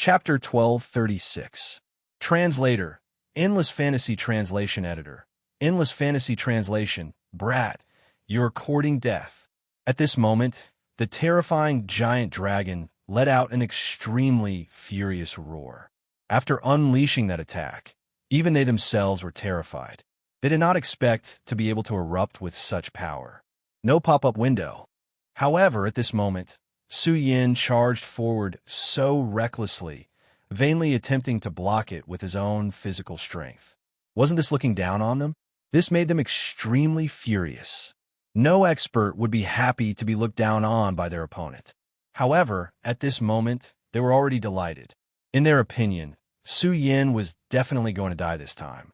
Chapter 1236. Translator, Endless Fantasy Translation Editor. Endless Fantasy Translation, Brat, you're courting death. At this moment, the terrifying giant dragon let out an extremely furious roar. After unleashing that attack, even they themselves were terrified. They did not expect to be able to erupt with such power. No pop-up window. However, at this moment, Su Yin charged forward so recklessly, vainly attempting to block it with his own physical strength. Wasn't this looking down on them? This made them extremely furious. No expert would be happy to be looked down on by their opponent. However, at this moment, they were already delighted. In their opinion, Su Yin was definitely going to die this time.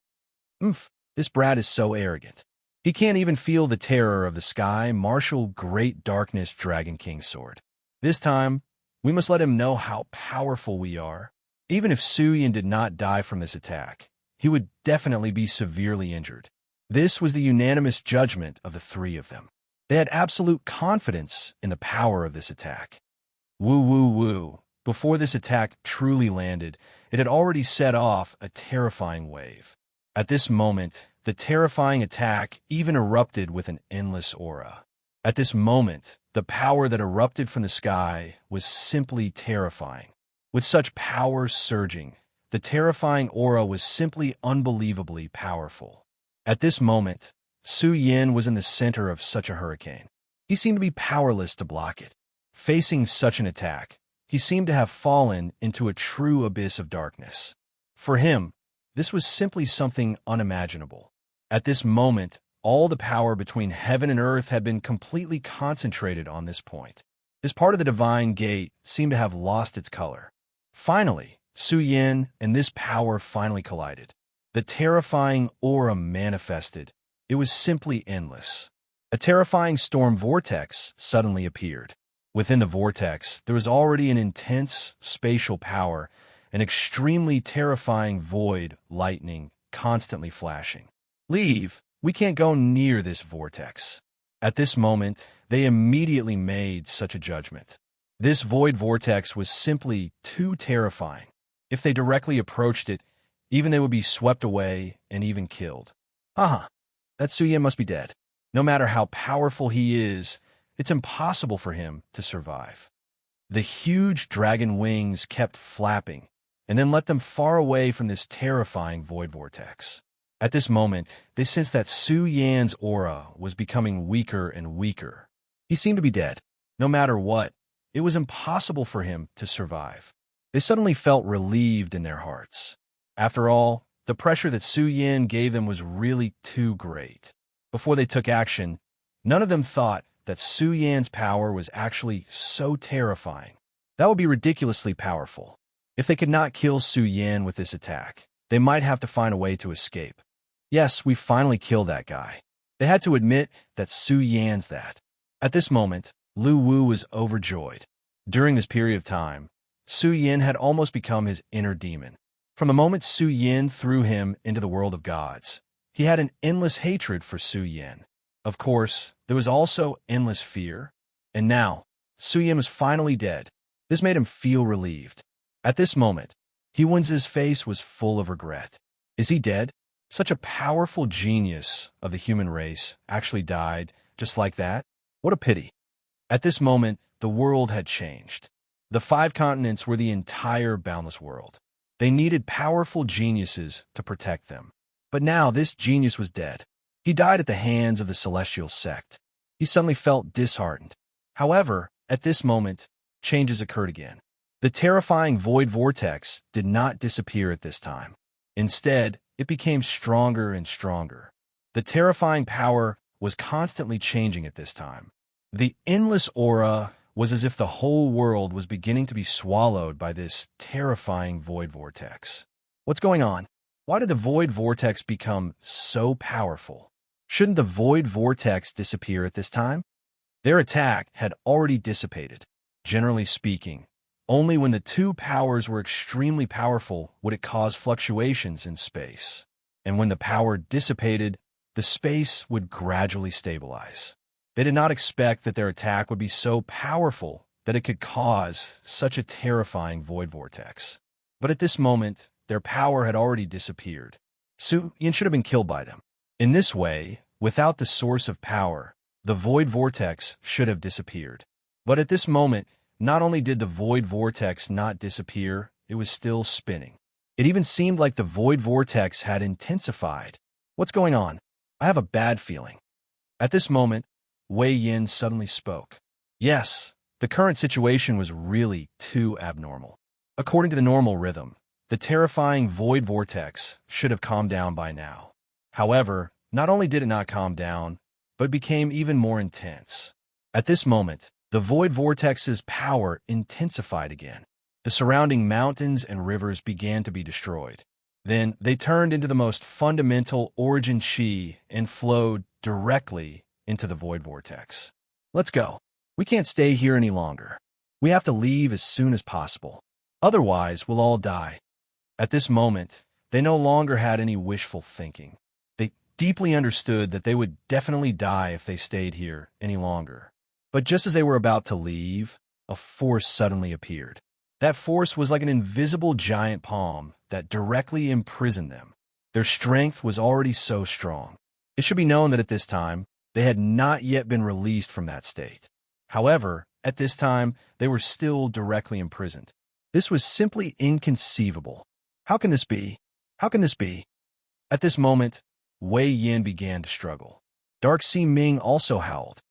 This brat is so arrogant. He can't even feel the terror of the sky, martial great darkness Dragon King sword. This time, we must let him know how powerful we are. Even if Su Yin did not die from this attack, he would definitely be severely injured. This was the unanimous judgment of the three of them. They had absolute confidence in the power of this attack. Woo woo woo. Before this attack truly landed, it had already set off a terrifying wave. At this moment, the terrifying attack even erupted with an endless aura. At this moment, the power that erupted from the sky was simply terrifying. With such power surging, the terrifying aura was simply unbelievably powerful. At this moment, Su Yin was in the center of such a hurricane. He seemed to be powerless to block it. Facing such an attack, he seemed to have fallen into a true abyss of darkness. For him, this was simply something unimaginable. At this moment, all the power between heaven and earth had been completely concentrated on this point. This part of the divine gate seemed to have lost its color. Finally, Su Yin and this power finally collided. The terrifying aura manifested. It was simply endless. A terrifying storm vortex suddenly appeared. Within the vortex, there was already an intense spatial power, an extremely terrifying void lightning constantly flashing. Leave! We can't go near this vortex. At this moment, they immediately made such a judgment. This void vortex was simply too terrifying. If they directly approached it, even they would be swept away and even killed. That Su Yin must be dead. No matter how powerful he is, it's impossible for him to survive. The huge dragon wings kept flapping, and then let them far away from this terrifying void vortex. At this moment, they sensed that Su Yan's aura was becoming weaker and weaker. He seemed to be dead. No matter what, it was impossible for him to survive. They suddenly felt relieved in their hearts. After all, the pressure that Su Yin gave them was really too great. Before they took action, none of them thought that Su Yan's power was actually so terrifying. That would be ridiculously powerful. If they could not kill Su Yin with this attack, they might have to find a way to escape. Yes, we finally killed that guy. They had to admit that Su Yan's that. At this moment, Lu Wu was overjoyed. During this period of time, Su Yin had almost become his inner demon. From the moment Su Yin threw him into the world of gods, he had an endless hatred for Su Yin. Of course, there was also endless fear. And now, Su Yin was finally dead. This made him feel relieved. At this moment, He Wen's face was full of regret. Is he dead? Such a powerful genius of the human race actually died just like that? What a pity. At this moment, the world had changed. The 5 continents were the entire boundless world. They needed powerful geniuses to protect them. But now this genius was dead. He died at the hands of the celestial sect. He suddenly felt disheartened. However, at this moment, changes occurred again. The terrifying void vortex did not disappear at this time. Instead, it became stronger and stronger. The terrifying power was constantly changing at this time. The endless aura was as if the whole world was beginning to be swallowed by this terrifying void vortex. What's going on? Why did the void vortex become so powerful? Shouldn't the void vortex disappear at this time? Their attack had already dissipated. Generally speaking, only when the 2 powers were extremely powerful would it cause fluctuations in space. And when the power dissipated, the space would gradually stabilize. They did not expect that their attack would be so powerful that it could cause such a terrifying void vortex. But at this moment, their power had already disappeared. Su Yin should have been killed by them. In this way, without the source of power, the void vortex should have disappeared. But at this moment, not only did the void vortex not disappear, it was still spinning. It even seemed like the void vortex had intensified. What's going on? I have a bad feeling. At this moment, Wei Yin suddenly spoke. Yes, the current situation was really too abnormal. According to the normal rhythm, the terrifying void vortex should have calmed down by now. However, not only did it not calm down, but became even more intense. At this moment, the void vortex's power intensified again. The surrounding mountains and rivers began to be destroyed. Then they turned into the most fundamental origin chi and flowed directly into the void vortex. Let's go. We can't stay here any longer. We have to leave as soon as possible. Otherwise, we'll all die. At this moment, they no longer had any wishful thinking. They deeply understood that they would definitely die if they stayed here any longer. But just as they were about to leave, a force suddenly appeared. That force was like an invisible giant palm that directly imprisoned them. Their strength was already so strong. It should be known that at this time, they had not yet been released from that state. However, at this time, they were still directly imprisoned. This was simply inconceivable. How can this be? How can this be? At this moment, Wei Yin began to struggle. Dark Sea Ming also howled.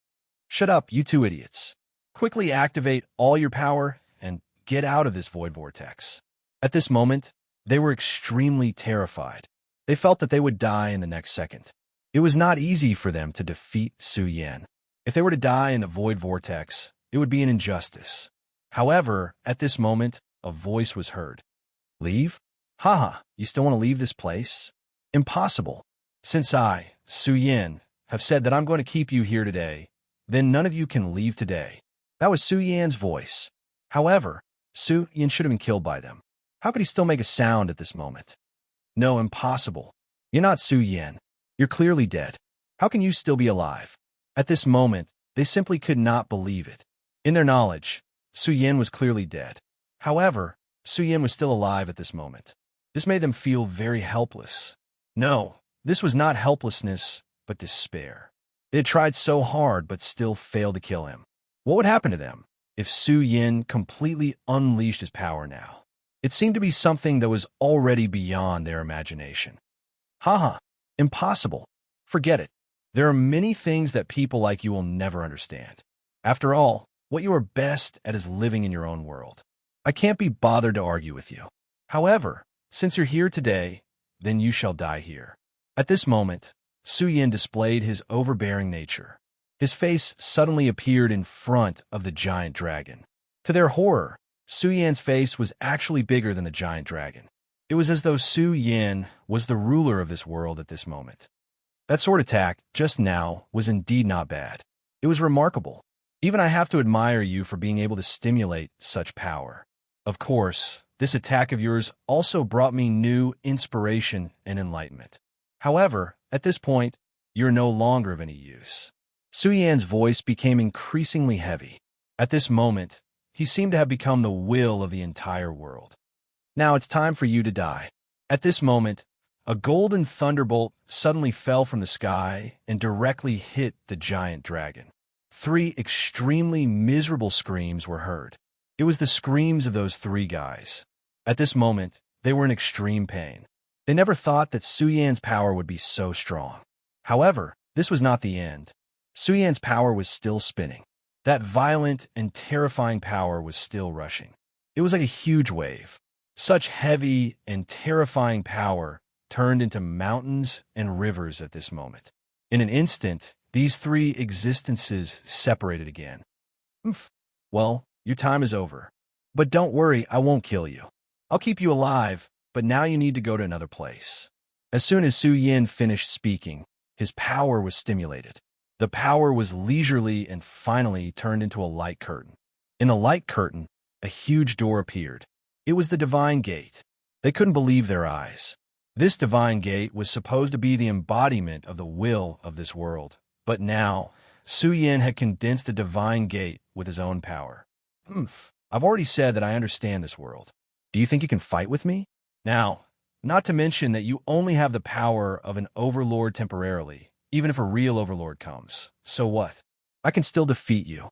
Shut up, you two idiots. Quickly activate all your power and get out of this void vortex. At this moment, they were extremely terrified. They felt that they would die in the next second. It was not easy for them to defeat Su Yan. If they were to die in the void vortex, it would be an injustice. However, at this moment, a voice was heard. Leave? Haha, you still want to leave this place? Impossible. Since I, Su Yan, have said that I'm going to keep you here today, then none of you can leave today. That was Su Yan's voice. However, Su Yan should have been killed by them. How could he still make a sound at this moment? No, impossible. You're not Su Yan. You're clearly dead. How can you still be alive? At this moment, they simply could not believe it. In their knowledge, Su Yan was clearly dead. However, Su Yan was still alive at this moment. This made them feel very helpless. No, this was not helplessness, but despair. They had tried so hard but still failed to kill him. What would happen to them if Su Yan completely unleashed his power now? It seemed to be something that was already beyond their imagination. Haha, impossible. Forget it. There are many things that people like you will never understand. After all, what you are best at is living in your own world. I can't be bothered to argue with you. However, since you're here today, then you shall die here. At this moment, Su Yan displayed his overbearing nature. His face suddenly appeared in front of the giant dragon. To their horror, Su Yan's face was actually bigger than the giant dragon. It was as though Su Yan was the ruler of this world at this moment. That sword attack, just now, was indeed not bad. It was remarkable. Even I have to admire you for being able to stimulate such power. Of course, this attack of yours also brought me new inspiration and enlightenment. However, at this point, you're no longer of any use. Su Yan's voice became increasingly heavy. At this moment, he seemed to have become the will of the entire world. Now it's time for you to die. At this moment, a golden thunderbolt suddenly fell from the sky and directly hit the giant dragon. 3 extremely miserable screams were heard. It was the screams of those 3 guys. At this moment, they were in extreme pain. They never thought that Su Yan's power would be so strong. However, this was not the end. Su Yan's power was still spinning. That violent and terrifying power was still rushing. It was like a huge wave. Such heavy and terrifying power turned into mountains and rivers at this moment. In an instant, these 3 existences separated again. Well, your time is over. But don't worry, I won't kill you. I'll keep you alive, but now you need to go to another place. As soon as Su Yan finished speaking, his power was stimulated. The power was leisurely and finally turned into a light curtain. In the light curtain, a huge door appeared. It was the Divine Gate. They couldn't believe their eyes. This Divine Gate was supposed to be the embodiment of the will of this world. But now, Su Yan had condensed the Divine Gate with his own power. I've already said that I understand this world. Do you think you can fight with me? Now, not to mention that you only have the power of an overlord temporarily, even if a real overlord comes. So what? I can still defeat you.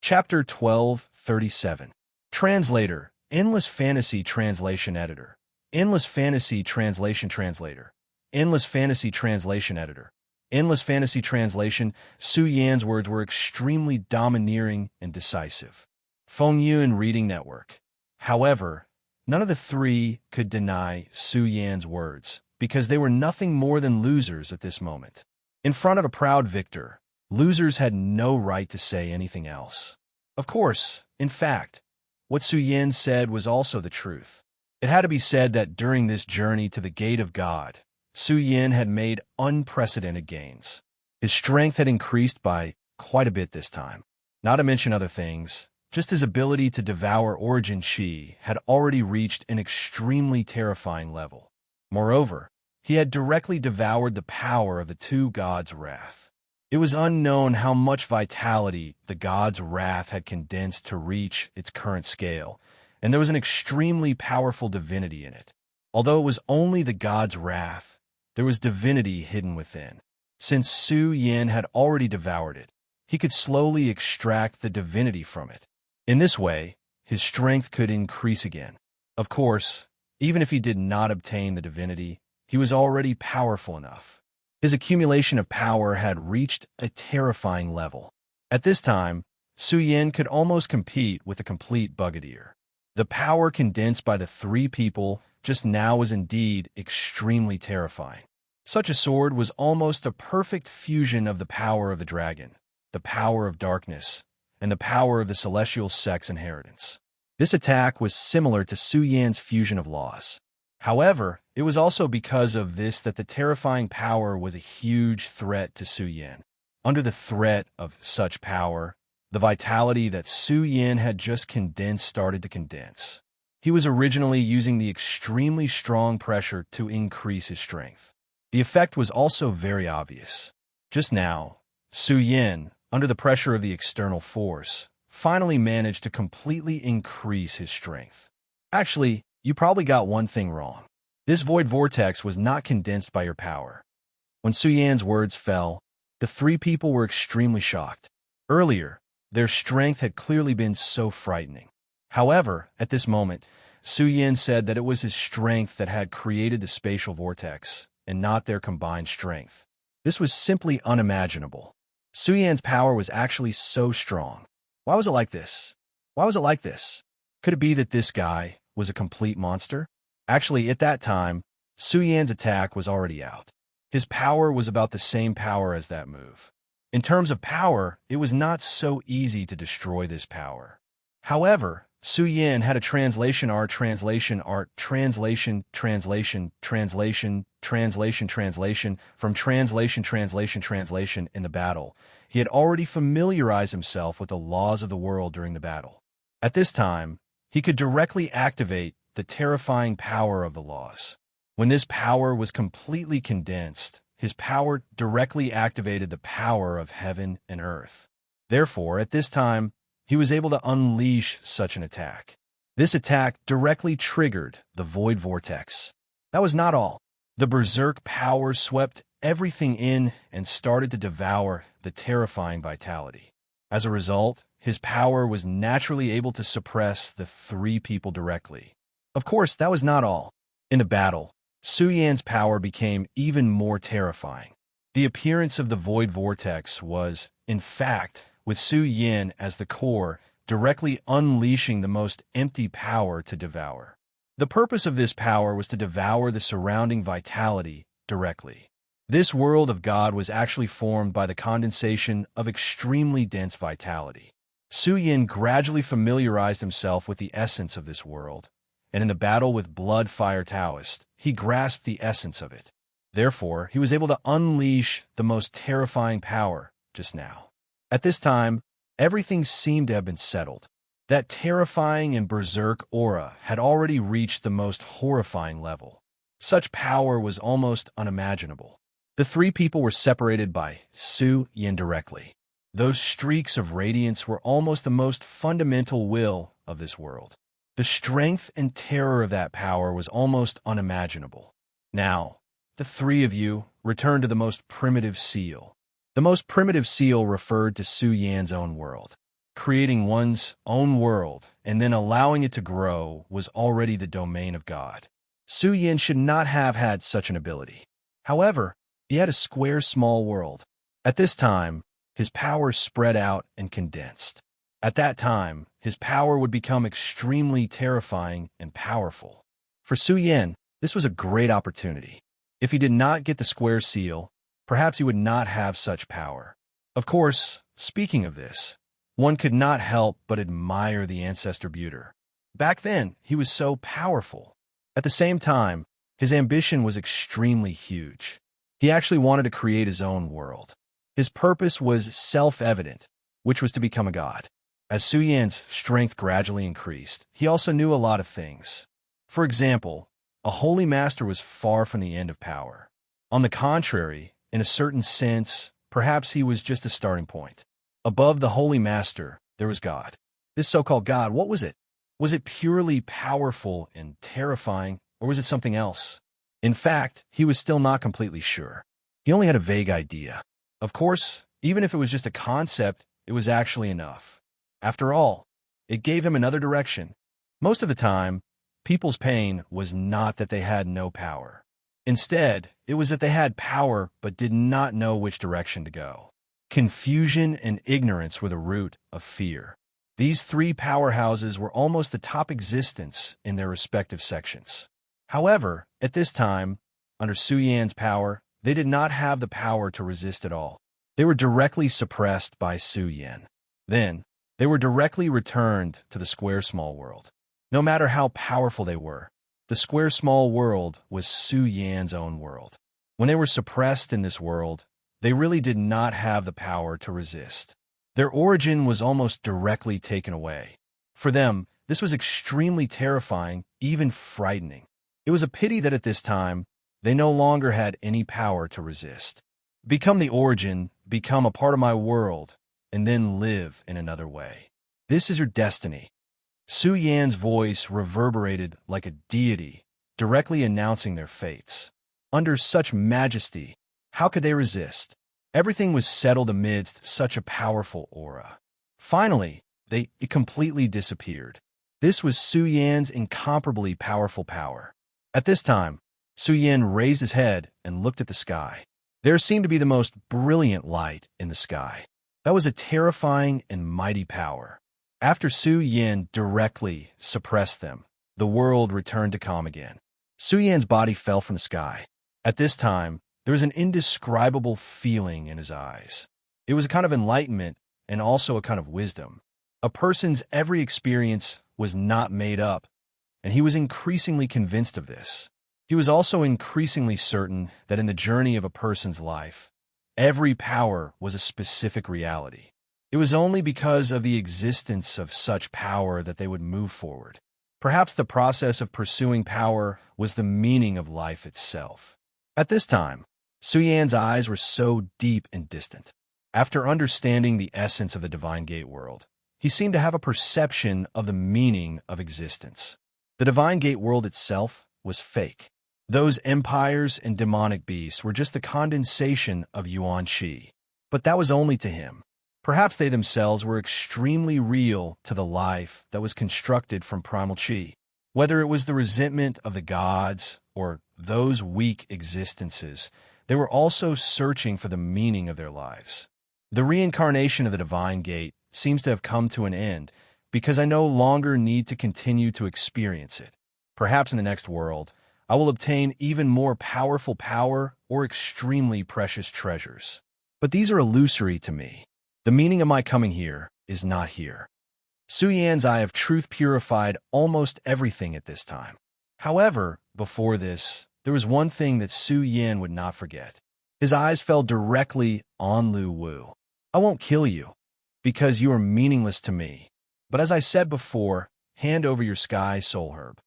Chapter 12:37. Translator, Endless Fantasy Translation Editor. Endless Fantasy Translation Translator. Endless Fantasy Translation Editor. Endless Fantasy Translation. Su Yan's words were extremely domineering and decisive. Feng Yun Reading Network. However, none of the three could deny Su Yan's words, because they were nothing more than losers at this moment. In front of a proud victor, losers had no right to say anything else. Of course, in fact, what Su Yan said was also the truth. It had to be said that during this journey to the gate of God, Su Yan had made unprecedented gains. His strength had increased by quite a bit this time. Not to mention other things, just his ability to devour Origin Chi had already reached an extremely terrifying level. Moreover, he had directly devoured the power of the two gods' wrath. It was unknown how much vitality the gods' wrath had condensed to reach its current scale, and there was an extremely powerful divinity in it. Although it was only the gods' wrath, there was divinity hidden within. Since Su Yan had already devoured it, he could slowly extract the divinity from it. In this way, his strength could increase again. Of course, even if he did not obtain the divinity, he was already powerful enough. His accumulation of power had reached a terrifying level. At this time, Su Yan could almost compete with a complete Bugadier. The power condensed by the three people just now was indeed extremely terrifying. Such a sword was almost a perfect fusion of the power of the dragon, the power of darkness, and the power of the celestial sex inheritance. This attack was similar to Su Yan's fusion of laws. However, it was also because of this that the terrifying power was a huge threat to Su Yan. Under the threat of such power, the vitality that Su Yan had just condensed started to condense. He was originally using the extremely strong pressure to increase his strength. The effect was also very obvious. Just now, Su Yan, under the pressure of the external force, finally managed to completely increase his strength. Actually, you probably got one thing wrong. This void vortex was not condensed by your power. When Su Yan's words fell, the three people were extremely shocked. Earlier, their strength had clearly been so frightening. However, at this moment, Su Yan said that it was his strength that had created the spatial vortex, and not their combined strength. This was simply unimaginable. Su Yan's power was actually so strong. Why was it like this? Why was it like this? Could it be that this guy was a complete monster? Actually, at that time, Su Yan's attack was already out. His power was about the same power as that move. In terms of power, it was not so easy to destroy this power. However, Su Yan had a translation art from translation in the battle. He had already familiarized himself with the laws of the world during the battle. At this time, he could directly activate the terrifying power of the laws. When this power was completely condensed, his power directly activated the power of heaven and earth. Therefore, at this time, he was able to unleash such an attack. This attack directly triggered the void vortex. That was not all. The berserk power swept everything in and started to devour the terrifying vitality. As a result, his power was naturally able to suppress the three people directly. Of course, that was not all. In the battle, Su Yan's power became even more terrifying. The appearance of the void vortex was, in fact, with Su Yan as the core, directly unleashing the most empty power to devour. The purpose of this power was to devour the surrounding vitality directly. This world of God was actually formed by the condensation of extremely dense vitality. Su Yan gradually familiarized himself with the essence of this world, and in the battle with Blood Fire Taoist, he grasped the essence of it. Therefore, he was able to unleash the most terrifying power just now. At this time, everything seemed to have been settled. That terrifying and berserk aura had already reached the most horrifying level. Such power was almost unimaginable. The three people were separated by Su Yan directly. Those streaks of radiance were almost the most fundamental will of this world. The strength and terror of that power was almost unimaginable. Now, the three of you returned to the most primitive seal. The most primitive seal referred to Su Yan's own world. Creating one's own world and then allowing it to grow was already the domain of God. Su Yan should not have had such an ability. However, he had a square small world. At this time, his power spread out and condensed. At that time, his power would become extremely terrifying and powerful. For Su Yan, this was a great opportunity. If he did not get the square seal, perhaps he would not have such power. Of course, speaking of this, one could not help but admire the ancestor Buter. Back then, he was so powerful. At the same time, his ambition was extremely huge. He actually wanted to create his own world. His purpose was self-evident, which was to become a god. As Su Yan's strength gradually increased, he also knew a lot of things. For example, a holy master was far from the end of power. On the contrary, in a certain sense, perhaps he was just a starting point. Above the holy master, there was God. This so-called God, what was it? Was it purely powerful and terrifying, or was it something else? In fact, he was still not completely sure. He only had a vague idea. Of course, even if it was just a concept, it was actually enough. After all, it gave him another direction. Most of the time, people's pain was not that they had no power. Instead, it was that they had power but did not know which direction to go. Confusion and ignorance were the root of fear. These three powerhouses were almost the top existence in their respective sections. However, at this time, under Su Yan's power, they did not have the power to resist at all. They were directly suppressed by Su Yan. Then, they were directly returned to the square small world. No matter how powerful they were, the square small world was Su Yan's own world. When they were suppressed in this world, they really did not have the power to resist. Their origin was almost directly taken away. For them, this was extremely terrifying, even frightening. It was a pity that at this time, they no longer had any power to resist. Become the origin, become a part of my world, and then live in another way. This is your destiny. Su Yan's voice reverberated like a deity, directly announcing their fates. Under such majesty, how could they resist? Everything was settled amidst such a powerful aura. Finally, it completely disappeared. This was Su Yan's incomparably powerful power. At this time, Su Yan raised his head and looked at the sky. There seemed to be the most brilliant light in the sky. That was a terrifying and mighty power. After Su Yan directly suppressed them, the world returned to calm again. Su Yan's body fell from the sky. At this time, there was an indescribable feeling in his eyes. It was a kind of enlightenment and also a kind of wisdom. A person's every experience was not made up, and he was increasingly convinced of this. He was also increasingly certain that in the journey of a person's life, every power was a specific reality. It was only because of the existence of such power that they would move forward. Perhaps the process of pursuing power was the meaning of life itself. At this time, Su Yan's eyes were so deep and distant. After understanding the essence of the Divine Gate world, he seemed to have a perception of the meaning of existence. The Divine Gate world itself was fake. Those empires and demonic beasts were just the condensation of Yuan Qi. But that was only to him. Perhaps they themselves were extremely real to the life that was constructed from primal Qi. Whether it was the resentment of the gods or those weak existences, they were also searching for the meaning of their lives. The reincarnation of the Divine Gate seems to have come to an end because I no longer need to continue to experience it. Perhaps in the next world, I will obtain even more powerful power or extremely precious treasures. But these are illusory to me. The meaning of my coming here is not here. Su Yan's eye of truth purified almost everything at this time. However, before this, there was one thing that Su Yan would not forget. His eyes fell directly on Lu Wu. I won't kill you, because you are meaningless to me. But as I said before, hand over your sky soul herb.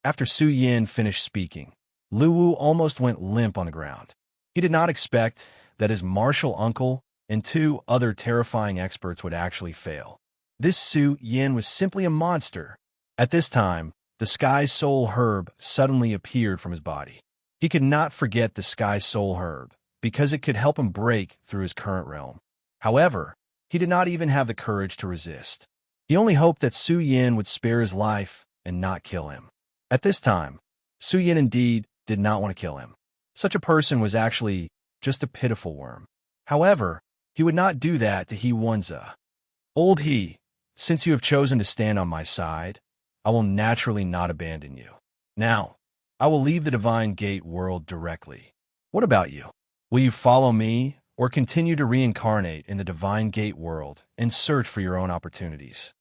After Su Yan finished speaking, Lu Wu almost went limp on the ground. He did not expect that his martial uncle and 2 other terrifying experts would actually fail. This Su Yin was simply a monster. At this time, the Sky Soul Herb suddenly appeared from his body. He could not forget the Sky Soul Herb, because it could help him break through his current realm. However, he did not even have the courage to resist. He only hoped that Su Yin would spare his life and not kill him. At this time, Su Yin indeed did not want to kill him. Such a person was actually just a pitiful worm. However, he would not do that to He Wanza. Old He, since you have chosen to stand on my side, I will naturally not abandon you. Now, I will leave the Divine Gate world directly. What about you? Will you follow me or continue to reincarnate in the Divine Gate world and search for your own opportunities?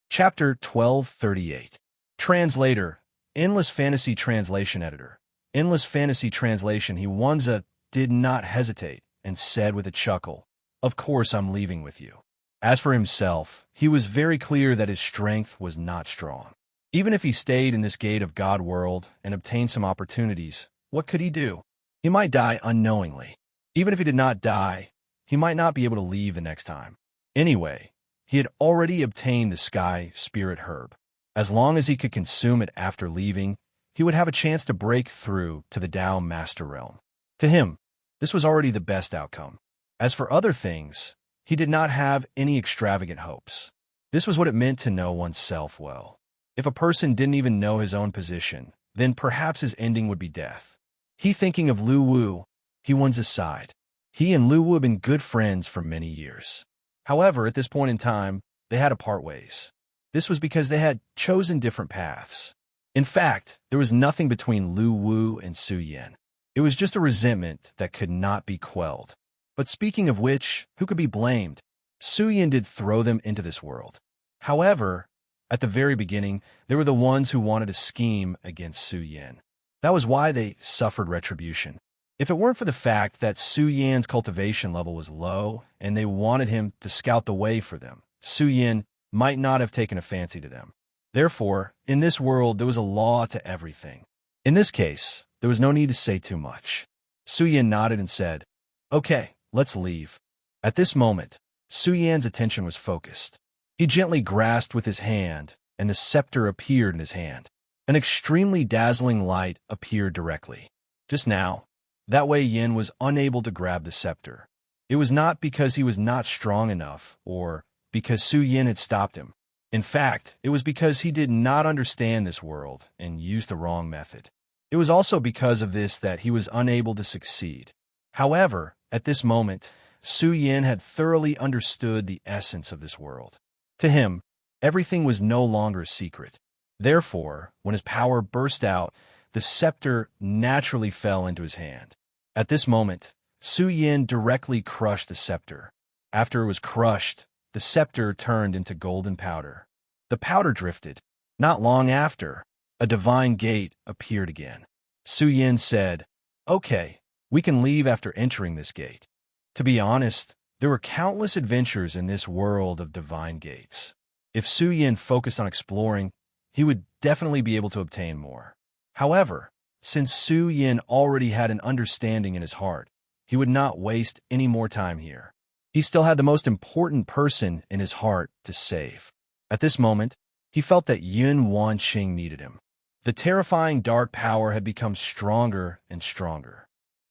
Chapter 1238. Translator, Endless Fantasy Translation Editor. Endless Fantasy Translation. He Wanza did not hesitate and said with a chuckle, "Of course I'm leaving with you." As for himself, he was very clear that his strength was not strong. Even if he stayed in this gate of God world and obtained some opportunities, what could he do? He might die unknowingly. Even if he did not die, he might not be able to leave the next time. Anyway, he had already obtained the Sky Spirit Herb. As long as he could consume it after leaving, he would have a chance to break through to the Tao Master Realm. To him, this was already the best outcome. As for other things, he did not have any extravagant hopes. This was what it meant to know oneself well. If a person didn't even know his own position, then perhaps his ending would be death. He thinking of Lu Wu, He Wanza's side. He and Lu Wu had been good friends for many years. However, at this point in time, they had to part ways. This was because they had chosen different paths. In fact, there was nothing between Lu Wu and Su Yin. It was just a resentment that could not be quelled. But speaking of which, who could be blamed? Su Yin did throw them into this world. However, at the very beginning, they were the ones who wanted to scheme against Su Yin. That was why they suffered retribution. If it weren't for the fact that Su Yin's cultivation level was low and they wanted him to scout the way for them, Su Yin might not have taken a fancy to them. Therefore, in this world, there was a law to everything. In this case, there was no need to say too much. Su Yin nodded and said, "Okay, let's leave." At this moment, Su Yin's attention was focused. He gently grasped with his hand, and the scepter appeared in his hand. An extremely dazzling light appeared directly. Just now, that way Yin was unable to grab the scepter. It was not because he was not strong enough, or because Su Yin had stopped him. In fact, it was because he did not understand this world and used the wrong method. It was also because of this that he was unable to succeed. However, at this moment, Su Yin had thoroughly understood the essence of this world. To him, everything was no longer a secret. Therefore, when his power burst out, the scepter naturally fell into his hand. At this moment, Su Yin directly crushed the scepter. After it was crushed, the scepter turned into golden powder. The powder drifted. Not long after, a divine gate appeared again. Su Yin said, "Okay, we can leave after entering this gate." To be honest, there were countless adventures in this world of divine gates. If Su Yin focused on exploring, he would definitely be able to obtain more. However, since Su Yin already had an understanding in his heart, he would not waste any more time here. He still had the most important person in his heart to save. At this moment, he felt that Yun Wanqing needed him. The terrifying dark power had become stronger and stronger.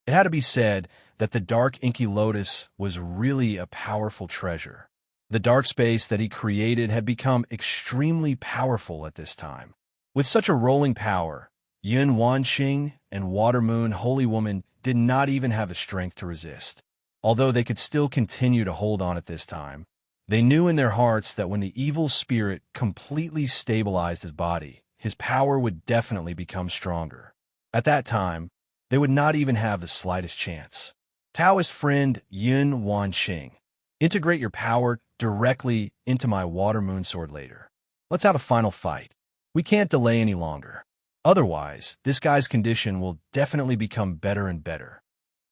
It had to be said that the dark inky lotus was really a powerful treasure. The dark space that he created had become extremely powerful at this time. With such a rolling power, Yun Wanqing and Water Moon Holy Woman did not even have the strength to resist. Although they could still continue to hold on at this time, they knew in their hearts that when the evil spirit completely stabilized his body, his power would definitely become stronger. At that time, they would not even have the slightest chance. Taoist friend Yun Wanqing, integrate your power directly into my Water Moon Sword later. Let's have a final fight. We can't delay any longer. Otherwise, this guy's condition will definitely become better and better.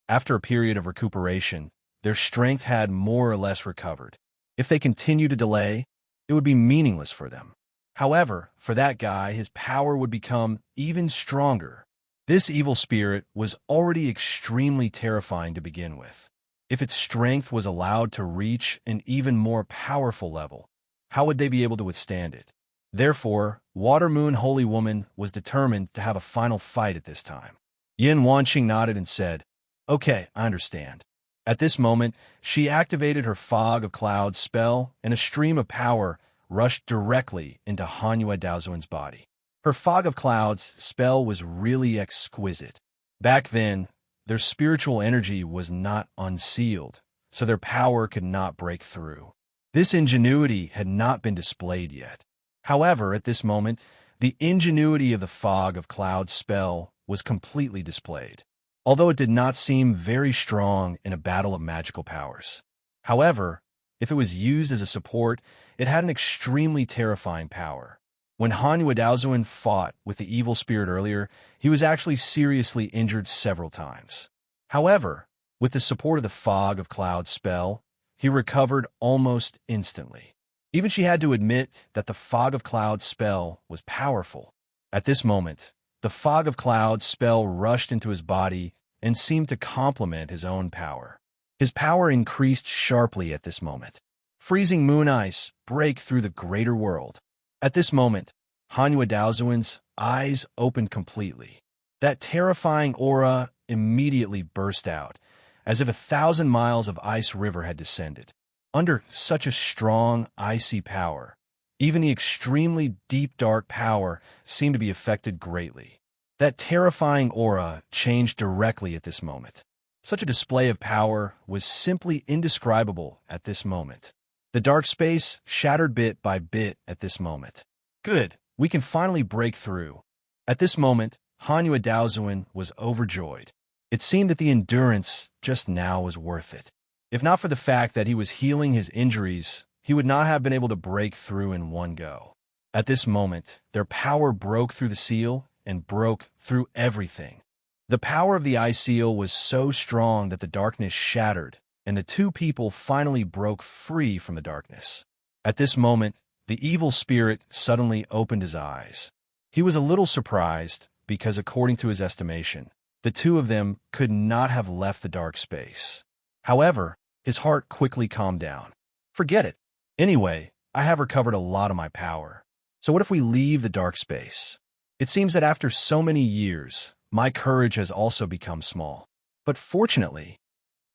After a period of recuperation, their strength had more or less recovered. If they continue to delay, it would be meaningless for them. However, for that guy, his power would become even stronger. This evil spirit was already extremely terrifying to begin with. If its strength was allowed to reach an even more powerful level, how would they be able to withstand it? Therefore, Water Moon Holy Woman was determined to have a final fight at this time. Yin Wanqing nodded and said, "Okay, I understand." At this moment, she activated her Fog of Clouds spell, and a stream of power rushed directly into Hanyu Daozuan's body. Her Fog of Clouds spell was really exquisite. Back then, their spiritual energy was not unsealed, so their power could not break through. This ingenuity had not been displayed yet. However, at this moment, the ingenuity of the Fog of Clouds spell was completely displayed, although it did not seem very strong in a battle of magical powers. However, if it was used as a support, it had an extremely terrifying power. When Hanyu Daozuan fought with the evil spirit earlier, he was actually seriously injured several times. However, with the support of the Fog of Clouds spell, he recovered almost instantly. Even she had to admit that the Fog of Clouds spell was powerful. At this moment, the Fog of Clouds spell rushed into his body and seemed to complement his own power. His power increased sharply at this moment. Freezing moon ice break through the greater world. At this moment, Hanyu Daozuan's eyes opened completely. That terrifying aura immediately burst out, as if 1,000 miles of ice river had descended. Under such a strong, icy power, even the extremely deep dark power seemed to be affected greatly. That terrifying aura changed directly at this moment. Such a display of power was simply indescribable at this moment. The dark space shattered bit by bit at this moment. Good, we can finally break through. At this moment, Hanyu Daozuan was overjoyed. It seemed that the endurance just now was worth it. If not for the fact that he was healing his injuries, he would not have been able to break through in one go. At this moment, their power broke through the seal and broke through everything. The power of the ice seal was so strong that the darkness shattered, and the two people finally broke free from the darkness. At this moment, the evil spirit suddenly opened his eyes. He was a little surprised because, according to his estimation, the two of them could not have left the dark space. However, his heart quickly calmed down. Forget it. Anyway, I have recovered a lot of my power. So what if we leave the dark space? It seems that after so many years, my courage has also become small. But fortunately,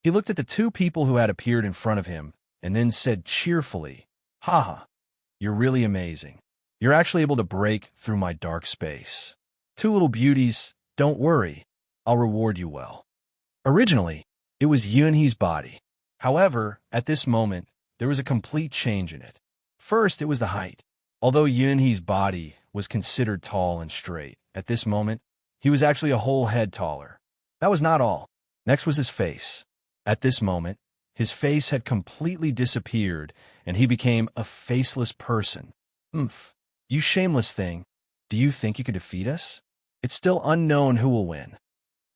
he looked at the two people who had appeared in front of him and then said cheerfully, "Haha, you're really amazing. You're actually able to break through my dark space. Two little beauties, don't worry, I'll reward you well." Originally, it was Yunhe's body. However, at this moment, there was a complete change in it. First, it was the height. Although Yunhe's body was considered tall and straight, at this moment, he was actually a whole head taller. That was not all. Next was his face. At this moment, his face had completely disappeared, and he became a faceless person. You shameless thing. Do you think you could defeat us? It's still unknown who will win.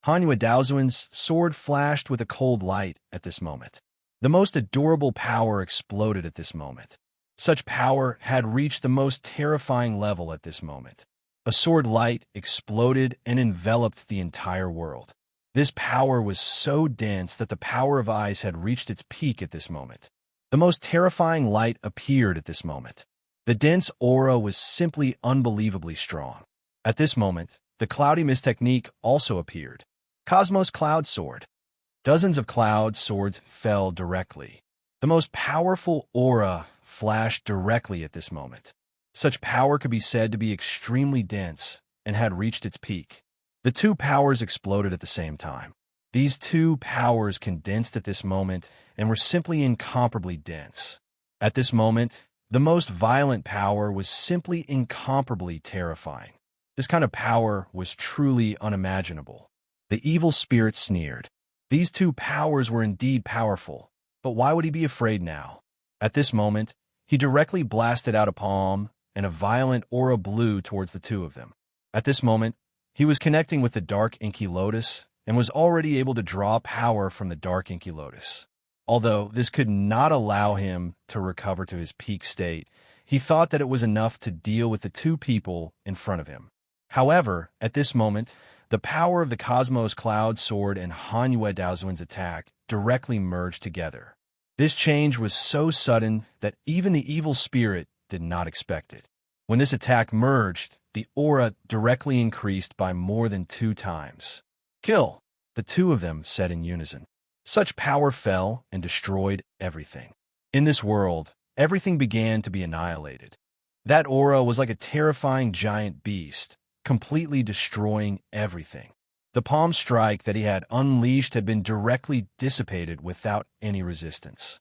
Hanyu Daozuan's sword flashed with a cold light at this moment. The most adorable power exploded at this moment. Such power had reached the most terrifying level at this moment. A sword light exploded and enveloped the entire world. This power was so dense that the power of ice had reached its peak at this moment. The most terrifying light appeared at this moment. The dense aura was simply unbelievably strong. At this moment, the cloudy mist technique also appeared. Cosmos Cloud Sword. Dozens of cloud swords fell directly. The most powerful aura flashed directly at this moment. Such power could be said to be extremely dense and had reached its peak. The two powers exploded at the same time. These two powers condensed at this moment and were simply incomparably dense. At this moment, the most violent power was simply incomparably terrifying. This kind of power was truly unimaginable. The evil spirit sneered. These two powers were indeed powerful, but why would he be afraid now? At this moment, he directly blasted out a palm, and a violent aura blew towards the two of them. At this moment, he was connecting with the dark inky lotus and was already able to draw power from the dark inky lotus. Although this could not allow him to recover to his peak state, he thought that it was enough to deal with the two people in front of him. However, at this moment, The power of the Cosmos Cloud Sword and Hanyue Daozuan's attack directly merged together. This change was so sudden that even the evil spirit did not expect it. When this attack merged, the aura directly increased by more than 2 times. "Kill!" the two of them said in unison. Such power fell and destroyed everything. In this world, everything began to be annihilated. That aura was like a terrifying giant beast, completely destroying everything. The palm strike that he had unleashed had been directly dissipated without any resistance.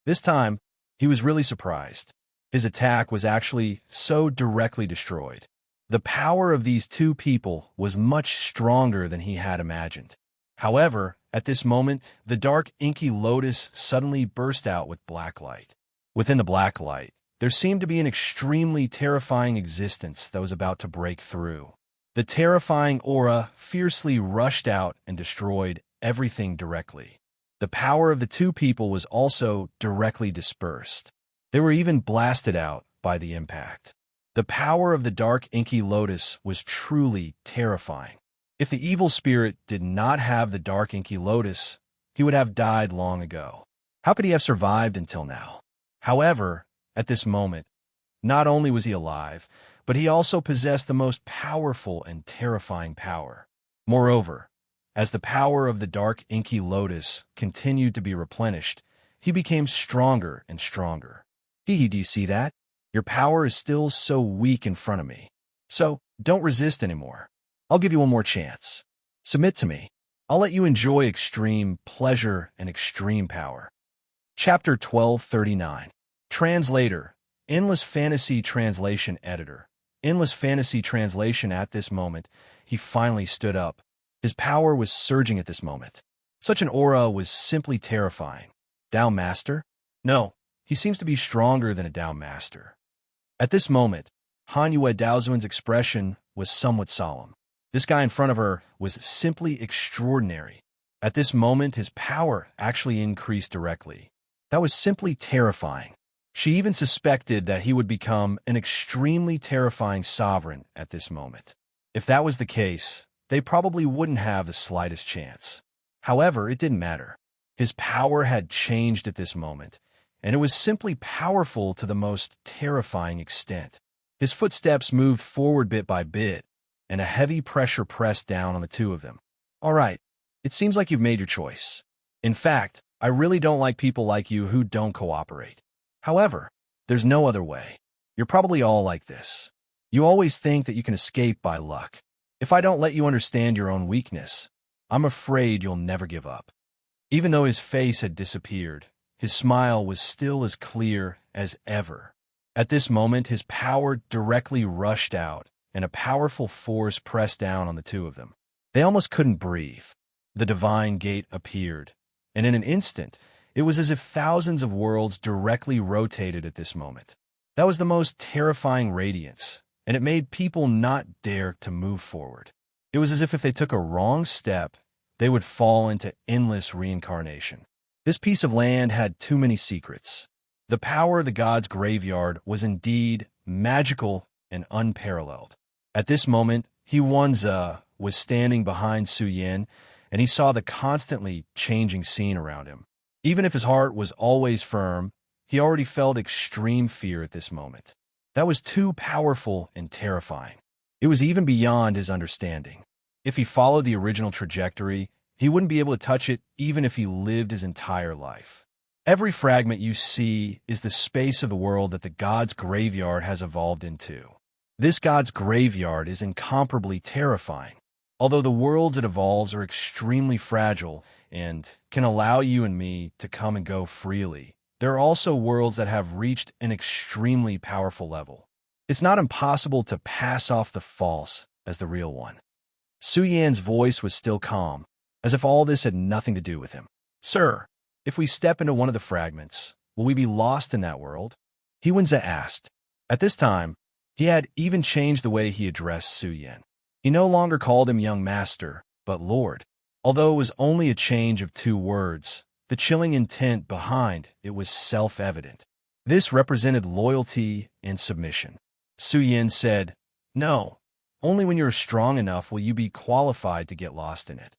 This time, he was really surprised. His attack was actually so directly destroyed. The power of these two people was much stronger than he had imagined. However, at this moment, the dark inky lotus suddenly burst out with black light. Within the black light, there seemed to be an extremely terrifying existence that was about to break through. The terrifying aura fiercely rushed out and destroyed everything directly. The power of the two people was also directly dispersed. They were even blasted out by the impact. The power of the dark inky lotus was truly terrifying. If the evil spirit did not have the dark inky lotus, he would have died long ago. How could he have survived until now? However, at this moment, not only was he alive, but he also possessed the most powerful and terrifying power. Moreover, as the power of the dark inky lotus continued to be replenished, he became stronger and stronger. Do you see that? Your power is still so weak in front of me. So, don't resist anymore. I'll give you one more chance. Submit to me. I'll let you enjoy extreme pleasure and extreme power. Chapter 1239. Translator. Endless Fantasy Translation Editor. Endless Fantasy Translation. At this moment, he finally stood up. His power was surging at this moment. Such an aura was simply terrifying. Dao Master? No, he seems to be stronger than a Dao Master. At this moment, Hanyue Daozuan's expression was somewhat solemn. This guy in front of her was simply extraordinary. At this moment, his power actually increased directly. That was simply terrifying. She even suspected that he would become an extremely terrifying sovereign at this moment. If that was the case, they probably wouldn't have the slightest chance. However, it didn't matter. His power had changed at this moment, and it was simply powerful to the most terrifying extent. His footsteps moved forward bit by bit, and a heavy pressure pressed down on the two of them. All right, it seems like you've made your choice. In fact, I really don't like people like you who don't cooperate. However, there's no other way. You're probably all like this. You always think that you can escape by luck. If I don't let you understand your own weakness, I'm afraid you'll never give up. Even though his face had disappeared, his smile was still as clear as ever. At this moment, his power directly rushed out, and a powerful force pressed down on the two of them. They almost couldn't breathe. The divine gate appeared, and in an instant, it was as if thousands of worlds directly rotated at this moment. That was the most terrifying radiance, and it made people not dare to move forward. It was as if they took a wrong step, they would fall into endless reincarnation. This piece of land had too many secrets. The power of the god's graveyard was indeed magical and unparalleled. At this moment, He Wanzi was standing behind Su Yan, and he saw the constantly changing scene around him. Even if his heart was always firm, he already felt extreme fear at this moment. That was too powerful and terrifying. It was even beyond his understanding. If he followed the original trajectory, he wouldn't be able to touch it even if he lived his entire life. Every fragment you see is the space of the world that the god's graveyard has evolved into. This god's graveyard is incomparably terrifying. Although the worlds it evolves are extremely fragile and can allow you and me to come and go freely, there are also worlds that have reached an extremely powerful level. It's not impossible to pass off the false as the real one. Su Yan's voice was still calm, as if all this had nothing to do with him. Sir, if we step into one of the fragments, will we be lost in that world? He Wanzi asked. At this time, he had even changed the way he addressed Su Yan. He no longer called him young master, but lord. Although it was only a change of 2 words, the chilling intent behind it was self-evident. This represented loyalty and submission. Su Yan said, No, Only when you're strong enough will you be qualified to get lost in it.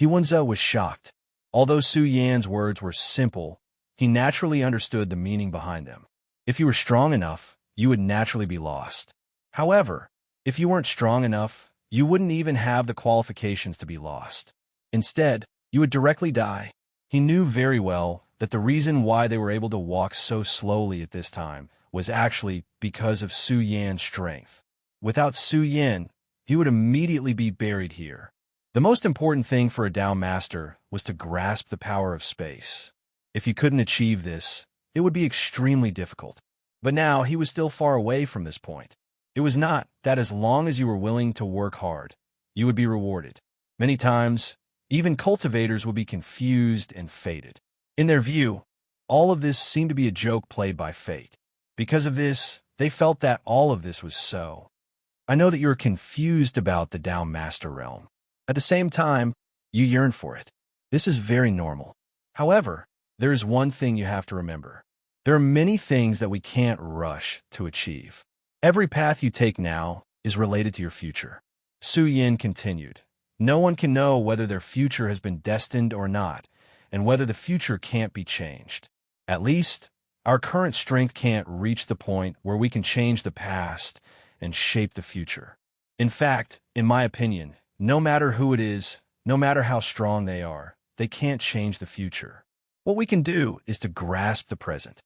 Hiwenza was shocked. Although Su Yan's words were simple, he naturally understood the meaning behind them. If you were strong enough, you would naturally be lost. However, if you weren't strong enough, you wouldn't even have the qualifications to be lost. Instead, you would directly die. He knew very well that the reason why they were able to walk so slowly at this time was actually because of Su Yan's strength. Without Su Yan, he would immediately be buried here. The most important thing for a Dao master was to grasp the power of space. If you couldn't achieve this, it would be extremely difficult. But now he was still far away from this point. It was not that as long as you were willing to work hard, you would be rewarded. Many times, even cultivators would be confused and fated. In their view, all of this seemed to be a joke played by fate. Because of this, they felt that all of this was so. I know that you're confused about the Dao Master realm. At the same time, you yearn for it. This is very normal. However, there is one thing you have to remember. There are many things that we can't rush to achieve. Every path you take now is related to your future. Su Yan continued. No one can know whether their future has been destined or not, and whether the future can't be changed. At least, our current strength can't reach the point where we can change the past and shape the future. In fact, in my opinion, no matter who it is, no matter how strong they can't change the future. What we can do is to grasp the present.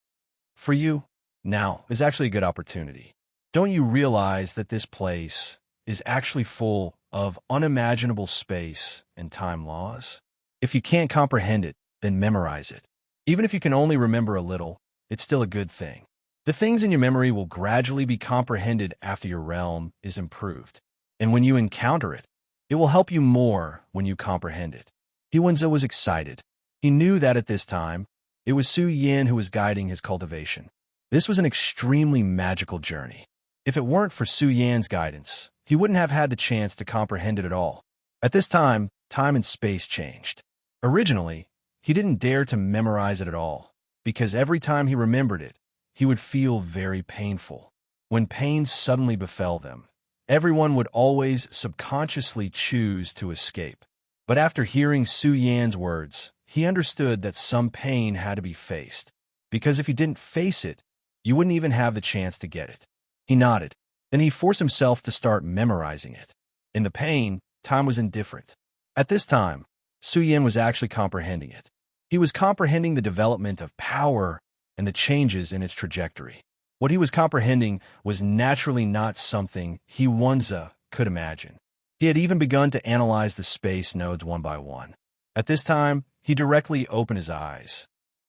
For you, now is actually a good opportunity. Don't you realize that this place is actually full of unimaginable space and time laws? If you can't comprehend it, then memorize it. Even if you can only remember a little, it's still a good thing. The things in your memory will gradually be comprehended after your realm is improved. And when you encounter it, it will help you more when you comprehend it. Hiwenza was excited. He knew that at this time, it was Su Yan who was guiding his cultivation. This was an extremely magical journey. If it weren't for Su Yan's guidance, he wouldn't have had the chance to comprehend it at all. At this time and space changed. Originally, he didn't dare to memorize it at all, because every time he remembered it, he would feel very painful. When pain suddenly befell them, everyone would always subconsciously choose to escape. But after hearing Su Yan's words, he understood that some pain had to be faced, because if you didn't face it, you wouldn't even have the chance to get it. He nodded. Then he forced himself to start memorizing it. In the pain, time was indifferent. At this time, Su Yan was actually comprehending it. He was comprehending the development of power and the changes in its trajectory. What he was comprehending was naturally not something Hiwenza could imagine. He had even begun to analyze the space nodes one by one. At this time, he directly opened his eyes.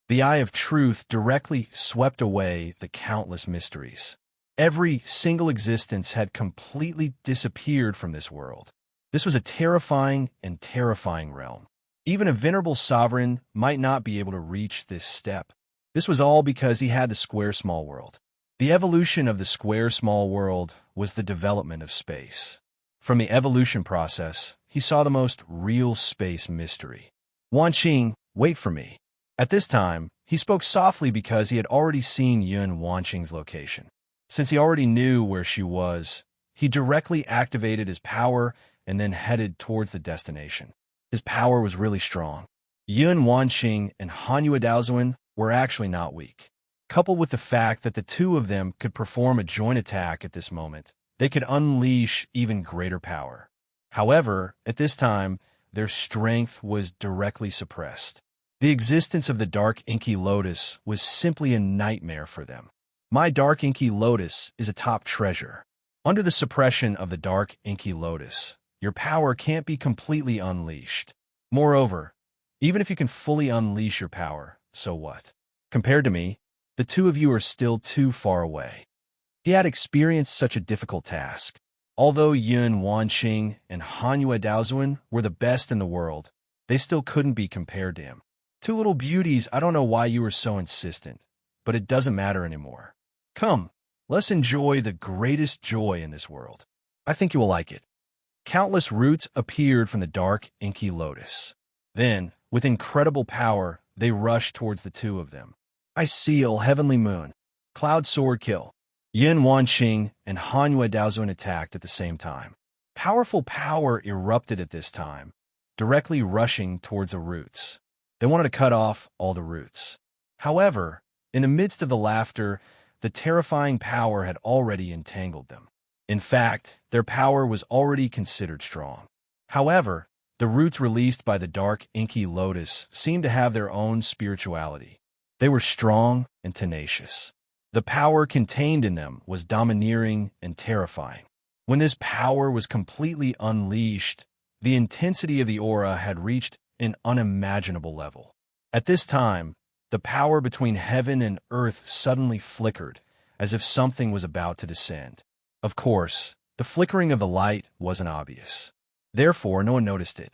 The eye of truth directly swept away the countless mysteries. Every single existence had completely disappeared from this world. This was a terrifying realm. Even a venerable sovereign might not be able to reach this step. This was all because he had the square small world. The evolution of the square small world was the development of space. From the evolution process, he saw the most real space mystery. Wanqing, wait for me. At this time, he spoke softly because he had already seen Yun Wanqing's location. Since he already knew where she was, he directly activated his power and then headed towards the destination. His power was really strong. Yun Wanqing and Hanyu Daozuan were actually not weak. Coupled with the fact that the two of them could perform a joint attack at this moment, they could unleash even greater power. However, at this time, their strength was directly suppressed. The existence of the dark inky lotus was simply a nightmare for them. My dark inky lotus is a top treasure. Under the suppression of the dark inky lotus, your power can't be completely unleashed. Moreover, even if you can fully unleash your power, so what? Compared to me, the two of you are still too far away. He had experienced such a difficult task. Although Yun Wanqing and Hanyu Daozuan were the best in the world, they still couldn't be compared to him. Two little beauties, I don't know why you were so insistent, but it doesn't matter anymore. Come, let's enjoy the greatest joy in this world. I think you will like it. Countless roots appeared from the dark, inky lotus. Then, with incredible power, they rushed towards the two of them. I seal Heavenly Moon. Cloud Sword kill. Yun Wanqing and Hanyu Daozuan attacked at the same time. Powerful power erupted at this time, directly rushing towards the roots. They wanted to cut off all the roots. However, in the midst of the laughter, the terrifying power had already entangled them. In fact, their power was already considered strong. However, the roots released by the dark, inky lotus seemed to have their own spirituality. They were strong and tenacious. The power contained in them was domineering and terrifying. When this power was completely unleashed, the intensity of the aura had reached an unimaginable level. At this time, the power between heaven and earth suddenly flickered, as if something was about to descend. Of course, the flickering of the light wasn't obvious. Therefore, no one noticed it.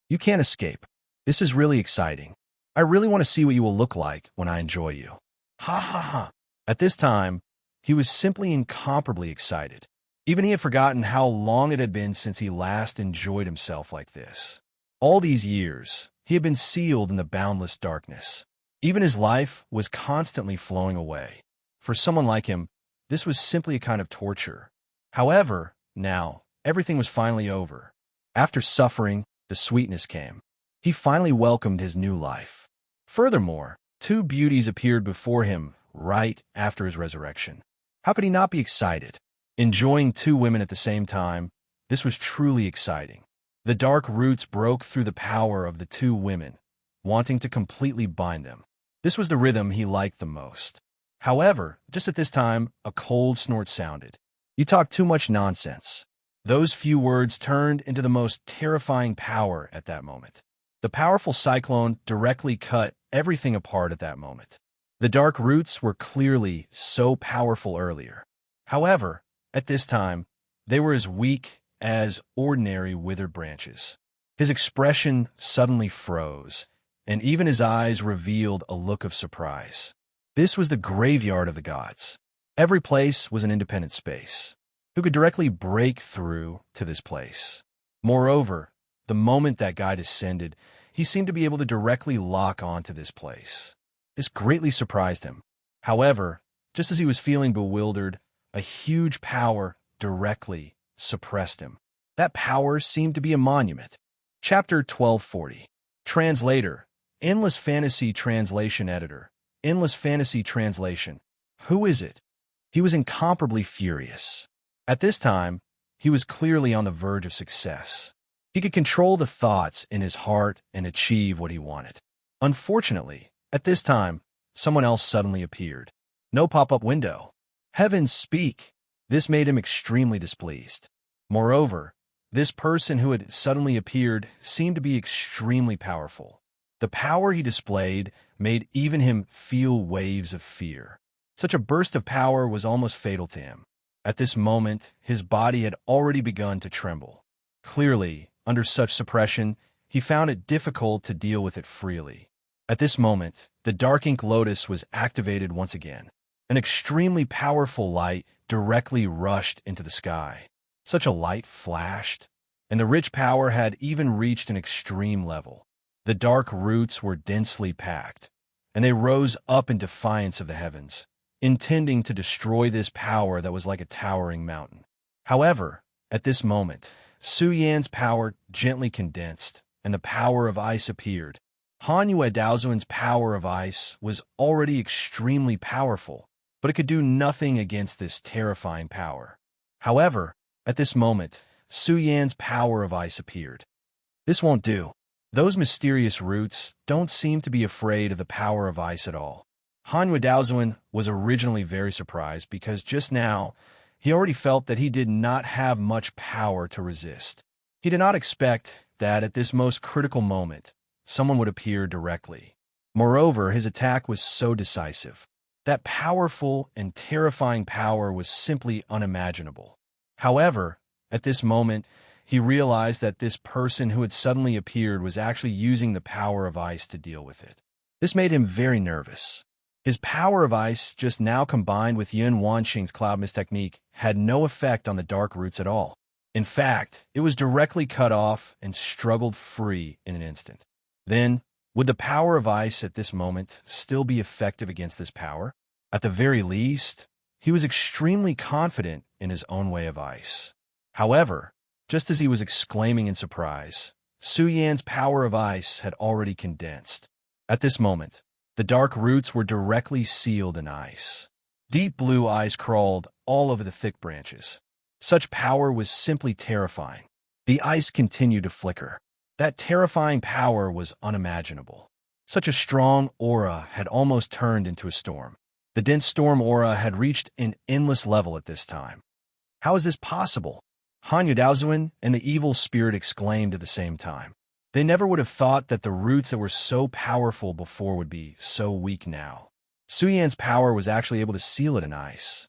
You can't escape. This is really exciting. I really want to see what you will look like when I enjoy you. Ha ha ha. At this time, he was simply incomparably excited. Even he had forgotten how long it had been since he last enjoyed himself like this. All these years, he had been sealed in the boundless darkness. Even his life was constantly flowing away. For someone like him, this was simply a kind of torture. However, now, everything was finally over. After suffering, the sweetness came. He finally welcomed his new life. Furthermore, two beauties appeared before him right after his resurrection. How could he not be excited? Enjoying two women at the same time, this was truly exciting. The dark roots broke through the power of the two women, wanting to completely bind them. This was the rhythm he liked the most. However, just at this time, a cold snort sounded. You talk too much nonsense. Those few words turned into the most terrifying power at that moment. The powerful cyclone directly cut everything apart at that moment. The dark roots were clearly so powerful earlier. However, at this time, they were as weak as ordinary withered branches. His expression suddenly froze, and even his eyes revealed a look of surprise. This was the graveyard of the gods. Every place was an independent space. Who could directly break through to this place? Moreover, the moment that guy descended, he seemed to be able to directly lock onto this place. This greatly surprised him. However, just as he was feeling bewildered, a huge power directly suppressed him. That power seemed to be a monument. Chapter 1240. Translator. Endless Fantasy Translation Editor. Endless Fantasy Translation. Who is it? He was incomparably furious. At this time, he was clearly on the verge of success. He could control the thoughts in his heart and achieve what he wanted. Unfortunately, at this time, someone else suddenly appeared. No pop-up window. Heavens speak! This made him extremely displeased. Moreover, this person who had suddenly appeared seemed to be extremely powerful. The power he displayed made even him feel waves of fear. Such a burst of power was almost fatal to him. At this moment, his body had already begun to tremble. Clearly, under such suppression, he found it difficult to deal with it freely. At this moment, the dark ink lotus was activated once again. An extremely powerful light directly rushed into the sky. Such a light flashed, and the rich power had even reached an extreme level. The dark roots were densely packed, and they rose up in defiance of the heavens, intending to destroy this power that was like a towering mountain. However, at this moment, Su Yan's power gently condensed, and the power of ice appeared. Hanyu Daozuan's power of ice was already extremely powerful, but it could do nothing against this terrifying power. However, at this moment, Su Yan's power of ice appeared. This won't do. Those mysterious roots don't seem to be afraid of the power of ice at all. Hanyu Daozuan was originally very surprised because just now, he already felt that he did not have much power to resist. He did not expect that at this most critical moment, someone would appear directly. Moreover, his attack was so decisive. That powerful and terrifying power was simply unimaginable. However, at this moment, he realized that this person who had suddenly appeared was actually using the power of ice to deal with it. This made him very nervous. His power of ice, just now combined with Yun Wanqing's cloud mist technique, had no effect on the dark roots at all. In fact, it was directly cut off and struggled free in an instant. Then, would the power of ice at this moment still be effective against this power? At the very least, he was extremely confident in his own way of ice. However, Just as he was exclaiming in surprise, Su Yan's power of ice had already condensed. At this moment, the dark roots were directly sealed in ice. Deep blue ice crawled all over the thick branches. Such power was simply terrifying. The ice continued to flicker. That terrifying power was unimaginable. Such a strong aura had almost turned into a storm. The dense storm aura had reached an endless level at this time. How is this possible? Han Yudaozuan and the evil spirit exclaimed at the same time. They never would have thought that the roots that were so powerful before would be so weak now. Su Yan's power was actually able to seal it in ice.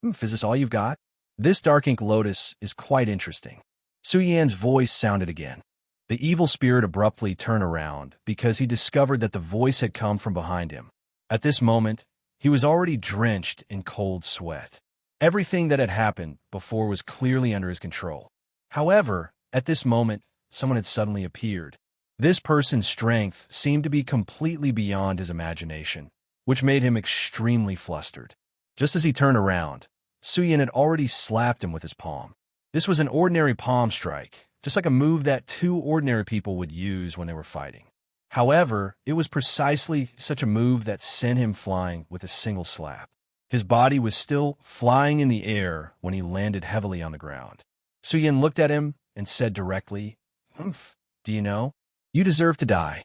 Is this all you've got? This dark ink lotus is quite interesting. Su Yan's voice sounded again. The evil spirit abruptly turned around because he discovered that the voice had come from behind him. At this moment, he was already drenched in cold sweat. Everything that had happened before was clearly under his control. However, at this moment, someone had suddenly appeared. This person's strength seemed to be completely beyond his imagination, which made him extremely flustered. Just as he turned around, Su Yan had already slapped him with his palm. This was an ordinary palm strike, just like a move that two ordinary people would use when they were fighting. However, it was precisely such a move that sent him flying with a single slap. His body was still flying in the air when he landed heavily on the ground. Su Yan looked at him and said directly, "Do you know? You deserve to die."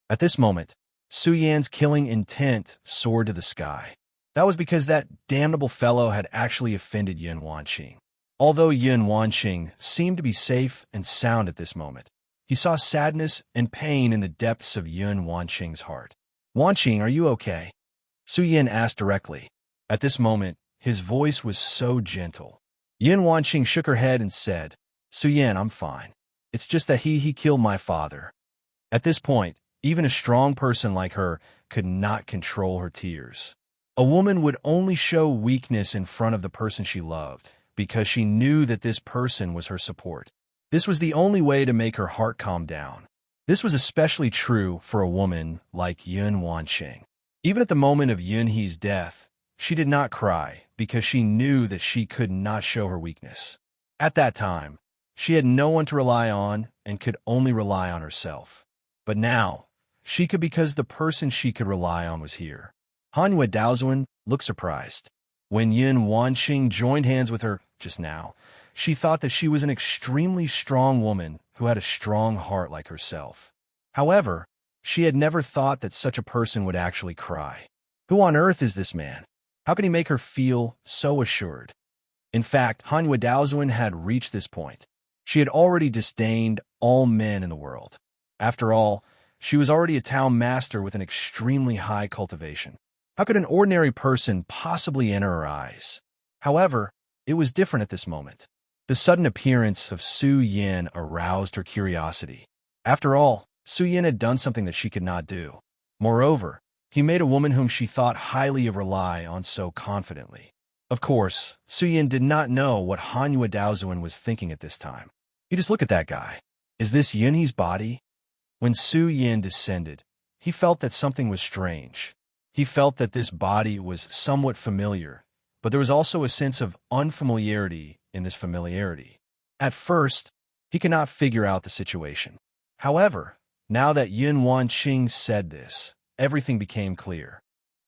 At this moment, Su Yan's killing intent soared to the sky. That was because that damnable fellow had actually offended Yun Wanqing. Although Yun Wanqing seemed to be safe and sound at this moment, he saw sadness and pain in the depths of Yun Wanqing's heart. "Wanqing, are you okay?" Su Yan asked directly. At this moment, his voice was so gentle. Yun Wanqing shook her head and said, "Su Yan, I'm fine. It's just that he killed my father." At this point, even a strong person like her could not control her tears. A woman would only show weakness in front of the person she loved because she knew that this person was her support. This was the only way to make her heart calm down. This was especially true for a woman like Yun Wanqing. Even at the moment of Yunhe's death, she did not cry because she knew that she could not show her weakness. At that time, she had no one to rely on and could only rely on herself. But now, she could because the person she could rely on was here. Han Yudaozuan looked surprised. When Yun Wanqing joined hands with her just now, she thought that she was an extremely strong woman who had a strong heart like herself. However, she had never thought that such a person would actually cry. Who on earth is this man? How could he make her feel so assured? In fact, Han Yudaozuan had reached this point. She had already disdained all men in the world. After all, she was already a town master with an extremely high cultivation. How could an ordinary person possibly enter her eyes? However, it was different at this moment. The sudden appearance of Su Yan aroused her curiosity. After all, Su Yan had done something that she could not do. Moreover, he made a woman whom she thought highly of rely on so confidently. Of course, Su Yan did not know what Han Yudaozuan was thinking at this time. You just look at that guy. Is this Yunhe's body? When Su Yan descended, he felt that something was strange. He felt that this body was somewhat familiar, but there was also a sense of unfamiliarity in this familiarity. At first, he could not figure out the situation. However, now that Yun Wanqing said this, everything became clear.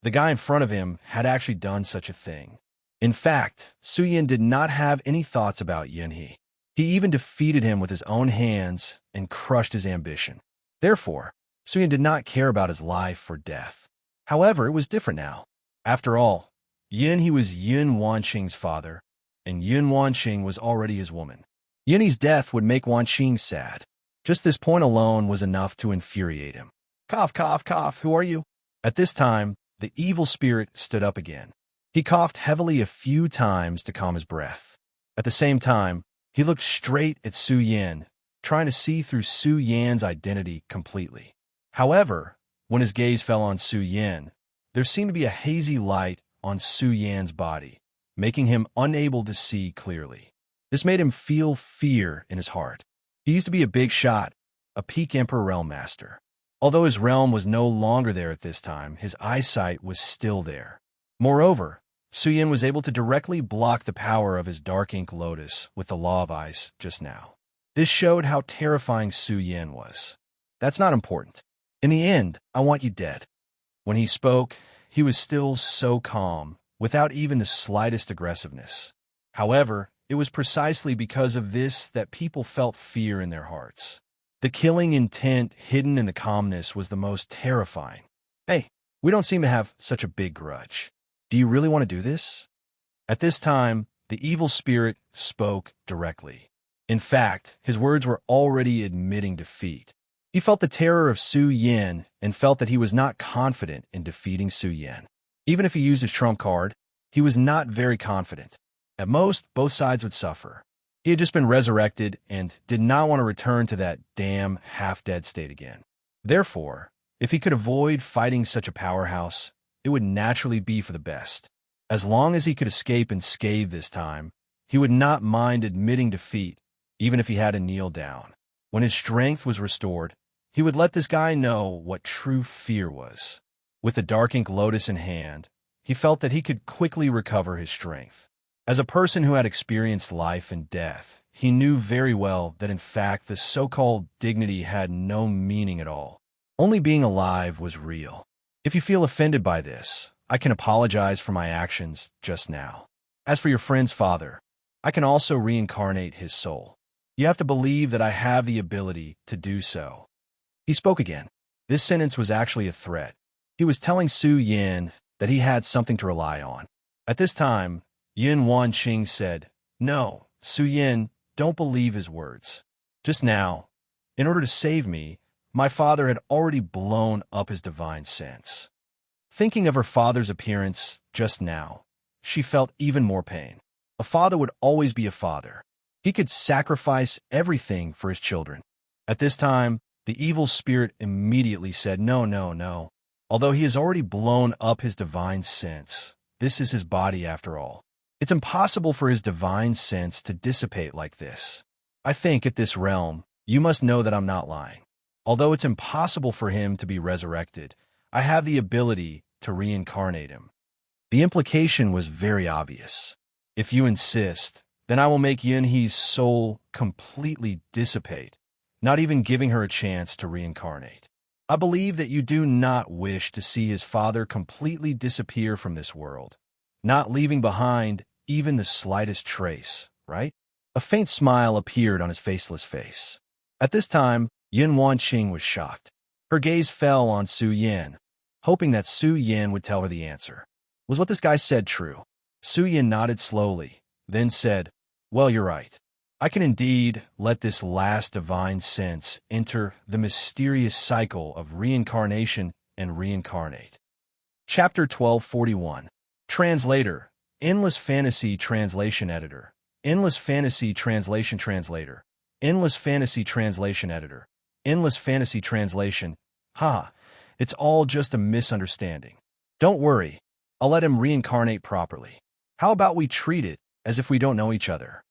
The guy in front of him had actually done such a thing. In fact, Su Yan did not have any thoughts about Yunhe. He even defeated him with his own hands and crushed his ambition. Therefore, Su Yan did not care about his life or death. However, it was different now. After all, Yunhe was Yun Wanqing's father, and Yun Wanqing was already his woman. Yunhe's death would make Wanqing sad. Just this point alone was enough to infuriate him. Cough, cough, cough, who are you? At this time, the evil spirit stood up again. He coughed heavily a few times to calm his breath. At the same time, he looked straight at Su Yan, trying to see through Su Yan's identity completely. However, when his gaze fell on Su Yan, there seemed to be a hazy light on Su Yan's body, making him unable to see clearly. This made him feel fear in his heart. He used to be a big shot, a peak Emperor Realm Master. Although his realm was no longer there at this time, his eyesight was still there. Moreover, Su Yin was able to directly block the power of his dark ink lotus with the law of ice just now. This showed how terrifying Su Yin was. That's not important. In the end, I want you dead. When he spoke, he was still so calm, without even the slightest aggressiveness. However, it was precisely because of this that people felt fear in their hearts. The killing intent hidden in the calmness was the most terrifying. Hey, we don't seem to have such a big grudge. Do you really want to do this? At this time, the evil spirit spoke directly. In fact, his words were already admitting defeat. He felt the terror of Su Yin and felt that he was not confident in defeating Su Yin. Even if he used his trump card, he was not very confident. At most, both sides would suffer. He had just been resurrected and did not want to return to that damn half-dead state again. Therefore, if he could avoid fighting such a powerhouse, it would naturally be for the best. As long as he could escape unscathed this time, he would not mind admitting defeat, even if he had to kneel down. When his strength was restored, he would let this guy know what true fear was. With the dark ink lotus in hand, he felt that he could quickly recover his strength. As a person who had experienced life and death, he knew very well that in fact the so-called dignity had no meaning at all. Only being alive was real. If you feel offended by this, I can apologize for my actions just now. As for your friend's father, I can also reincarnate his soul. You have to believe that I have the ability to do so. He spoke again. This sentence was actually a threat. He was telling Su Yin that he had something to rely on. At this time, Yin Wanqing said, "No, Su Yin, don't believe his words. Just now, in order to save me, my father had already blown up his divine sense." Thinking of her father's appearance just now, she felt even more pain. A father would always be a father. He could sacrifice everything for his children. At this time, the evil spirit immediately said, "No, no, no. Although he has already blown up his divine sense, this is his body after all. It's impossible for his divine sense to dissipate like this. I think at this realm, you must know that I'm not lying. Although it's impossible for him to be resurrected, I have the ability to reincarnate him." The implication was very obvious. If you insist, then I will make Yunhe's soul completely dissipate, not even giving her a chance to reincarnate. I believe that you do not wish to see his father completely disappear from this world, not leaving behind even the slightest trace, right? A faint smile appeared on his faceless face. At this time, Yin Wanqing was shocked. Her gaze fell on Su Yin, hoping that Su Yin would tell her the answer. Was what this guy said true? Su Yin nodded slowly, then said, "Well, you're right. I can indeed let this last divine sense enter the mysterious cycle of reincarnation and reincarnate." Chapter 1241. Translator, Endless Fantasy Translation Editor, Endless Fantasy Translation Translator, Endless Fantasy Translation Editor, Endless Fantasy Translation. It's all just a misunderstanding. Don't worry, I'll let him reincarnate properly. How about we treat it as if we don't know each other?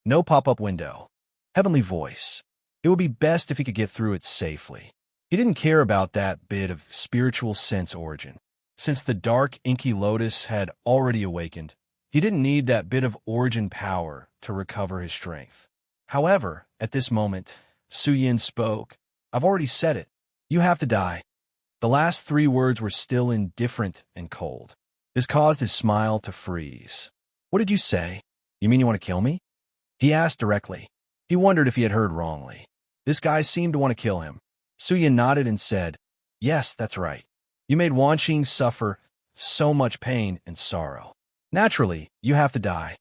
No pop-up window. Heavenly voice. It would be best if he could get through it safely. He didn't care about that bit of spiritual sense origin. Since the dark, inky lotus had already awakened, he didn't need that bit of origin power to recover his strength. However, at this moment, Su Yin spoke. "I've already said it. You have to die." The last 3 words were still indifferent and cold. This caused his smile to freeze. "What did you say? You mean you want to kill me?" He asked directly. He wondered if he had heard wrongly. This guy seemed to want to kill him. Su Yin nodded and said, "Yes, that's right. You made Wanqing suffer so much pain and sorrow. Naturally, you have to die.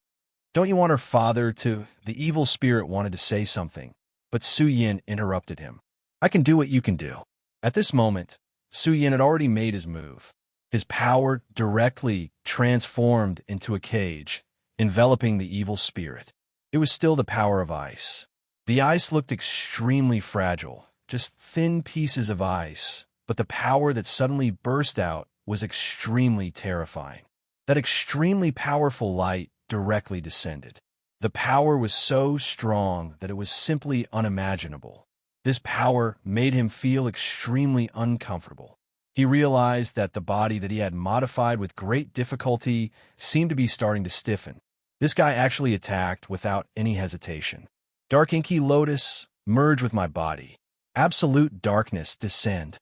Don't you want her father to..." The evil spirit wanted to say something, but Su Yin interrupted him. "I can do what you can do." At this moment, Su Yin had already made his move. His power directly transformed into a cage, enveloping the evil spirit. It was still the power of ice. The ice looked extremely fragile, just thin pieces of ice, but the power that suddenly burst out was extremely terrifying. That extremely powerful light directly descended. The power was so strong that it was simply unimaginable. This power made him feel extremely uncomfortable. He realized that the body that he had modified with great difficulty seemed to be starting to stiffen. This guy actually attacked without any hesitation. Dark inky lotus, merge with my body. Absolute darkness, descend.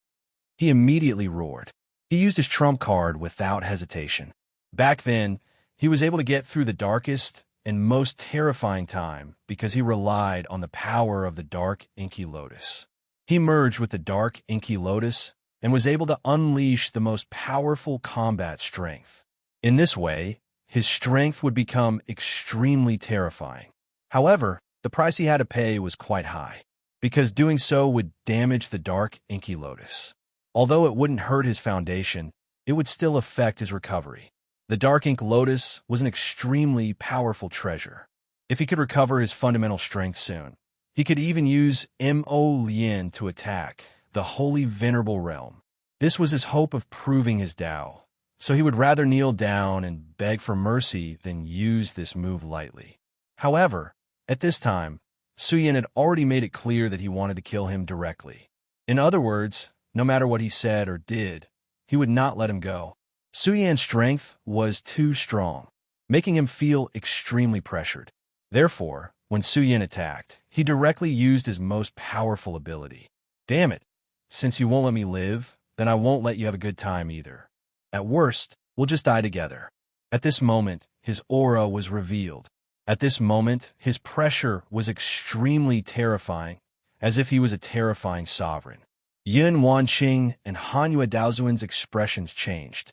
He immediately roared. He used his trump card without hesitation. Back then, he was able to get through the darkest and most terrifying time because he relied on the power of the dark inky lotus. He merged with the dark inky lotus and was able to unleash the most powerful combat strength. In this way, his strength would become extremely terrifying. However, the price he had to pay was quite high, because doing so would damage the dark inky lotus. Although it wouldn't hurt his foundation, it would still affect his recovery. The dark ink lotus was an extremely powerful treasure. If he could recover his fundamental strength soon, he could even use Mo Lien to attack the holy venerable realm. This was his hope of proving his Tao, so he would rather kneel down and beg for mercy than use this move lightly. However, at this time, Su Yin had already made it clear that he wanted to kill him directly. In other words, no matter what he said or did, he would not let him go. Su Yan's strength was too strong, making him feel extremely pressured. Therefore, when Su Yin attacked, he directly used his most powerful ability. Damn it! Since you won't let me live, then I won't let you have a good time either. At worst, we'll just die together. At this moment, his aura was revealed. At this moment, his pressure was extremely terrifying, as if he was a terrifying sovereign. Yun Wanqing and Hanyue Daozuan's expressions changed.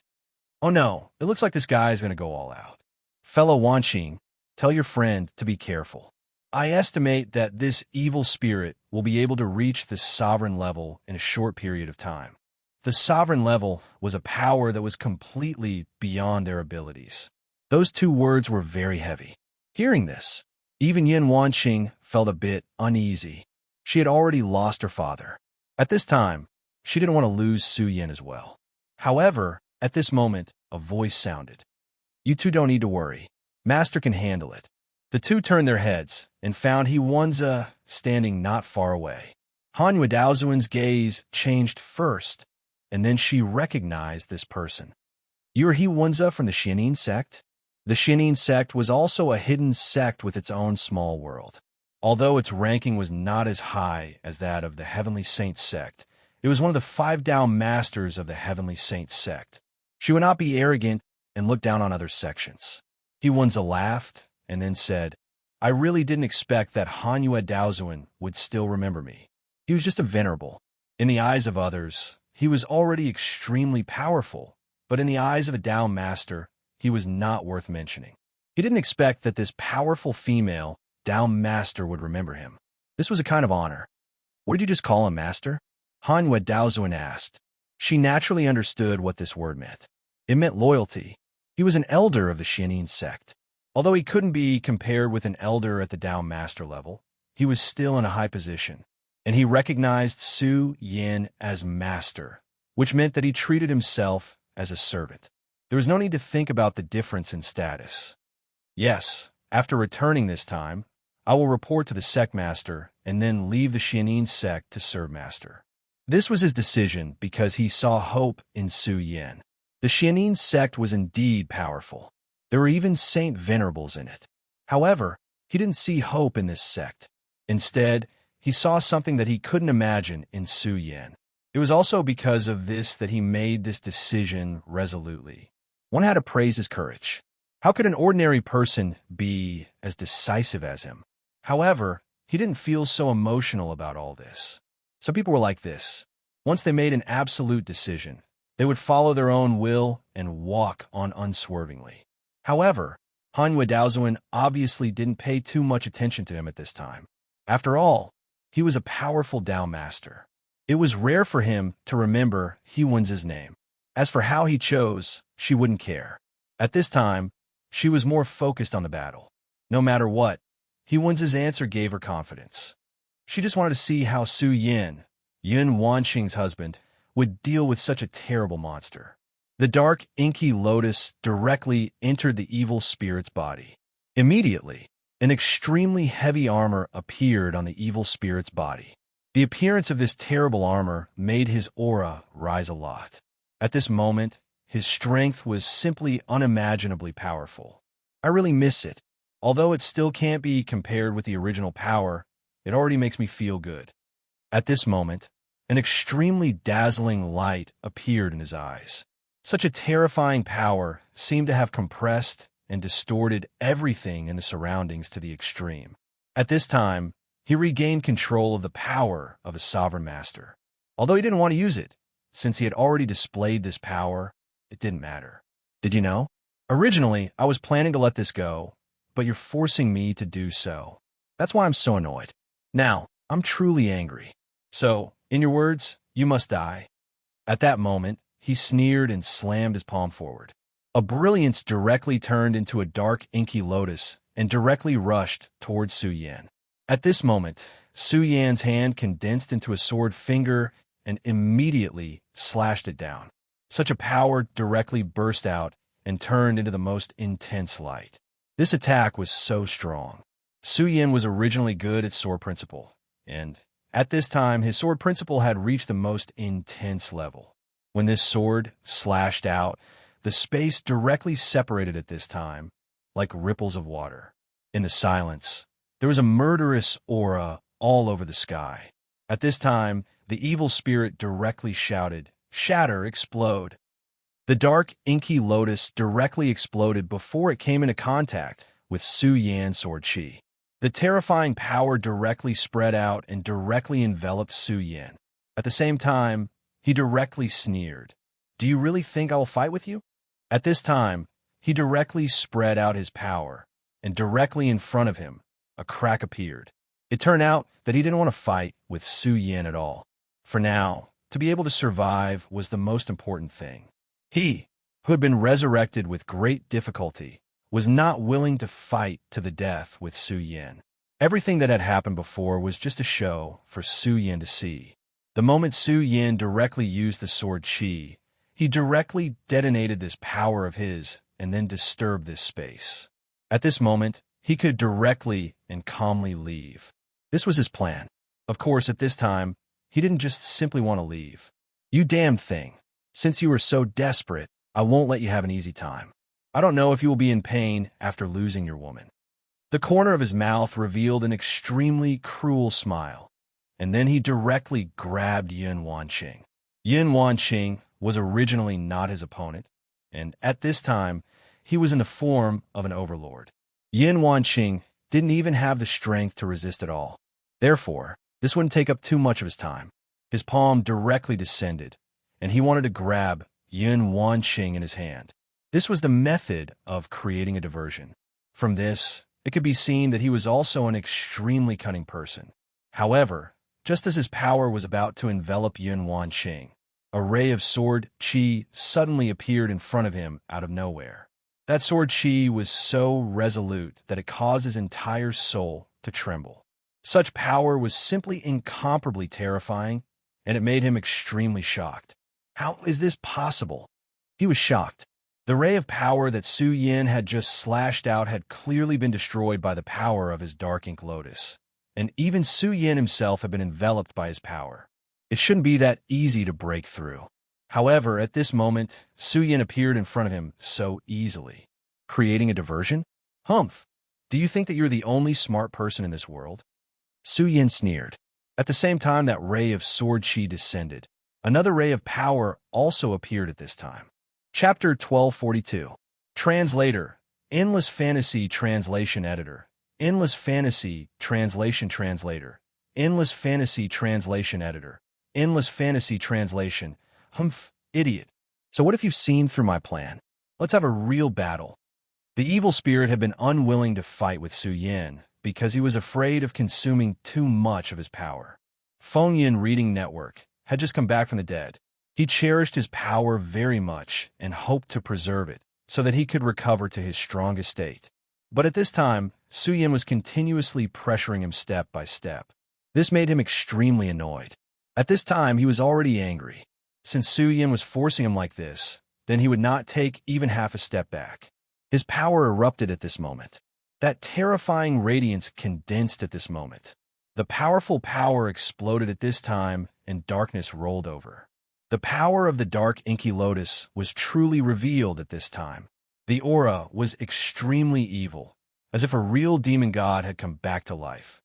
Oh no, it looks like this guy is going to go all out. Fellow Wanqing, tell your friend to be careful. I estimate that this evil spirit will be able to reach the sovereign level in a short period of time. The sovereign level was a power that was completely beyond their abilities. Those two words were very heavy. Hearing this, even Yin Wanqing felt a bit uneasy. She had already lost her father. At this time, she didn't want to lose Su Yin as well. However, at this moment, a voice sounded. You two don't need to worry. Master can handle it. The two turned their heads and found He Wenza standing not far away. Hanyue Daozuan's gaze changed first, and then she recognized this person. You are He Wenza from the Xianin sect? The Xianin sect was also a hidden sect with its own small world. Although its ranking was not as high as that of the Heavenly Saint sect, it was one of the 5 Tao masters of the Heavenly Saint sect. She would not be arrogant and look down on other sections. He Wenza laughed and then said, I really didn't expect that Hanyue Daozuan would still remember me. He was just a venerable. In the eyes of others, he was already extremely powerful, but in the eyes of a Tao master, he was not worth mentioning. He didn't expect that this powerful female Tao master would remember him. This was a kind of honor. What did you just call him, master? Hanyue Daozuan asked. She naturally understood what this word meant. It meant loyalty. He was an elder of the Xianin sect. Although he couldn't be compared with an elder at the Tao master level, he was still in a high position, and he recognized Su Yin as master, which meant that he treated himself as a servant. There was no need to think about the difference in status. Yes, after returning this time, I will report to the sect master and then leave the Xianin sect to serve master. This was his decision because he saw hope in Su Yin. The Xianin sect was indeed powerful. There were even saint venerables in it. However, he didn't see hope in this sect. Instead, he saw something that he couldn't imagine in Su Yin. It was also because of this that he made this decision resolutely. One had to praise his courage. How could an ordinary person be as decisive as him? However, he didn't feel so emotional about all this. Some people were like this. Once they made an absolute decision, they would follow their own will and walk on unswervingly. However, Hanyue Daozuan obviously didn't pay too much attention to him at this time. After all, he was a powerful Tao master. It was rare for him to remember He Wenza's name. As for how he chose, she wouldn't care. At this time, she was more focused on the battle. No matter what, He Wenza's answer gave her confidence. She just wanted to see how Su Yin, Yun Wanqing's husband, would deal with such a terrible monster. The dark, inky lotus directly entered the evil spirit's body. Immediately, an extremely heavy armor appeared on the evil spirit's body. The appearance of this terrible armor made his aura rise a lot. At this moment, his strength was simply unimaginably powerful. I really miss it. Although it still can't be compared with the original power, it already makes me feel good. At this moment, an extremely dazzling light appeared in his eyes. Such a terrifying power seemed to have compressed and distorted everything in the surroundings to the extreme. At this time, he regained control of the power of his sovereign master. Although he didn't want to use it, since he had already displayed this power, it didn't matter. Did you know? Originally, I was planning to let this go, but you're forcing me to do so. That's why I'm so annoyed. Now, I'm truly angry. So, in your words, you must die. At that moment, he sneered and slammed his palm forward. A brilliance directly turned into a dark, inky lotus and directly rushed towards Su Yan. At this moment, Su Yan's hand condensed into a sword finger and immediately slashed it down. Such a power directly burst out and turned into the most intense light. This attack was so strong. Su Yan was originally good at sword principle, and at this time his sword principle had reached the most intense level. When this sword slashed out, the space directly separated at this time, like ripples of water. In the silence, there was a murderous aura all over the sky. At this time, the evil spirit directly shouted, "Shatter, explode!" The dark, inky lotus directly exploded before it came into contact with Su Yan's sword chi. The terrifying power directly spread out and directly enveloped Su Yan. At the same time, he directly sneered, "Do you really think I will fight with you?" At this time, he directly spread out his power, and directly in front of him, a crack appeared. It turned out that he didn't want to fight with Su Yan at all. For now, to be able to survive was the most important thing. He, who had been resurrected with great difficulty, was not willing to fight to the death with Su Yan. Everything that had happened before was just a show for Su Yan to see. The moment Su Yan directly used the sword chi, he directly detonated this power of his and then disturbed this space. At this moment, he could directly and calmly leave. This was his plan. Of course, at this time, he didn't just simply want to leave. "You damn thing. Since you are so desperate, I won't let you have an easy time. I don't know if you will be in pain after losing your woman." The corner of his mouth revealed an extremely cruel smile, and then he directly grabbed Yun Wanqing. Yun Wanqing was originally not his opponent, and at this time, he was in the form of an overlord. Yun Wanqing didn't even have the strength to resist at all. Therefore, this wouldn't take up too much of his time. His palm directly descended, and he wanted to grab Yun Wanqing in his hand. This was the method of creating a diversion. From this, it could be seen that he was also an extremely cunning person. However, just as his power was about to envelop Yun Wanqing, a ray of sword chi suddenly appeared in front of him out of nowhere. That sword chi was so resolute that it caused his entire soul to tremble. Such power was simply incomparably terrifying, and it made him extremely shocked. How is this possible? He was shocked. The ray of power that Su Yan had just slashed out had clearly been destroyed by the power of his dark ink lotus, and even Su Yan himself had been enveloped by his power. It shouldn't be that easy to break through. However, at this moment, Su Yan appeared in front of him so easily. Creating a diversion? Humph! Do you think that you're the only smart person in this world? Su Yan sneered. At the same time that ray of sword chi descended, another ray of power also appeared at this time. Chapter 1242. Translator, Endless Fantasy Translation Editor, Endless Fantasy Translation Translator, Endless Fantasy Translation Editor, Endless Fantasy Translation. Humph, idiot. So what if you've seen through my plan? Let's have a real battle. The evil spirit had been unwilling to fight with Su Yan because he was afraid of consuming too much of his power. Feng Yin Reading Network had just come back from the dead. He cherished his power very much and hoped to preserve it so that he could recover to his strongest state. But at this time, Su Yan was continuously pressuring him step by step. This made him extremely annoyed. At this time, he was already angry. Since Su Yan was forcing him like this, then he would not take even half a step back. His power erupted at this moment. That terrifying radiance condensed at this moment. The powerful power exploded at this time, and darkness rolled over. The power of the dark inky lotus was truly revealed at this time. The aura was extremely evil, as if a real demon god had come back to life.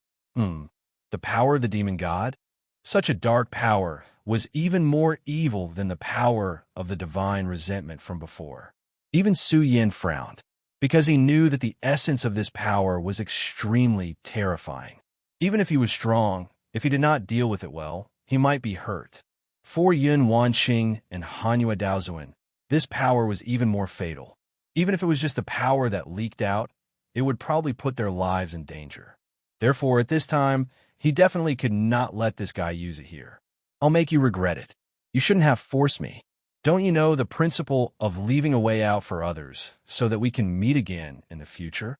The power of the demon god? Such a dark power was even more evil than the power of the divine resentment from before. Even Su Yin frowned, because he knew that the essence of this power was extremely terrifying. Even if he was strong, if he did not deal with it well, he might be hurt. For Yun Wanqing and Hanyu Daozuan, this power was even more fatal. Even if it was just the power that leaked out, it would probably put their lives in danger. Therefore, at this time, he definitely could not let this guy use it here. I'll make you regret it. You shouldn't have forced me. Don't you know the principle of leaving a way out for others so that we can meet again in the future?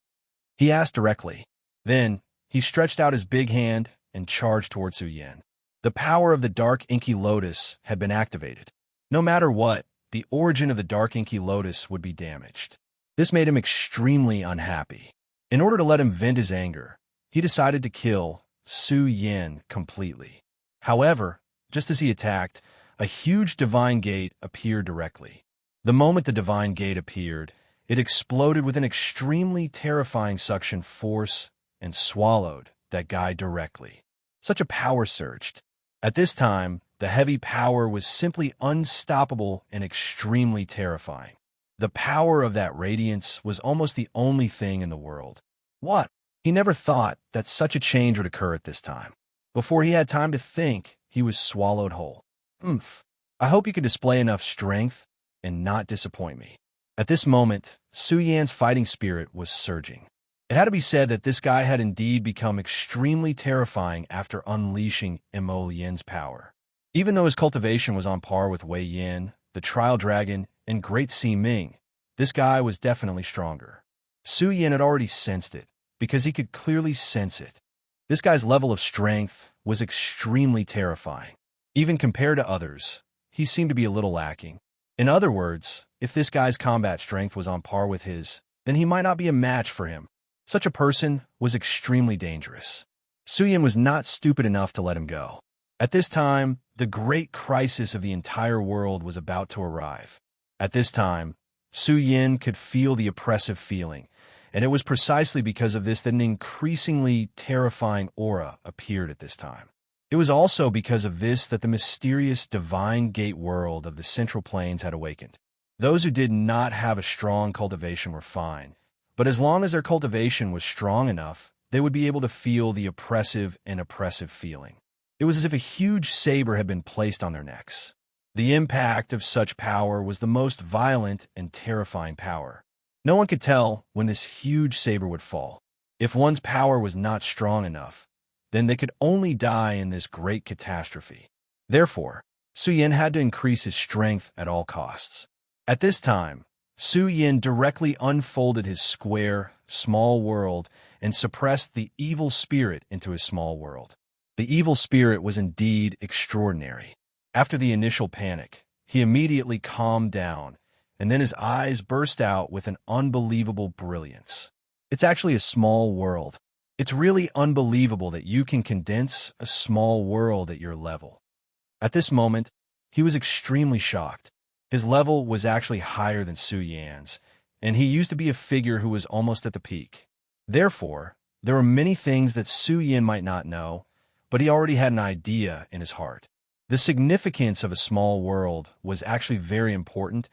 He asked directly. Then, he stretched out his big hand and charged towards Su Yin. The power of the dark inky lotus had been activated. No matter what, the origin of the dark inky lotus would be damaged. This made him extremely unhappy. In order to let him vent his anger, he decided to kill Su Yin completely. However, just as he attacked, a huge divine gate appeared directly. The moment the divine gate appeared, it exploded with an extremely terrifying suction force and swallowed that guy directly. Such a power surged. At this time, the heavy power was simply unstoppable and extremely terrifying. The power of that radiance was almost the only thing in the world. What? He never thought that such a change would occur at this time. Before he had time to think, he was swallowed whole. I hope you can display enough strength and not disappoint me. At this moment, Su Yan's fighting spirit was surging. It had to be said that this guy had indeed become extremely terrifying after unleashing Imo Yin's power. Even though his cultivation was on par with Wei Yin, the Trial Dragon, and Great Si Ming, this guy was definitely stronger. Su Yin had already sensed it, because he could clearly sense it. This guy's level of strength was extremely terrifying. Even compared to others, he seemed to be a little lacking. In other words, if this guy's combat strength was on par with his, then he might not be a match for him. Such a person was extremely dangerous. Su Yin was not stupid enough to let him go. At this time, the great crisis of the entire world was about to arrive. At this time, Su Yin could feel the oppressive feeling, and it was precisely because of this that an increasingly terrifying aura appeared at this time. It was also because of this that the mysterious divine gate world of the Central Plains had awakened. Those who did not have a strong cultivation were fine, but as long as their cultivation was strong enough, they would be able to feel the oppressive and oppressive feeling. It was as if a huge saber had been placed on their necks. The impact of such power was the most violent and terrifying power. No one could tell when this huge saber would fall. If one's power was not strong enough, then they could only die in this great catastrophe. Therefore, Su Yin had to increase his strength at all costs. At this time, Su Yin directly unfolded his square, small world and suppressed the evil spirit into his small world. The evil spirit was indeed extraordinary. After the initial panic, he immediately calmed down, and then his eyes burst out with an unbelievable brilliance. It's actually a small world. It's really unbelievable that you can condense a small world at your level. At this moment, he was extremely shocked. His level was actually higher than Su Yan's, and he used to be a figure who was almost at the peak. Therefore, there were many things that Su Yin might not know, but he already had an idea in his heart. The significance of a small world was actually very important,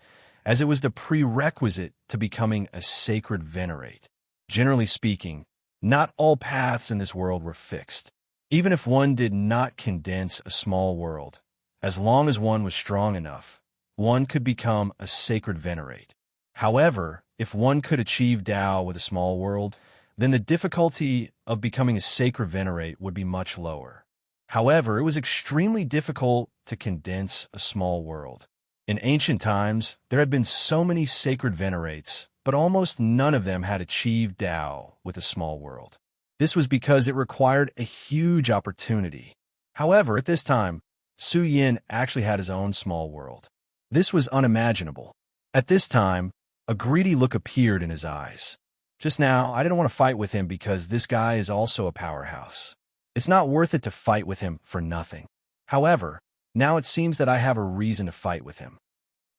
as it was the prerequisite to becoming a sacred venerate. Generally speaking, not all paths in this world were fixed. Even if one did not condense a small world, as long as one was strong enough, one could become a sacred venerate. However, if one could achieve Tao with a small world, then the difficulty of becoming a sacred venerate would be much lower. However, it was extremely difficult to condense a small world. In ancient times, there had been so many sacred venerates, but almost none of them had achieved Tao with a small world. This was because it required a huge opportunity. However, at this time, Su Yin actually had his own small world. This was unimaginable. At this time, a greedy look appeared in his eyes. Just now, I didn't want to fight with him because this guy is also a powerhouse. It's not worth it to fight with him for nothing. However, Now it seems that I have a reason to fight with him.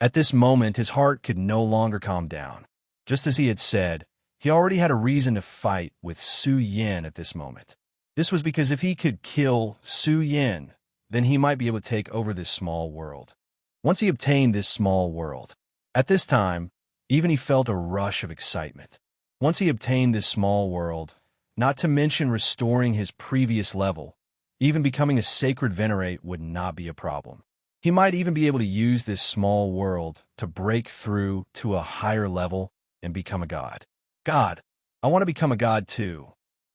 At this moment, his heart could no longer calm down. Just as he had said, he already had a reason to fight with Su Yin at this moment. This was because if he could kill Su Yin, then he might be able to take over this small world. Once he obtained this small world, at this time, even he felt a rush of excitement. Once he obtained this small world, not to mention restoring his previous level, even becoming a sacred venerate would not be a problem. He might even be able to use this small world to break through to a higher level and become a god. God, I want to become a god too.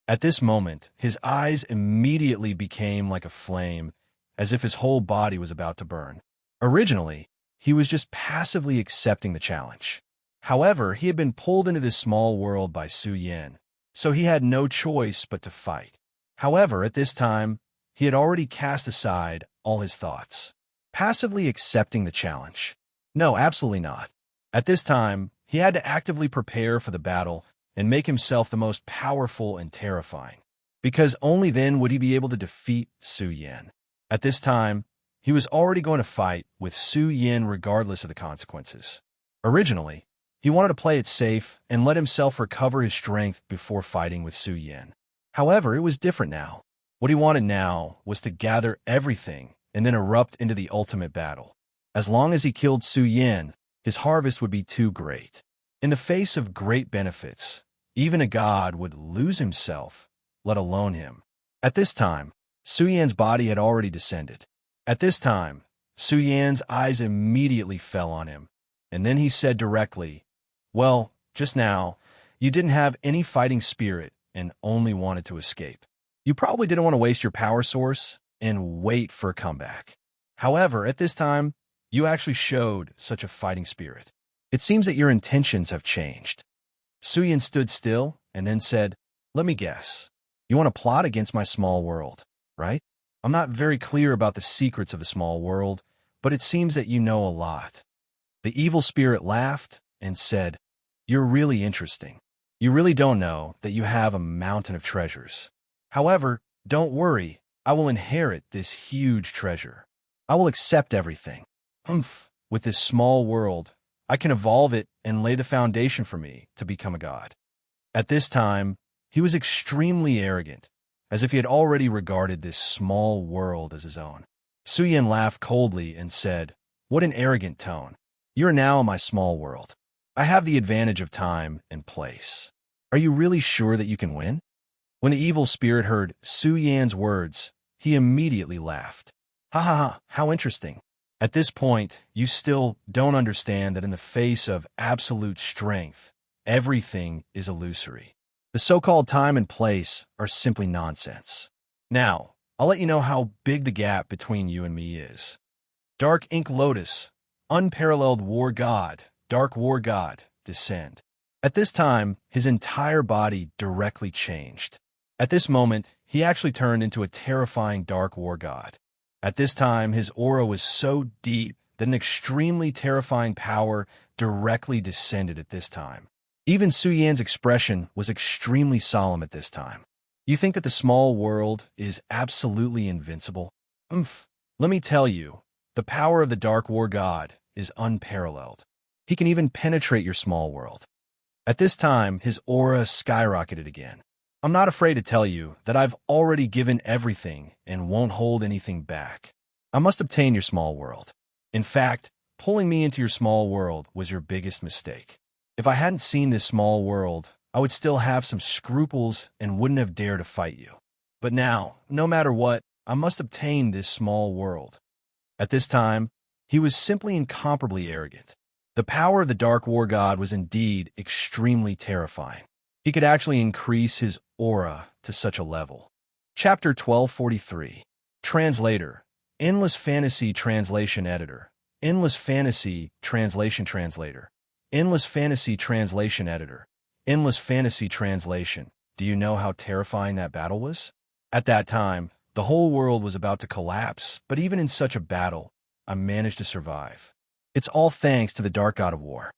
At this moment, his eyes immediately became like a flame, as if his whole body was about to burn. Originally, he was just passively accepting the challenge. However, he had been pulled into this small world by Su Yin, so he had no choice but to fight. However, at this time, he had already cast aside all his thoughts. Passively accepting the challenge? No, absolutely not. At this time, he had to actively prepare for the battle and make himself the most powerful and terrifying, because only then would he be able to defeat Su Yin. At this time, he was already going to fight with Su Yin regardless of the consequences. Originally, he wanted to play it safe and let himself recover his strength before fighting with Su Yin. However, it was different now. What he wanted now was to gather everything and then erupt into the ultimate battle. As long as he killed Su Yin, his harvest would be too great. In the face of great benefits, even a god would lose himself, let alone him. At this time, Su Yan's body had already descended. At this time, Su Yan's eyes immediately fell on him, and then he said directly, "Well, just now, you didn't have any fighting spirit and only wanted to escape. You probably didn't want to waste your power source and wait for a comeback. However, at this time, you actually showed such a fighting spirit. It seems that your intentions have changed." Su Yin stood still and then said, "Let me guess. You want to plot against my small world, right? I'm not very clear about the secrets of the small world, but it seems that you know a lot." The evil spirit laughed and said, "You're really interesting. You really don't know that you have a mountain of treasures. However, don't worry, I will inherit this huge treasure. I will accept everything. With this small world, I can evolve it and lay the foundation for me to become a god." At this time, he was extremely arrogant, as if he had already regarded this small world as his own. Su Yin laughed coldly and said, "What an arrogant tone. You are now in my small world. I have the advantage of time and place. Are you really sure that you can win?" When the evil spirit heard Su Yan's words, he immediately laughed. "Ha ha ha, how interesting. At this point, you still don't understand that in the face of absolute strength, everything is illusory. The so-called time and place are simply nonsense. Now, I'll let you know how big the gap between you and me is. Dark Ink Lotus, unparalleled war god, dark war god, descend." At this time, his entire body directly changed. At this moment, he actually turned into a terrifying dark war god. At this time, his aura was so deep that an extremely terrifying power directly descended at this time. Even Su Yan's expression was extremely solemn at this time. You think that the small world is absolutely invincible? Let me tell you, the power of the Dark War God is unparalleled. He can even penetrate your small world. At this time, his aura skyrocketed again. I'm not afraid to tell you that I've already given everything and won't hold anything back. I must obtain your small world. In fact, pulling me into your small world was your biggest mistake. If I hadn't seen this small world, I would still have some scruples and wouldn't have dared to fight you. But now, no matter what, I must obtain this small world." At this time, he was simply incomparably arrogant. The power of the Dark War God was indeed extremely terrifying. He could actually increase his aura to such a level. Chapter 1243. Translator. Endless Fantasy Translation Editor. Endless Fantasy Translation Translator. Endless Fantasy Translation Editor. Endless Fantasy Translation. Do you know how terrifying that battle was? At that time, the whole world was about to collapse, but even in such a battle, I managed to survive. It's all thanks to the Dark God of War.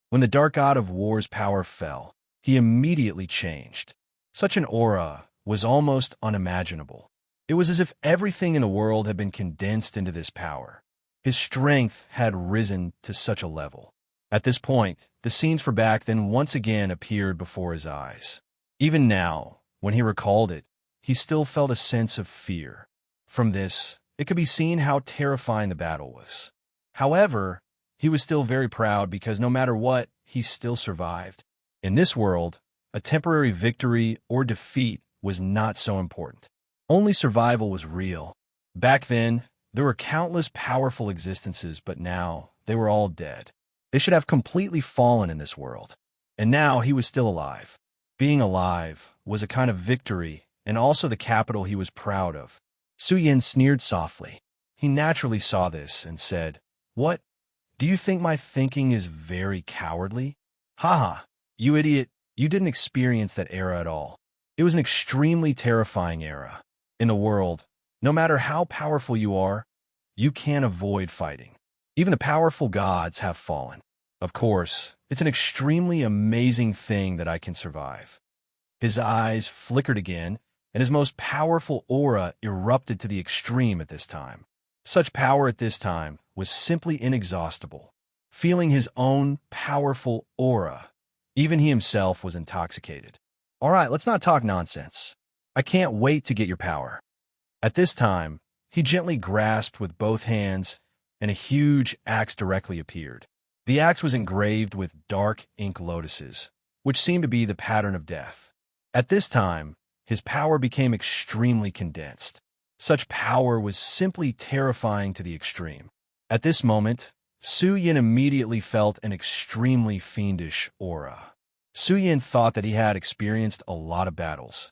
When the Dark God of War's power fell, he immediately changed. Such an aura was almost unimaginable. It was as if everything in the world had been condensed into this power. His strength had risen to such a level. At this point, the scenes for back then once again appeared before his eyes. Even now, when he recalled it, he still felt a sense of fear. From this, it could be seen how terrifying the battle was. However, he was still very proud because no matter what, he still survived. In this world, a temporary victory or defeat was not so important. Only survival was real. Back then, there were countless powerful existences, but now they were all dead. They should have completely fallen in this world. And now he was still alive. Being alive was a kind of victory and also the capital he was proud of. Su Yin sneered softly. He naturally saw this and said, "What? Do you think my thinking is very cowardly? Haha, you idiot, you didn't experience that era at all. It was an extremely terrifying era. In the world, no matter how powerful you are, you can't avoid fighting. Even the powerful gods have fallen. Of course, it's an extremely amazing thing that I can survive." His eyes flickered again, and his most powerful aura erupted to the extreme at this time. Such power at this time was simply inexhaustible. Feeling his own powerful aura, even he himself was intoxicated. "All right, let's not talk nonsense. I can't wait to get your power." At this time, he gently grasped with both hands, and a huge axe directly appeared. The axe was engraved with dark ink lotuses, which seemed to be the pattern of death. At this time, his power became extremely condensed. Such power was simply terrifying to the extreme. At this moment, Su Yin immediately felt an extremely fiendish aura. Su Yin thought that he had experienced a lot of battles,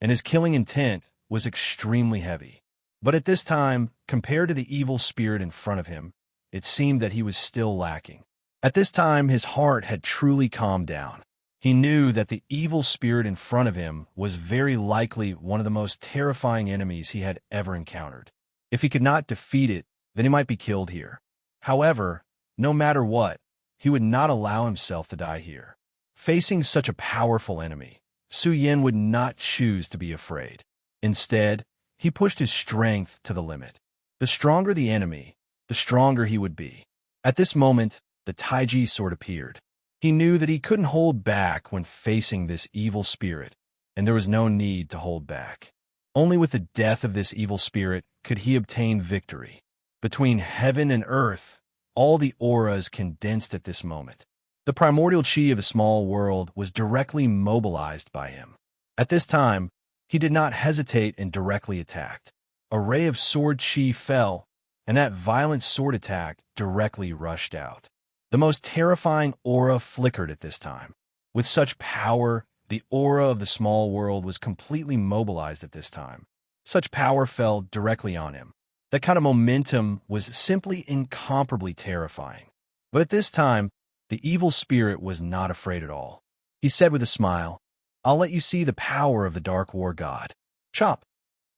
and his killing intent was extremely heavy. But at this time, compared to the evil spirit in front of him, it seemed that he was still lacking. At this time, his heart had truly calmed down. He knew that the evil spirit in front of him was very likely one of the most terrifying enemies he had ever encountered. If he could not defeat it, then he might be killed here. However, no matter what, he would not allow himself to die here. Facing such a powerful enemy, Su Yin would not choose to be afraid. Instead, he pushed his strength to the limit. The stronger the enemy, the stronger he would be. At this moment, the Taiji sword appeared. He knew that he couldn't hold back when facing this evil spirit, and there was no need to hold back. Only with the death of this evil spirit could he obtain victory. Between heaven and earth, all the auras condensed at this moment. The primordial chi of a small world was directly mobilized by him. At this time, he did not hesitate and directly attacked. A ray of sword chi fell, and that violent sword attack directly rushed out. The most terrifying aura flickered at this time. With such power, the aura of the small world was completely mobilized at this time. Such power fell directly on him. That kind of momentum was simply incomparably terrifying. But at this time, the evil spirit was not afraid at all. He said with a smile, "I'll let you see the power of the Dark War God." Chop!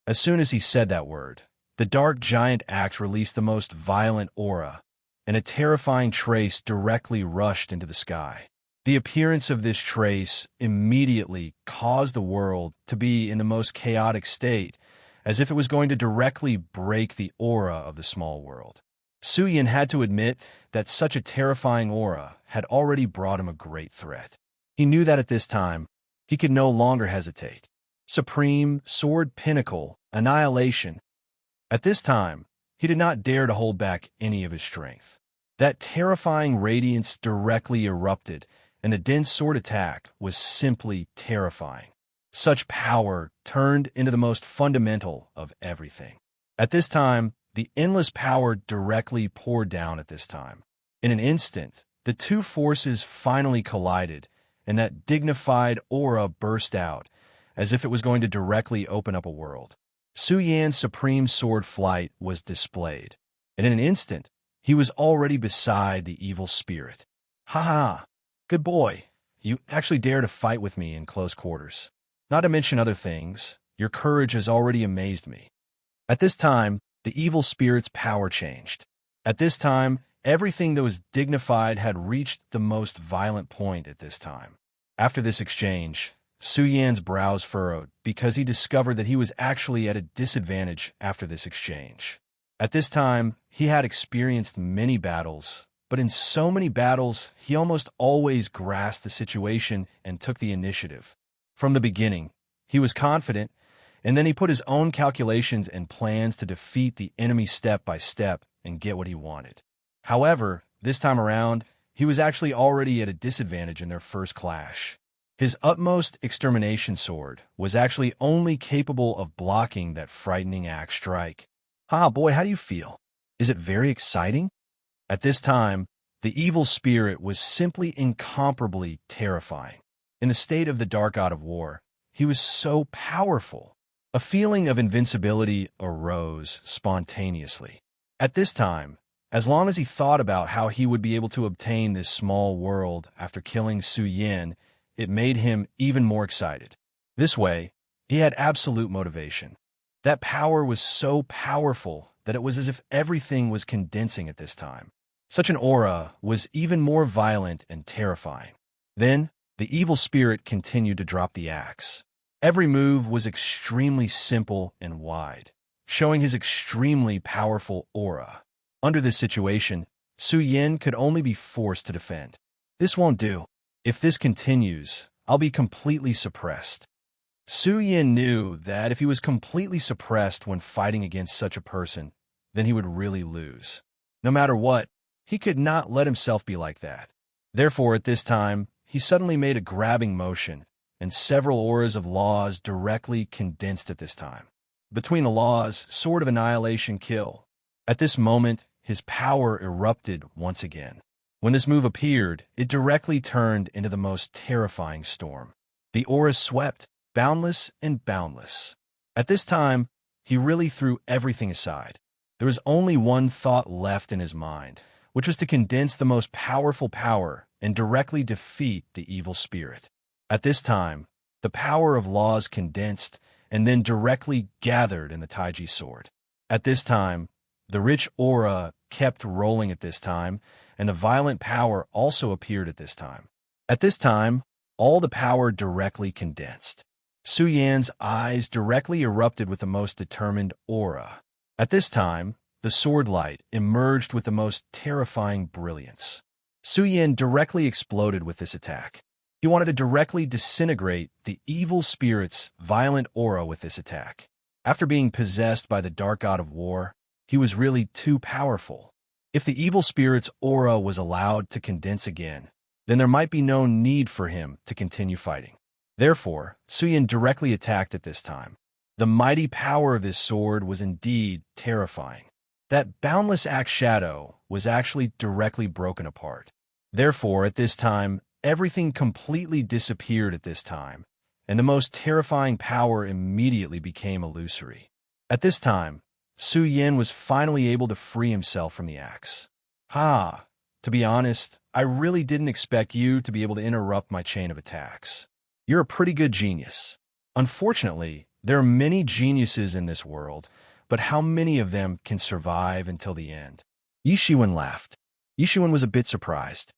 As soon as he said that word, the dark giant axe released the most violent aura, and a terrifying trace directly rushed into the sky. The appearance of this trace immediately caused the world to be in the most chaotic state, as if it was going to directly break the aura of the small world. Su Yin had to admit that such a terrifying aura had already brought him a great threat. He knew that at this time, he could no longer hesitate. Supreme Sword Pinnacle, Annihilation. At this time, he did not dare to hold back any of his strength. That terrifying radiance directly erupted, and the dense sword attack was simply terrifying. Such power turned into the most fundamental of everything. At this time, the endless power directly poured down at this time. In an instant, the two forces finally collided, and that dignified aura burst out, as if it was going to directly open up a world. Su Yan's supreme sword flight was displayed, and in an instant, he was already beside the evil spirit. "Ha ha! Good boy. You actually dare to fight with me in close quarters. Not to mention other things, your courage has already amazed me." At this time, the evil spirit's power changed. At this time, everything that was dignified had reached the most violent point at this time. After this exchange, Su Yan's brows furrowed because he discovered that he was actually at a disadvantage after this exchange. At this time, he had experienced many battles, but in so many battles, he almost always grasped the situation and took the initiative. From the beginning, he was confident, and then he put his own calculations and plans to defeat the enemy step by step and get what he wanted. However, this time around, he was actually already at a disadvantage in their first clash. His utmost extermination sword was actually only capable of blocking that frightening axe strike. Ah, boy, how do you feel? Is it very exciting? At this time, the evil spirit was simply incomparably terrifying. In the state of the dark god of war, he was so powerful. A feeling of invincibility arose spontaneously. At this time, as long as he thought about how he would be able to obtain this small world after killing Su Yan, it made him even more excited. This way, he had absolute motivation. That power was so powerful that it was as if everything was condensing at this time. Such an aura was even more violent and terrifying. Then, the evil spirit continued to drop the axe. Every move was extremely simple and wide, showing his extremely powerful aura. Under this situation, Su Yan could only be forced to defend. This won't do. If this continues, I'll be completely suppressed. Su Yan knew that if he was completely suppressed when fighting against such a person, then he would really lose. No matter what, he could not let himself be like that. Therefore, at this time, he suddenly made a grabbing motion, and several auras of laws directly condensed at this time. Between the laws, Sword of Annihilation Kill. At this moment, his power erupted once again. When this move appeared, it directly turned into the most terrifying storm. The auras swept, boundless and boundless. At this time, he really threw everything aside. There was only one thought left in his mind, which was to condense the most powerful power and directly defeat the evil spirit. At this time, the power of laws condensed and then directly gathered in the Taiji sword. At this time, the rich aura kept rolling at this time, and the violent power also appeared at this time. At this time, all the power directly condensed. Su Yan's eyes directly erupted with the most determined aura. At this time, the sword light emerged with the most terrifying brilliance. Su Yan directly exploded with this attack. He wanted to directly disintegrate the evil spirit's violent aura with this attack. After being possessed by the dark god of war, he was really too powerful. If the evil spirit's aura was allowed to condense again, then there might be no need for him to continue fighting. Therefore, Su Yan directly attacked at this time. The mighty power of this sword was indeed terrifying. That boundless axe shadow was actually directly broken apart. Therefore, at this time, everything completely disappeared at this time, and the most terrifying power immediately became illusory. At this time, Su Yan was finally able to free himself from the axe. To be honest, I really didn't expect you to be able to interrupt my chain of attacks. You're a pretty good genius. Unfortunately, there are many geniuses in this world, but how many of them can survive until the end? Yi Shiwen laughed. Yi Shiwen was a bit surprised.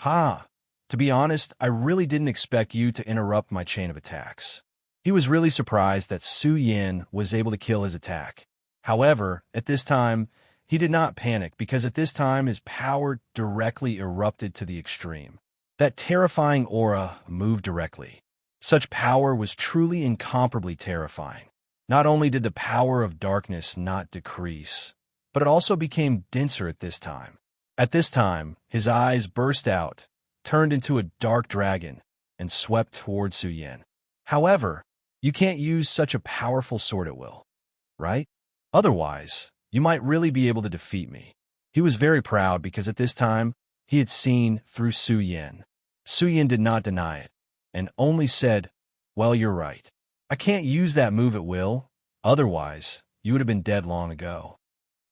To be honest, I really didn't expect you to interrupt my chain of attacks. He was really surprised that Su Yan was able to kill his attack. However, at this time, he did not panic because at this time his power directly erupted to the extreme. That terrifying aura moved directly. Such power was truly incomparably terrifying. Not only did the power of darkness not decrease, but it also became denser at this time. At this time, his eyes burst out, turned into a dark dragon, and swept toward Su Yan. However, you can't use such a powerful sword at will, right? Otherwise, you might really be able to defeat me. He was very proud because at this time, he had seen through Su Yan. Su Yan did not deny it, and only said, "Well, you're right. I can't use that move at will, otherwise, you would have been dead long ago."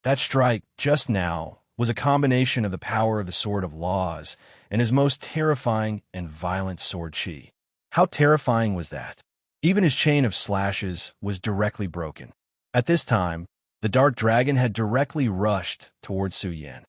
That strike, just now, was a combination of the power of the Sword of Laws and his most terrifying and violent sword chi. How terrifying was that? Even his chain of slashes was directly broken. At this time, the dark dragon had directly rushed towards Su Yan.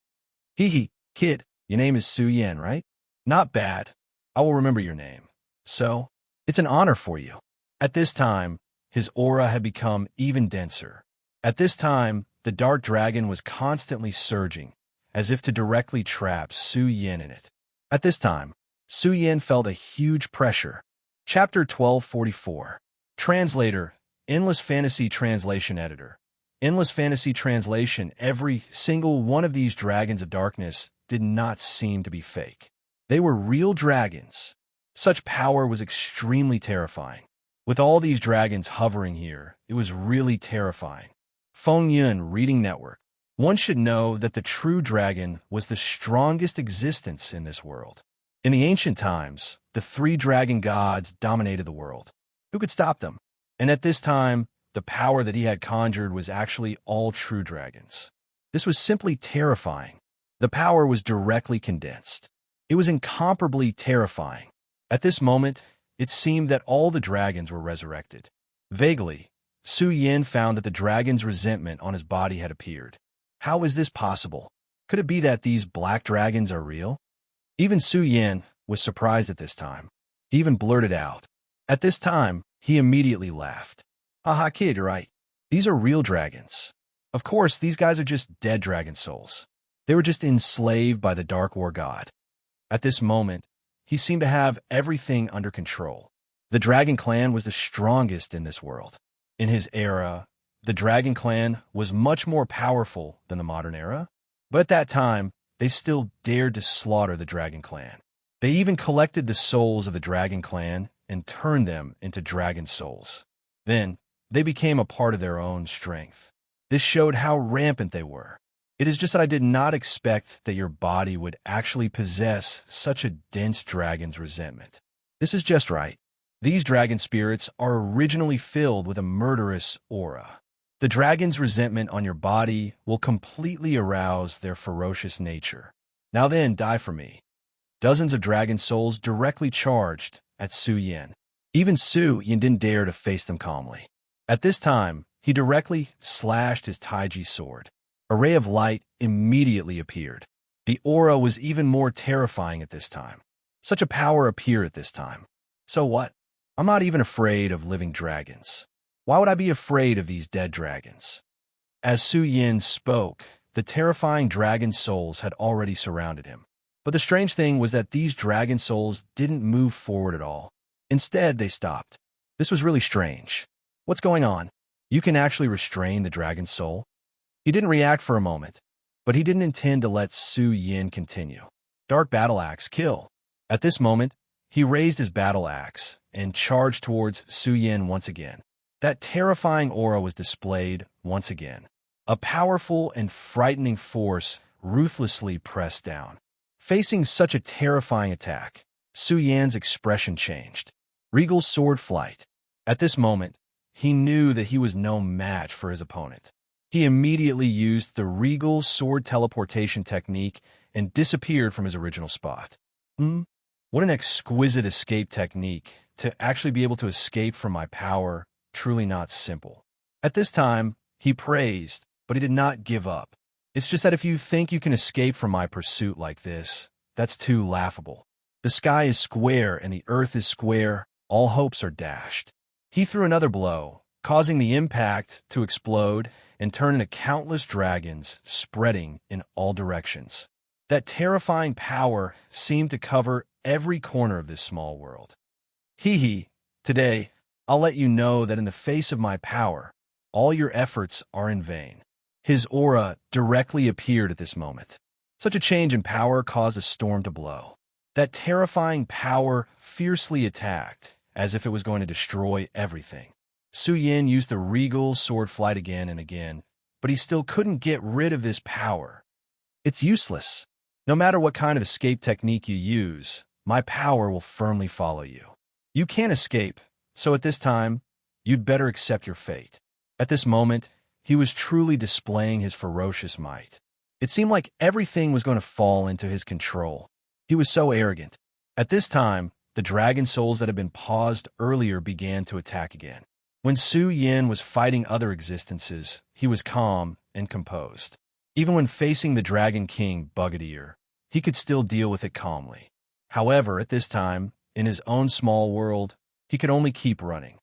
Kid, your name is Su Yan, right? Not bad. I will remember your name. So, It's an honor for you. At this time, his aura had become even denser. At this time, the dark dragon was constantly surging, as if to directly trap Su Yin in it. At this time, Su Yin felt a huge pressure. Chapter 1244. Translator, Endless Fantasy Translation Editor. Endless Fantasy Translation. Every single one of these dragons of darkness did not seem to be fake. They were real dragons. Such power was extremely terrifying. With all these dragons hovering here, it was really terrifying. Feng Yun Reading Network. One should know that the true dragon was the strongest existence in this world. In the ancient times, the three dragon gods dominated the world. Who could stop them? And at this time, the power that he had conjured was actually all true dragons. This was simply terrifying. The power was directly condensed. It was incomparably terrifying. At this moment, it seemed that all the dragons were resurrected. Vaguely, Su Yin found that the dragon's resentment on his body had appeared. How is this possible? Could it be that these black dragons are real? Even Su Yin was surprised at this time. He even blurted out. At this time, he immediately laughed. Haha, kid, you're right. These are real dragons. Of course, these guys are just dead dragon souls. They were just enslaved by the Dark War god. At this moment, he seemed to have everything under control. The Dragon Clan was the strongest in this world. In his era, the Dragon Clan was much more powerful than the modern era. But at that time, they still dared to slaughter the Dragon Clan. They even collected the souls of the Dragon Clan and turned them into dragon souls. Then, they became a part of their own strength. This showed how rampant they were. It is just that I did not expect that your body would actually possess such a dense dragon's resentment. This is just right. These dragon spirits are originally filled with a murderous aura. The dragon's resentment on your body will completely arouse their ferocious nature. Now then, die for me. Dozens of dragon souls directly charged at Su Yin. Even Su Yin didn't dare to face them calmly. At this time, he directly slashed his Taiji sword. A ray of light immediately appeared. The aura was even more terrifying at this time. Such a power appeared at this time. So what? I'm not even afraid of living dragons. Why would I be afraid of these dead dragons? As Su Yin spoke, the terrifying dragon souls had already surrounded him. But the strange thing was that these dragon souls didn't move forward at all. Instead, they stopped. This was really strange. What's going on? You can actually restrain the dragon soul? He didn't react for a moment, but he didn't intend to let Su Yin continue. Dark Battle Axe, kill. At this moment, he raised his battle axe and charged towards Su Yin once again. That terrifying aura was displayed once again. A powerful and frightening force ruthlessly pressed down. Facing such a terrifying attack, Su Yin's expression changed. Regal sword flight. At this moment, he knew that he was no match for his opponent. He immediately used the regal sword teleportation technique and disappeared from his original spot. What an exquisite escape technique to actually be able to escape from my power. Truly not simple. At this time, he praised, but he did not give up. It's just that if you think you can escape from my pursuit like this, that's too laughable. The sky is square and the earth is square. All hopes are dashed. He threw another blow, causing the impact to explode and turn into countless dragons spreading in all directions. That terrifying power seemed to cover every corner of this small world. Today, I'll let you know that in the face of my power, all your efforts are in vain. His aura directly appeared at this moment. Such a change in power caused a storm to blow. That terrifying power fiercely attacked, as if it was going to destroy everything. Su Yin used the regal sword flight again and again, but he still couldn't get rid of this power. It's useless. No matter what kind of escape technique you use, my power will firmly follow you. You can't escape, so at this time, you'd better accept your fate. At this moment, he was truly displaying his ferocious might. It seemed like everything was going to fall into his control. He was so arrogant. At this time, the dragon souls that had been paused earlier began to attack again. When Su Yin was fighting other existences, he was calm and composed. Even when facing the Dragon King Bugadier, he could still deal with it calmly. However, at this time, in his own small world, he could only keep running.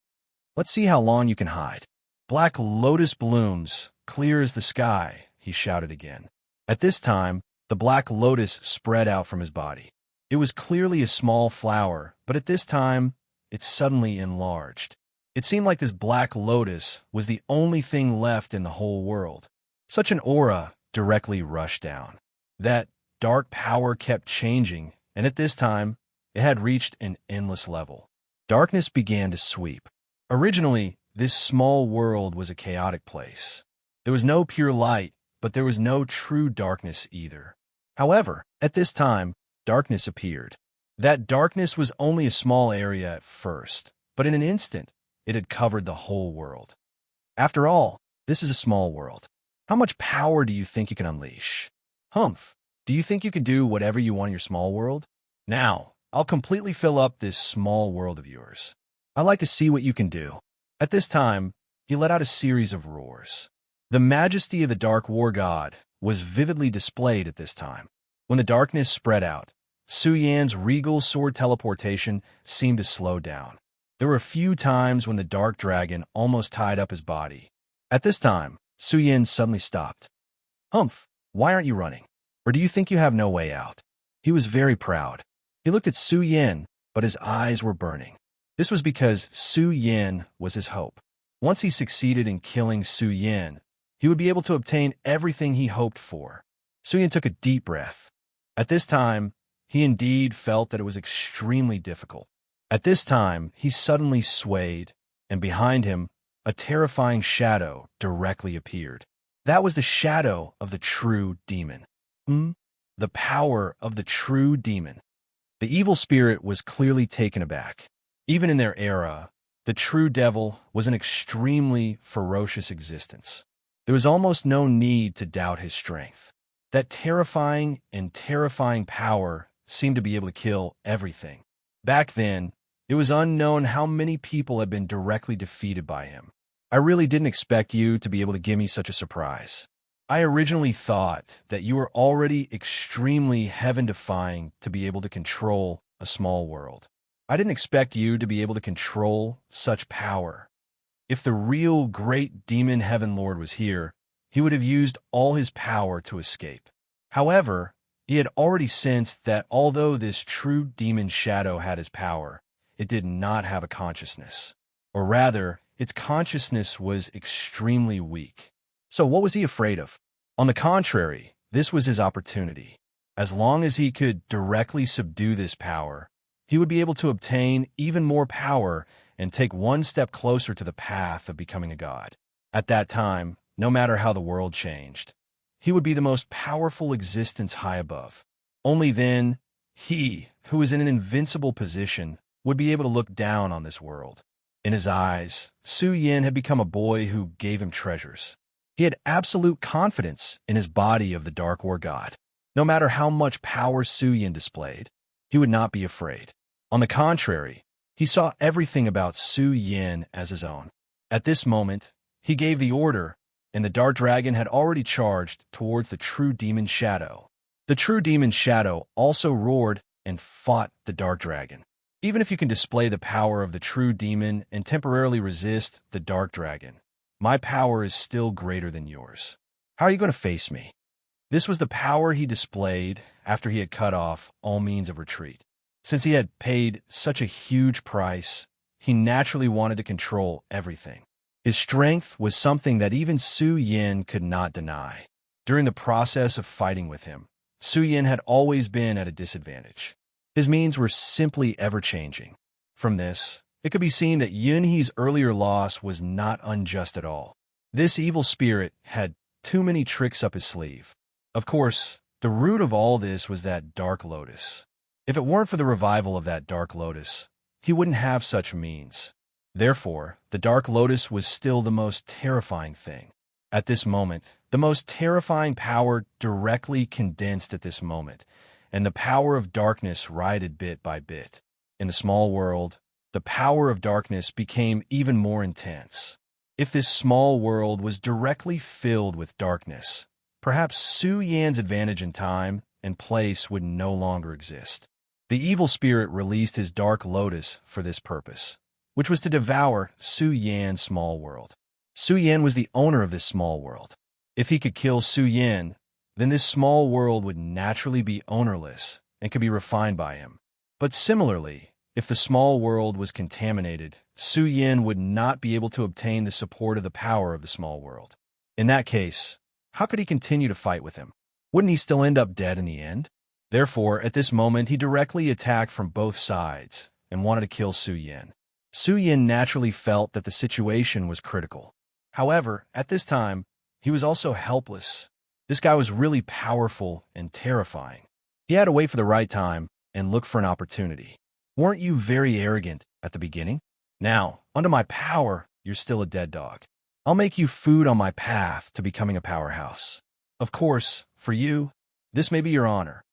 Let's see how long you can hide. Black lotus blooms, clear as the sky, he shouted again. At this time, the black lotus spread out from his body. It was clearly a small flower, but at this time, it suddenly enlarged. It seemed like this black lotus was the only thing left in the whole world. Such an aura directly rushed down. That dark power kept changing, and at this time, it had reached an endless level. Darkness began to sweep. Originally, this small world was a chaotic place. There was no pure light, but there was no true darkness either. However, at this time, darkness appeared. That darkness was only a small area at first, but in an instant, it had covered the whole world. After all, this is a small world. How much power do you think you can unleash? Humph, do you think you can do whatever you want in your small world? Now, I'll completely fill up this small world of yours. I'd like to see what you can do. At this time, he let out a series of roars. The majesty of the Dark War God was vividly displayed at this time. When the darkness spread out, Su Yan's regal sword teleportation seemed to slow down. There were a few times when the dark dragon almost tied up his body. At this time, Su Yan suddenly stopped. Humph, why aren't you running? Or do you think you have no way out? He was very proud. He looked at Su Yan, but his eyes were burning. This was because Su Yan was his hope. Once he succeeded in killing Su Yan, he would be able to obtain everything he hoped for. Su Yan took a deep breath. At this time, he indeed felt that it was extremely difficult. At this time, he suddenly swayed, and behind him, a terrifying shadow directly appeared. That was the shadow of the true demon. The power of the true demon. The evil spirit was clearly taken aback. Even in their era, the true devil was an extremely ferocious existence. There was almost no need to doubt his strength. That terrifying power seemed to be able to kill everything. Back then, it was unknown how many people had been directly defeated by him. I really didn't expect you to be able to give me such a surprise. I originally thought that you were already extremely heaven-defying to be able to control a small world. I didn't expect you to be able to control such power. If the real great demon Heaven Lord was here, he would have used all his power to escape. However, he had already sensed that although this true demon shadow had his power, it did not have a consciousness. Or rather, its consciousness was extremely weak. So what was he afraid of? On the contrary, this was his opportunity. As long as he could directly subdue this power, he would be able to obtain even more power and take one step closer to the path of becoming a god. At that time, no matter how the world changed, he would be the most powerful existence high above. Only then, he, who was in an invincible position, would be able to look down on this world. In his eyes, Su Yan had become a boy who gave him treasures. He had absolute confidence in his body of the Dark War God. No matter how much power Su Yan displayed, he would not be afraid. On the contrary, he saw everything about Su Yan as his own. At this moment, he gave the order, and the dark dragon had already charged towards the true demon shadow. The true demon shadow also roared and fought the dark dragon. Even if you can display the power of the true demon and temporarily resist the dark dragon, my power is still greater than yours. How are you going to face me? This was the power he displayed after he had cut off all means of retreat. Since he had paid such a huge price, he naturally wanted to control everything. His strength was something that even Su Yan could not deny. During the process of fighting with him, Su Yan had always been at a disadvantage. His means were simply ever-changing. From this, it could be seen that Yunhe's earlier loss was not unjust at all. This evil spirit had too many tricks up his sleeve. Of course, the root of all this was that Dark Lotus. If it weren't for the revival of that Dark Lotus, he wouldn't have such means. Therefore, the Dark Lotus was still the most terrifying thing. At this moment, the most terrifying power directly condensed at this moment, and the power of darkness rioted bit by bit. In the small world, the power of darkness became even more intense. If this small world was directly filled with darkness, perhaps Su Yan's advantage in time and place would no longer exist. The evil spirit released his Dark Lotus for this purpose. which was to devour Su Yan's small world. Su Yan was the owner of this small world. If he could kill Su Yan, then this small world would naturally be ownerless and could be refined by him. But similarly, if the small world was contaminated, Su Yan would not be able to obtain the support of the power of the small world. In that case, how could he continue to fight with him? Wouldn't he still end up dead in the end? Therefore, at this moment, he directly attacked from both sides and wanted to kill Su Yan. Su Yan naturally felt that the situation was critical. However, at this time, he was also helpless. This guy was really powerful and terrifying. He had to wait for the right time and look for an opportunity. Weren't you very arrogant at the beginning? Now, under my power, you're still a dead dog. I'll make you food on my path to becoming a powerhouse. Of course, for you, this may be your honor.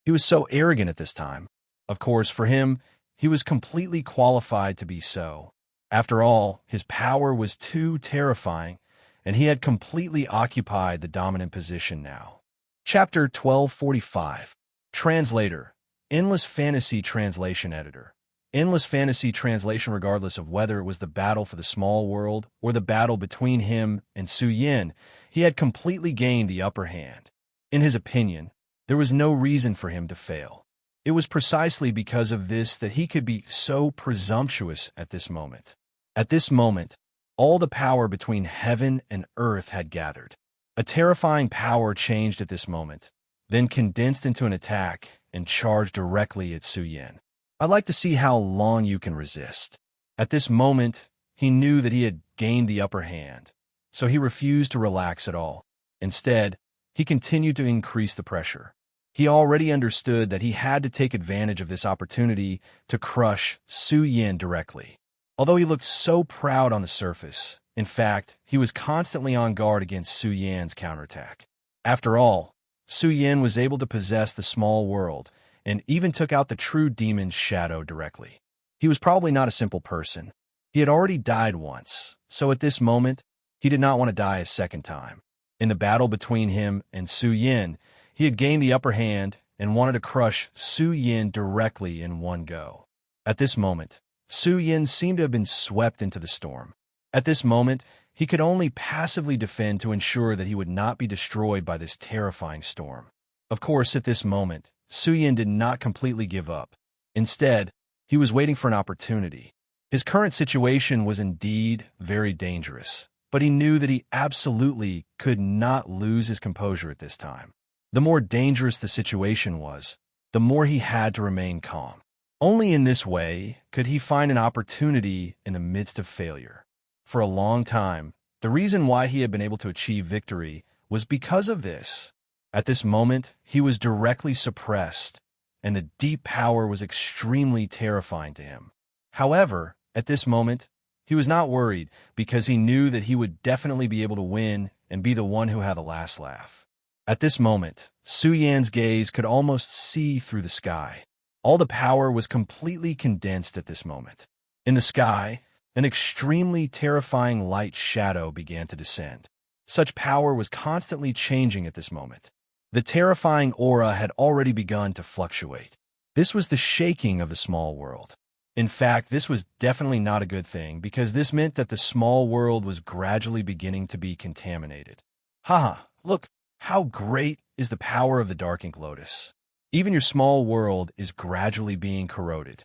He was so arrogant at this time. Of course, for him, he was completely qualified to be so. After all, his power was too terrifying, and he had completely occupied the dominant position now. Chapter 1245. Translator. Endless Fantasy Translation Editor. Endless Fantasy Translation. Regardless of whether it was the battle for the small world or the battle between him and Su Yan, he had completely gained the upper hand. In his opinion, there was no reason for him to fail. It was precisely because of this that he could be so presumptuous at this moment. At this moment, all the power between heaven and earth had gathered. A terrifying power changed at this moment, then condensed into an attack and charged directly at Su Yan. I'd like to see how long you can resist. At this moment, he knew that he had gained the upper hand, so he refused to relax at all. Instead, he continued to increase the pressure. He already understood that he had to take advantage of this opportunity to crush Su Yan directly. Although he looked so proud on the surface, in fact, he was constantly on guard against Su Yan's counterattack. After all, Su Yan was able to possess the small world and even took out the true demon's shadow directly. He was probably not a simple person. He had already died once, so at this moment, he did not want to die a second time. In the battle between him and Su Yan, he had gained the upper hand and wanted to crush Su Yan directly in one go. At this moment, Su Yan seemed to have been swept into the storm. At this moment, he could only passively defend to ensure that he would not be destroyed by this terrifying storm. Of course, at this moment, Su Yan did not completely give up. Instead, he was waiting for an opportunity. His current situation was indeed very dangerous, but he knew that he absolutely could not lose his composure at this time. The more dangerous the situation was, the more he had to remain calm. Only in this way could he find an opportunity in the midst of failure. For a long time, the reason why he had been able to achieve victory was because of this. At this moment, he was directly suppressed, and the deep power was extremely terrifying to him. However, at this moment, he was not worried because he knew that he would definitely be able to win and be the one who had the last laugh. At this moment, Su Yan's gaze could almost see through the sky. All the power was completely condensed at this moment. In the sky, an extremely terrifying light shadow began to descend. Such power was constantly changing at this moment. The terrifying aura had already begun to fluctuate. This was the shaking of the small world. In fact, this was definitely not a good thing because this meant that the small world was gradually beginning to be contaminated. Haha, look, how great is the power of the Dark Ink Lotus. Even your small world is gradually being corroded.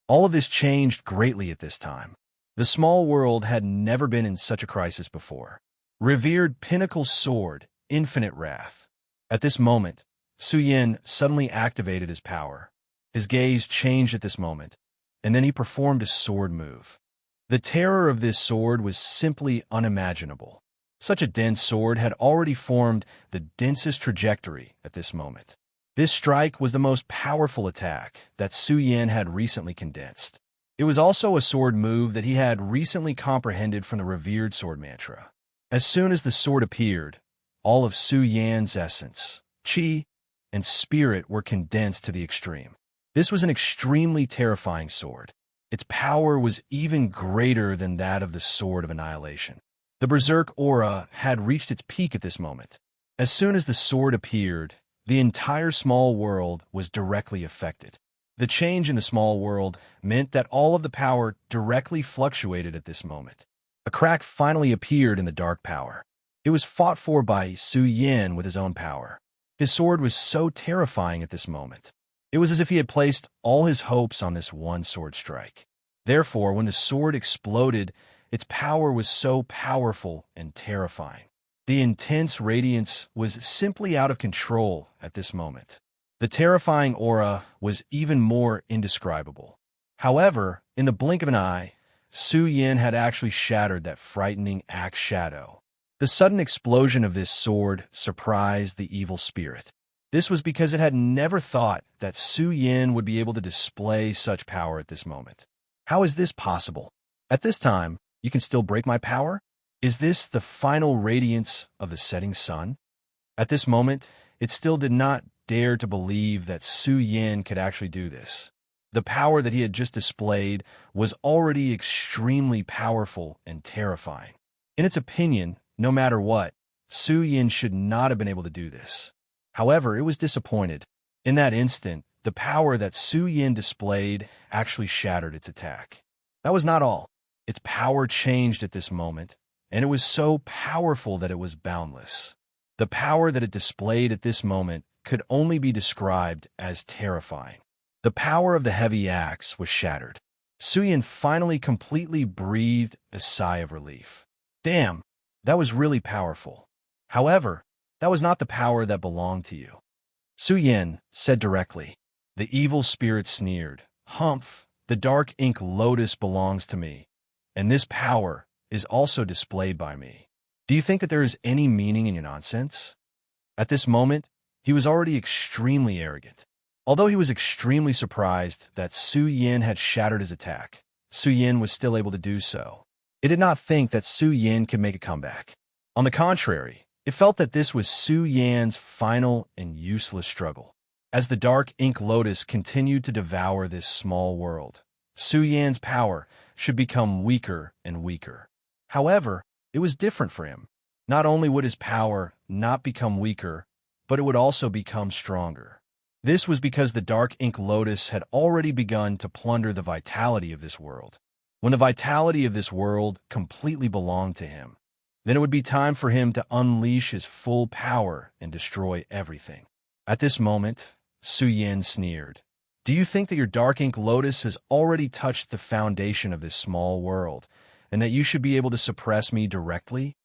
All of this changed greatly at this time. The small world had never been in such a crisis before. Revered Pinnacle Sword, Infinite Wrath. At this moment, Su Yan suddenly activated his power. His gaze changed at this moment, and then he performed a sword move. The terror of this sword was simply unimaginable. Such a dense sword had already formed the densest trajectory at this moment. This strike was the most powerful attack that Su Yan had recently condensed. It was also a sword move that he had recently comprehended from the revered sword mantra. As soon as the sword appeared, all of Su Yan's essence, chi, and spirit were condensed to the extreme. This was an extremely terrifying sword. Its power was even greater than that of the Sword of Annihilation. The Berserk aura had reached its peak at this moment. As soon as the sword appeared, the entire small world was directly affected. The change in the small world meant that all of the power directly fluctuated at this moment. A crack finally appeared in the dark power. It was fought for by Su Yin with his own power. His sword was so terrifying at this moment. It was as if he had placed all his hopes on this one sword strike. Therefore, when the sword exploded, its power was so powerful and terrifying. The intense radiance was simply out of control at this moment. The terrifying aura was even more indescribable. However, in the blink of an eye, Su Yin had actually shattered that frightening axe shadow. The sudden explosion of this sword surprised the evil spirit. This was because it had never thought that Su Yin would be able to display such power at this moment. How is this possible? At this time, you can still break my power? Is this the final radiance of the setting sun? At this moment, it still did not dare to believe that Su Yin could actually do this. The power that he had just displayed was already extremely powerful and terrifying. In its opinion, no matter what, Su Yin should not have been able to do this. However, it was disappointed. In that instant, the power that Su Yin displayed actually shattered its attack. That was not all. Its power changed at this moment, and it was so powerful that it was boundless. The power that it displayed at this moment could only be described as terrifying. The power of the heavy axe was shattered. Su Yin finally completely breathed a sigh of relief. Damn, that was really powerful. However, that was not the power that belonged to you. Su Yin said directly. The evil spirit sneered. Humph, the dark ink lotus belongs to me, and this power is also displayed by me. Do you think that there is any meaning in your nonsense? At this moment, he was already extremely arrogant. Although he was extremely surprised that Su Yin had shattered his attack, Su Yin was still able to do so. It did not think that Su Yin could make a comeback. On the contrary, it felt that this was Su Yan's final and useless struggle. As the dark ink lotus continued to devour this small world, Su Yan's power should become weaker and weaker. However, it was different for him. Not only would his power not become weaker, but it would also become stronger. This was because the dark ink lotus had already begun to plunder the vitality of this world. When the vitality of this world completely belonged to him, then it would be time for him to unleash his full power and destroy everything. At this moment, Su Yin sneered. Do you think that your dark ink lotus has already touched the foundation of this small world, and that you should be able to suppress me directly?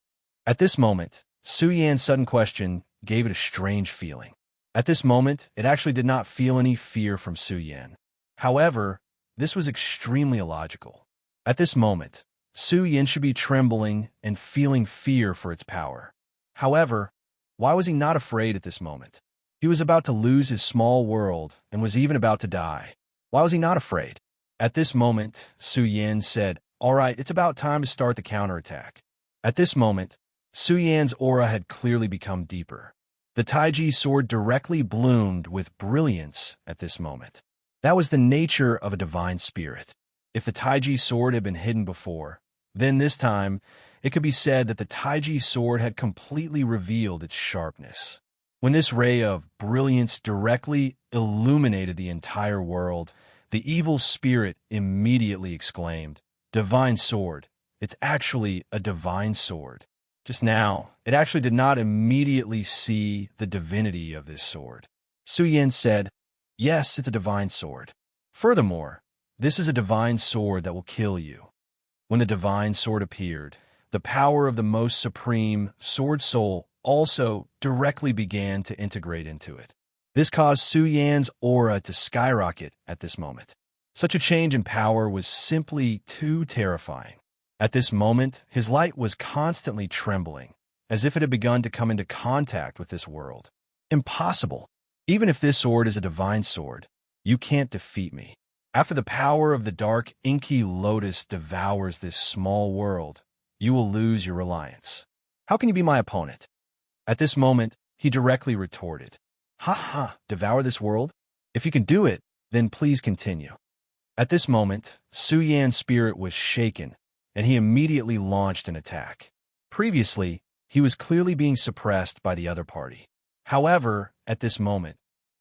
At this moment, Su Yan's sudden question gave it a strange feeling. At this moment, it actually did not feel any fear from Su Yin. However, this was extremely illogical. At this moment, Su Yin should be trembling and feeling fear for its power. However, why was he not afraid at this moment? He was about to lose his small world and was even about to die. Why was he not afraid? At this moment, Su Yin said, "All right, it's about time to start the counterattack." At this moment, Su Yan's aura had clearly become deeper. The Taiji sword directly bloomed with brilliance at this moment. That was the nature of a divine spirit. If the Taiji sword had been hidden before, then this time it could be said that the Taiji sword had completely revealed its sharpness. When this ray of brilliance directly illuminated the entire world, the evil spirit immediately exclaimed, "Divine sword! It's actually a divine sword." Just now, it actually did not immediately see the divinity of this sword. Su Yin said, "Yes, it's a divine sword. Furthermore, this is a divine sword that will kill you." When the divine sword appeared, the power of the most supreme sword soul also directly began to integrate into it. This caused Su Yan's aura to skyrocket at this moment. Such a change in power was simply too terrifying. At this moment, his light was constantly trembling, as if it had begun to come into contact with this world. Impossible. Even if this sword is a divine sword, you can't defeat me. After the power of the dark inky lotus devours this small world, you will lose your reliance. How can you be my opponent? At this moment, he directly retorted, "Ha ha, devour this world? If you can do it, then please continue." At this moment, Su Yan's spirit was shaken, and he immediately launched an attack. Previously, he was clearly being suppressed by the other party. However, at this moment,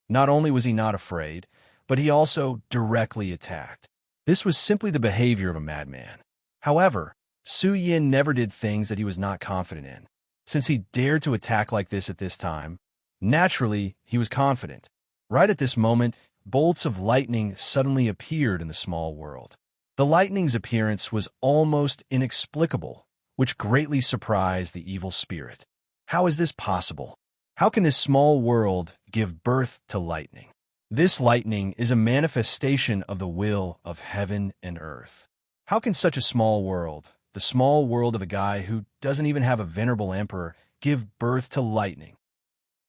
not only was he not afraid, but he also directly attacked. This was simply the behavior of a madman. However, Su Yin never did things that he was not confident in. Since he dared to attack like this at this time, naturally, he was confident. Right at this moment, bolts of lightning suddenly appeared in the small world. The lightning's appearance was almost inexplicable, which greatly surprised the evil spirit. How is this possible? How can this small world give birth to lightning? This lightning is a manifestation of the will of heaven and earth. How can such a small world, the small world of a guy who doesn't even have a venerable emperor, give birth to lightning?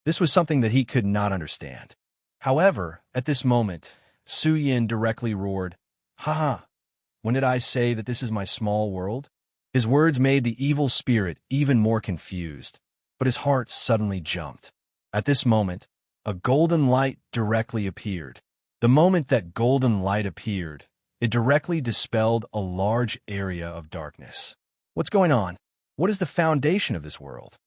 This was something that he could not understand. However, at this moment, Su Yin directly roared, "Ha! When did I say that this is my small world?" His words made the evil spirit even more confused, but his heart suddenly jumped. At this moment, a golden light directly appeared. The moment that golden light appeared, it directly dispelled a large area of darkness. What's going on? What is the foundation of this world?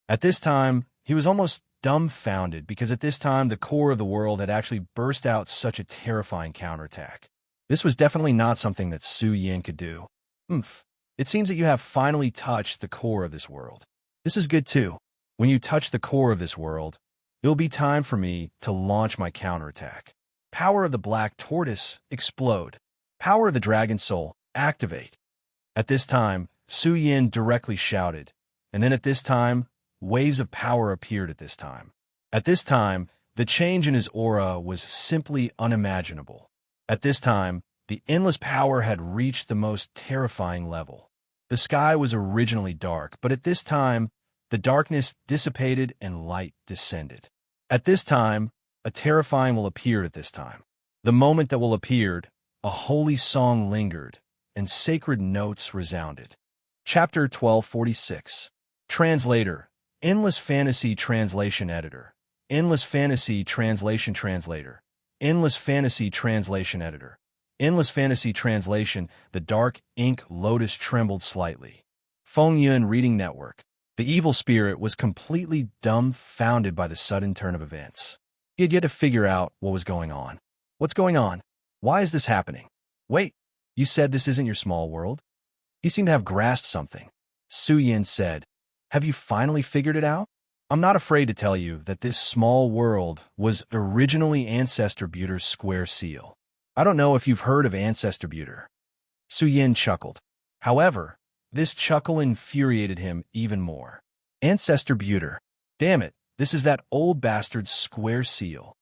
At this time, he was almost dumbfounded because at this time the core of the world had actually burst out such a terrifying counterattack. This was definitely not something that Su Yin could do. It seems that you have finally touched the core of this world. This is good too. When you touch the core of this world, it'll be time for me to launch my counterattack. Power of the Black Tortoise, explode. Power of the Dragon Soul, activate. At this time, Su Yin directly shouted, and then at this time, waves of power appeared at this time. At this time, the change in his aura was simply unimaginable. At this time, the endless power had reached the most terrifying level. The sky was originally dark, but at this time, the darkness dissipated and light descended. At this time, a terrifying will appear at this time. The moment that will appeared, a holy song lingered, and sacred notes resounded. Chapter 1246. Translator. Endless Fantasy Translation Editor. Endless Fantasy Translation Translator. Endless Fantasy Translation Editor. Endless Fantasy Translation. The dark ink lotus trembled slightly. Feng Yun Reading Network. The evil spirit was completely dumbfounded by the sudden turn of events. He had yet to figure out what was going on. What's going on? Why is this happening? Wait, you said this isn't your small world? He seemed to have grasped something. Su Yin said, "Have you finally figured it out? I'm not afraid to tell you that this small world was originally Ancestor Buter's square seal. I don't know if you've heard of Ancestor Buter." Su Yin chuckled. However, this chuckle infuriated him even more. Ancestor Buter. Damn it, this is that old bastard's square seal.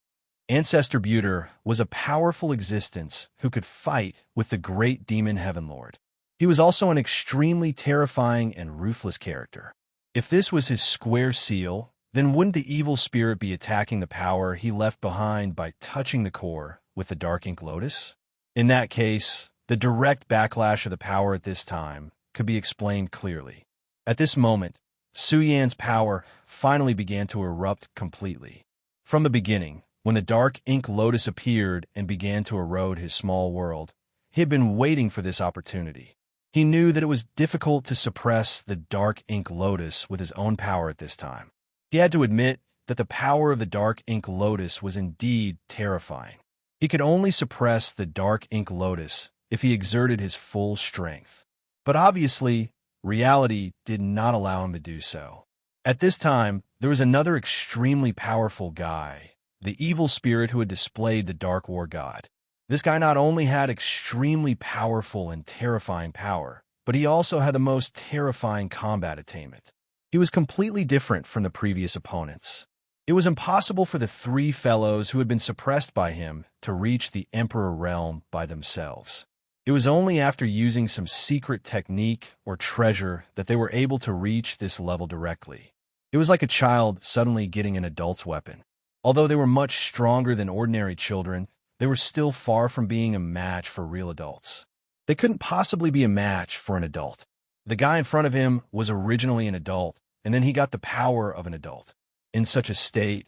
Ancestor Buter was a powerful existence who could fight with the great demon Heaven Lord. He was also an extremely terrifying and ruthless character. If this was his square seal, then wouldn't the evil spirit be attacking the power he left behind by touching the core with the Dark Ink Lotus? In that case, the direct backlash of the power at this time could be explained clearly. At this moment, Su Yan's power finally began to erupt completely. From the beginning, when the Dark Ink Lotus appeared and began to erode his small world, he had been waiting for this opportunity. He knew that it was difficult to suppress the Dark Ink Lotus with his own power at this time. He had to admit that the power of the Dark Ink Lotus was indeed terrifying. He could only suppress the Dark Ink Lotus if he exerted his full strength. But obviously, reality did not allow him to do so. At this time, there was another extremely powerful guy, the evil spirit who had displayed the Dark War God. This guy not only had extremely powerful and terrifying power, but he also had the most terrifying combat attainment. He was completely different from the previous opponents. It was impossible for the three fellows who had been suppressed by him to reach the Emperor realm by themselves. It was only after using some secret technique or treasure that they were able to reach this level directly. It was like a child suddenly getting an adult's weapon. Although they were much stronger than ordinary children, they were still far from being a match for real adults. They couldn't possibly be a match for an adult. The guy in front of him was originally an adult, and then he got the power of an adult. In such a state,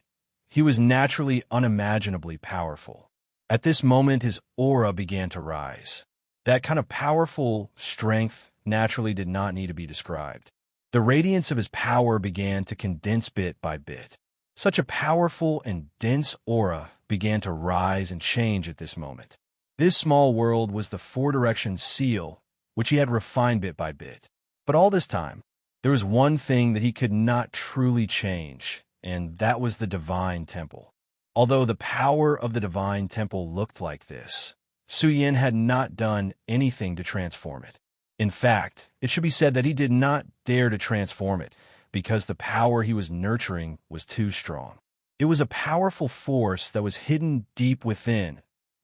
he was naturally unimaginably powerful. At this moment, his aura began to rise. That kind of powerful strength naturally did not need to be described. The radiance of his power began to condense bit by bit. Such a powerful and dense aura began to rise and change at this moment. This small world was the four-direction seal, which he had refined bit by bit. But all this time, there was one thing that he could not truly change, and that was the divine temple. Although the power of the divine temple looked like this, Su Yin had not done anything to transform it. In fact, it should be said that he did not dare to transform it because the power he was nurturing was too strong. It was a powerful force that was hidden deep within,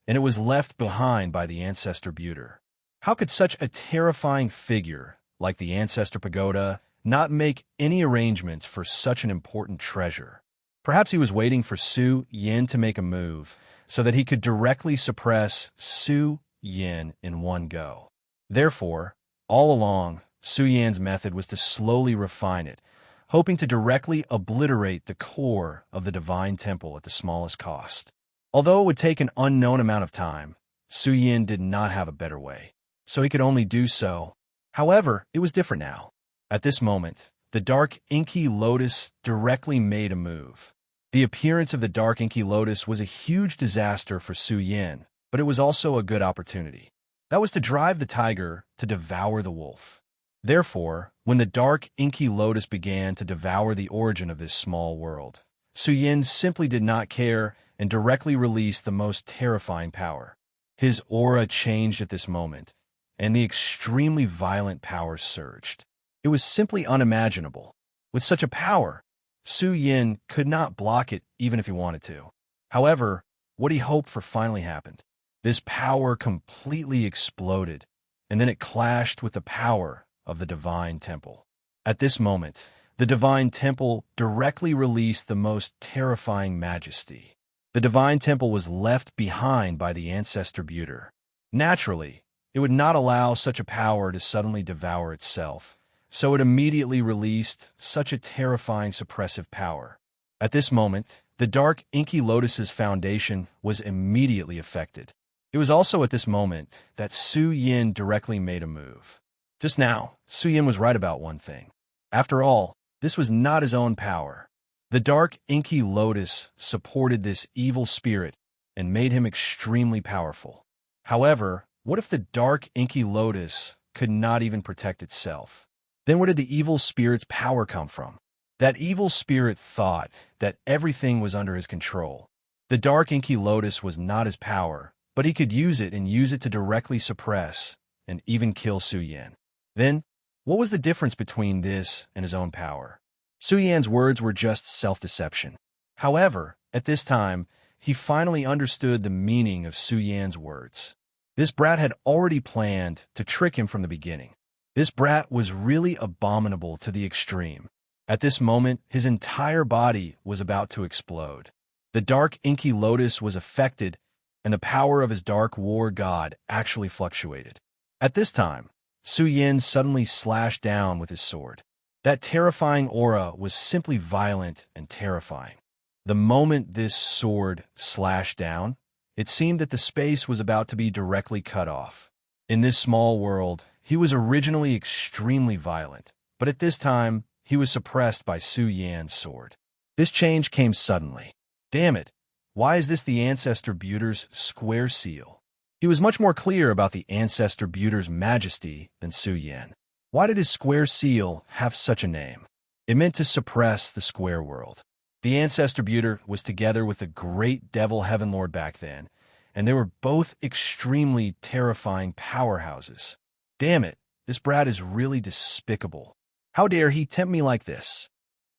and it was left behind by the Ancestor Buter. How could such a terrifying figure, like the Ancestor Pagoda, not make any arrangements for such an important treasure? Perhaps he was waiting for Su Yin to make a move so that he could directly suppress Su Yin in one go. Therefore, all along, Su Yan's method was to slowly refine it, hoping to directly obliterate the core of the divine temple at the smallest cost. Although it would take an unknown amount of time, Su Yin did not have a better way, so he could only do so. However, it was different now. At this moment, the dark inky lotus directly made a move. The appearance of the dark inky lotus was a huge disaster for Su Yin, but it was also a good opportunity. That was to drive the tiger to devour the wolf. Therefore, when the dark inky lotus began to devour the origin of this small world, Su Yin simply did not care and directly released the most terrifying power. His aura changed at this moment, and the extremely violent power surged. It was simply unimaginable. With such a power, Su Yin could not block it even if he wanted to. However, what he hoped for finally happened. This power completely exploded, and then it clashed with the power of the divine temple. At this moment, the divine temple directly released the most terrifying majesty. The divine temple was left behind by the Ancestor Buter. Naturally, it would not allow such a power to suddenly devour itself, so it immediately released such a terrifying suppressive power. At this moment, the dark inky lotus's foundation was immediately affected. It was also at this moment that Su Yin directly made a move. Just now, Su Yin was right about one thing. After all, this was not his own power. The dark inky lotus supported this evil spirit and made him extremely powerful. However, what if the dark inky lotus could not even protect itself? Then where did the evil spirit's power come from? That evil spirit thought that everything was under his control. The dark inky lotus was not his power, but he could use it and use it to directly suppress and even kill Su Yin. Then, what was the difference between this and his own power? Su Yan's words were just self-deception. However, at this time, he finally understood the meaning of Su Yan's words. This brat had already planned to trick him from the beginning. This brat was really abominable to the extreme. At this moment, his entire body was about to explode. The dark inky lotus was affected, and the power of his dark war god actually fluctuated. At this time, Su Yin suddenly slashed down with his sword. That terrifying aura was simply violent and terrifying. The moment this sword slashed down, it seemed that the space was about to be directly cut off. In this small world, he was originally extremely violent, but at this time, he was suppressed by Su Yan's sword. This change came suddenly. Damn it, why is this the Ancestor Buter's square seal? He was much more clear about the Ancestor Buter's majesty than Su Yin. Why did his square seal have such a name? It meant to suppress the square world. The Ancestor Buter was together with the great Devil Heaven Lord back then, and they were both extremely terrifying powerhouses. Damn it, this brat is really despicable. How dare he tempt me like this?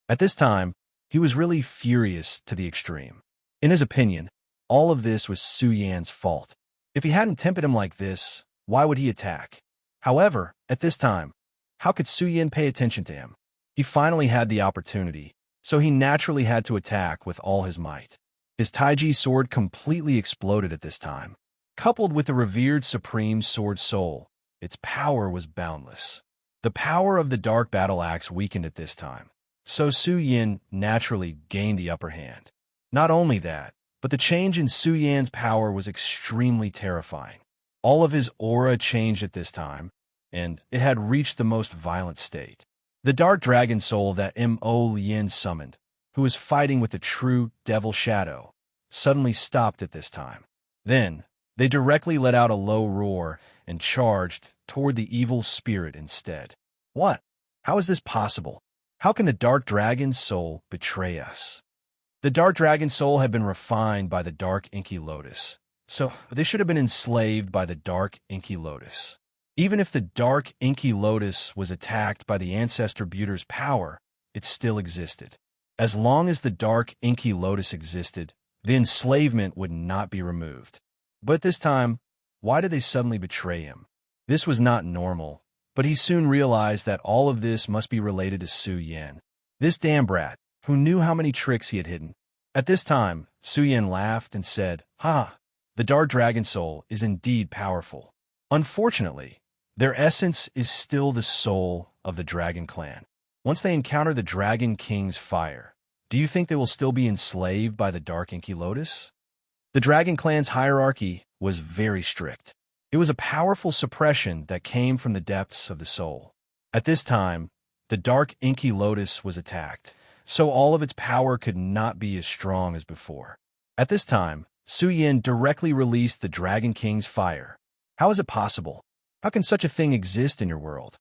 At this time, he was really furious to the extreme. In his opinion, all of this was Su Yan's fault. If he hadn't tempted him like this, why would he attack? However, at this time, how could Su Yin pay attention to him? He finally had the opportunity, so he naturally had to attack with all his might. His Taiji sword completely exploded at this time. Coupled with the revered Supreme Sword Soul, its power was boundless. The power of the Dark Battle Axe weakened at this time, so Su Yin naturally gained the upper hand. Not only that, but the change in Su Yan's power was extremely terrifying. All of his aura changed at this time, and it had reached the most violent state. The dark dragon soul that Mo Lien summoned, who was fighting with the true devil shadow, suddenly stopped at this time. Then, they directly let out a low roar and charged toward the evil spirit instead. What? How is this possible? How can the dark dragon's soul betray us? The dark dragon's soul had been refined by the dark inky lotus, so they should have been enslaved by the dark inky lotus. Even if the dark inky lotus was attacked by the ancestor Buter's power, it still existed. As long as the dark inky lotus existed, the enslavement would not be removed. But this time, why did they suddenly betray him? This was not normal, but he soon realized that all of this must be related to Su Yan. This damn brat, who knew how many tricks he had hidden. At this time, Su Yan laughed and said, "Ha! The dark dragon soul is indeed powerful. Unfortunately, their essence is still the soul of the dragon clan. Once they encounter the Dragon King's fire, do you think they will still be enslaved by the dark inky lotus?" The dragon clan's hierarchy was very strict. It was a powerful suppression that came from the depths of the soul. At this time, the dark inky lotus was attacked, so all of its power could not be as strong as before. At this time, Su Yan directly released the Dragon King's fire. How is it possible? How can such a thing exist in your world?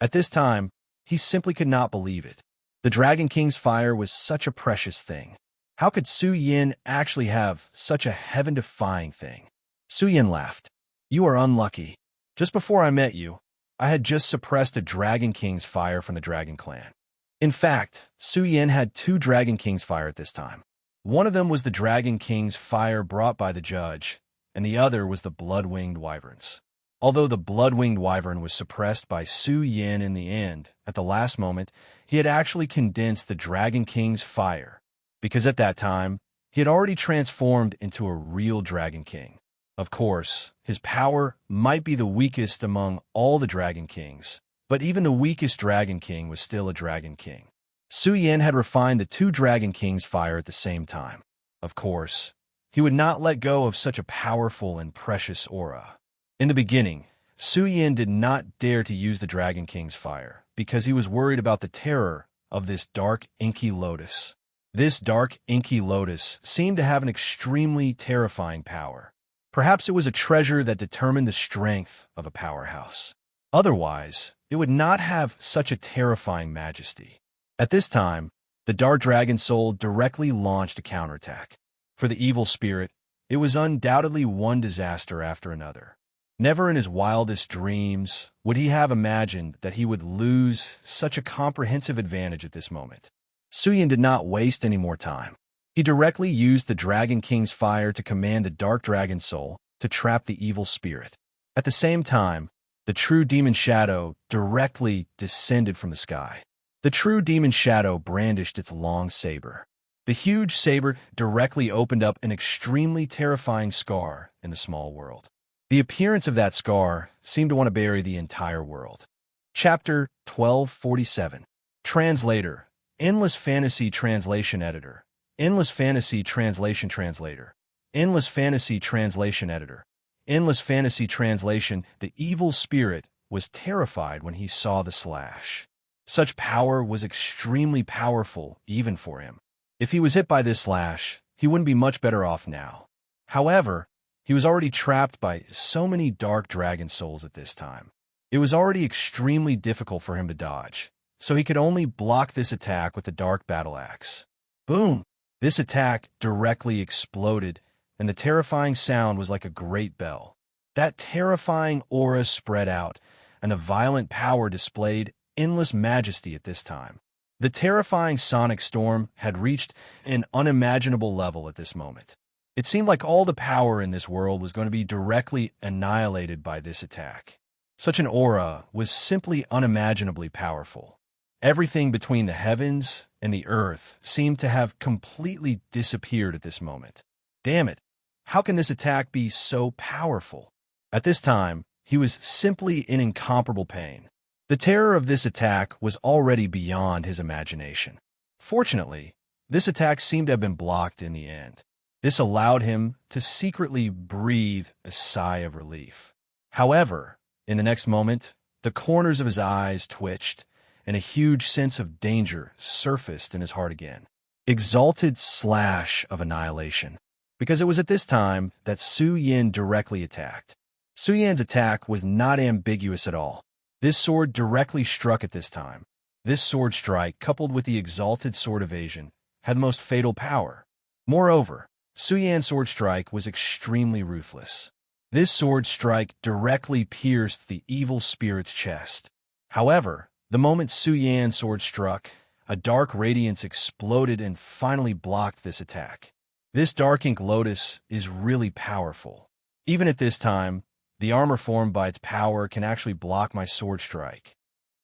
At this time, he simply could not believe it. The Dragon King's fire was such a precious thing. How could Su Yan actually have such a heaven-defying thing? Su Yan laughed. "You are unlucky. Just before I met you, I had just suppressed a Dragon King's fire from the Dragon Clan. In fact, Su Yan had 2 Dragon King's fire at this time. One of them was the Dragon King's fire brought by the judge, and the other was the Blood-Winged Wyvern's. Although the Blood-Winged Wyvern was suppressed by Su Yan in the end, at the last moment, he had actually condensed the Dragon King's fire, because at that time, he had already transformed into a real Dragon King. Of course, his power might be the weakest among all the Dragon Kings, but even the weakest Dragon King was still a Dragon King. Su Yan had refined the 2 Dragon Kings' fire at the same time. Of course, he would not let go of such a powerful and precious aura. In the beginning, Su Yan did not dare to use the Dragon King's fire because he was worried about the terror of this dark inky lotus. This dark inky lotus seemed to have an extremely terrifying power. Perhaps it was a treasure that determined the strength of a powerhouse. Otherwise, it would not have such a terrifying majesty. At this time, the dark dragon soul directly launched a counterattack. For the evil spirit, it was undoubtedly one disaster after another. Never in his wildest dreams would he have imagined that he would lose such a comprehensive advantage at this moment. Su Yan did not waste any more time. He directly used the Dragon King's fire to command the dark dragon soul to trap the evil spirit. At the same time, the true demon shadow directly descended from the sky. The true demon shadow brandished its long saber. The huge saber directly opened up an extremely terrifying scar in the small world. The appearance of that scar seemed to want to bury the entire world. Chapter 1247. Translator. Endless Fantasy Translation Editor. Endless Fantasy Translation Translator. Endless Fantasy Translation Editor. Endless Fantasy Translation. The evil spirit was terrified when he saw the slash. Such power was extremely powerful even for him. If he was hit by this slash, he wouldn't be much better off now. However, he was already trapped by so many dark dragon souls at this time. It was already extremely difficult for him to dodge, so he could only block this attack with the dark battle axe. Boom! This attack directly exploded, and the terrifying sound was like a great bell. That terrifying aura spread out, and a violent power displayed endless majesty at this time. The terrifying sonic storm had reached an unimaginable level at this moment. It seemed like all the power in this world was going to be directly annihilated by this attack. Such an aura was simply unimaginably powerful. Everything between the heavens and the earth seemed to have completely disappeared at this moment. Damn it! How can this attack be so powerful? At this time, he was simply in incomparable pain. The terror of this attack was already beyond his imagination. Fortunately, this attack seemed to have been blocked in the end. This allowed him to secretly breathe a sigh of relief. However, in the next moment, the corners of his eyes twitched, and a huge sense of danger surfaced in his heart again. Exalted slash of annihilation. because it was at this time that Su Yin directly attacked. Su Yan's attack was not ambiguous at all. This sword directly struck at this time. This sword strike, coupled with the exalted sword evasion, had the most fatal power. Moreover, Su Yan's sword strike was extremely ruthless. This sword strike directly pierced the evil spirit's chest. However, the moment Su Yan's sword struck, a dark radiance exploded and finally blocked this attack. This dark ink lotus is really powerful. Even at this time, the armor formed by its power can actually block my sword strike.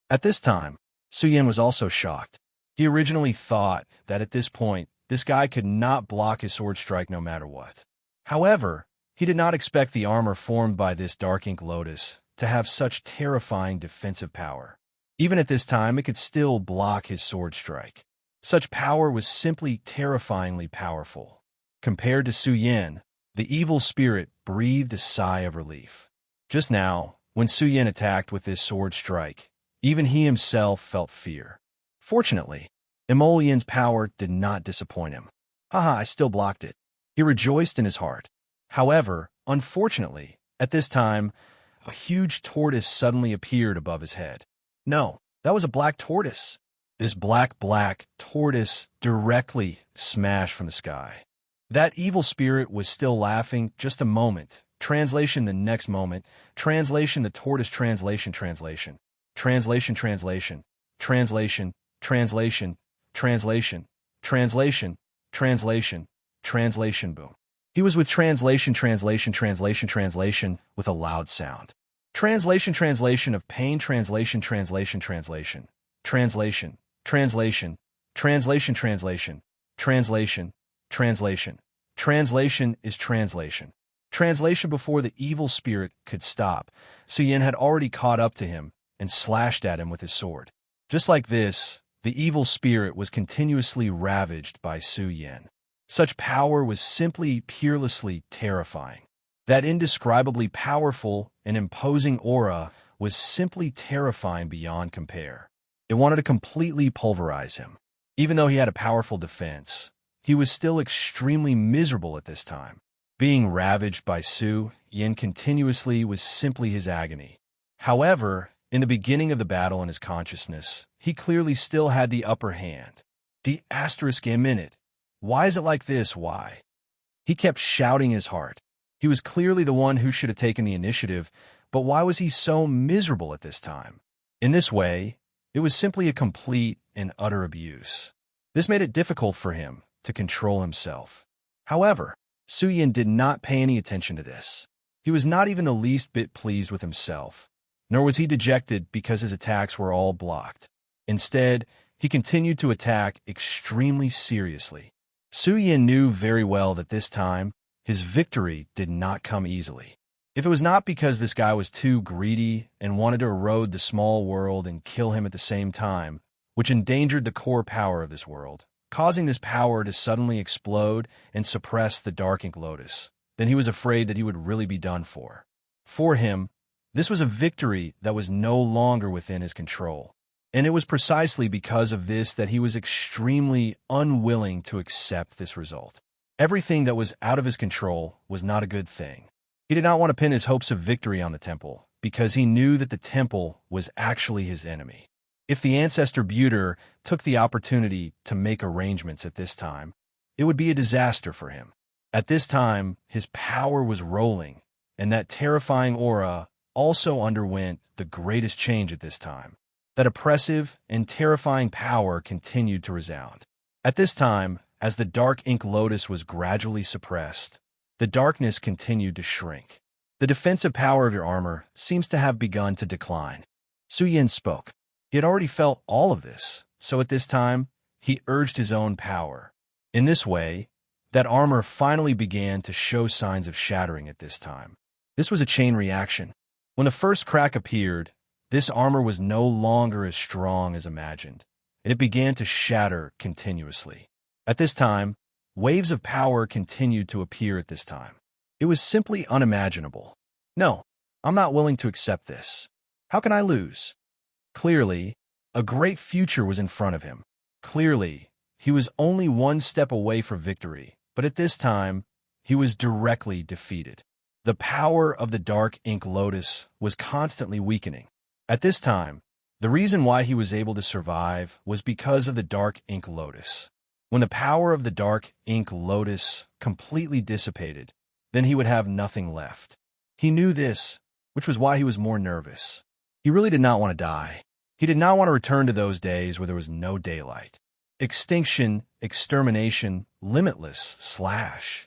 At this time, Su Yan was also shocked. He originally thought that at this point, this guy could not block his sword strike no matter what. However, he did not expect the armor formed by this dark ink lotus to have such terrifying defensive power. Even at this time, it could still block his sword strike. Such power was simply terrifyingly powerful. Compared to Su Yan, the evil spirit breathed a sigh of relief. Just now, when Su Yan attacked with this sword strike, even he himself felt fear. Fortunately, Emollient's power did not disappoint him. Haha, I still blocked it. He rejoiced in his heart. However, unfortunately, at this time, a huge tortoise suddenly appeared above his head. No, that was a black tortoise. This black tortoise directly smashed from the sky. That evil spirit was still laughing just a moment. Translation the next moment. Translation the tortoise translation. Translation translation translation translation translation translation translation translation translation boom. He was with translation with a loud sound. Translation of pain. Translation translation translation translation translation translation translation translation is translation. Translation before the evil spirit could stop. Su Yan had already caught up to him and slashed at him with his sword. Just like this, the evil spirit was continuously ravaged by Su Yan. Such power was simply peerlessly terrifying. That indescribably powerful and imposing aura was simply terrifying beyond compare. It wanted to completely pulverize him. Even though he had a powerful defense, he was still extremely miserable at this time. Being ravaged by Su Yan continuously was simply his agony. However, in the beginning of the battle in his consciousness, he clearly still had the upper hand. The asterisk M in it. Why is it like this? Why? He kept shouting his heart. He was clearly the one who should have taken the initiative, but why was he so miserable at this time? In this way, it was simply a complete and utter abuse. This made it difficult for him to control himself. However, Su Yan did not pay any attention to this. He was not even the least bit pleased with himself, nor was he dejected because his attacks were all blocked. Instead, he continued to attack extremely seriously. Su Yan knew very well that this time, his victory did not come easily. If it was not because this guy was too greedy and wanted to erode the small world and kill him at the same time, which endangered the core power of this world, causing this power to suddenly explode and suppress the dark ink lotus, then he was afraid that he would really be done for. For him, this was a victory that was no longer within his control. And it was precisely because of this that he was extremely unwilling to accept this result. Everything that was out of his control was not a good thing. He did not want to pin his hopes of victory on the temple, because he knew that the temple was actually his enemy. If the ancestor Buter took the opportunity to make arrangements at this time, it would be a disaster for him. At this time, his power was rolling, and that terrifying aura also underwent the greatest change at this time. That oppressive and terrifying power continued to resound. At this time, as the dark ink lotus was gradually suppressed, the darkness continued to shrink. The defensive power of your armor seems to have begun to decline. Su Yan spoke. He had already felt all of this, so at this time, he urged his own power. In this way, that armor finally began to show signs of shattering at this time. This was a chain reaction. When the first crack appeared, this armor was no longer as strong as imagined, and it began to shatter continuously. At this time, waves of power continued to appear at this time. It was simply unimaginable. No, I'm not willing to accept this. How can I lose? Clearly, a great future was in front of him. Clearly, he was only one step away from victory, but at this time, he was directly defeated. The power of the dark ink lotus was constantly weakening. At this time, the reason why he was able to survive was because of the dark ink lotus. When the power of the dark ink lotus completely dissipated, then he would have nothing left. He knew this, which was why he was more nervous. He really did not want to die. He did not want to return to those days where there was no daylight. Extinction, extermination, limitless, slash.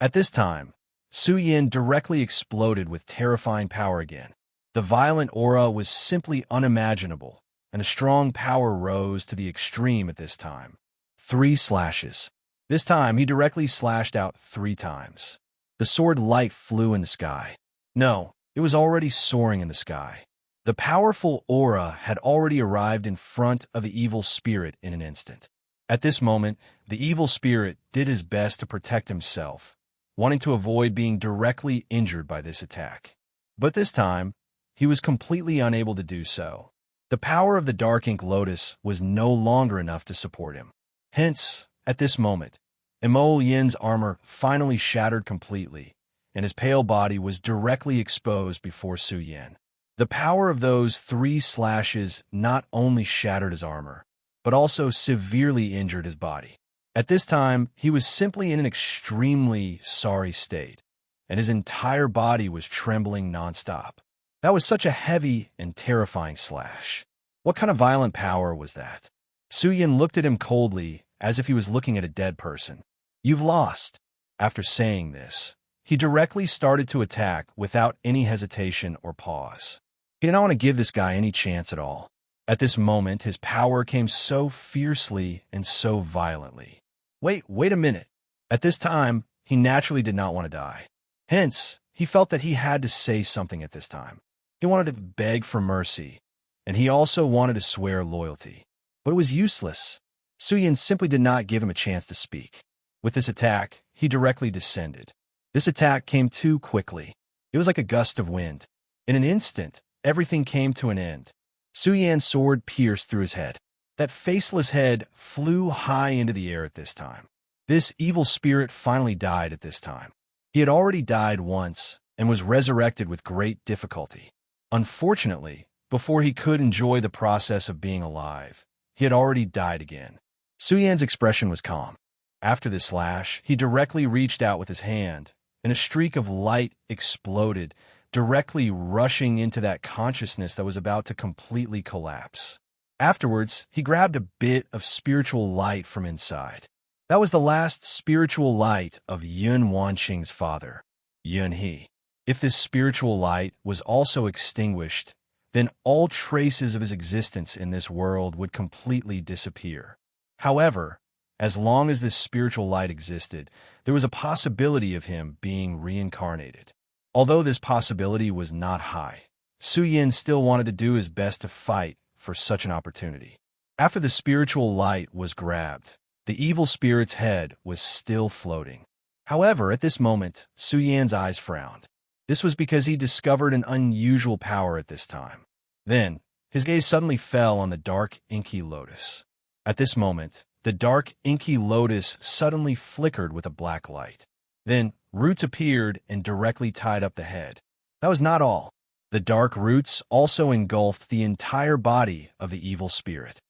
At this time, Su Yin directly exploded with terrifying power again. The violent aura was simply unimaginable, and a strong power rose to the extreme at this time. 3 slashes. This time, he directly slashed out 3 times. The sword light flew in the sky. No, it was already soaring in the sky. The powerful aura had already arrived in front of the evil spirit in an instant. At this moment, the evil spirit did his best to protect himself, wanting to avoid being directly injured by this attack. But this time, he was completely unable to do so. The power of the dark ink lotus was no longer enough to support him. Hence, at this moment, Imo Yin's armor finally shattered completely, and his pale body was directly exposed before Su Yin. The power of those 3 slashes not only shattered his armor, but also severely injured his body. At this time, he was simply in an extremely sorry state, and his entire body was trembling nonstop. That was such a heavy and terrifying slash. What kind of violent power was that? Su Yin looked at him coldly, as if he was looking at a dead person. You've lost. After saying this, he directly started to attack without any hesitation or pause. He did not want to give this guy any chance at all. At this moment, his power came so fiercely and so violently. Wait a minute. At this time, he naturally did not want to die. Hence, he felt that he had to say something at this time. He wanted to beg for mercy, and he also wanted to swear loyalty. But it was useless. Su Yin simply did not give him a chance to speak. With this attack, he directly descended. This attack came too quickly. It was like a gust of wind. In an instant, everything came to an end. Su Yan's sword pierced through his head. That faceless head flew high into the air at this time. This evil spirit finally died at this time. He had already died once and was resurrected with great difficulty. Unfortunately, before he could enjoy the process of being alive, he had already died again. Su Yan's expression was calm. After this slash, he directly reached out with his hand, and a streak of light exploded, directly rushing into that consciousness that was about to completely collapse. Afterwards, he grabbed a bit of spiritual light from inside. That was the last spiritual light of Yun Wanqing's father, Yun He. If this spiritual light was also extinguished, then all traces of his existence in this world would completely disappear. However, as long as this spiritual light existed, there was a possibility of him being reincarnated. Although this possibility was not high, Su Yin still wanted to do his best to fight for such an opportunity. After the spiritual light was grabbed, the evil spirit's head was still floating. However, at this moment, Su Yan's eyes frowned. This was because he discovered an unusual power at this time. Then, his gaze suddenly fell on the dark, inky lotus. At this moment, the dark, inky lotus suddenly flickered with a black light. Then, roots appeared and directly tied up the head. That was not all. The dark roots also engulfed the entire body of the evil spirit.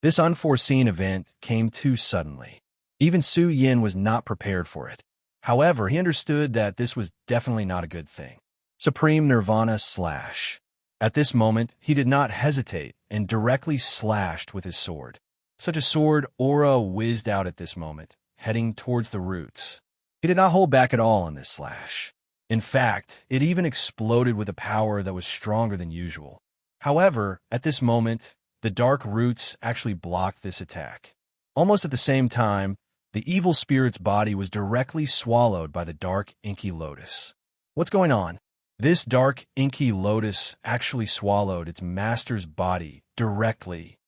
This unforeseen event came too suddenly. Even Su Yin was not prepared for it. However, he understood that this was definitely not a good thing. Supreme Nirvana slash. At this moment, he did not hesitate and directly slashed with his sword. Such a sword aura whizzed out at this moment, heading towards the roots. He did not hold back at all on this slash. In fact, it even exploded with a power that was stronger than usual. However, at this moment, the dark roots actually blocked this attack. Almost at the same time, the evil spirit's body was directly swallowed by the dark, inky lotus. What's going on? This dark, inky lotus actually swallowed its master's body directly.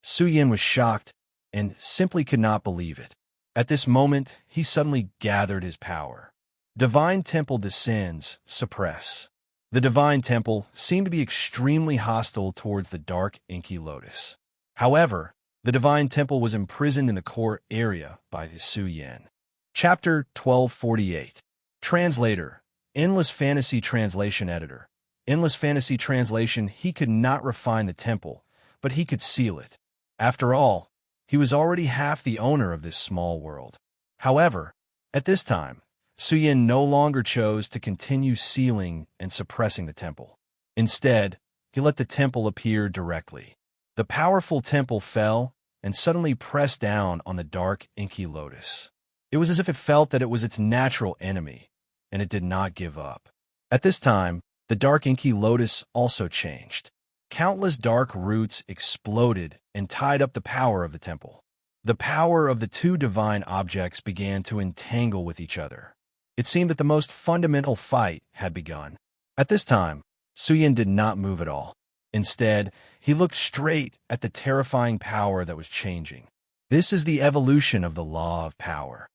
Su Yin was shocked and simply could not believe it. At this moment, he suddenly gathered his power. Divine Temple descends, suppress. The Divine Temple seemed to be extremely hostile towards the dark, inky lotus. However, the Divine Temple was imprisoned in the core area by Su Yin. Chapter 1248. Translator. Endless Fantasy Translation Editor. Endless Fantasy Translation. He could not refine the temple, but he could seal it. After all, he was already half the owner of this small world. However, at this time, Suyin no longer chose to continue sealing and suppressing the temple. Instead, he let the temple appear directly. The powerful temple fell and suddenly pressed down on the dark, inky lotus. It was as if it felt that it was its natural enemy, and it did not give up. At this time, the dark, inky lotus also changed. Countless dark roots exploded and tied up the power of the temple. The power of the two divine objects began to entangle with each other. It seemed that the most fundamental fight had begun. At this time, Suyin did not move at all. Instead, he looked straight at the terrifying power that was changing. This is the evolution of the law of power.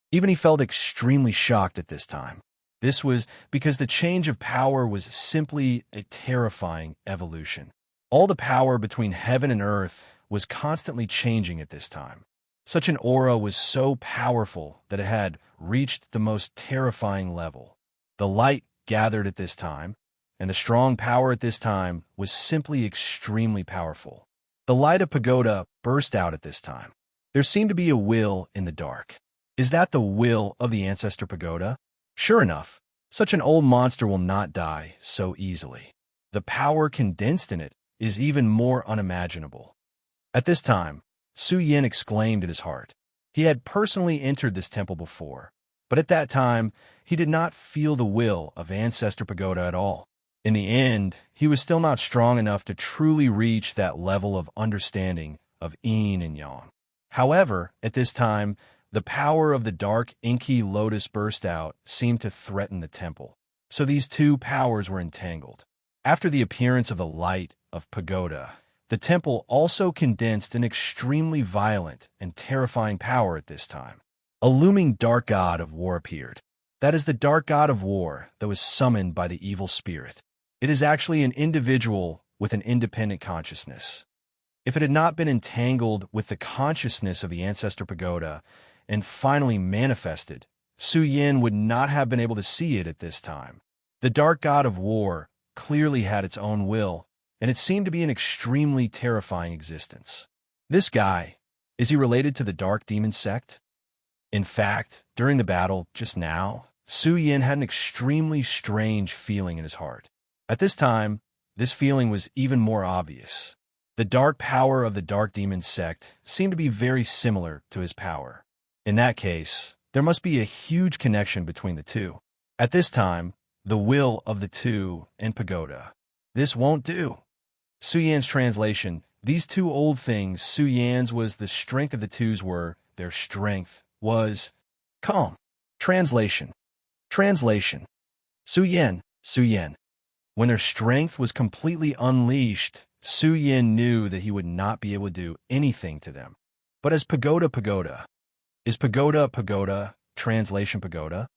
Even he felt extremely shocked at this time. This was because the change of power was simply a terrifying evolution. All the power between heaven and earth was constantly changing at this time. Such an aura was so powerful that it had reached the most terrifying level. The light gathered at this time, and the strong power at this time was simply extremely powerful. The light of pagoda burst out at this time. There seemed to be a will in the dark. Is that the will of the ancestor pagoda? Sure enough, such an old monster will not die so easily. The power condensed in it is even more unimaginable. At this time, Suyin exclaimed in his heart. He had personally entered this temple before, but at that time, he did not feel the will of ancestor pagoda at all. In the end, he was still not strong enough to truly reach that level of understanding of yin and yang. However, at this time, the power of the dark, inky lotus burst out seemed to threaten the temple. So these two powers were entangled. After the appearance of the light of pagoda, the temple also condensed an extremely violent and terrifying power at this time. A looming dark god of war appeared. That is the dark god of war that was summoned by the evil spirit. It is actually an individual with an independent consciousness. If it had not been entangled with the consciousness of the ancestor pagoda and finally manifested, Suyin would not have been able to see it at this time. The dark god of war clearly had its own will, and it seemed to be an extremely terrifying existence. This guy, is he related to the dark demon sect? In fact, during the battle just now, Suyin had an extremely strange feeling in his heart. At this time, this feeling was even more obvious. The dark power of the dark demon sect seemed to be very similar to his power. In that case, there must be a huge connection between the two. At this time, the will of the two and pagoda. This won't do. Suyin's translation. These two old things, Suyin's was the strength of the twos were, their strength was calm. Translation. Suyin. When their strength was completely unleashed, Suyin knew that he would not be able to do anything to them. But as pagoda, is pagoda, translation pagoda?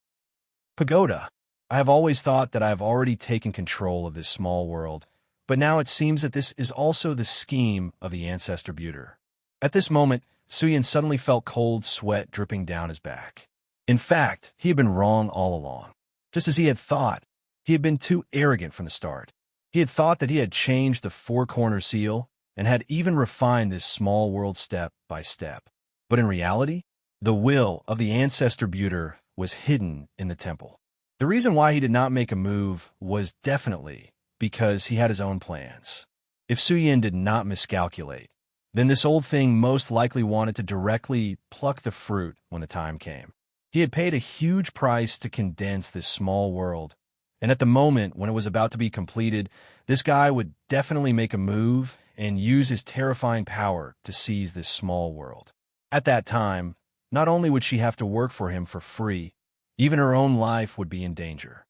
Pagoda. I have always thought that I have already taken control of this small world, but now it seems that this is also the scheme of the ancestor builder. At this moment, Suyin suddenly felt cold sweat dripping down his back. In fact, he had been wrong all along. Just as he had thought, he had been too arrogant from the start. He had thought that he had changed the four-corner seal and had even refined this small world step by step. But in reality, the will of the ancestor builder was hidden in the temple. The reason why he did not make a move was definitely because he had his own plans. If Suyin did not miscalculate, then this old thing most likely wanted to directly pluck the fruit when the time came. He had paid a huge price to condense this small world, and at the moment when it was about to be completed, this guy would definitely make a move and use his terrifying power to seize this small world. At that time, not only would she have to work for him for free, even her own life would be in danger.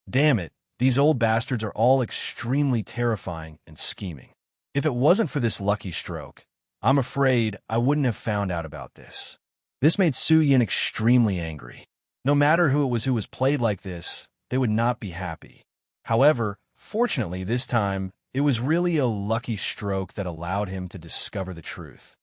Damn it, these old bastards are all extremely terrifying and scheming. If it wasn't for this lucky stroke, I'm afraid I wouldn't have found out about this. This made Suyin extremely angry. No matter who was played like this, they would not be happy. However, fortunately this time, it was really a lucky stroke that allowed him to discover the truth.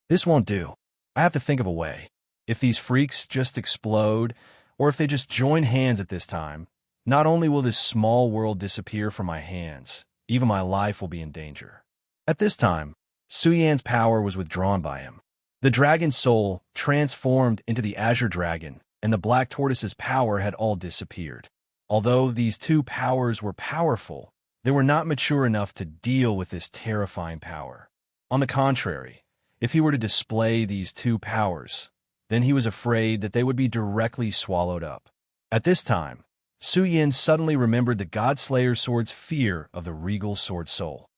This won't do. I have to think of a way. If these freaks just explode, or if they just join hands at this time, not only will this small world disappear from my hands, even my life will be in danger. At this time, Su Yan's power was withdrawn by him. The dragon's soul transformed into the azure dragon, and the black tortoise's power had all disappeared. Although these two powers were powerful, they were not mature enough to deal with this terrifying power. On the contrary, if he were to display these two powers, then he was afraid that they would be directly swallowed up. At this time, Su Yan suddenly remembered the God-Slayer sword's fear of the regal sword soul.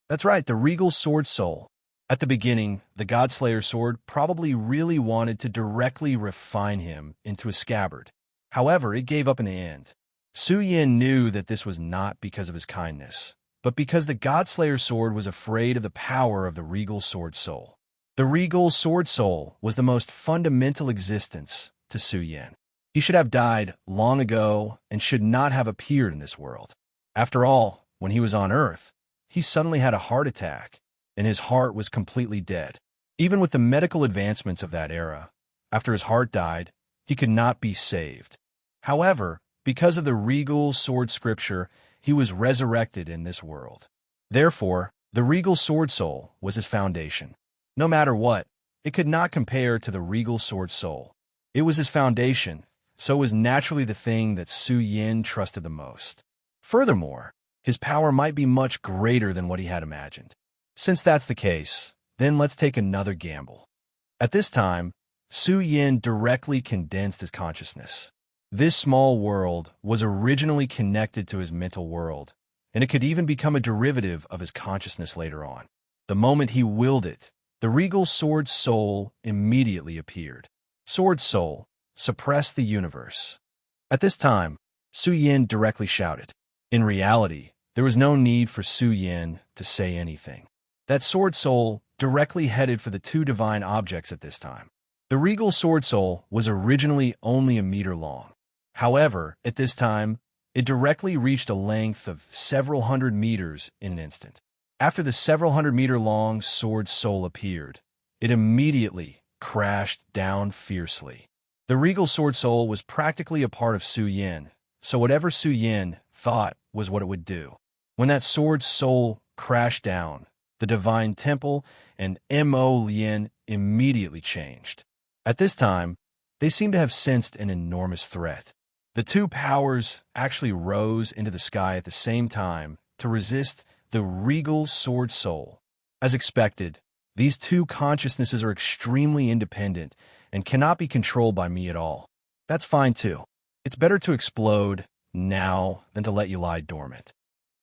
That's right, the regal sword soul. At the beginning, the God-Slayer sword probably really wanted to directly refine him into a scabbard. However, it gave up in the end. Su Yan knew that this was not because of his kindness, but because the God-Slayer sword was afraid of the power of the regal sword soul. The regal sword soul was the most fundamental existence to Su Yan. He should have died long ago and should not have appeared in this world. After all, when he was on Earth, he suddenly had a heart attack, and his heart was completely dead. Even with the medical advancements of that era, after his heart died, he could not be saved. However, because of the regal sword scripture, he was resurrected in this world. Therefore, the regal sword soul was his foundation. No matter what, it could not compare to the regal sword soul. It was his foundation, so it was naturally the thing that Su Yan trusted the most. Furthermore, his power might be much greater than what he had imagined. Since that's the case, then let's take another gamble. At this time, Su Yan directly condensed his consciousness. This small world was originally connected to his mental world, and it could even become a derivative of his consciousness later on. The moment he willed it, the regal sword soul immediately appeared. Sword soul, suppress the universe. At this time, Su Yan directly shouted. In reality, there was no need for Su Yan to say anything. That sword soul directly headed for the two divine objects at this time. The regal sword soul was originally only a meter long. However, at this time, it directly reached a length of several hundred meters in an instant. After the several hundred-meter-long sword soul appeared, it immediately crashed down fiercely. The regal sword soul was practically a part of Su Yan, so whatever Su Yan thought was what it would do. When that sword soul crashed down, the divine temple and Mo Lien immediately changed. At this time, they seemed to have sensed an enormous threat. The two powers actually rose into the sky at the same time to resist the regal sword soul. As expected, these two consciousnesses are extremely independent and cannot be controlled by me at all. That's fine too. It's better to explode now than to let you lie dormant.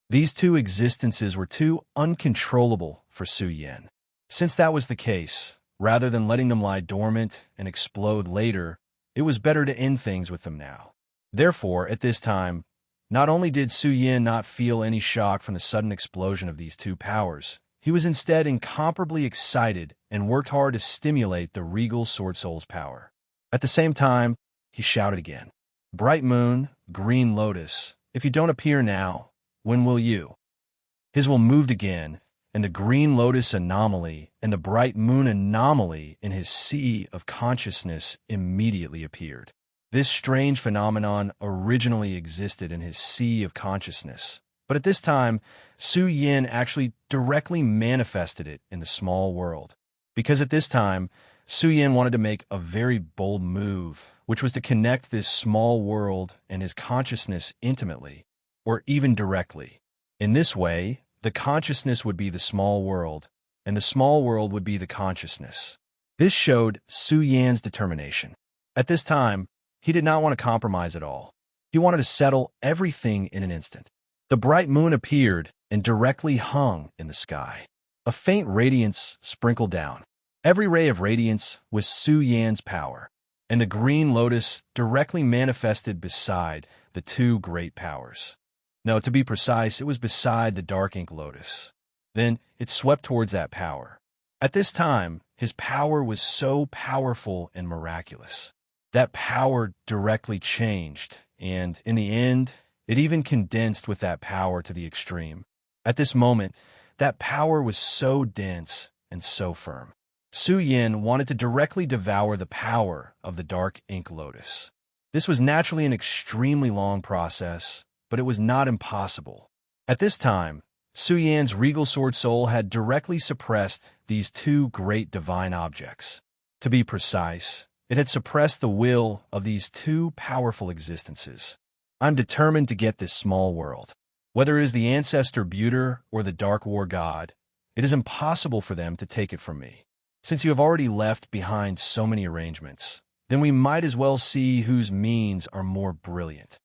These two existences were too uncontrollable for Su Yan. Since that was the case, rather than letting them lie dormant and explode later, it was better to end things with them now. Therefore, at this time, not only did Su Yan not feel any shock from the sudden explosion of these two powers, he was instead incomparably excited and worked hard to stimulate the regal sword soul's power. At the same time, he shouted again, "Bright moon, green lotus, if you don't appear now, when will you?" His will moved again, and the green lotus anomaly and the bright moon anomaly in his sea of consciousness immediately appeared. This strange phenomenon originally existed in his sea of consciousness, but at this time, Su Yan actually directly manifested it in the small world. Because at this time, Su Yan wanted to make a very bold move, which was to connect this small world and his consciousness intimately, or even directly. In this way, the consciousness would be the small world, and the small world would be the consciousness. This showed Su Yan's determination. At this time, he did not want to compromise at all. He wanted to settle everything in an instant. The bright moon appeared and directly hung in the sky. A faint radiance sprinkled down. Every ray of radiance was Su Yan's power, and the green lotus directly manifested beside the two great powers. No, to be precise, it was beside the dark ink lotus. Then it swept towards that power. At this time, his power was so powerful and miraculous. That power directly changed, and in the end, it even condensed with that power to the extreme. At this moment, that power was so dense and so firm. Su Yin wanted to directly devour the power of the dark ink lotus. This was naturally an extremely long process, but it was not impossible. At this time, Su Yan's regal sword soul had directly suppressed these two great divine objects. To be precise, it had suppressed the will of these two powerful existences. I'm determined to get this small world. Whether it is the ancestor Buter or the Dark War God, it is impossible for them to take it from me. Since you have already left behind so many arrangements, then we might as well see whose means are more brilliant.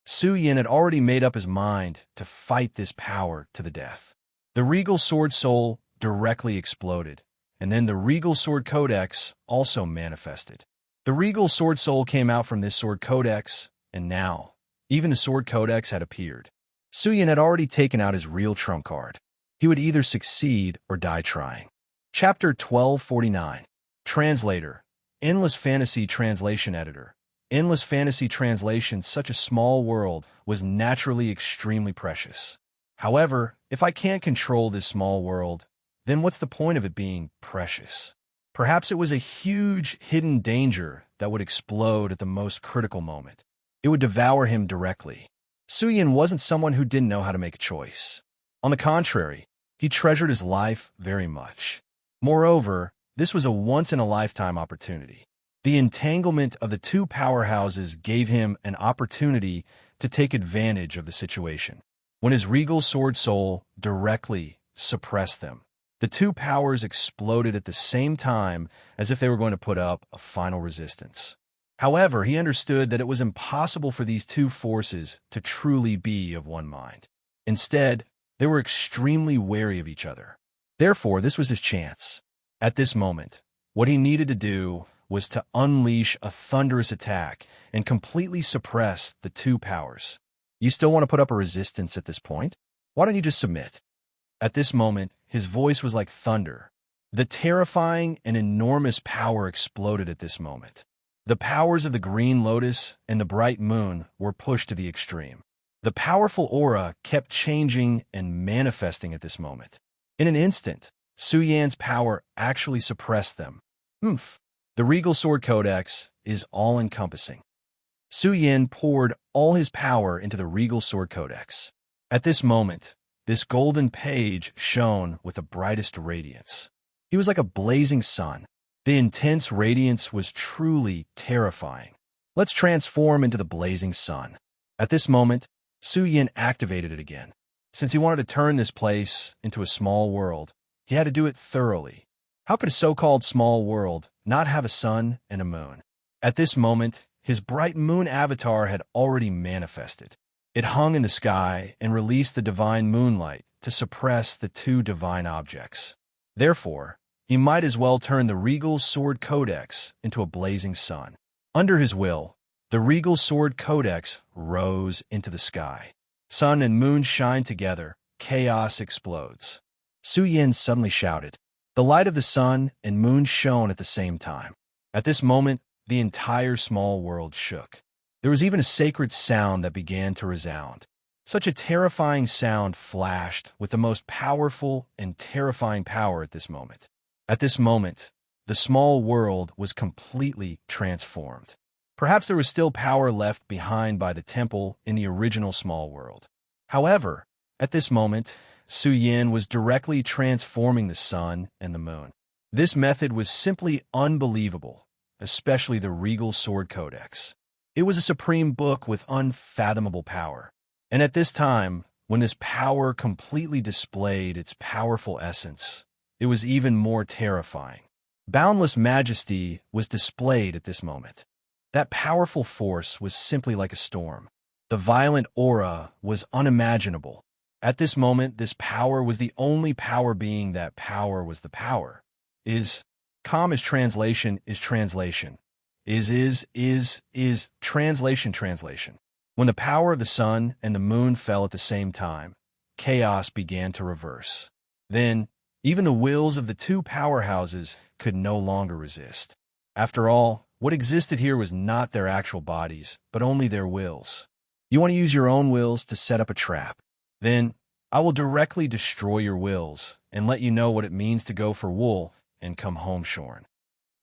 Su Yin had already made up his mind to fight this power to the death. The regal sword soul directly exploded, and then the regal sword codex also manifested. The regal sword soul came out from this sword codex, and now, even the sword codex had appeared. Su Yin had already taken out his real trump card. He would either succeed or die trying. Chapter 1249. Translator. Endless Fantasy Translation Editor. Endless Fantasy Translation. Such a small world was naturally extremely precious. However, if I can't control this small world, then what's the point of it being precious? Perhaps it was a huge hidden danger that would explode at the most critical moment. It would devour him directly. Su Yin wasn't someone who didn't know how to make a choice. On the contrary, he treasured his life very much. Moreover, this was a once-in-a-lifetime opportunity. The entanglement of the two powerhouses gave him an opportunity to take advantage of the situation. When his regal sword soul directly suppressed them, the two powers exploded at the same time as if they were going to put up a final resistance. However, he understood that it was impossible for these two forces to truly be of one mind. Instead, they were extremely wary of each other. Therefore, this was his chance. At this moment, what he needed to do was to unleash a thunderous attack and completely suppress the two powers. You still want to put up a resistance at this point? Why don't you just submit? At this moment, his voice was like thunder. The terrifying and enormous power exploded at this moment. The powers of the green lotus and the bright moon were pushed to the extreme. The powerful aura kept changing and manifesting at this moment. In an instant, Su Yan's power actually suppressed them. The regal sword codex is all-encompassing. Su Yin poured all his power into the regal sword codex. At this moment, this golden page shone with the brightest radiance. He was like a blazing sun. The intense radiance was truly terrifying. Let's transform into the blazing sun. At this moment, Su Yin activated it again. Since he wanted to turn this place into a small world, he had to do it thoroughly. How could a so-called small world not have a sun and a moon? At this moment, his bright moon avatar had already manifested. It hung in the sky and released the divine moonlight to suppress the two divine objects. Therefore, he might as well turn the regal sword codex into a blazing sun. Under his will, the regal sword codex rose into the sky. Sun and moon shine together. Chaos explodes. Su Yin suddenly shouted. The light of the sun and moon shone at the same time. At this moment, the entire small world shook. There was even a sacred sound that began to resound. Such a terrifying sound flashed with the most powerful and terrifying power at this moment. At this moment, the small world was completely transformed. Perhaps there was still power left behind by the temple in the original small world. However, at this moment, Su Yin was directly transforming the sun and the moon. This method was simply unbelievable, especially the regal sword codex. It was a supreme book with unfathomable power. And at this time, when this power completely displayed its powerful essence, it was even more terrifying. Boundless majesty was displayed at this moment. That powerful force was simply like a storm. The violent aura was unimaginable. At this moment, this power was the only power being that power was the power. Calm is translation, is translation. Is translation. When the power of the sun and the moon fell at the same time, chaos began to reverse. Then, even the wills of the two powerhouses could no longer resist. After all, what existed here was not their actual bodies, but only their wills. You want to use your own wills to set up a trap. Then, I will directly destroy your wills and let you know what it means to go for wool and come home shorn.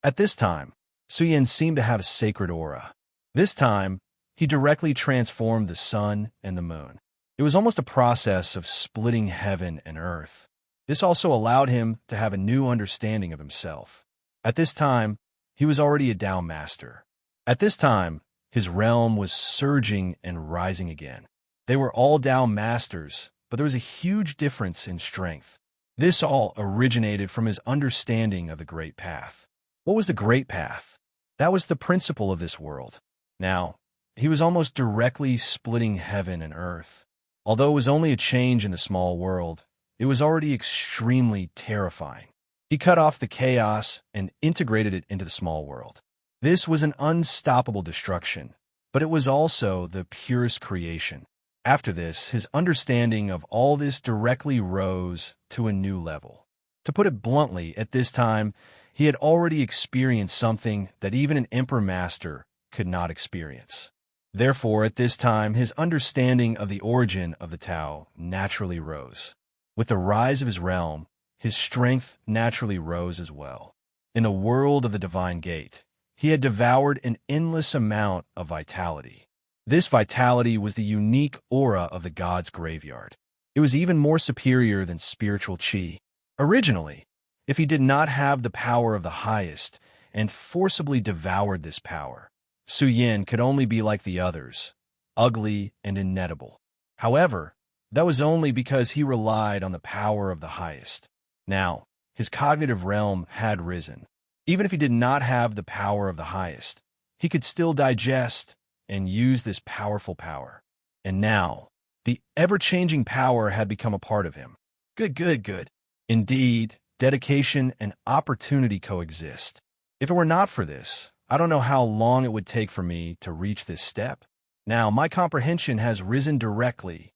At this time, Su Yin seemed to have a sacred aura. This time, he directly transformed the sun and the moon. It was almost a process of splitting heaven and earth. This also allowed him to have a new understanding of himself. At this time, he was already a Tao master. At this time, his realm was surging and rising again. They were all Tao masters, but there was a huge difference in strength. This all originated from his understanding of the Great Path. What was the Great Path? That was the principle of this world. Now, he was almost directly splitting heaven and earth. Although it was only a change in the small world, it was already extremely terrifying. He cut off the chaos and integrated it into the small world. This was an unstoppable destruction, but it was also the purest creation. After this, his understanding of all this directly rose to a new level. To put it bluntly, at this time, he had already experienced something that even an Emperor Master could not experience. Therefore, at this time, his understanding of the origin of the Tao naturally rose. With the rise of his realm, his strength naturally rose as well. In the world of the Divine Gate, he had devoured an endless amount of vitality. This vitality was the unique aura of the god's graveyard. It was even more superior than spiritual qi. Originally, if he did not have the power of the highest and forcibly devoured this power, Su Yin could only be like the others, ugly and inedible. However, that was only because he relied on the power of the highest. Now, his cognitive realm had risen. Even if he did not have the power of the highest, he could still digest and use this powerful power. And now, the ever-changing power had become a part of him. Good. Indeed, dedication and opportunity coexist. If it were not for this, I don't know how long it would take for me to reach this step. Now, my comprehension has risen directly.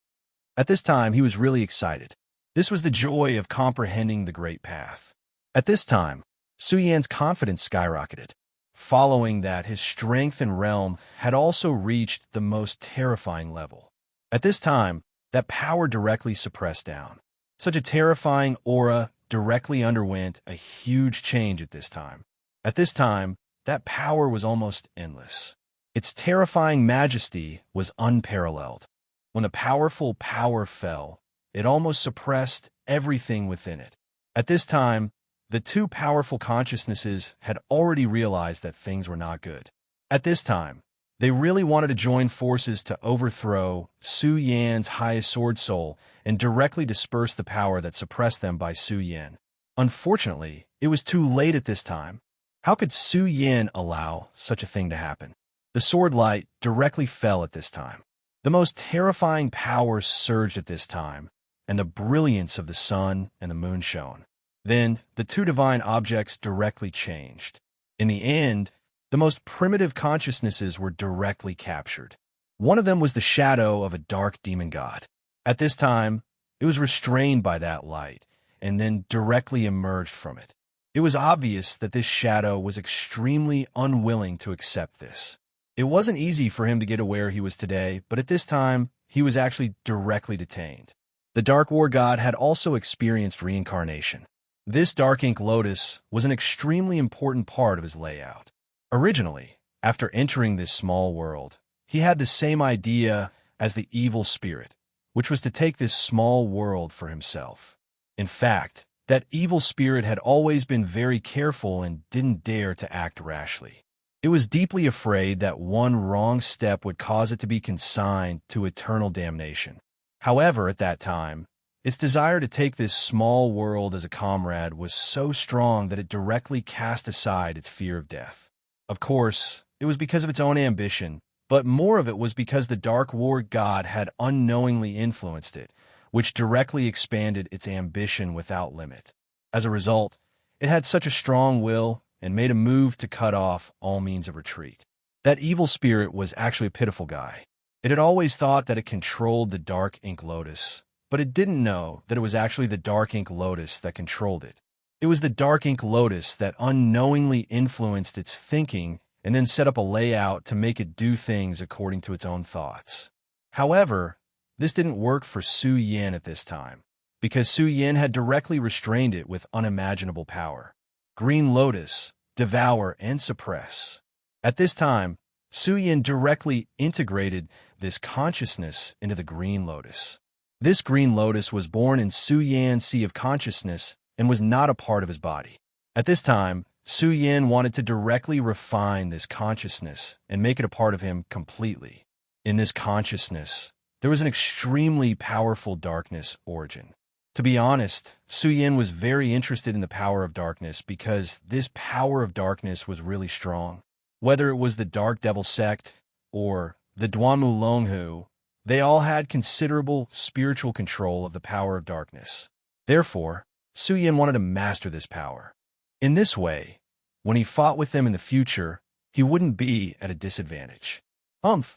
At this time, he was really excited. This was the joy of comprehending the Great Path. At this time, Su Yan's confidence skyrocketed. Following that, his strength and realm had also reached the most terrifying level. At this time, that power directly suppressed down. Such a terrifying aura directly underwent a huge change at this time. At this time, that power was almost endless. Its terrifying majesty was unparalleled. When the powerful power fell, it almost suppressed everything within it. At this time, the two powerful consciousnesses had already realized that things were not good. At this time, they really wanted to join forces to overthrow Su Yan's highest sword soul and directly disperse the power that suppressed them by Su Yan. Unfortunately, it was too late at this time. How could Su Yan allow such a thing to happen? The sword light directly fell at this time. The most terrifying power surged at this time, and the brilliance of the sun and the moon shone. Then, the two divine objects directly changed. In the end, the most primitive consciousnesses were directly captured. One of them was the shadow of a dark demon god. At this time, it was restrained by that light, and then directly emerged from it. It was obvious that this shadow was extremely unwilling to accept this. It wasn't easy for him to get to where he was today, but at this time, he was actually directly detained. The Dark War God had also experienced reincarnation. This dark ink lotus was an extremely important part of his layout. Originally, after entering this small world, he had the same idea as the evil spirit, which was to take this small world for himself. In fact, that evil spirit had always been very careful and didn't dare to act rashly. It was deeply afraid that one wrong step would cause it to be consigned to eternal damnation. However, at that time, its desire to take this small world as a comrade was so strong that it directly cast aside its fear of death. Of course, it was because of its own ambition, but more of it was because the Dark War God had unknowingly influenced it, which directly expanded its ambition without limit. As a result, it had such a strong will and made a move to cut off all means of retreat. That evil spirit was actually a pitiful guy. It had always thought that it controlled the Dark Ink Lotus, but it didn't know that it was actually the Dark Ink Lotus that controlled it. It was the Dark Ink Lotus that unknowingly influenced its thinking and then set up a layout to make it do things according to its own thoughts. However, this didn't work for Su Yin at this time, because Su Yin had directly restrained it with unimaginable power. Green Lotus, devour and suppress. At this time, Su Yin directly integrated this consciousness into the Green Lotus. This Green Lotus was born in Su Yan's Sea of Consciousness and was not a part of his body. At this time, Su Yin wanted to directly refine this consciousness and make it a part of him completely. In this consciousness, there was an extremely powerful darkness origin. To be honest, Su Yin was very interested in the power of darkness because this power of darkness was really strong. Whether it was the Dark Devil sect or the Duanmu Longhu, they all had considerable spiritual control of the power of darkness. Therefore, Su Yin wanted to master this power. In this way, when he fought with them in the future, he wouldn't be at a disadvantage.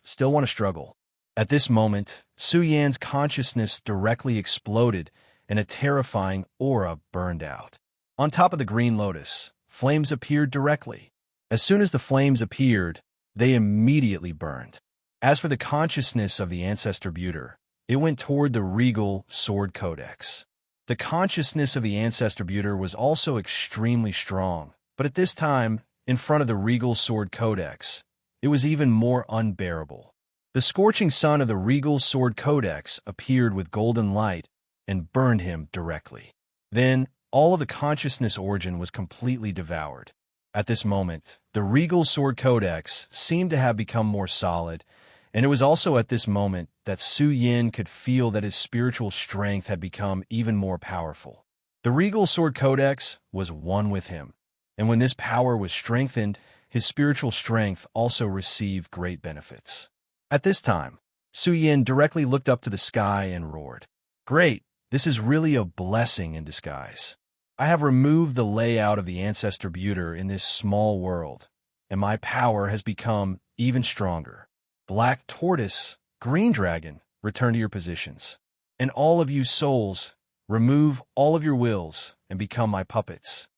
Still want to struggle. At this moment, Su Yan's consciousness directly exploded and a terrifying aura burned out. On top of the Green Lotus, flames appeared directly. As soon as the flames appeared, they immediately burned. As for the consciousness of the Ancestor Buter, it went toward the Regal Sword Codex. The consciousness of the Ancestor Buter was also extremely strong, but at this time, in front of the Regal Sword Codex, it was even more unbearable. The scorching sun of the Regal Sword Codex appeared with golden light and burned him directly. Then, all of the consciousness origin was completely devoured. At this moment, the Regal Sword Codex seemed to have become more solid, and it was also at this moment that Su Yin could feel that his spiritual strength had become even more powerful. The Regal Sword Codex was one with him, and when this power was strengthened, his spiritual strength also received great benefits. At this time, Su Yin directly looked up to the sky and roared, "Great, this is really a blessing in disguise. I have removed the layout of the Ancestor Buter in this small world, and my power has become even stronger. Black Tortoise, Green Dragon, return to your positions. And all of you souls, remove all of your wills and become my puppets."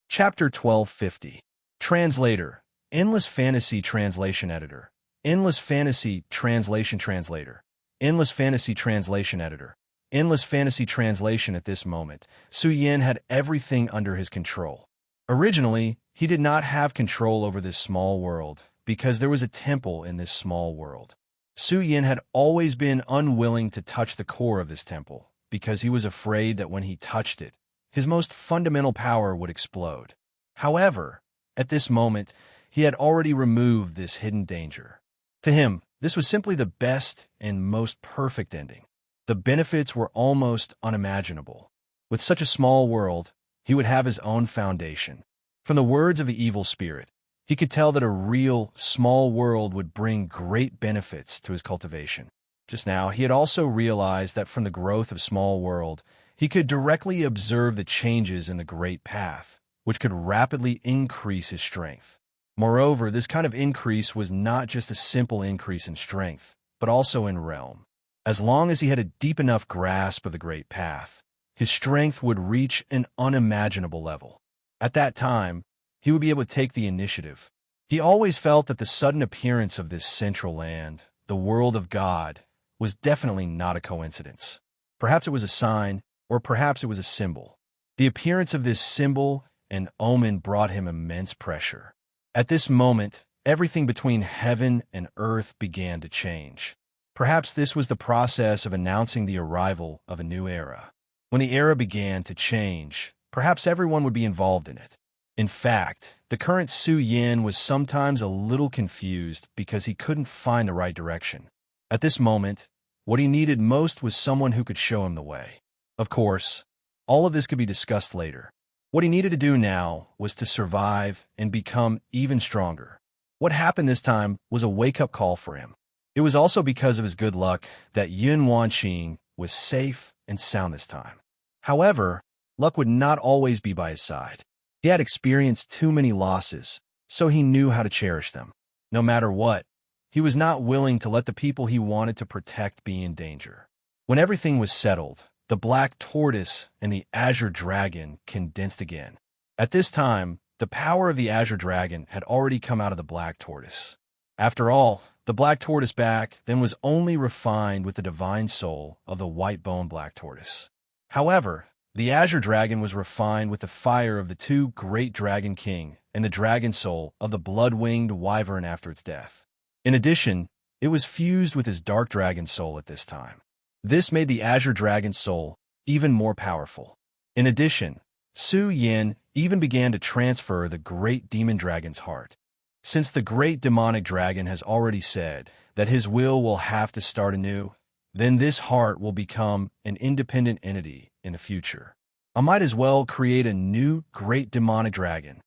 Chapter 1250. Translator, Endless Fantasy Translation Editor, Endless Fantasy Translation Translator, Endless Fantasy Translation Editor, Endless Fantasy Translation. At this moment, Su Yin had everything under his control. Originally, he did not have control over this small world, because there was a temple in this small world. Su Yin had always been unwilling to touch the core of this temple, because he was afraid that when he touched it, his most fundamental power would explode. However, at this moment, he had already removed this hidden danger. To him, this was simply the best and most perfect ending. The benefits were almost unimaginable. With such a small world, he would have his own foundation. From the words of the evil spirit, he could tell that a real, small world would bring great benefits to his cultivation. Just now, he had also realized that from the growth of small world, he could directly observe the changes in the great path, which could rapidly increase his strength. Moreover, this kind of increase was not just a simple increase in strength, but also in realm. As long as he had a deep enough grasp of the great path, his strength would reach an unimaginable level. At that time, he would be able to take the initiative. He always felt that the sudden appearance of this central land, the world of God, was definitely not a coincidence. Perhaps it was a sign, or perhaps it was a symbol. The appearance of this symbol and omen brought him immense pressure. At this moment, everything between heaven and earth began to change. Perhaps this was the process of announcing the arrival of a new era. When the era began to change, perhaps everyone would be involved in it. In fact, the current Su Yin was sometimes a little confused because he couldn't find the right direction. At this moment, what he needed most was someone who could show him the way. Of course, all of this could be discussed later. What he needed to do now was to survive and become even stronger. What happened this time was a wake-up call for him. It was also because of his good luck that Yun Wanqing was safe and sound this time. However, luck would not always be by his side. He had experienced too many losses, so he knew how to cherish them. No matter what, he was not willing to let the people he wanted to protect be in danger. When everything was settled, the Black Tortoise and the Azure Dragon condensed again. At this time, the power of the Azure Dragon had already come out of the Black Tortoise. After all, the Black Tortoise back then was only refined with the divine soul of the white-bone Black Tortoise. However, The Azure Dragon was refined with the fire of the two great Dragon King and the dragon soul of the blood-winged wyvern after its death. In addition, it was fused with his dark dragon soul at this time. This made the Azure Dragon soul even more powerful. In addition, Su Yin even began to transfer the great demon dragon's heart. Since the great demonic dragon has already said that his will have to start anew, then this heart will become an independent entity in the future. I might as well create a new great demonic dragon.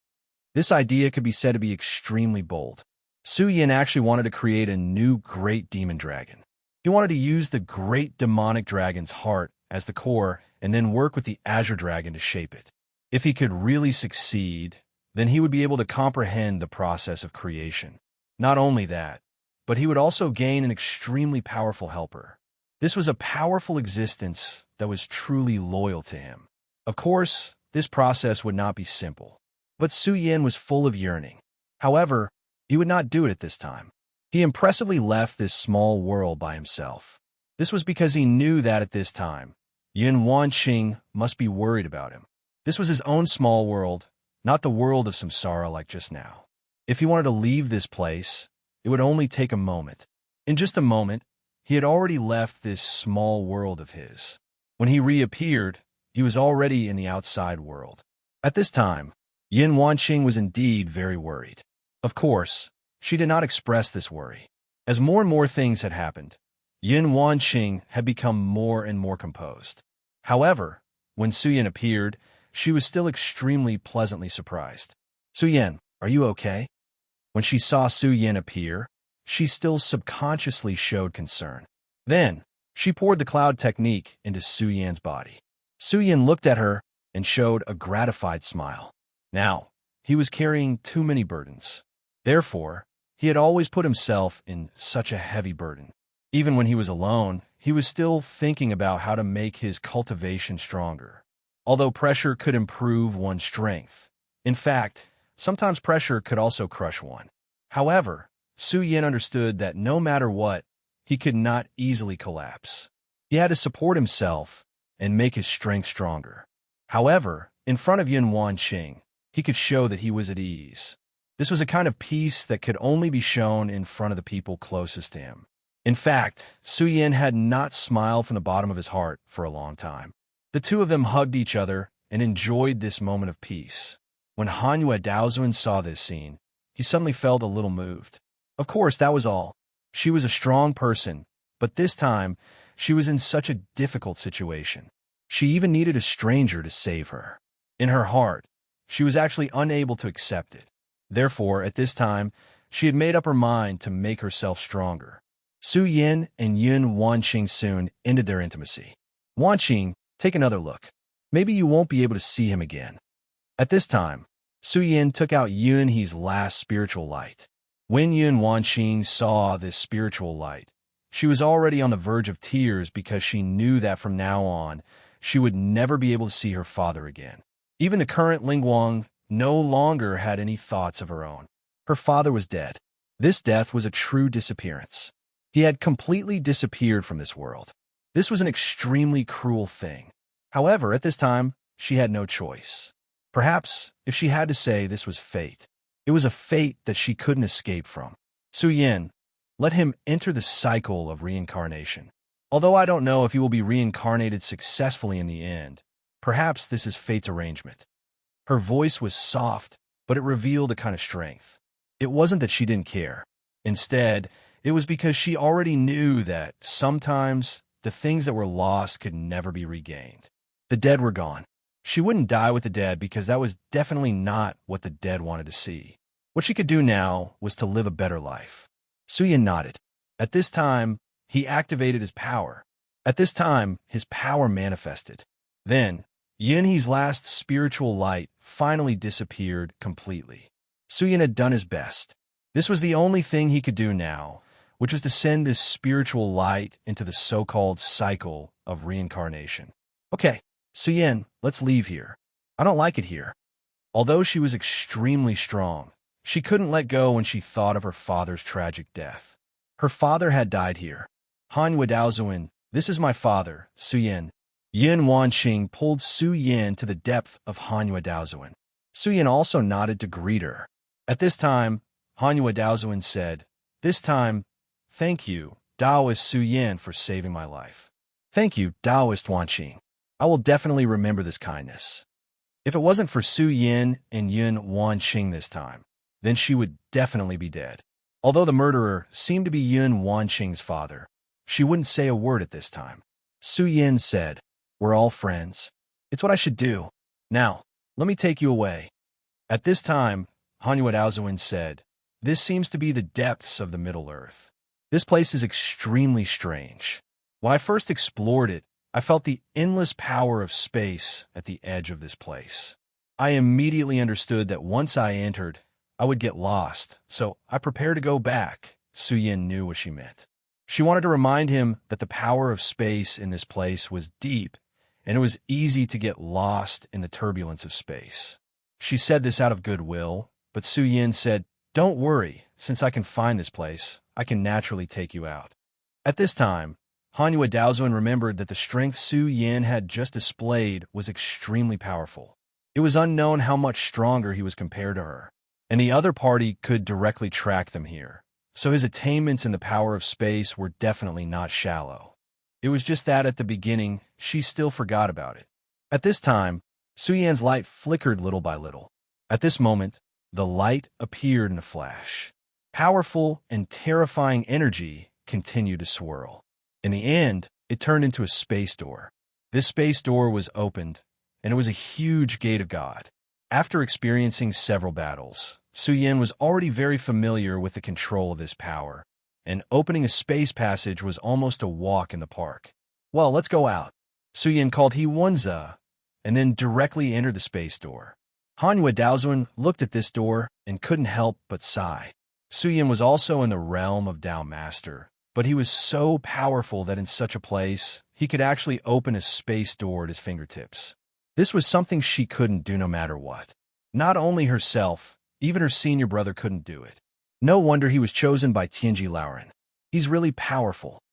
This idea could be said to be extremely bold. Su Yin actually wanted to create a new great demon dragon. He wanted to use the great demonic dragon's heart as the core and then work with the Azure Dragon to shape it. If he could really succeed, then he would be able to comprehend the process of creation. Not only that, but he would also gain an extremely powerful helper. This was a powerful existence that was truly loyal to him. Of course, this process would not be simple, but Su Yin was full of yearning. However, he would not do it at this time. He impressively left this small world by himself. This was because he knew that at this time, Yin Wanqing must be worried about him. This was his own small world, not the world of samsara like just now. If he wanted to leave this place, it would only take a moment. In just a moment, he had already left this small world of his. When he reappeared, he was already in the outside world. At this time, Yin Wanqing was indeed very worried. Of course, she did not express this worry. As more and more things had happened, Yin Wanqing had become more and more composed. However, when Su Yin appeared, she was still extremely pleasantly surprised. Su Yin, are you okay? When she saw Su Yin appear, she still subconsciously showed concern. Then, she poured the cloud technique into Su Yin's body. Su Yin looked at her and showed a gratified smile. Now, he was carrying too many burdens. Therefore, he had always put himself in such a heavy burden. Even when he was alone, he was still thinking about how to make his cultivation stronger. Although pressure could improve one's strength. In fact, sometimes pressure could also crush one. However, Su Yin understood that no matter what, he could not easily collapse. He had to support himself and make his strength stronger. However, in front of Yin Wanqing, he could show that he was at ease. This was a kind of peace that could only be shown in front of the people closest to him. In fact, Su Yin had not smiled from the bottom of his heart for a long time. The two of them hugged each other and enjoyed this moment of peace. When Hanyue Daozuan saw this scene, he suddenly felt a little moved. Of course, that was all. She was a strong person, but this time, she was in such a difficult situation. She even needed a stranger to save her. In her heart, she was actually unable to accept it. Therefore, at this time, she had made up her mind to make herself stronger. Su Yin and Yin Wanqing soon ended their intimacy. Wanqing, take another look. Maybe you won't be able to see him again. At this time, Su Yin took out Yun He's last spiritual light. When Yin Wanqing saw this spiritual light, she was already on the verge of tears because she knew that from now on, she would never be able to see her father again. Even the current Lingguang no longer had any thoughts of her own. Her father was dead. This death was a true disappearance. He had completely disappeared from this world. This was an extremely cruel thing. However, at this time, she had no choice. Perhaps, if she had to say, this was fate. It was a fate that she couldn't escape from. Su Yin, let him enter the cycle of reincarnation. Although I don't know if he will be reincarnated successfully in the end, perhaps this is fate's arrangement. Her voice was soft, but it revealed a kind of strength. It wasn't that she didn't care. Instead, it was because she already knew that sometimes the things that were lost could never be regained. The dead were gone. She wouldn't die with the dead because that was definitely not what the dead wanted to see. What she could do now was to live a better life. Su Yin nodded. At this time, he activated his power. At this time, his power manifested. Then, Yin He's last spiritual light finally disappeared completely. Su Yin had done his best. This was the only thing he could do now, which was to send this spiritual light into the so-called cycle of reincarnation. Okay, Su Yin, let's leave here. I don't like it here. Although she was extremely strong, she couldn't let go when she thought of her father's tragic death. Her father had died here. Han Daozuan, this is my father, Su Yin. Yin Wanqing pulled Su Yin to the depth of Hanyu Daozuan. Su Yin also nodded to greet her. At this time, Hanyu Daozuan said, "This time, thank you, Taoist Su Yin, for saving my life. Thank you, Taoist Wanqing. I will definitely remember this kindness." If it wasn't for Su Yin and Yin Wanqing this time, then she would definitely be dead. Although the murderer seemed to be Yin Wanqing's father, she wouldn't say a word at this time. Su Yin said, "We're all friends. It's what I should do. Now, let me take you away." At this time, Hanyu Daozuan said, "This seems to be the depths of the Middle Earth. This place is extremely strange. When I first explored it, I felt the endless power of space at the edge of this place. I immediately understood that once I entered, I would get lost, so I prepared to go back." Su Yin knew what she meant. She wanted to remind him that the power of space in this place was deep, and it was easy to get lost in the turbulence of space. She said this out of goodwill, but Su Yin said, "Don't worry, since I can find this place, I can naturally take you out." At this time, Hanyu Daozuan remembered that the strength Su Yin had just displayed was extremely powerful. It was unknown how much stronger he was compared to her, and the other party could directly track them here, so his attainments in the power of space were definitely not shallow. It was just that at the beginning, she still forgot about it. At this time, Su Yin's light flickered little by little. At this moment, the light appeared in a flash. Powerful and terrifying energy continued to swirl. In the end, it turned into a space door. This space door was opened, and it was a huge gate of God. After experiencing several battles, Su Yin was already very familiar with the control of this power, and opening a space passage was almost a walk in the park. "Well, let's go out." Su Yin called He Wenza, and then directly entered the space door. Hanyu Daozuan looked at this door and couldn't help but sigh. Su Yin was also in the realm of Tao Master, but he was so powerful that in such a place, he could actually open a space door at his fingertips. This was something she couldn't do no matter what. Not only herself, even her senior brother couldn't do it. No wonder he was chosen by Tianji Lauren. He's really powerful.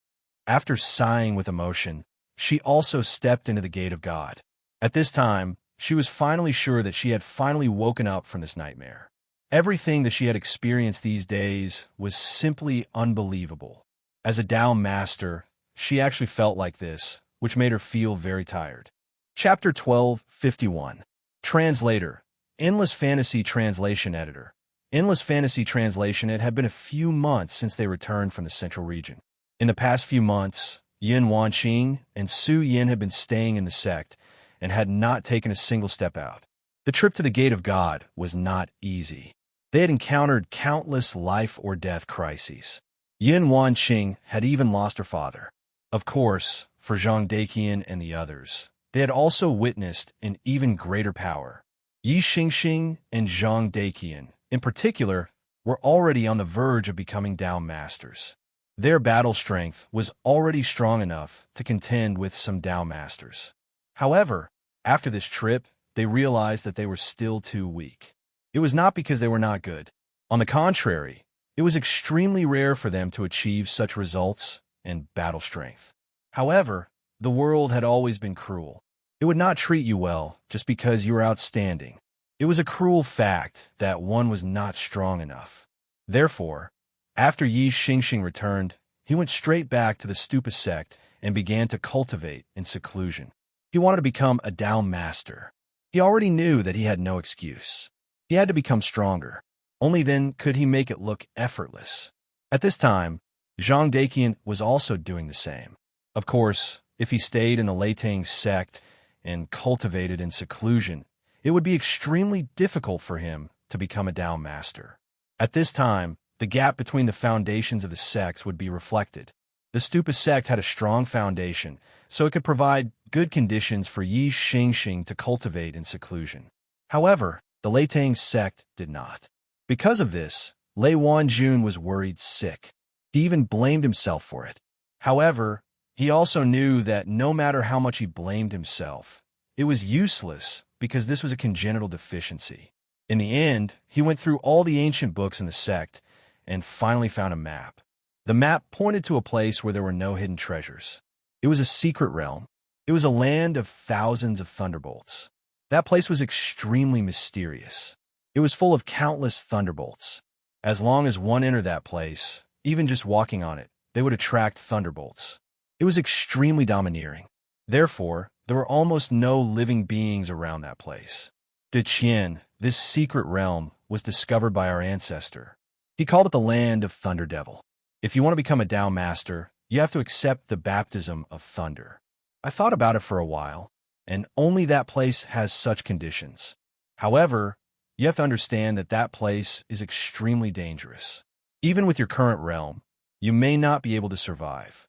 After sighing with emotion, she also stepped into the gate of God. At this time, she was finally sure that she had finally woken up from this nightmare. Everything that she had experienced these days was simply unbelievable. As a Tao master, she actually felt like this, which made her feel very tired. Chapter 12:51. Translator. Endless Fantasy Translation Editor. Endless Fantasy Translation. It had been a few months since they returned from the Central Region. In the past few months, Yin Wanqing and Su Yin had been staying in the sect and had not taken a single step out. The trip to the Gate of God was not easy. They had encountered countless life-or-death crises. Yin Wanqing had even lost her father. Of course, for Zhang Daqian and the others, they had also witnessed an even greater power. Yi Xingxing and Zhang Daqian, in particular, were already on the verge of becoming Tao Masters. Their battle strength was already strong enough to contend with some Tao Masters. However, after this trip, they realized that they were still too weak. It was not because they were not good. On the contrary, it was extremely rare for them to achieve such results and battle strength. However, the world had always been cruel. It would not treat you well just because you were outstanding. It was a cruel fact that one was not strong enough. Therefore, after Yi Xingxing returned, he went straight back to the Stupa sect and began to cultivate in seclusion. He wanted to become a Tao master. He already knew that he had no excuse. He had to become stronger. Only then could he make it look effortless. At this time, Zhang Daqian was also doing the same. Of course, if he stayed in the Leitang sect and cultivated in seclusion, it would be extremely difficult for him to become a Tao master. At this time, the gap between the foundations of the sects would be reflected. The Stupa sect had a strong foundation, so it could provide good conditions for Yi Xingxing to cultivate in seclusion. However, the Leitang sect did not. Because of this, Lei Wanjun was worried sick. He even blamed himself for it. However, he also knew that no matter how much he blamed himself, it was useless because this was a congenital deficiency. In the end, he went through all the ancient books in the sect and finally found a map. The map pointed to a place where there were no hidden treasures. It was a secret realm. It was a land of thousands of thunderbolts. That place was extremely mysterious. It was full of countless thunderbolts. As long as one entered that place, even just walking on it, they would attract thunderbolts. It was extremely domineering. Therefore, there were almost no living beings around that place. De Chien, this secret realm, was discovered by our ancestor. He called it the Land of Thunder Devil. If you want to become a Tao Master, you have to accept the baptism of thunder. I thought about it for a while, and only that place has such conditions. However, you have to understand that that place is extremely dangerous. Even with your current realm, you may not be able to survive.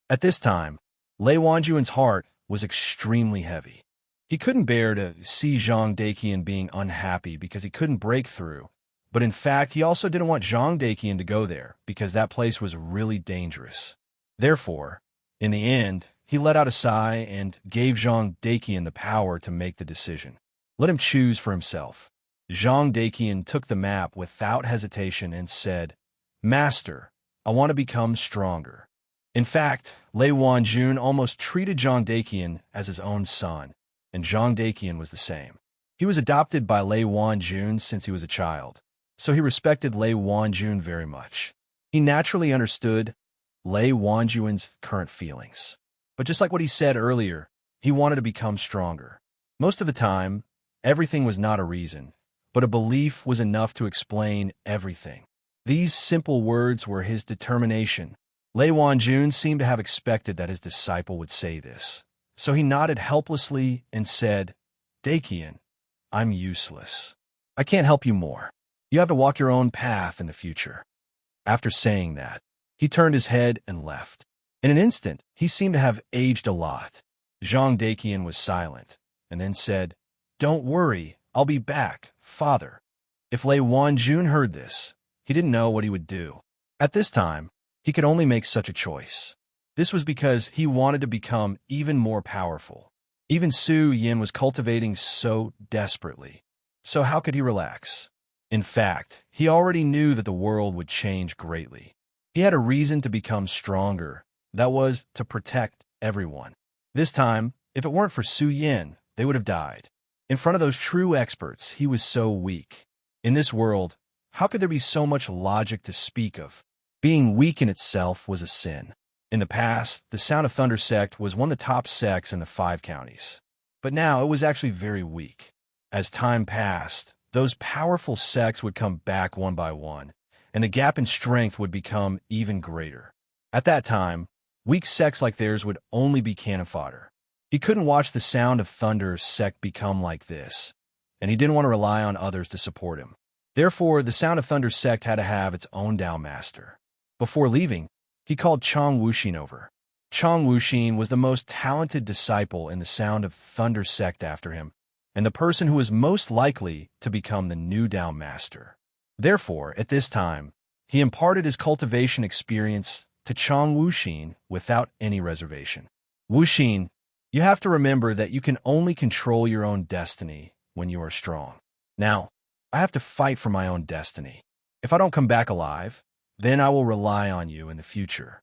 At this time, Lei Wanjuan's heart was extremely heavy. He couldn't bear to see Zhang Daqian being unhappy because he couldn't break through, but in fact, he also didn't want Zhang Daqian to go there because that place was really dangerous. Therefore, in the end, he let out a sigh and gave Zhang Daqian the power to make the decision. Let him choose for himself. Zhang Daqian took the map without hesitation and said, "Master, I want to become stronger." In fact, Lei Wanjun almost treated Zhang Daqian as his own son, and Zhang Daqian was the same. He was adopted by Lei Wanjun since he was a child, so he respected Lei Wanjun very much. He naturally understood Lei Wanjuan's current feelings. But just like what he said earlier, he wanted to become stronger. Most of the time, everything was not a reason, but a belief was enough to explain everything. These simple words were his determination. Lei Wanjun seemed to have expected that his disciple would say this, so he nodded helplessly and said, "Daqian, I'm useless. I can't help you more. You have to walk your own path in the future." After saying that, he turned his head and left. In an instant, he seemed to have aged a lot. Zhang Daqian was silent, and then said, "Don't worry, I'll be back, father." If Lei Wanjun heard this, he didn't know what he would do. At this time, he could only make such a choice. This was because he wanted to become even more powerful. Even Su Yin was cultivating so desperately. So how could he relax? In fact, he already knew that the world would change greatly. He had a reason to become stronger. That was to protect everyone. This time, if it weren't for Su Yin, they would have died. In front of those true experts, he was so weak. In this world, how could there be so much logic to speak of? Being weak in itself was a sin. In the past, the Sound of Thunder sect was one of the top sects in the 5 counties. But now it was actually very weak. As time passed, those powerful sects would come back one by one, and the gap in strength would become even greater. At that time, weak sects like theirs would only be cannon fodder. He couldn't watch the Sound of Thunder sect become like this, and he didn't want to rely on others to support him. Therefore, the Sound of Thunder sect had to have its own Tao Master. Before leaving, he called Chang Wuxin over. Chang Wuxin was the most talented disciple in the Sound of Thunder sect after him, and the person who was most likely to become the new Tao Master. Therefore, at this time, he imparted his cultivation experience to Chang Wuxin without any reservation. "Wuxin, you have to remember that you can only control your own destiny when you are strong. Now, I have to fight for my own destiny. If I don't come back alive, then I will rely on you in the future."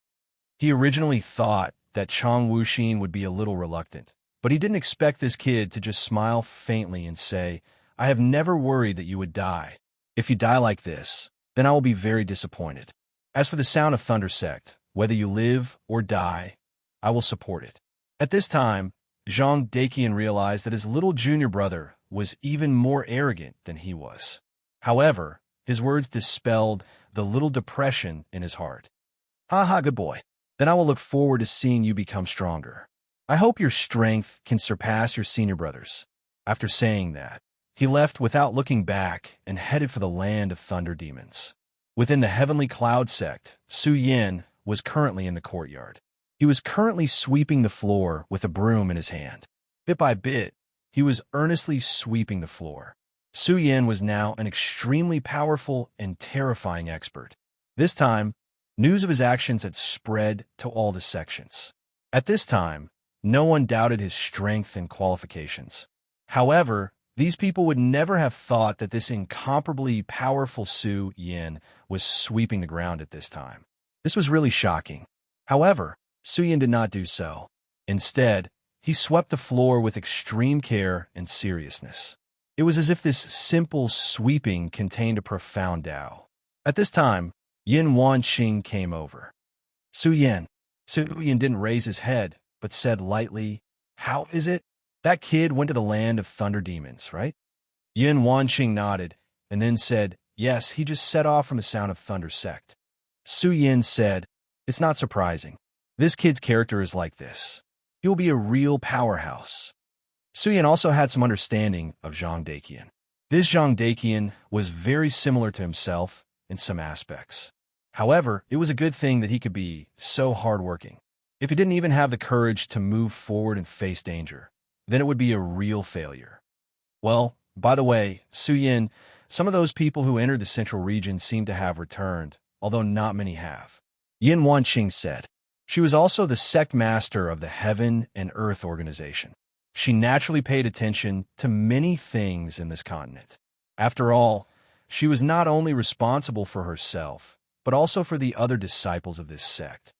He originally thought that Chang Wuxin would be a little reluctant, but he didn't expect this kid to just smile faintly and say, "I have never worried that you would die. If you die like this, then I will be very disappointed. As for the Sound of Thunder sect, whether you live or die, I will support it." At this time, Zhang Daqian realized that his little junior brother was even more arrogant than he was. However, his words dispelled the little depression in his heart. "Ha, good boy. Then I will look forward to seeing you become stronger. I hope your strength can surpass your senior brother's." After saying that, he left without looking back and headed for the land of thunder demons. Within the Heavenly Cloud sect, Su Yin was currently in the courtyard. He was currently sweeping the floor with a broom in his hand. Bit by bit, he was earnestly sweeping the floor. Su Yin was now an extremely powerful and terrifying expert. This time, news of his actions had spread to all the sections. At this time, no one doubted his strength and qualifications. However, these people would never have thought that this incomparably powerful Su Yin was sweeping the ground at this time. This was really shocking. However, Su Yin did not do so. Instead, He swept the floor with extreme care and seriousness. It was as if this simple sweeping contained a profound Tao. At this time, Yin Wanqing came over. Su Yin. Su Yin didn't raise his head, but said lightly, "How is it? That kid went to the land of thunder demons, right?" Yin Wanqing nodded, and then said, "Yes, he just set off from the Sound of Thunder sect." Su Yin said, "It's not surprising. This kid's character is like this. He will be a real powerhouse." Su Yin also had some understanding of Zhang Daqian. This Zhang Daqian was very similar to himself in some aspects. However, it was a good thing that he could be so hardworking. If he didn't even have the courage to move forward and face danger, then it would be a real failure. Well, by the way, Su Yin, some of those people who entered the central region seem to have returned, although not many have. Yin Wanqing said. She was also the sect master of the Heaven and Earth organization. She naturally paid attention to many things in this continent. After all, she was not only responsible for herself, but also for the other disciples of this sect.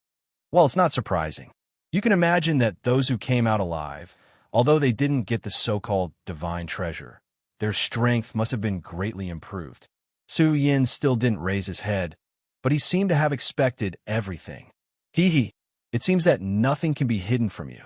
Well, it's not surprising. You can imagine that those who came out alive, although they didn't get the so-called divine treasure, their strength must have been greatly improved. Su Yin still didn't raise his head, but he seemed to have expected everything. Hee. It seems that nothing can be hidden from you.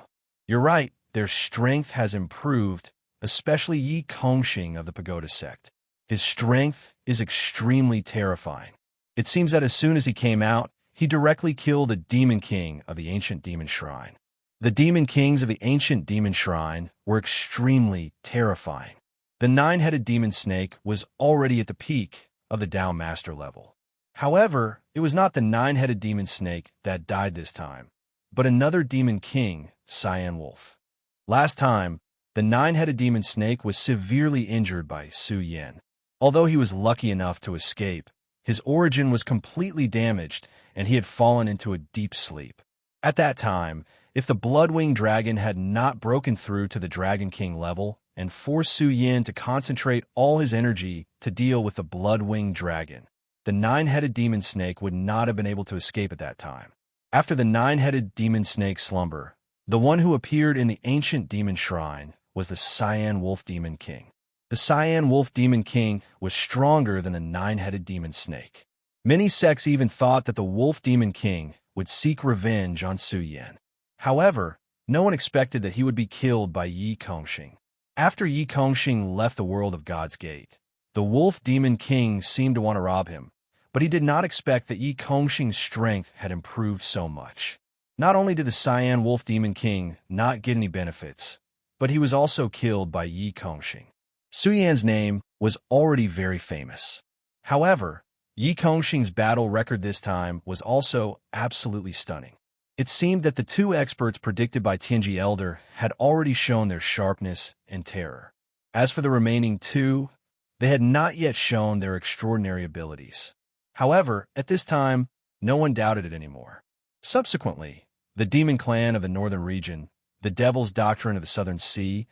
You're right, their strength has improved, especially Yi Kongxing of the Pagoda sect. His strength is extremely terrifying. It seems that as soon as he came out, he directly killed the Demon King of the Ancient Demon Shrine. The Demon Kings of the Ancient Demon Shrine were extremely terrifying. The nine-headed demon snake was already at the peak of the Tao Master level. However, it was not the nine-headed demon snake that died this time, but another demon king, Cyan Wolf. Last time, the nine-headed demon snake was severely injured by Su Yin. Although he was lucky enough to escape, his origin was completely damaged and he had fallen into a deep sleep. At that time, if the Bloodwing Dragon had not broken through to the Dragon King level and forced Su Yin to concentrate all his energy to deal with the Bloodwing Dragon, the nine-headed demon snake would not have been able to escape at that time. After the nine-headed demon snake's slumber, the one who appeared in the ancient demon shrine was the Cyan Wolf Demon King. The Cyan Wolf Demon King was stronger than the nine-headed demon snake. Many sects even thought that the Wolf Demon King would seek revenge on Su Yin. However, no one expected that he would be killed by Yi Kongxing. After Yi Kongxing left the world of God's Gate, the Wolf Demon King seemed to want to rob him, but he did not expect that Yi Kongxing's strength had improved so much. Not only did the Cyan Wolf Demon King not get any benefits, but he was also killed by Yi Kongxing. Su Yan's name was already very famous. However, Yi Kongxing's battle record this time was also absolutely stunning. It seemed that the two experts predicted by Tianji Elder had already shown their sharpness and terror. As for the remaining two, they had not yet shown their extraordinary abilities. However, at this time, no one doubted it anymore. Subsequently, the Demon Clan of the Northern Region, the Devil's Doctrine of the Southern Sea,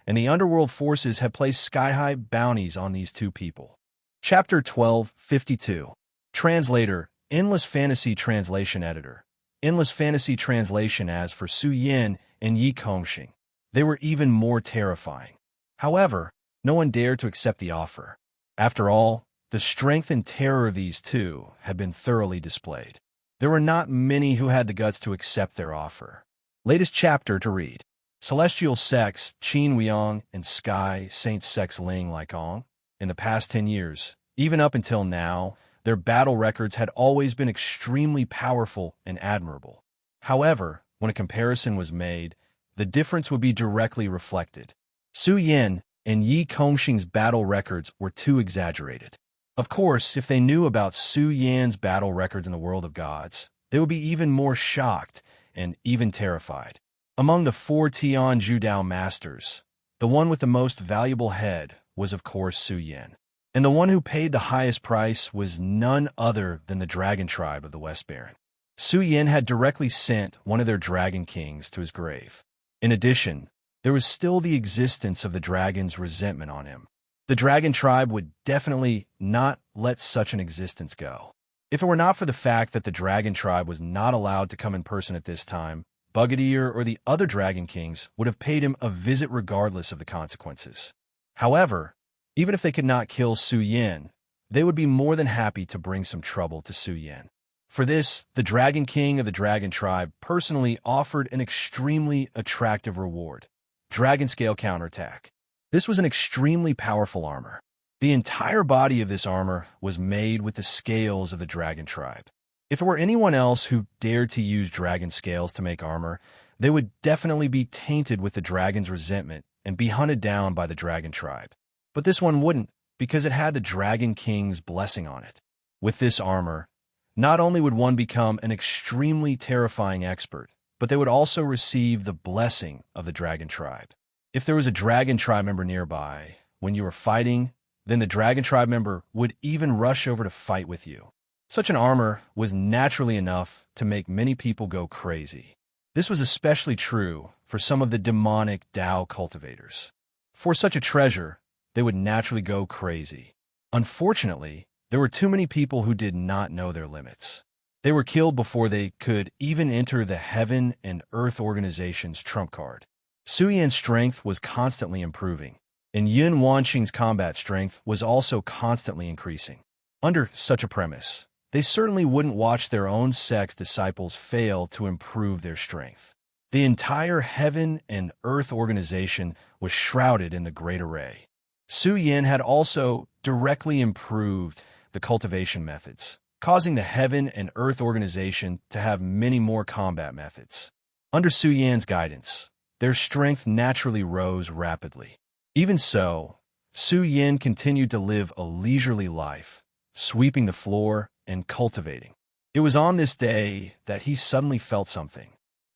and the Underworld Forces had placed sky-high bounties on these two people. Chapter 1252. Translator, Endless Fantasy Translation Editor. Endless Fantasy Translation. As for Su Yin and Yi Kongxing, they were even more terrifying. However, no one dared to accept the offer. After all, the strength and terror of these two had been thoroughly displayed. There were not many who had the guts to accept their offer. Latest chapter to read. Celestial Sects Qin Weiyang and Sky Saint Sects Ling Laikong. In the past 10 years, even up until now, their battle records had always been extremely powerful and admirable. However, when a comparison was made, the difference would be directly reflected. Su Yin and Yi Kongxing's battle records were too exaggerated. Of course, if they knew about Su Yan's battle records in the world of gods, they would be even more shocked and even terrified. Among the 4 Tian Judao masters, the one with the most valuable head was of course Su Yin, and the one who paid the highest price was none other than the Dragon Tribe of the West Baron. Su Yin had directly sent one of their Dragon Kings to his grave. In addition, there was still the existence of the dragon's resentment on him. The Dragon Tribe would definitely not let such an existence go. If it were not for the fact that the Dragon Tribe was not allowed to come in person at this time, Bugadier, or the other Dragon Kings would have paid him a visit regardless of the consequences. However, even if they could not kill Su Yin, they would be more than happy to bring some trouble to Su Yin. For this, the Dragon King of the Dragon Tribe personally offered an extremely attractive reward: Dragon Scale Counterattack. This was an extremely powerful armor. The entire body of this armor was made with the scales of the Dragon Tribe. If it were anyone else who dared to use dragon scales to make armor, they would definitely be tainted with the dragon's resentment and be hunted down by the Dragon Tribe. But this one wouldn't, because it had the Dragon King's blessing on it. With this armor, not only would one become an extremely terrifying expert, but they would also receive the blessing of the Dragon Tribe. If there was a Dragon Tribe member nearby, when you were fighting, then the Dragon Tribe member would even rush over to fight with you. Such an armor was naturally enough to make many people go crazy. This was especially true for some of the demonic Dao cultivators. For such a treasure, they would naturally go crazy. Unfortunately, there were too many people who did not know their limits. They were killed before they could even enter the Heaven and Earth Organization's trump card. Su Yan's strength was constantly improving, and Yun Wanqing's combat strength was also constantly increasing. Under such a premise, they certainly wouldn't watch their own sect's disciples fail to improve their strength. The entire Heaven and Earth Organization was shrouded in the Great Array. Su Yin had also directly improved the cultivation methods, causing the Heaven and Earth Organization to have many more combat methods. Under Su Yan's guidance, their strength naturally rose rapidly. Even so, Su Yin continued to live a leisurely life, sweeping the floor and cultivating. It was on this day that he suddenly felt something.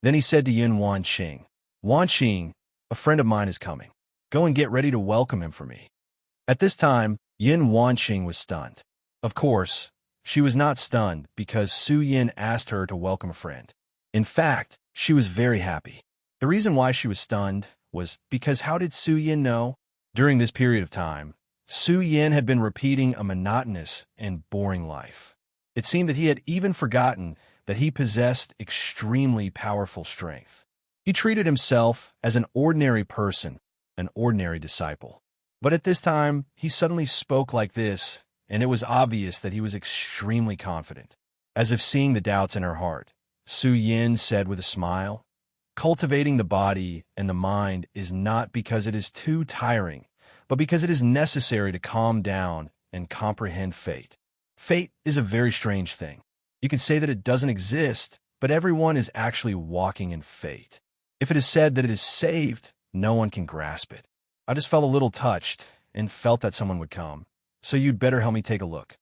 Then he said to Yun Wanqing, "Wanqing, a friend of mine is coming. Go and get ready to welcome him for me." At this time, Yun Wanqing was stunned. Of course, she was not stunned because Su Yin asked her to welcome a friend. In fact, she was very happy. The reason why she was stunned was because how did Su Yin know? During this period of time, Su Yin had been repeating a monotonous and boring life. It seemed that he had even forgotten that he possessed extremely powerful strength. He treated himself as an ordinary person, an ordinary disciple. But at this time, he suddenly spoke like this, and it was obvious that he was extremely confident. As if seeing the doubts in her heart, Su Yin said with a smile, "Cultivating the body and the mind is not because it is too tiring, but because it is necessary to calm down and comprehend fate. Fate is a very strange thing. You can say that it doesn't exist, but everyone is actually walking in fate. If it is said that it is saved, no one can grasp it. I just felt a little touched and felt that someone would come, so you'd better help me take a look."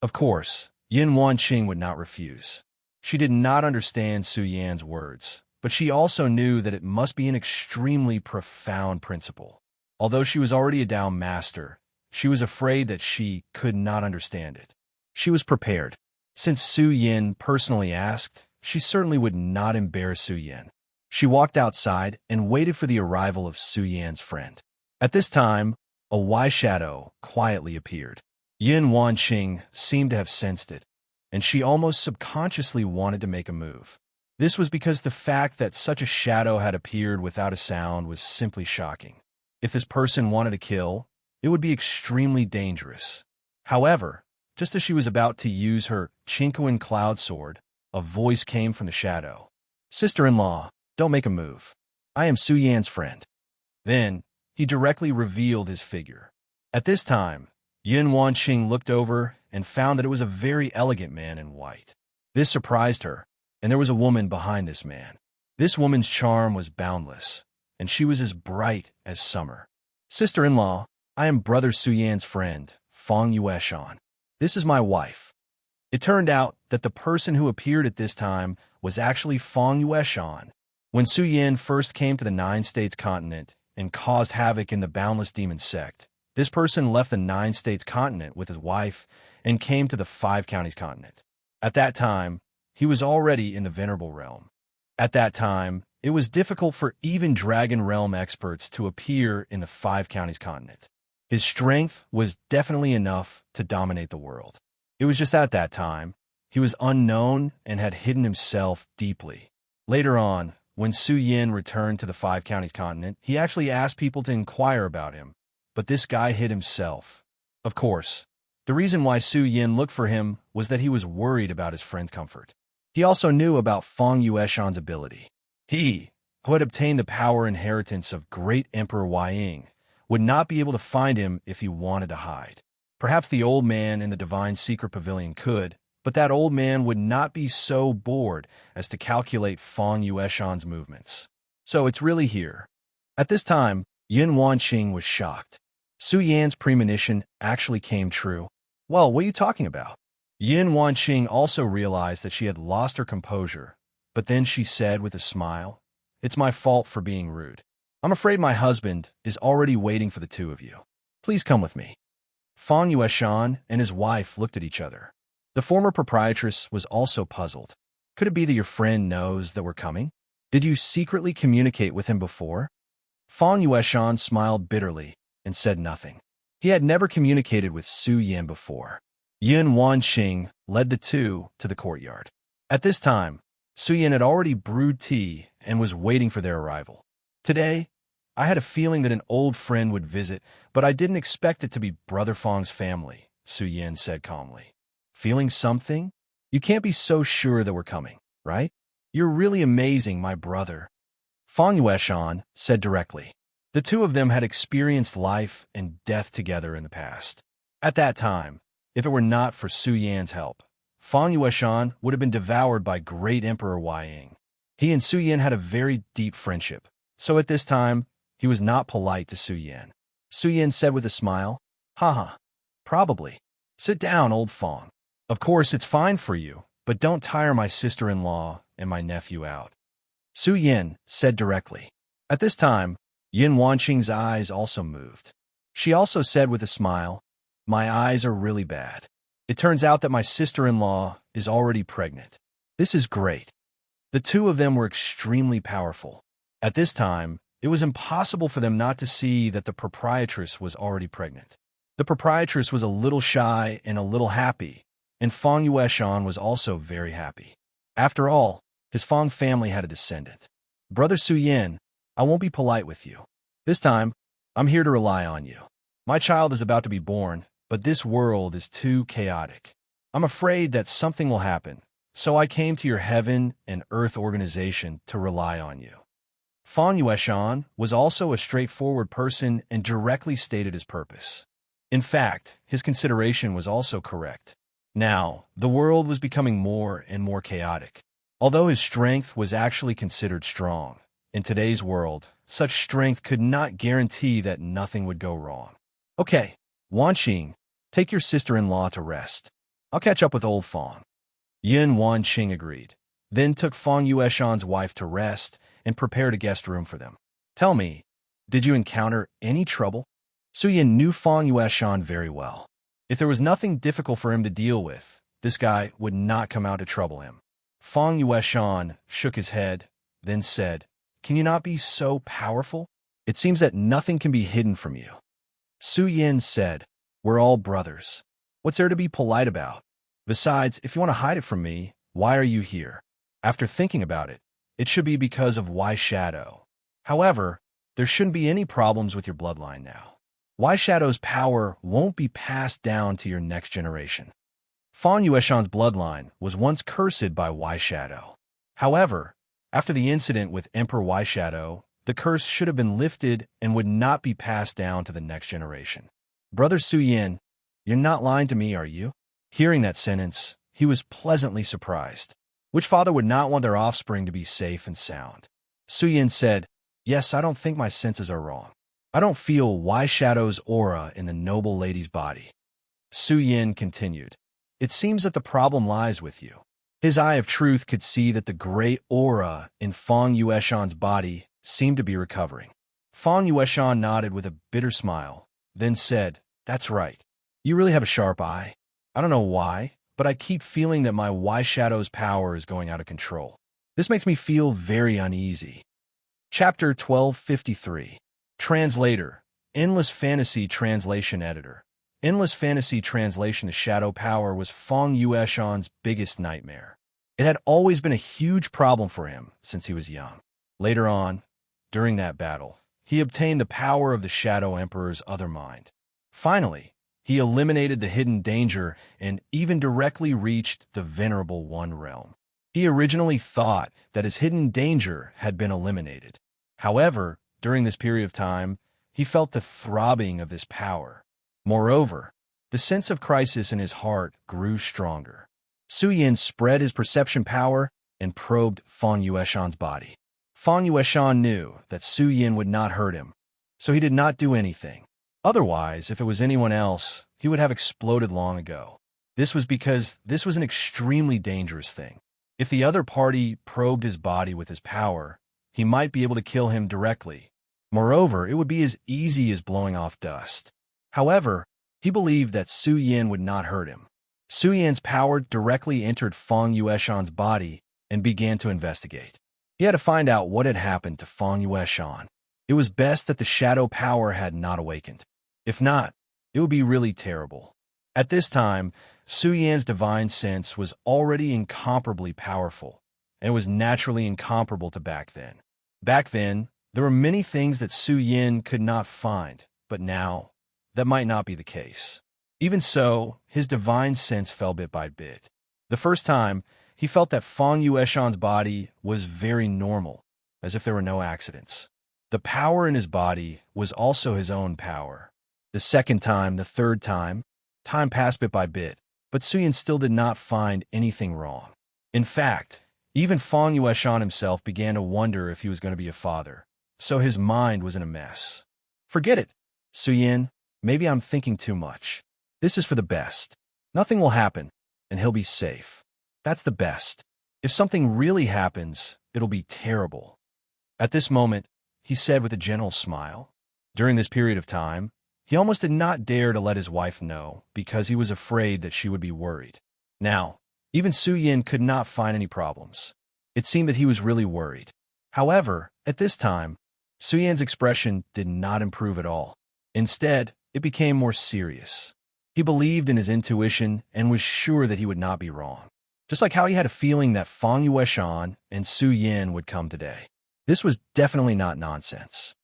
Of course, Yun Wanqing would not refuse. She did not understand Su Yan's words, but she also knew that it must be an extremely profound principle. Although she was already a Dao master, she was afraid that she could not understand it. She was prepared. Since Su Yin personally asked, she certainly would not embarrass Su Yin. She walked outside and waited for the arrival of Su Yan's friend. At this time, a wise shadow quietly appeared. Yun Wanqing seemed to have sensed it, and she almost subconsciously wanted to make a move. This was because the fact that such a shadow had appeared without a sound was simply shocking. If this person wanted to kill, it would be extremely dangerous. However, just as she was about to use her Chinquan Cloud Sword, a voice came from the shadow. "Sister-in-law, don't make a move. I am Su Yan's friend." Then, he directly revealed his figure. At this time, Yun Wanqing looked over and found that it was a very elegant man in white. This surprised her, and there was a woman behind this man. This woman's charm was boundless, and she was as bright as summer. "Sister-in-law, I am Brother Su Yan's friend, Feng Yueshan. This is my wife." It turned out that the person who appeared at this time was actually Feng Yueshan. When Su Yin first came to the Nine States continent and caused havoc in the Boundless Demon sect, this person left the Nine States continent with his wife and came to the Five Counties continent. At that time, he was already in the Venerable Realm. At that time, it was difficult for even Dragon Realm experts to appear in the Five Counties continent. His strength was definitely enough to dominate the world. It was just at that time, he was unknown and had hidden himself deeply. Later on, When Su Yin returned to the Five Counties continent, he actually asked people to inquire about him, but this guy hid himself. Of course, the reason why Su Yin looked for him was that he was worried about his friend's comfort. He also knew about Feng Yueshan's ability. He, who had obtained the power inheritance of great Emperor Huaying, would not be able to find him if he wanted to hide. Perhaps the old man in the Divine Secret Pavilion could, but that old man would not be so bored as to calculate Feng Yueshan's movements. So it's really here. At this time, Yin Wanqing was shocked. Su Yan's premonition actually came true. Well, what are you talking about? Yin Wanqing also realized that she had lost her composure, but then she said with a smile, "It's my fault for being rude. I'm afraid my husband is already waiting for the two of you. Please come with me." Feng Yueshan and his wife looked at each other. The former proprietress was also puzzled. Could it be that your friend knows that we're coming? Did you secretly communicate with him before? Feng Yueshan smiled bitterly and said nothing. He had never communicated with Su Yin before. Yin Wanqing led the two to the courtyard. At this time, Su Yin had already brewed tea and was waiting for their arrival. "Today, I had a feeling that an old friend would visit, but I didn't expect it to be Brother Feng's family," Su Yin said calmly. "Feeling something? You can't be so sure that we're coming, right? You're really amazing, my brother," Feng Yueshan said directly. The two of them had experienced life and death together in the past. At that time, if it were not for Su Yan's help, Feng Yueshan would have been devoured by great Emperor Huaying. He and Su Yin had a very deep friendship, so at this time, he was not polite to Su Yin. Su Yin said with a smile, "Haha, probably. Sit down, old Feng. Of course, it's fine for you, but don't tire my sister-in-law and my nephew out," Su Yin said directly. At this time, Yin Wanqing's eyes also moved. She also said with a smile, "My eyes are really bad. It turns out that my sister-in-law is already pregnant. This is great." The two of them were extremely powerful. At this time, it was impossible for them not to see that the proprietress was already pregnant. The proprietress was a little shy and a little happy, and Feng Yueshan was also very happy. After all, his Feng family had a descendant. "Brother Su Yin, I won't be polite with you. This time, I'm here to rely on you. My child is about to be born, but this world is too chaotic. I'm afraid that something will happen, so I came to your heaven and earth organization to rely on you." Feng Yueshan was also a straightforward person and directly stated his purpose. In fact, his consideration was also correct. Now, the world was becoming more and more chaotic. Although his strength was actually considered strong, in today's world, such strength could not guarantee that nothing would go wrong. "Okay, Wanqing, take your sister-in-law to rest. I'll catch up with old Feng." Yin Wanqing agreed, then took Feng Yueshan's wife to rest and prepared a guest room for them. "Tell me, did you encounter any trouble?" Su Yin knew Feng Yueshan very well. If there was nothing difficult for him to deal with, this guy would not come out to trouble him. Feng Yueshan shook his head, then said, "Can you not be so powerful? It seems that nothing can be hidden from you." Su Yin said, "We're all brothers. What's there to be polite about? Besides, if you want to hide it from me, why are you here? After thinking about it, it should be because of Why Shadow. However, there shouldn't be any problems with your bloodline now. Why Shadow's power won't be passed down to your next generation." Feng Yueshan's bloodline was once cursed by Why Shadow. However, after the incident with Emperor Why Shadow, the curse should have been lifted and would not be passed down to the next generation. "Brother Su Yin, you're not lying to me, are you?" Hearing that sentence, he was pleasantly surprised. Which father would not want their offspring to be safe and sound? Su Yin said, "Yes, I don't think my senses are wrong. I don't feel Why Shadow's aura in the noble lady's body." Su Yin continued, "It seems that the problem lies with you." His eye of truth could see that the gray aura in Feng Yueshan's body seemed to be recovering. Feng Yueshan nodded with a bitter smile, then said, "That's right. You really have a sharp eye. I don't know why, but I keep feeling that my Why Shadow's power is going out of control. This makes me feel very uneasy." Chapter 1253. Translator, Endless Fantasy Translation Editor. Endless Fantasy Translation. The shadow power was Feng Yueshan's biggest nightmare. It had always been a huge problem for him since he was young. Later on, during that battle, he obtained the power of the Shadow Emperor's other mind. Finally, he eliminated the hidden danger and even directly reached the Venerable One realm. He originally thought that his hidden danger had been eliminated. However, during this period of time, he felt the throbbing of this power. Moreover, the sense of crisis in his heart grew stronger. Su Yin spread his perception power and probed Fan Yueshan's body. Fan Yueshan knew that Su Yin would not hurt him, so he did not do anything. Otherwise, if it was anyone else, he would have exploded long ago. This was because this was an extremely dangerous thing. If the other party probed his body with his power, he might be able to kill him directly. Moreover, it would be as easy as blowing off dust. However, he believed that Su Yin would not hurt him. Su Yin's power directly entered Fan Yueshan's body and began to investigate. He had to find out what had happened to Fan Yueshan. It was best that the shadow power had not awakened. If not, it would be really terrible. At this time, Su Yan's divine sense was already incomparably powerful, and it was naturally incomparable to back then. Back then, there were many things that Su Yin could not find, but now, that might not be the case. Even so, his divine sense fell bit by bit. The first time, he felt that Fan Yueshan's body was very normal, as if there were no accidents. The power in his body was also his own power. The second time, the third time passed bit by bit, but Su Yin still did not find anything wrong. In fact, even Fan Yueshan himself began to wonder if he was going to be a father, so his mind was in a mess. Forget it, Su Yin, maybe I'm thinking too much. This is for the best. Nothing will happen, and he'll be safe. That's the best. If something really happens, it'll be terrible. At this moment, he said with a gentle smile. During this period of time, he almost did not dare to let his wife know because he was afraid that she would be worried. Now, even Su Yin could not find any problems. It seemed that he was really worried. However, at this time, Su Yin's expression did not improve at all. Instead, it became more serious. He believed in his intuition and was sure that he would not be wrong. Just like how he had a feeling that Fan Yueshan and Su Yin would come today. This was definitely not nonsense.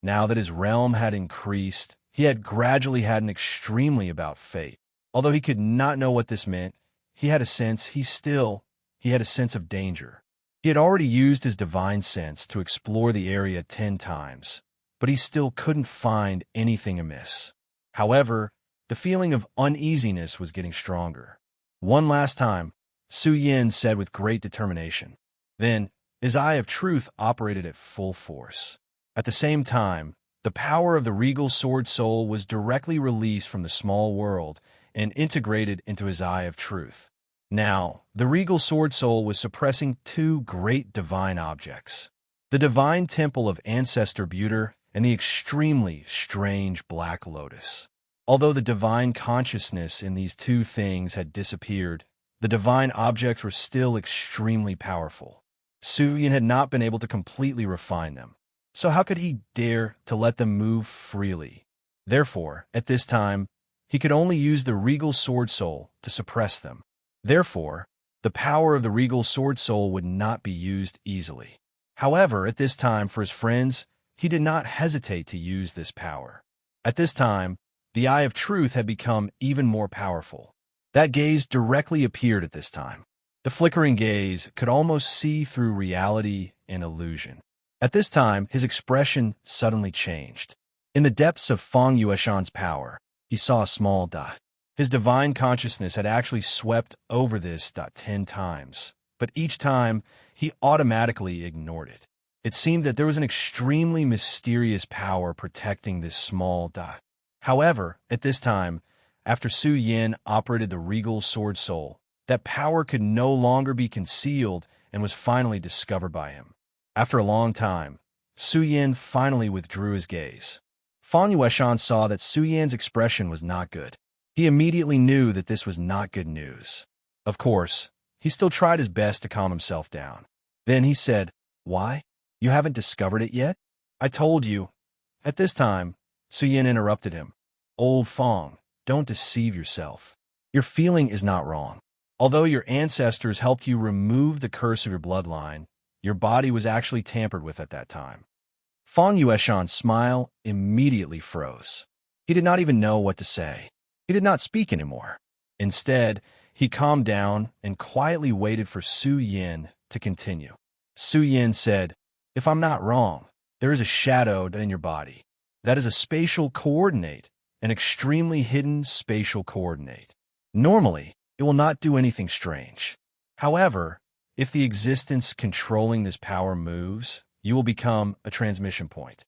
Now that his realm had increased, he had gradually had an extremely about fate. Although he could not know what this meant, he had a sense he had a sense of danger. He had already used his divine sense to explore the area 10 times, but he still couldn't find anything amiss. However, the feeling of uneasiness was getting stronger. One last time, Su Yin said with great determination. Then, his eye of truth operated at full force. At the same time, the power of the regal sword soul was directly released from the small world and integrated into his eye of truth. Now, the regal sword soul was suppressing 2 great divine objects. The divine temple of Ancestor Buter and the extremely strange Black Lotus. Although the divine consciousness in these 2 things had disappeared, the divine objects were still extremely powerful. Su Yin had not been able to completely refine them, so how could he dare to let them move freely? Therefore, at this time, he could only use the regal sword soul to suppress them. Therefore, the power of the regal sword soul would not be used easily. However, at this time, for his friends, he did not hesitate to use this power. At this time, the eye of truth had become even more powerful. That gaze directly appeared at this time. The flickering gaze could almost see through reality and illusion. At this time, his expression suddenly changed. In the depths of Fan Yueshan's power, he saw a small dot. His divine consciousness had actually swept over this dot 10 times, but each time, he automatically ignored it. It seemed that there was an extremely mysterious power protecting this small dot. However, at this time, after Su Yin operated the regal sword soul, that power could no longer be concealed and was finally discovered by him. After a long time, Su Yin finally withdrew his gaze. Fan Yueshan saw that Su Yin's expression was not good. He immediately knew that this was not good news. Of course, he still tried his best to calm himself down. Then he said, "Why? You haven't discovered it yet? I told you." At this time, Su Yin interrupted him. "Old Fang, don't deceive yourself. Your feeling is not wrong. Although your ancestors helped you remove the curse of your bloodline, your body was actually tampered with at that time. Fang Yueshan's smile immediately froze. He did not even know what to say. He did not speak anymore. Instead, he calmed down and quietly waited for Su Yin to continue. Su Yin said, "If I'm not wrong, there is a shadow in your body. That is a spatial coordinate, an extremely hidden spatial coordinate. Normally, it will not do anything strange. However, if the existence controlling this power moves, you will become a transmission point."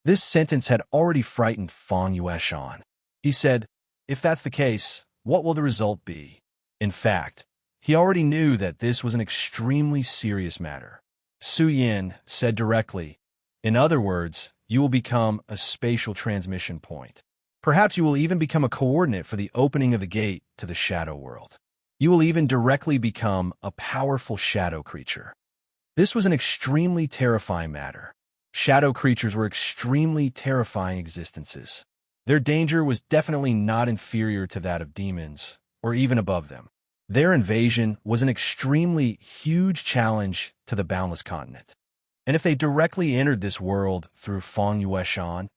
This sentence had already frightened Fang Yueshan. He said, "If that's the case, what will the result be?" In fact, he already knew that this was an extremely serious matter. Su Yin said directly, "In other words, you will become a spatial transmission point. Perhaps you will even become a coordinate for the opening of the gate to the shadow world. You will even directly become a powerful shadow creature." This was an extremely terrifying matter. Shadow creatures were extremely terrifying existences. Their danger was definitely not inferior to that of demons, or even above them. Their invasion was an extremely huge challenge to the boundless continent. And if they directly entered this world through Fang Yueshan,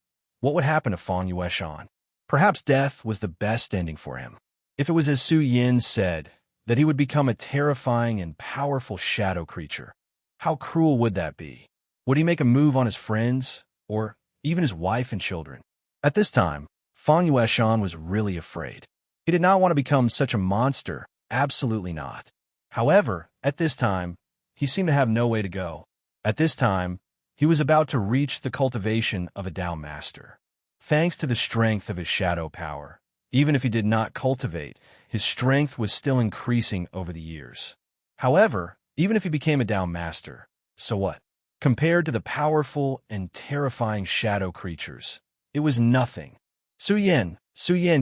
what would happen to Fang Yueshan? Perhaps death was the best ending for him. If it was as Su Yin said, that he would become a terrifying and powerful shadow creature, how cruel would that be? Would he make a move on his friends, or even his wife and children? At this time, Fang Yueshan was really afraid. He did not want to become such a monster, absolutely not. However, at this time, he seemed to have no way to go. At this time, he was about to reach the cultivation of a Tao master. Thanks to the strength of his shadow power, even if he did not cultivate, his strength was still increasing over the years. However, even if he became a Tao master, so what? Compared to the powerful and terrifying shadow creatures, it was nothing. Su Yin,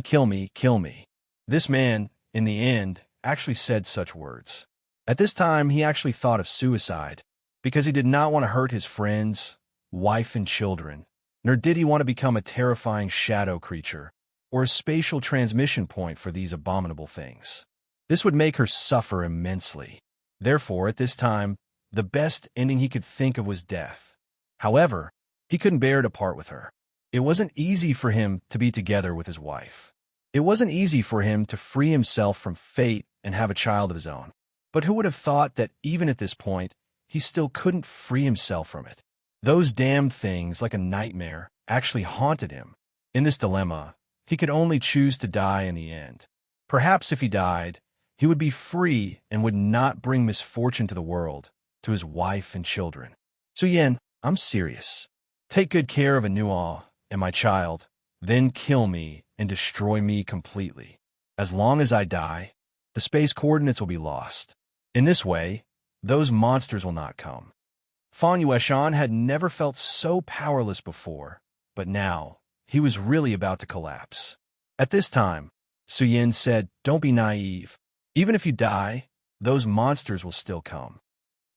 kill me, kill me." This man, in the end, actually said such words. At this time, he actually thought of suicide, because he did not want to hurt his friends, wife, and children, nor did he want to become a terrifying shadow creature, or a spatial transmission point for these abominable things. This would make her suffer immensely. Therefore, at this time, the best ending he could think of was death. However, he couldn't bear to part with her. It wasn't easy for him to be together with his wife. It wasn't easy for him to free himself from fate and have a child of his own. But who would have thought that even at this point, he still couldn't free himself from it? Those damned things, like a nightmare, actually haunted him. In this dilemma, he could only choose to die in the end. Perhaps if he died, he would be free and would not bring misfortune to the world, to his wife and children. "Su Yin, I'm serious. Take good care of Anua and my child, then kill me and destroy me completely. As long as I die, the space coordinates will be lost. In this way, those monsters will not come." Fang Yueshan had never felt so powerless before, but now he was really about to collapse. At this time, Su Yin said, "Don't be naive. Even if you die, those monsters will still come."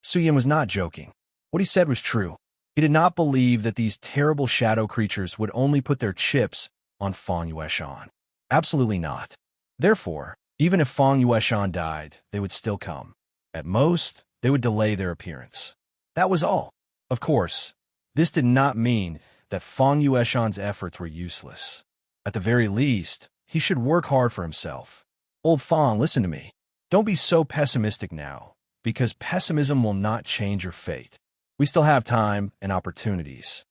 Su Yin was not joking. What he said was true. He did not believe that these terrible shadow creatures would only put their chips on Fang Yueshan. Absolutely not. Therefore, even if Fang Yueshan died, they would still come. At most, they would delay their appearance. That was all. Of course, this did not mean that Fang Yueshan's efforts were useless. At the very least, he should work hard for himself. "Old Fang, listen to me. Don't be so pessimistic now, because pessimism will not change your fate. We still have time and opportunities."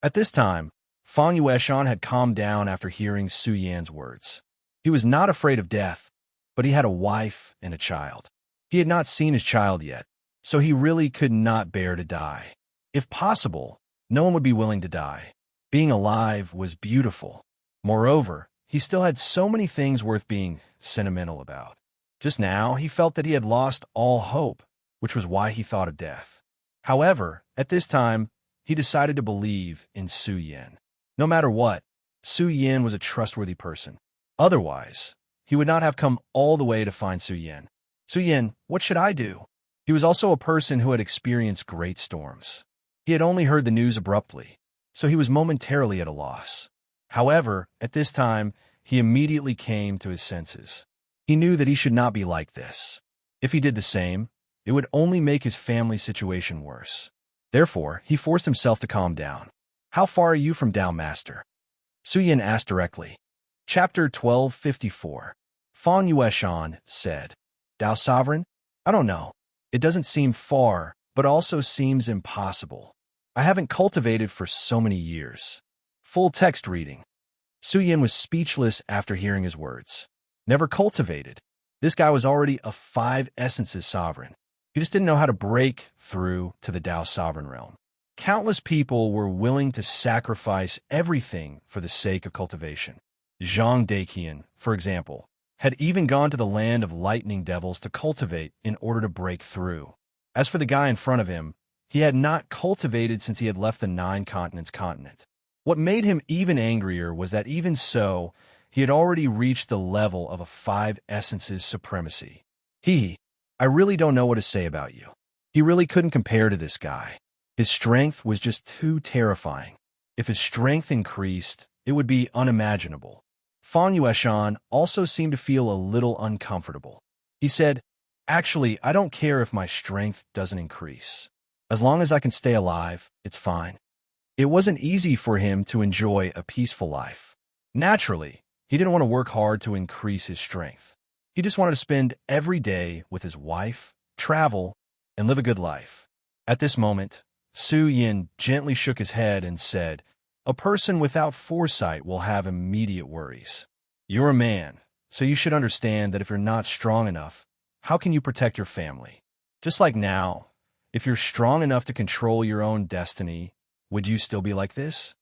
At this time, Fang Yueshan had calmed down after hearing Su Yan's words. He was not afraid of death, but he had a wife and a child. He had not seen his child yet, so he really could not bear to die. If possible, no one would be willing to die. Being alive was beautiful. Moreover, he still had so many things worth being sentimental about. Just now, he felt that he had lost all hope, which was why he thought of death. However, at this time, he decided to believe in Su Yin. No matter what, Su Yin was a trustworthy person. Otherwise, he would not have come all the way to find Su Yin. "Su Yin, what should I do?" He was also a person who had experienced great storms. He had only heard the news abruptly, so he was momentarily at a loss. However, at this time, he immediately came to his senses. He knew that he should not be like this. If he did the same, It would only make his family situation worse. Therefore, he forced himself to calm down. How far are you from Dao Master? Su Yin asked directly. Chapter 1254. Fan Yueshan said, Dao Sovereign? I don't know. It doesn't seem far, but also seems impossible. I haven't cultivated for so many years. Full text reading. Su Yin was speechless after hearing his words. Never cultivated. This guy was already a 5 essences sovereign. He just didn't know how to break through to the Dao sovereign realm. Countless people were willing to sacrifice everything for the sake of cultivation. Zhang Daqian, for example, had even gone to the land of lightning devils to cultivate in order to break through. As for the guy in front of him, he had not cultivated since he had left the 9 continents continent. What made him even angrier was that even so, he had already reached the level of a 5 essences supremacy. I really don't know what to say about you. He really couldn't compare to this guy. His strength was just too terrifying. If his strength increased, it would be unimaginable. Fan Yueshan also seemed to feel a little uncomfortable. He said, Actually, I don't care if my strength doesn't increase. As long as I can stay alive, it's fine. It wasn't easy for him to enjoy a peaceful life. Naturally, he didn't want to work hard to increase his strength. He just wanted to spend every day with his wife, travel, and live a good life. At this moment, Su Yin gently shook his head and said, A person without foresight will have immediate worries. You're a man, so you should understand that if you're not strong enough, how can you protect your family? Just like now, if you're strong enough to control your own destiny, would you still be like this?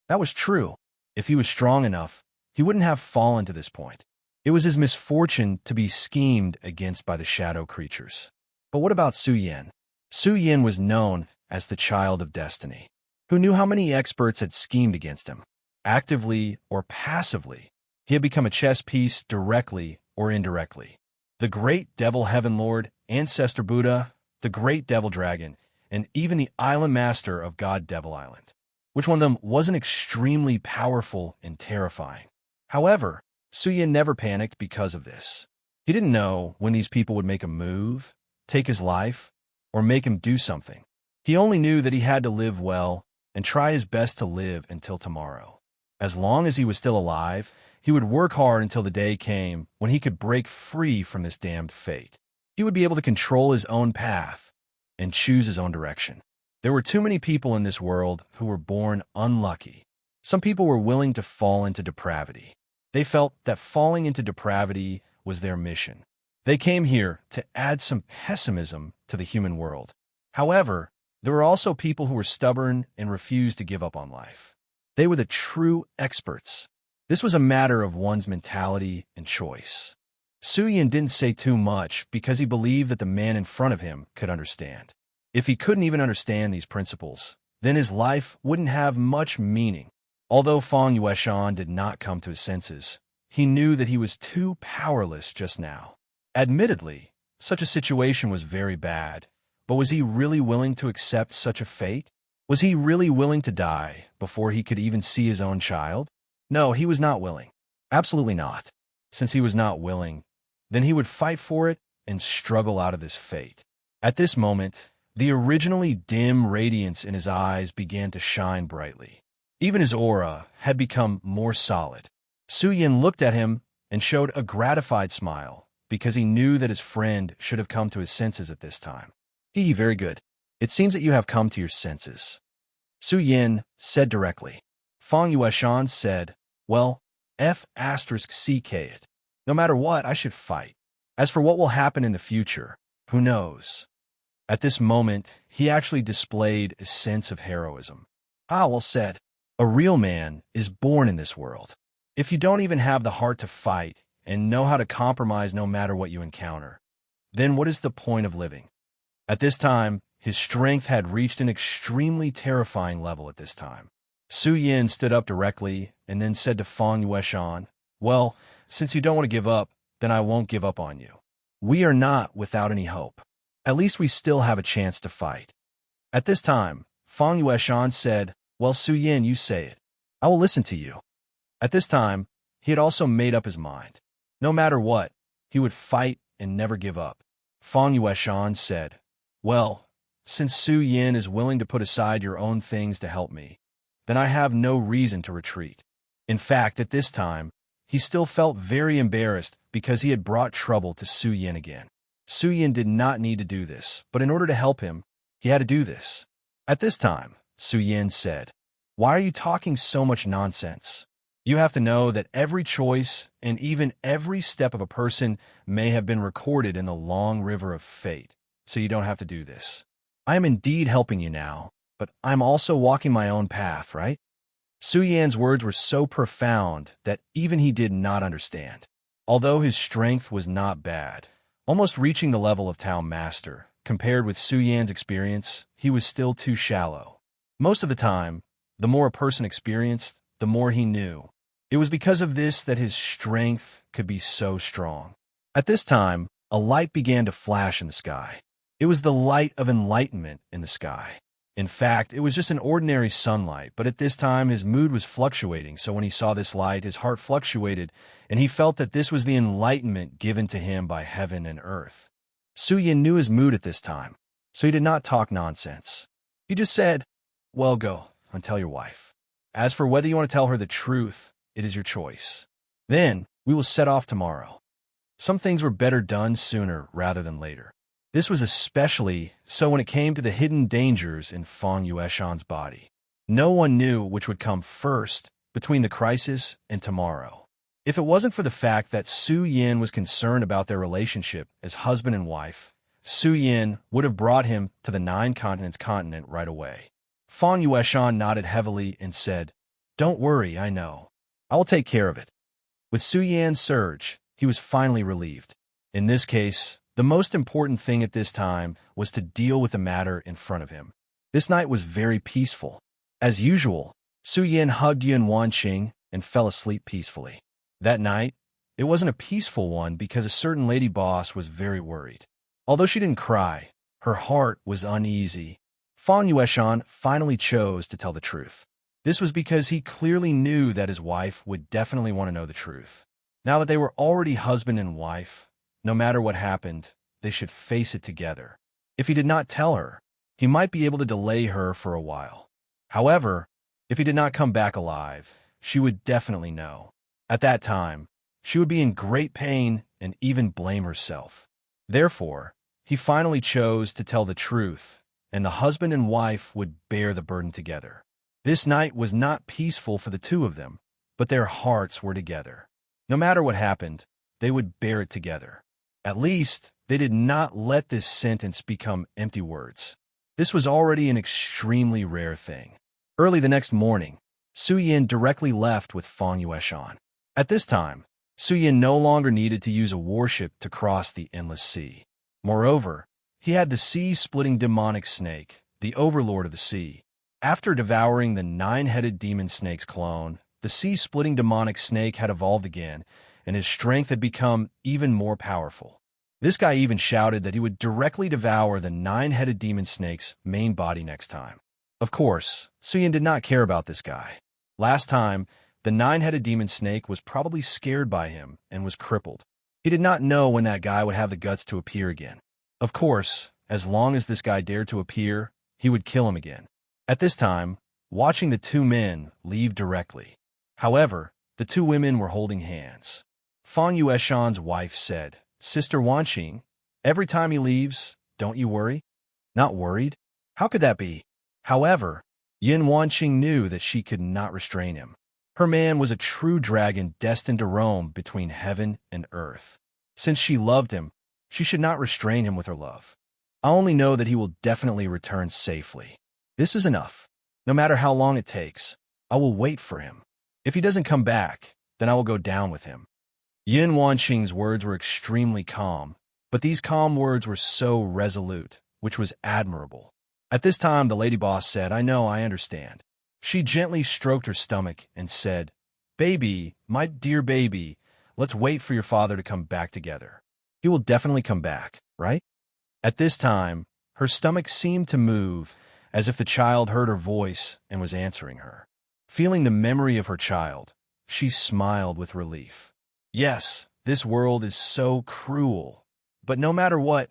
That was true. If he was strong enough, he wouldn't have fallen to this point. It was his misfortune to be schemed against by the shadow creatures. But what about Su Yin? Su Yin was known as the child of destiny. Who knew how many experts had schemed against him? Actively or passively, he had become a chess piece directly or indirectly. The great devil heaven lord, ancestor Buddha, the great devil dragon, and even the island master of God Devil Island. Which one of them wasn't extremely powerful and terrifying? However, Su Yin never panicked because of this. He didn't know when these people would make a move, take his life, or make him do something. He only knew that he had to live well and try his best to live until tomorrow. As long as he was still alive, he would work hard until the day came when he could break free from this damned fate. He would be able to control his own path and choose his own direction. There were too many people in this world who were born unlucky. Some people were willing to fall into depravity. They felt that falling into depravity was their mission. They came here to add some pessimism to the human world. However, there were also people who were stubborn and refused to give up on life. They were the true experts. This was a matter of one's mentality and choice. Su Yin didn't say too much because he believed that the man in front of him could understand. If he couldn't even understand these principles, then his life wouldn't have much meaning. Although Fan Yueshan did not come to his senses, he knew that he was too powerless just now. Admittedly, such a situation was very bad, but was he really willing to accept such a fate? Was he really willing to die before he could even see his own child? No, he was not willing. Absolutely not. Since he was not willing, then he would fight for it and struggle out of this fate. At this moment, the originally dim radiance in his eyes began to shine brightly. Even his aura had become more solid. Su Yin looked at him and showed a gratified smile because he knew that his friend should have come to his senses at this time. Very good. It seems that you have come to your senses. Su Yin said directly. Fan Yueshan said, Well, F***ck it. No matter what, I should fight. As for what will happen in the future, who knows? At this moment, he actually displayed a sense of heroism. Well said. A real man is born in this world. If you don't even have the heart to fight and know how to compromise no matter what you encounter, then what is the point of living? At this time, his strength had reached an extremely terrifying level at this time. Su Yin stood up directly and then said to Fan Yueshan, Well, since you don't want to give up, then I won't give up on you. We are not without any hope. At least we still have a chance to fight. At this time, Fan Yueshan said, Well, Su Yin, you say it. I will listen to you. At this time, he had also made up his mind. No matter what, he would fight and never give up. Fang Yueshan said, "Well, since Su Yin is willing to put aside your own things to help me, then I have no reason to retreat." In fact, at this time, he still felt very embarrassed because he had brought trouble to Su Yin again. Su Yin did not need to do this, but in order to help him, he had to do this. At this time, Su Yin said, "Why are you talking so much nonsense? You have to know that every choice and even every step of a person may have been recorded in the long river of fate, so you don't have to do this. I am indeed helping you now, but I'm also walking my own path, right?" Su Yan's words were so profound that even he did not understand. Although his strength was not bad, almost reaching the level of Town Master, compared with Su Yan's experience, he was still too shallow. Most of the time, the more a person experienced, the more he knew. It was because of this that his strength could be so strong. At this time, a light began to flash in the sky. It was the light of enlightenment in the sky. In fact, it was just an ordinary sunlight, but at this time his mood was fluctuating, so when he saw this light, his heart fluctuated, and he felt that this was the enlightenment given to him by heaven and earth. Su Yin knew his mood at this time, so he did not talk nonsense. He just said, "Well, go and tell your wife. As for whether you want to tell her the truth, it is your choice. Then we will set off tomorrow." Some things were better done sooner rather than later. This was especially so when it came to the hidden dangers in Fang Yueshan's body. No one knew which would come first between the crisis and tomorrow. If it wasn't for the fact that Su Yin was concerned about their relationship as husband and wife, Su Yin would have brought him to the Nine Continents continent right away. Fang Yueshan nodded heavily and said, "Don't worry, I know. I will take care of it." With Su Yan's surge, he was finally relieved. In this case, the most important thing at this time was to deal with the matter in front of him. This night was very peaceful. As usual, Su Yin hugged Yin Wanqing and fell asleep peacefully. That night, it wasn't a peaceful one because a certain lady boss was very worried. Although she didn't cry, her heart was uneasy. Fang Yueshan finally chose to tell the truth. This was because he clearly knew that his wife would definitely want to know the truth. Now that they were already husband and wife, no matter what happened, they should face it together. If he did not tell her, he might be able to delay her for a while. However, if he did not come back alive, she would definitely know. At that time, she would be in great pain and even blame herself. Therefore, he finally chose to tell the truth, and the husband and wife would bear the burden together. This night was not peaceful for the two of them, but their hearts were together. No matter what happened, they would bear it together. At least, they did not let this sentence become empty words. This was already an extremely rare thing. Early the next morning, Su Yin directly left with Fang Yueshan. At this time, Su Yin no longer needed to use a warship to cross the endless sea. Moreover, he had the sea-splitting demonic snake, the overlord of the sea. After devouring the nine-headed demon snake's clone, the sea-splitting demonic snake had evolved again, and his strength had become even more powerful. This guy even shouted that he would directly devour the nine-headed demon snake's main body next time. Of course, Su Yin did not care about this guy. Last time, the nine-headed demon snake was probably scared by him and was crippled. He did not know when that guy would have the guts to appear again. Of course, as long as this guy dared to appear, he would kill him again. At this time, watching the two men leave directly. However, the two women were holding hands. Fang Yueshan's wife said, "Sister Wanqing, every time he leaves, don't you worry?" Not worried? How could that be? However, Yin Wanqing knew that she could not restrain him. Her man was a true dragon destined to roam between heaven and earth. Since she loved him, she should not restrain him with her love. I only know that he will definitely return safely. This is enough. No matter how long it takes, I will wait for him. If he doesn't come back, then I will go down with him. Yin Wanqing's words were extremely calm, but these calm words were so resolute, which was admirable. At this time, the lady boss said, "I know, I understand." She gently stroked her stomach and said, "Baby, my dear baby, let's wait for your father to come back together. He will definitely come back, right?" At this time, her stomach seemed to move, as if the child heard her voice and was answering her. Feeling the memory of her child, she smiled with relief. Yes, this world is so cruel, but no matter what,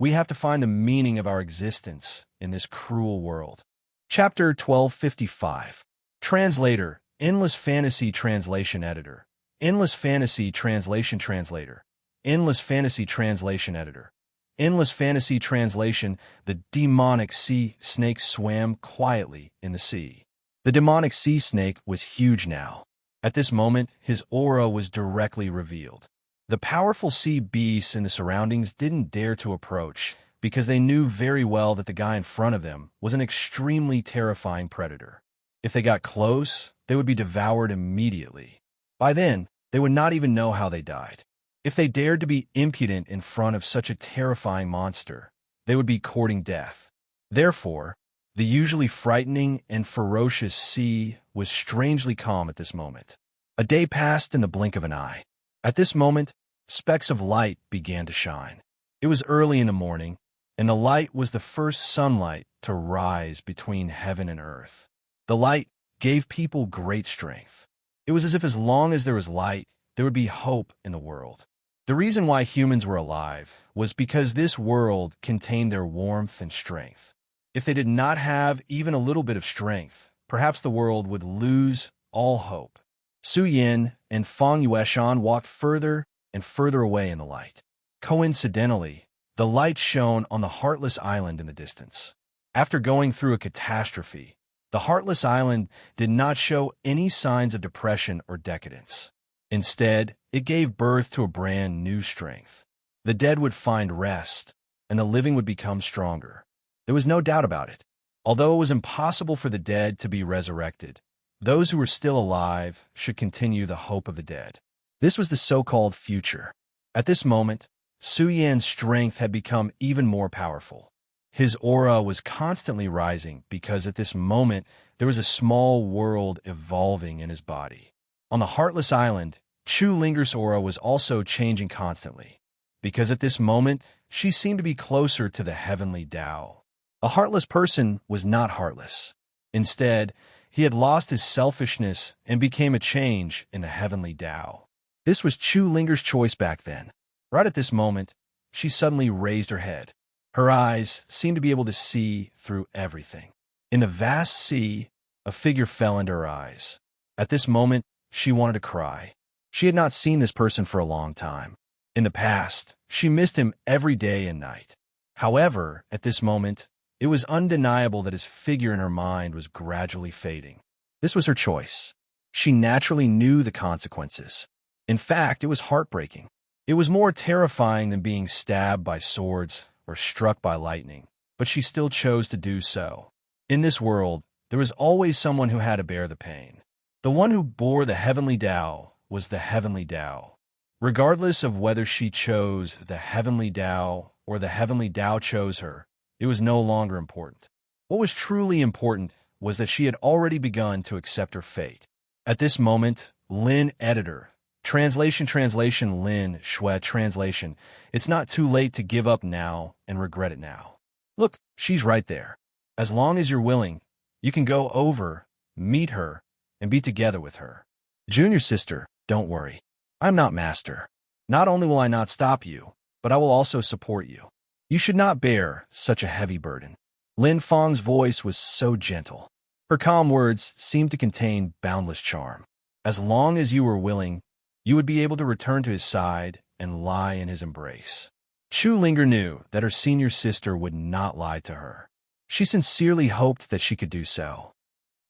We have to find the meaning of our existence in this cruel world. Chapter 1255. Translator, Endless Fantasy Translation Editor. Endless Fantasy Translation Translator. Endless Fantasy Translation Editor. Endless Fantasy Translation. The demonic sea snake swam quietly in the sea. The demonic sea snake was huge now. At this moment, his aura was directly revealed. The powerful sea beasts in the surroundings didn't dare to approach because they knew very well that the guy in front of them was an extremely terrifying predator. If they got close, they would be devoured immediately. By then, they would not even know how they died. If they dared to be impudent in front of such a terrifying monster, they would be courting death. Therefore, the usually frightening and ferocious sea was strangely calm at this moment. A day passed in the blink of an eye. At this moment, specks of light began to shine. It was early in the morning, and the light was the first sunlight to rise between heaven and earth. The light gave people great strength. It was as if as long as there was light, there would be hope in the world. The reason why humans were alive was because this world contained their warmth and strength. If they did not have even a little bit of strength, perhaps the world would lose all hope. Su Yin and Feng Yueshan walked further and further away in the light. Coincidentally, the light shone on the Heartless Island in the distance. After going through a catastrophe, the Heartless Island did not show any signs of depression or decadence. Instead, it gave birth to a brand new strength. The dead would find rest, and the living would become stronger. There was no doubt about it. Although it was impossible for the dead to be resurrected, those who were still alive should continue the hope of the dead. This was the so-called future. At this moment, Su Yan's strength had become even more powerful. His aura was constantly rising because at this moment there was a small world evolving in his body. On the Heartless Island, Chu Linger's aura was also changing constantly, because at this moment she seemed to be closer to the heavenly Tao. A heartless person was not heartless. Instead, he had lost his selfishness and became a change in the heavenly Tao. This was Chu Linger's choice back then. Right at this moment, she suddenly raised her head. Her eyes seemed to be able to see through everything. In the vast sea, a figure fell into her eyes. At this moment, she wanted to cry. She had not seen this person for a long time. In the past, she missed him every day and night. However, at this moment, it was undeniable that his figure in her mind was gradually fading. This was her choice. She naturally knew the consequences. In fact, it was heartbreaking. It was more terrifying than being stabbed by swords or struck by lightning, but she still chose to do so. In this world, there was always someone who had to bear the pain. The one who bore the heavenly Tao was the heavenly Tao. Regardless of whether she chose the heavenly Tao or the heavenly Tao chose her, it was no longer important. What was truly important was that she had already begun to accept her fate. At this moment, Lin Editor, Translation Lin Shui Translation. It's not too late to give up now and regret it now. Look, she's right there. As long as you're willing, you can go over, meet her, and be together with her. Junior sister, don't worry. I'm not master. Not only will I not stop you, but I will also support you. You should not bear such a heavy burden. Lin Feng's voice was so gentle. Her calm words seemed to contain boundless charm. As long as you were willing, you would be able to return to his side and lie in his embrace. Chu Linger knew that her senior sister would not lie to her. She sincerely hoped that she could do so.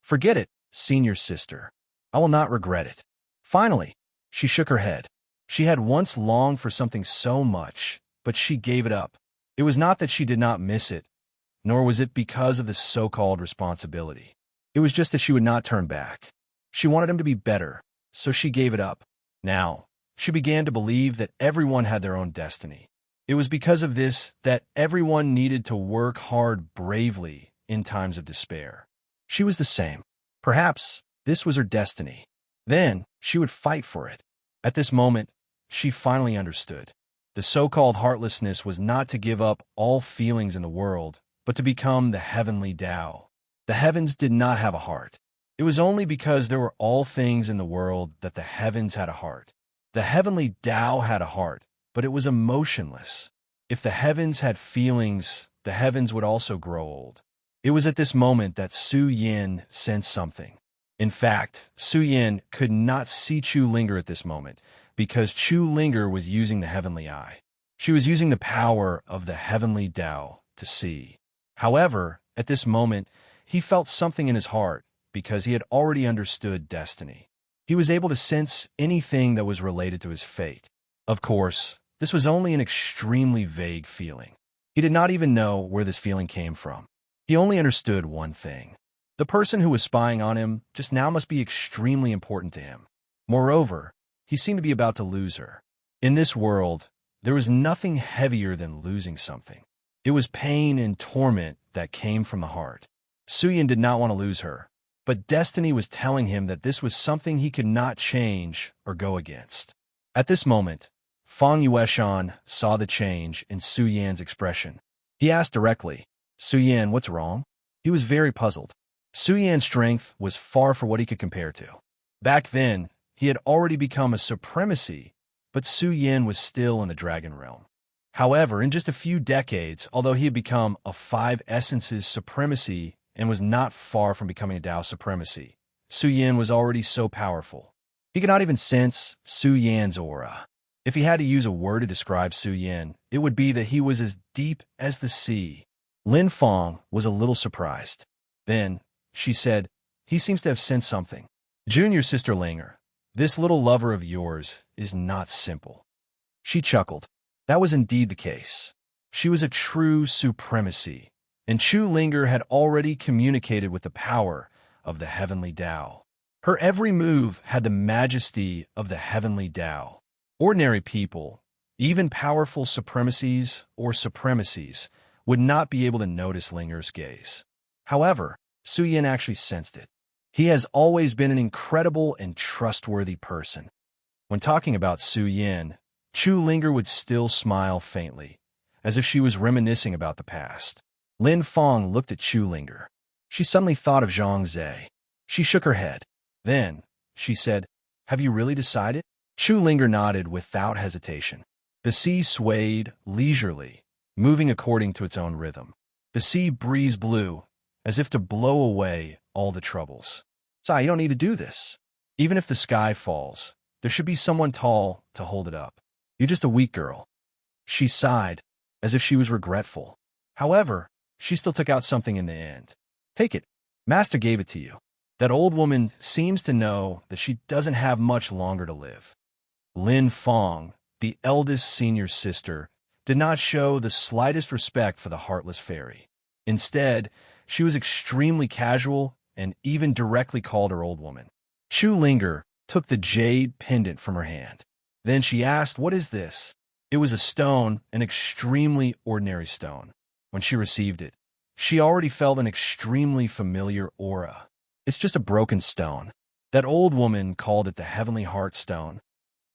Forget it, senior sister. I will not regret it. Finally, she shook her head. She had once longed for something so much, but she gave it up. It was not that she did not miss it, nor was it because of the so-called responsibility. It was just that she would not turn back. She wanted him to be better, so she gave it up. Now, she began to believe that everyone had their own destiny. It was because of this that everyone needed to work hard bravely in times of despair. She was the same. Perhaps this was her destiny. Then she would fight for it. At this moment, she finally understood. The so-called heartlessness was not to give up all feelings in the world, but to become the heavenly Tao. The heavens did not have a heart. It was only because there were all things in the world that the heavens had a heart. The heavenly Tao had a heart, but it was emotionless. If the heavens had feelings, the heavens would also grow old. It was at this moment that Su Yin sensed something. In fact, Su Yin could not see Chu Linger at this moment because Chu Linger was using the heavenly eye. She was using the power of the heavenly Tao to see. However, at this moment, he felt something in his heart because he had already understood destiny. He was able to sense anything that was related to his fate. Of course, this was only an extremely vague feeling. He did not even know where this feeling came from. He only understood one thing. The person who was spying on him just now must be extremely important to him. Moreover, he seemed to be about to lose her. In this world, there was nothing heavier than losing something. It was pain and torment that came from the heart. Su Yin did not want to lose her, but destiny was telling him that this was something he could not change or go against. At this moment, Fang Yueshan saw the change in Su Yan's expression. He asked directly, "Su Yan, what's wrong?" He was very puzzled. Su Yan's strength was far from what he could compare to. Back then, he had already become a supremacy, but Su Yan was still in the dragon realm. However, in just a few decades, although he had become a 5 essences supremacy and was not far from becoming a Tao supremacy, Su Yan was already so powerful. He could not even sense Su Yan's aura. If he had to use a word to describe Su Yan, it would be that he was as deep as the sea. Lin Fang was a little surprised. Then, she said, "He seems to have sensed something. Junior Sister Linger, this little lover of yours is not simple." She chuckled. That was indeed the case. She was a true supremacy, and Chu Linger had already communicated with the power of the heavenly Tao. Her every move had the majesty of the heavenly Tao. Ordinary people, even powerful supremacies or supremacies, would not be able to notice Linger's gaze. However, Su Yin actually sensed it. He has always been an incredible and trustworthy person. When talking about Su Yin, Chu Linger would still smile faintly, as if she was reminiscing about the past. Lin Fang looked at Chu Linger. She suddenly thought of Zhang Zhe. She shook her head. Then, she said, "Have you really decided?" Chu Linger nodded without hesitation. The sea swayed leisurely, moving according to its own rhythm. The sea breeze blew, as if to blow away all the troubles. "Sai, you don't need to do this. Even if the sky falls, there should be someone tall to hold it up. You're just a weak girl." She sighed, as if she was regretful. However, she still took out something in the end. "Take it. Master gave it to you. That old woman seems to know that she doesn't have much longer to live." Lin Fang, the eldest senior sister, did not show the slightest respect for the heartless fairy. Instead, she was extremely casual and even directly called her old woman. Chu Linger took the jade pendant from her hand. Then she asked, "What is this?" It was a stone, an extremely ordinary stone. When she received it, she already felt an extremely familiar aura. "It's just a broken stone." That old woman called it the Heavenly Heart Stone.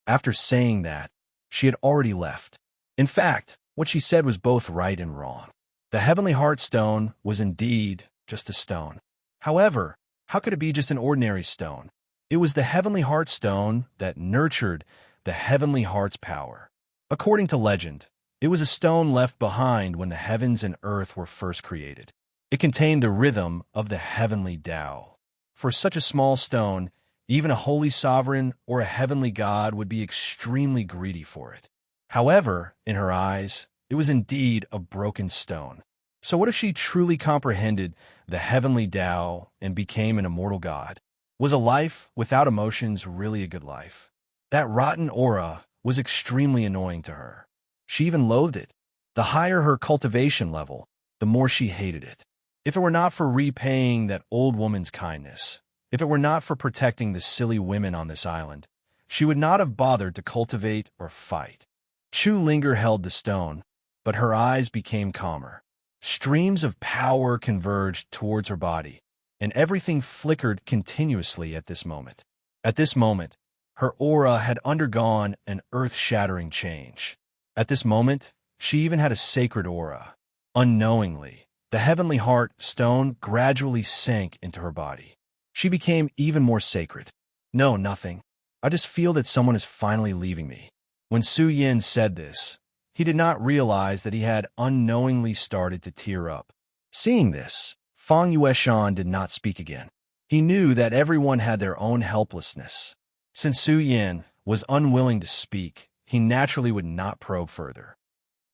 After saying that, she had already left. In fact, what she said was both right and wrong. The Heavenly Heart Stone was indeed just a stone. However, how could it be just an ordinary stone? It was the Heavenly Heart Stone that nurtured the Heavenly Heart's power. According to legend, it was a stone left behind when the heavens and earth were first created. It contained the rhythm of the heavenly Tao. For such a small stone, even a holy sovereign or a heavenly god would be extremely greedy for it. However, in her eyes, it was indeed a broken stone. So what if she truly comprehended the heavenly Tao and became an immortal god? Was a life without emotions really a good life? That rotten aura was extremely annoying to her. She even loathed it. The higher her cultivation level, the more she hated it. If it were not for repaying that old woman's kindness, if it were not for protecting the silly women on this island, she would not have bothered to cultivate or fight. Chu Linger held the stone, but her eyes became calmer. Streams of power converged towards her body, and everything flickered continuously at this moment. At this moment, her aura had undergone an earth-shattering change. At this moment, she even had a sacred aura. Unknowingly, the Heavenly Heart Stone gradually sank into her body. She became even more sacred. "No, nothing. I just feel that someone is finally leaving me." When Su Yin said this, He did not realize that he had unknowingly started to tear up. Seeing this, Fang Yueshan did not speak again. He knew that everyone had their own helplessness. Since Su Yan was unwilling to speak, he naturally would not probe further.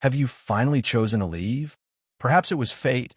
Have you finally chosen to leave? Perhaps it was fate,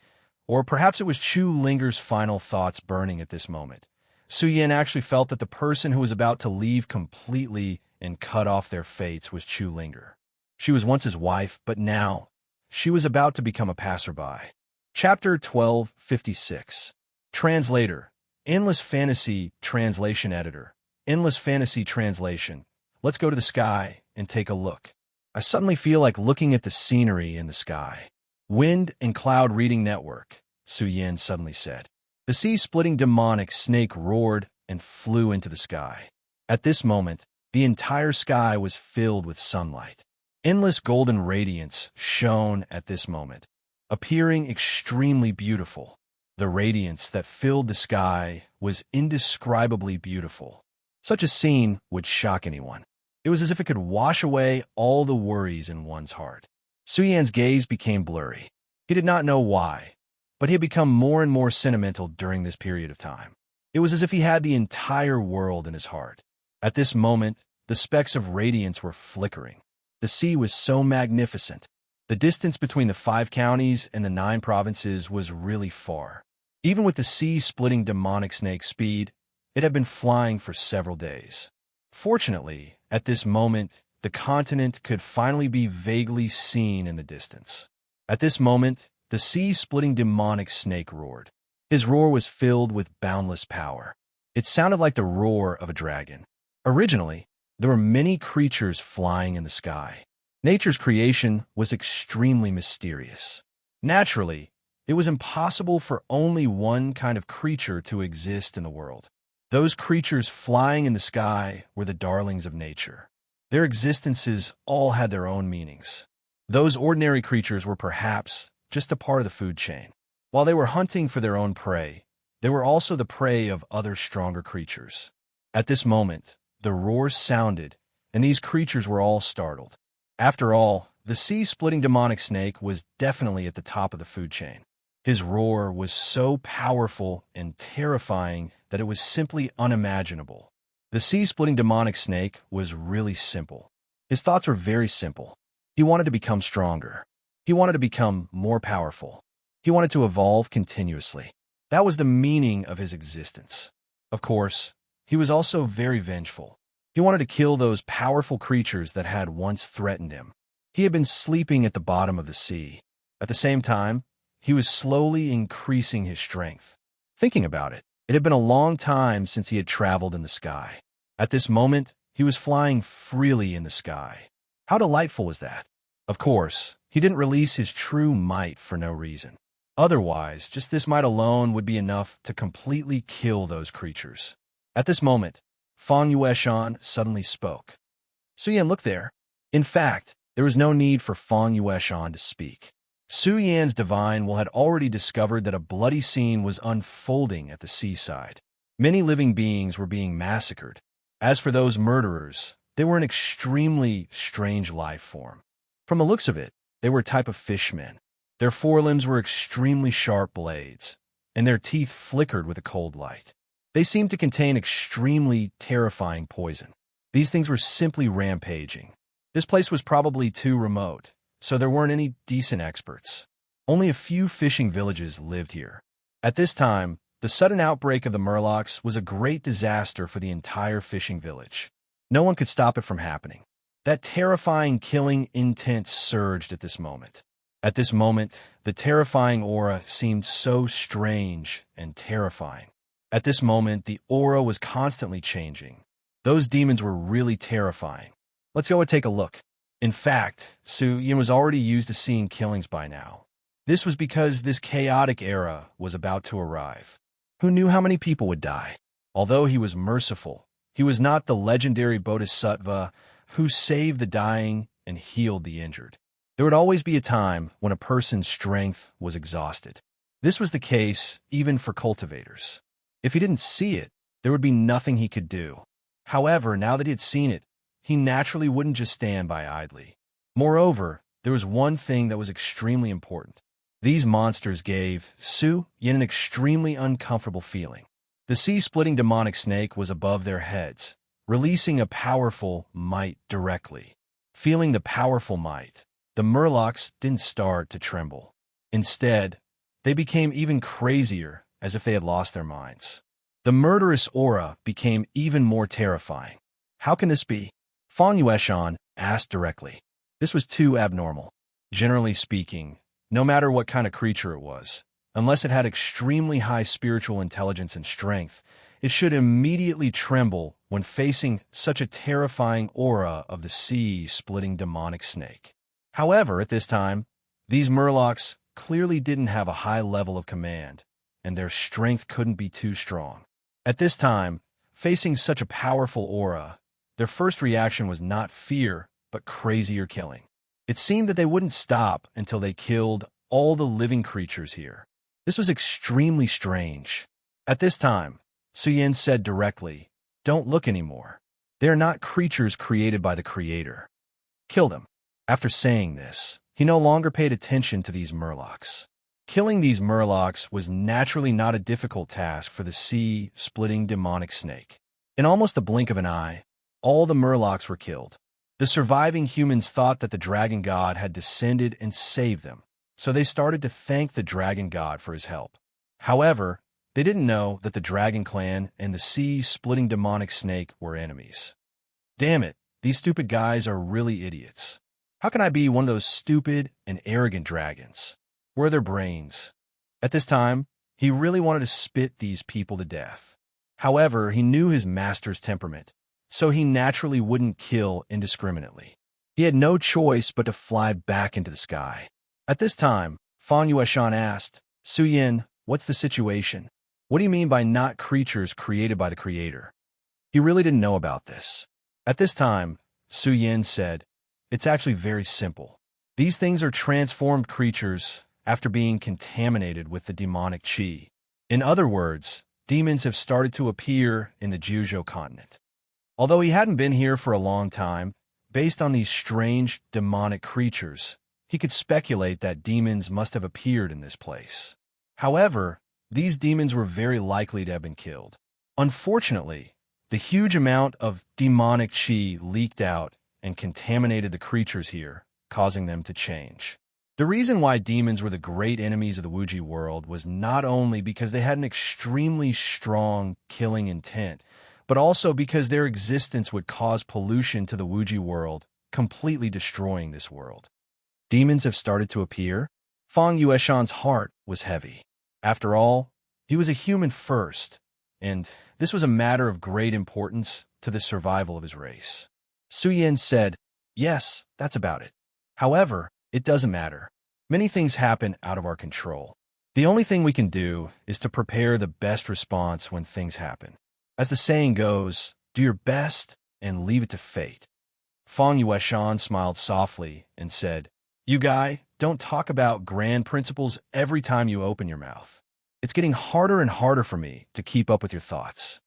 or perhaps it was Chu Linger's final thoughts burning at this moment. Su Yan actually felt that the person who was about to leave completely and cut off their fates was Chu Linger. She was once his wife, but now she was about to become a passerby. Chapter 1256. Translator. Endless Fantasy Translation Editor. Endless Fantasy Translation. Let's go to the sky and take a look. I suddenly feel like looking at the scenery in the sky. Wind and Cloud Reading Network, Su Yan suddenly said. The sea-splitting demonic snake roared and flew into the sky. At this moment, the entire sky was filled with sunlight. Endless golden radiance shone at this moment, appearing extremely beautiful. The radiance that filled the sky was indescribably beautiful. Such a scene would shock anyone. It was as if it could wash away all the worries in one's heart. Su Yan's gaze became blurry. He did not know why, but he had become more and more sentimental during this period of time. It was as if he had the entire world in his heart. At this moment, the specks of radiance were flickering. The sea was so magnificent. The distance between the 5 counties and the 9 provinces was really far. Even with the sea-splitting demonic snake speed, it had been flying for several days. Fortunately, at this moment, the continent could finally be vaguely seen in the distance. At this moment, the sea-splitting demonic snake roared. His roar was filled with boundless power. It sounded like the roar of a dragon. Originally, there were many creatures flying in the sky. Nature's creation was extremely mysterious. Naturally, it was impossible for only one kind of creature to exist in the world. Those creatures flying in the sky were the darlings of nature. Their existences all had their own meanings. Those ordinary creatures were perhaps just a part of the food chain. While they were hunting for their own prey, they were also the prey of other stronger creatures. At this moment, the roars sounded, and these creatures were all startled. After all, the sea-splitting demonic snake was definitely at the top of the food chain. His roar was so powerful and terrifying that it was simply unimaginable. The sea-splitting demonic snake was really simple. His thoughts were very simple. He wanted to become stronger. He wanted to become more powerful. He wanted to evolve continuously. That was the meaning of his existence. Of course, he was also very vengeful. He wanted to kill those powerful creatures that had once threatened him. He had been sleeping at the bottom of the sea. At the same time, he was slowly increasing his strength. Thinking about it, it had been a long time since he had traveled in the sky. At this moment, he was flying freely in the sky. How delightful was that? Of course, he didn't release his true might for no reason. Otherwise, just this might alone would be enough to completely kill those creatures. At this moment, Fang Yueshan suddenly spoke. Su Yan, look there. In fact, there was no need for Fang Yueshan to speak. Su Yan's divine will had already discovered that a bloody scene was unfolding at the seaside. Many living beings were being massacred. As for those murderers, they were an extremely strange life form. From the looks of it, they were a type of fishmen. Their forelimbs were extremely sharp blades, and their teeth flickered with a cold light. They seemed to contain extremely terrifying poison. These things were simply rampaging. This place was probably too remote, so there weren't any decent experts. Only a few fishing villages lived here. At this time, the sudden outbreak of the Murlocs was a great disaster for the entire fishing village. No one could stop it from happening. That terrifying killing intent surged at this moment. At this moment, the terrifying aura seemed so strange and terrifying. At this moment, the aura was constantly changing. Those demons were really terrifying. Let's go and take a look. In fact, Su Yan was already used to seeing killings by now. This was because this chaotic era was about to arrive. Who knew how many people would die? Although he was merciful, he was not the legendary Bodhisattva who saved the dying and healed the injured. There would always be a time when a person's strength was exhausted. This was the case even for cultivators. If he didn't see it, there would be nothing he could do. However, now that he had seen it, he naturally wouldn't just stand by idly. Moreover, there was one thing that was extremely important. These monsters gave Su Yin an extremely uncomfortable feeling. The sea-splitting demonic snake was above their heads, releasing a powerful might directly. Feeling the powerful might, the Murlocs didn't start to tremble. Instead, they became even crazier, as if they had lost their minds. The murderous aura became even more terrifying. How can this be? Fang Yueshan asked directly. This was too abnormal. Generally speaking, no matter what kind of creature it was, unless it had extremely high spiritual intelligence and strength, it should immediately tremble when facing such a terrifying aura of the sea-splitting demonic snake. However, at this time, these Murlocs clearly didn't have a high level of command, and their strength couldn't be too strong. At this time, facing such a powerful aura, their first reaction was not fear, but crazier killing. It seemed that they wouldn't stop until they killed all the living creatures here. This was extremely strange. At this time, Su Yin said directly, "Don't look anymore. They are not creatures created by the Creator. Kill them." After saying this, he no longer paid attention to these Murlocs. Killing these Murlocs was naturally not a difficult task for the sea-splitting demonic snake. In almost the blink of an eye, all the Murlocs were killed. The surviving humans thought that the Dragon God had descended and saved them, so they started to thank the Dragon God for his help. However, they didn't know that the Dragon Clan and the sea-splitting demonic snake were enemies. Damn it, these stupid guys are really idiots. How can I be one of those stupid and arrogant dragons? Where are their brains? At this time, he really wanted to spit these people to death. However, he knew his master's temperament, so he naturally wouldn't kill indiscriminately. He had no choice but to fly back into the sky. At this time, Fang Yueshan asked, "Su Yin, what's the situation? What do you mean by not creatures created by the Creator?" He really didn't know about this. At this time, Su Yin said, "It's actually very simple. These things are transformed creatures after being contaminated with the demonic qi. In other words, demons have started to appear in the Juzhou continent." Although he hadn't been here for a long time, based on these strange demonic creatures, he could speculate that demons must have appeared in this place. However, these demons were very likely to have been killed. Unfortunately, the huge amount of demonic qi leaked out and contaminated the creatures here, causing them to change. The reason why demons were the great enemies of the Wuji world was not only because they had an extremely strong killing intent, but also because their existence would cause pollution to the Wuji world, completely destroying this world. Demons have started to appear? Fang Yueshan's heart was heavy. After all, he was a human first, and this was a matter of great importance to the survival of his race. Su Yin said, "Yes, that's about it. However, it doesn't matter. Many things happen out of our control. The only thing we can do is to prepare the best response when things happen. As the saying goes, do your best and leave it to fate." Fang Yueshan smiled softly and said, "You guy, don't talk about grand principles every time you open your mouth. It's getting harder and harder for me to keep up with your thoughts."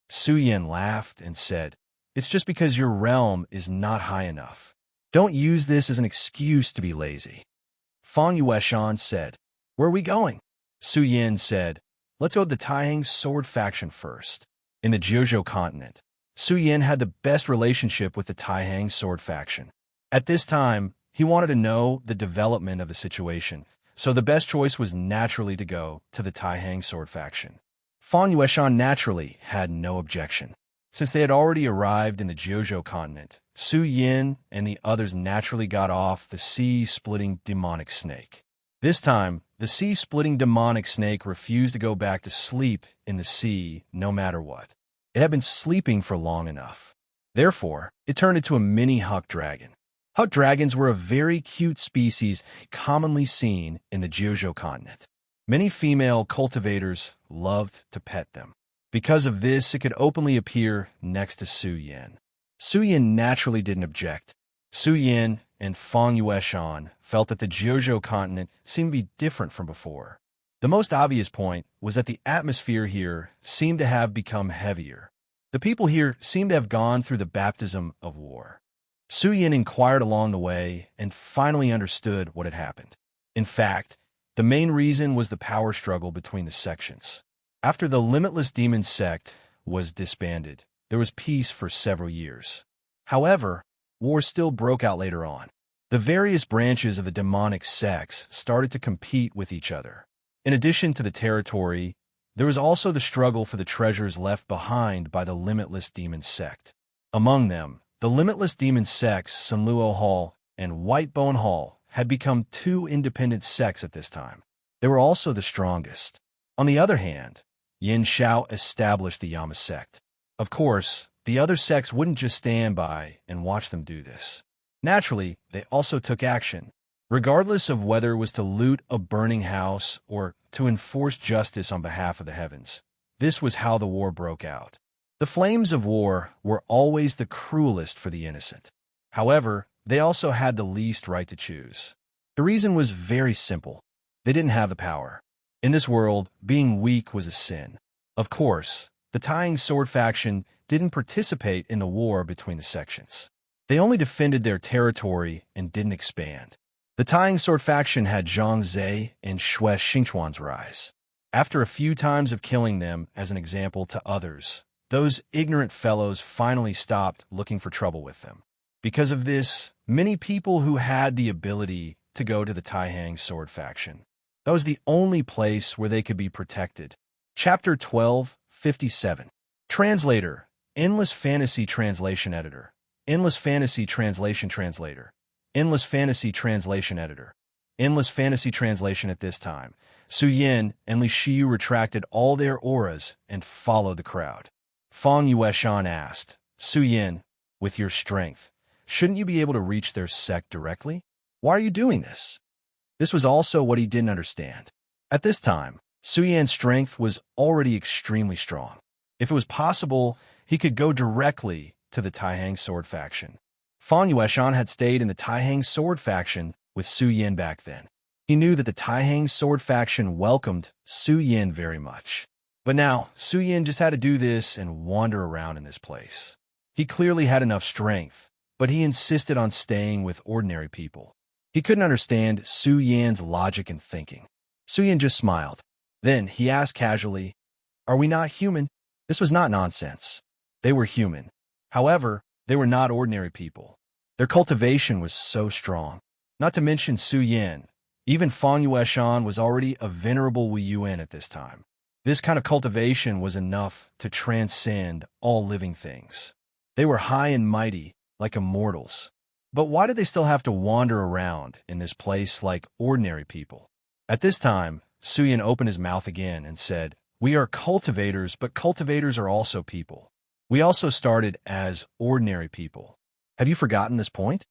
Su Yin laughed and said, "It's just because your realm is not high enough. Don't use this as an excuse to be lazy." Fang Yueshan said, "Where are we going?" Su Yin said, "Let's go to the Taihang sword faction first." In the Juzhou continent, Su Yin had the best relationship with the Taihang sword faction. At this time, he wanted to know the development of the situation, so the best choice was naturally to go to the Taihang sword faction. Fang Yueshan naturally had no objection. Since they had already arrived in the Juzhou continent, Su Yin and the others naturally got off the sea-splitting demonic snake. This time, the sea-splitting demonic snake refused to go back to sleep in the sea no matter what. It had been sleeping for long enough. Therefore, it turned into a mini huck dragon. Huck dragons were a very cute species commonly seen in the Juzhou continent. Many female cultivators loved to pet them. Because of this, it could openly appear next to Su Yin. Su Yin naturally didn't object. Su Yin and Fang Yueshan felt that the Juzhou continent seemed to be different from before. The most obvious point was that the atmosphere here seemed to have become heavier. The people here seemed to have gone through the baptism of war. Su Yin inquired along the way and finally understood what had happened. In fact, the main reason was the power struggle between the sections. After the Limitless Demon sect was disbanded, there was peace for several years. However, war still broke out later on. The various branches of the demonic sects started to compete with each other. In addition to the territory, there was also the struggle for the treasures left behind by the Limitless Demon sect. Among them, the Limitless Demon sects Sunluo Hall and Whitebone Hall had become two independent sects at this time. They were also the strongest. On the other hand, Yin Shao established the Yama sect. Of course, the other sects wouldn't just stand by and watch them do this. Naturally, they also took action, regardless of whether it was to loot a burning house or to enforce justice on behalf of the heavens. This was how the war broke out. The flames of war were always the cruelest for the innocent. However, they also had the least right to choose. The reason was very simple. They didn't have the power. In this world, being weak was a sin. Of course, the Tying Sword faction didn't participate in the war between the sections. They only defended their territory and didn't expand. The Tying Sword faction had Zhang Zhe and Xue Xingchuan's rise. After a few times of killing them as an example to others, those ignorant fellows finally stopped looking for trouble with them. Because of this, many people who had the ability to go to the Taihang Sword faction. That was the only place where they could be protected. Chapter 12, 57. Translator, Endless Fantasy Translation Editor. Endless Fantasy Translation Translator. Endless Fantasy Translation Editor. Endless Fantasy Translation. At this time, Su Yin and Li Xiyu retracted all their auras and followed the crowd. Fang Yueshan asked, Su Yin, with your strength, shouldn't you be able to reach their sect directly? Why are you doing this? This was also what he didn't understand. At this time, Su Yan's strength was already extremely strong. If it was possible, he could go directly to the Taihang Sword faction. Fang Yueshan had stayed in the Taihang Sword faction with Su Yin back then. He knew that the Taihang Sword faction welcomed Su Yin very much. But now, Su Yin just had to do this and wander around in this place. He clearly had enough strength, but he insisted on staying with ordinary people. He couldn't understand Su Yan's logic and thinking. Su Yin just smiled. Then he asked casually, Are we not human? This was not nonsense. They were human. However, they were not ordinary people. Their cultivation was so strong. Not to mention Su Yin. Even Fang Yueshan was already a venerable Wei Yuan at this time. This kind of cultivation was enough to transcend all living things. They were high and mighty, like immortals. But why did they still have to wander around in this place like ordinary people? At this time, Su Yin opened his mouth again and said, We are cultivators, but cultivators are also people. We also started as ordinary people. Have you forgotten this point?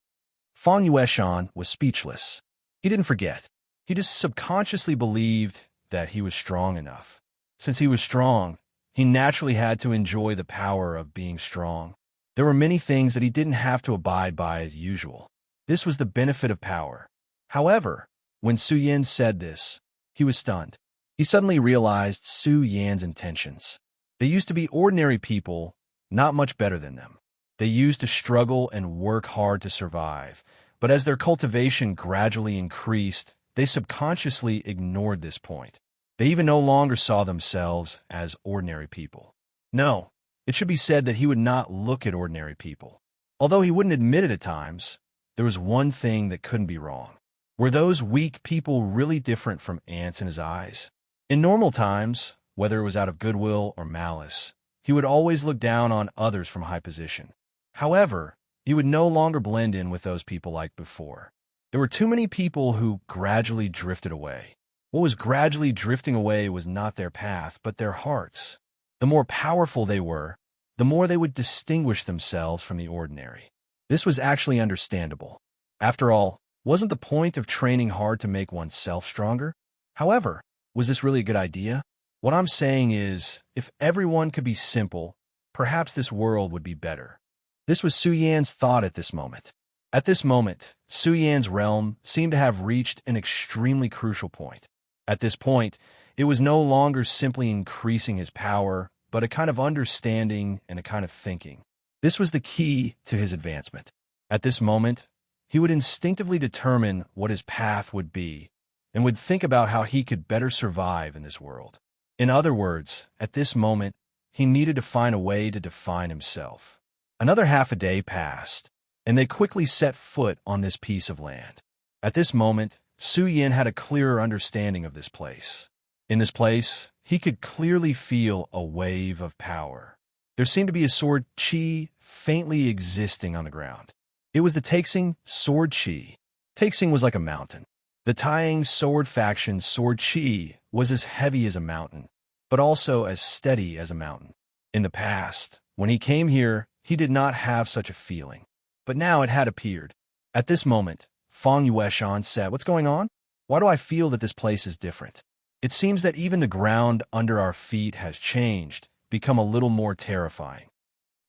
Fang Yueshan was speechless. He didn't forget. He just subconsciously believed that he was strong enough. Since he was strong, he naturally had to enjoy the power of being strong. There were many things that he didn't have to abide by as usual. This was the benefit of power. However, when Su Yin said this, he was stunned. He suddenly realized Su Yan's intentions. They used to be ordinary people, not much better than them. They used to struggle and work hard to survive, but as their cultivation gradually increased, they subconsciously ignored this point. They even no longer saw themselves as ordinary people. No. It should be said that he would not look at ordinary people. Although he wouldn't admit it at times, there was one thing that couldn't be wrong. Were those weak people really different from ants in his eyes? In normal times, whether it was out of goodwill or malice, he would always look down on others from high position. However, he would no longer blend in with those people like before. There were too many people who gradually drifted away. What was gradually drifting away was not their path, but their hearts. The more powerful they were, the more they would distinguish themselves from the ordinary. This was actually understandable. After all, wasn't the point of training hard to make oneself stronger? However, was this really a good idea? What I'm saying is, if everyone could be simple, perhaps this world would be better. This was Su Yan's thought at this moment. At this moment, Su Yan's realm seemed to have reached an extremely crucial point. At this point, it was no longer simply increasing his power, but a kind of understanding and a kind of thinking. This was the key to his advancement. At this moment, he would instinctively determine what his path would be and would think about how he could better survive in this world. In other words, at this moment, he needed to find a way to define himself. Another half a day passed, and they quickly set foot on this piece of land. At this moment, Su Yin had a clearer understanding of this place. In this place, he could clearly feel a wave of power. There seemed to be a sword qi faintly existing on the ground. It was the Taixing sword qi. Taixing was like a mountain. The Taiyang sword faction's sword qi was as heavy as a mountain, but also as steady as a mountain. In the past, when he came here, he did not have such a feeling. But now it had appeared. At this moment, Fang Yueshan said, "What's going on? Why do I feel that this place is different? It seems that even the ground under our feet has changed, become a little more terrifying."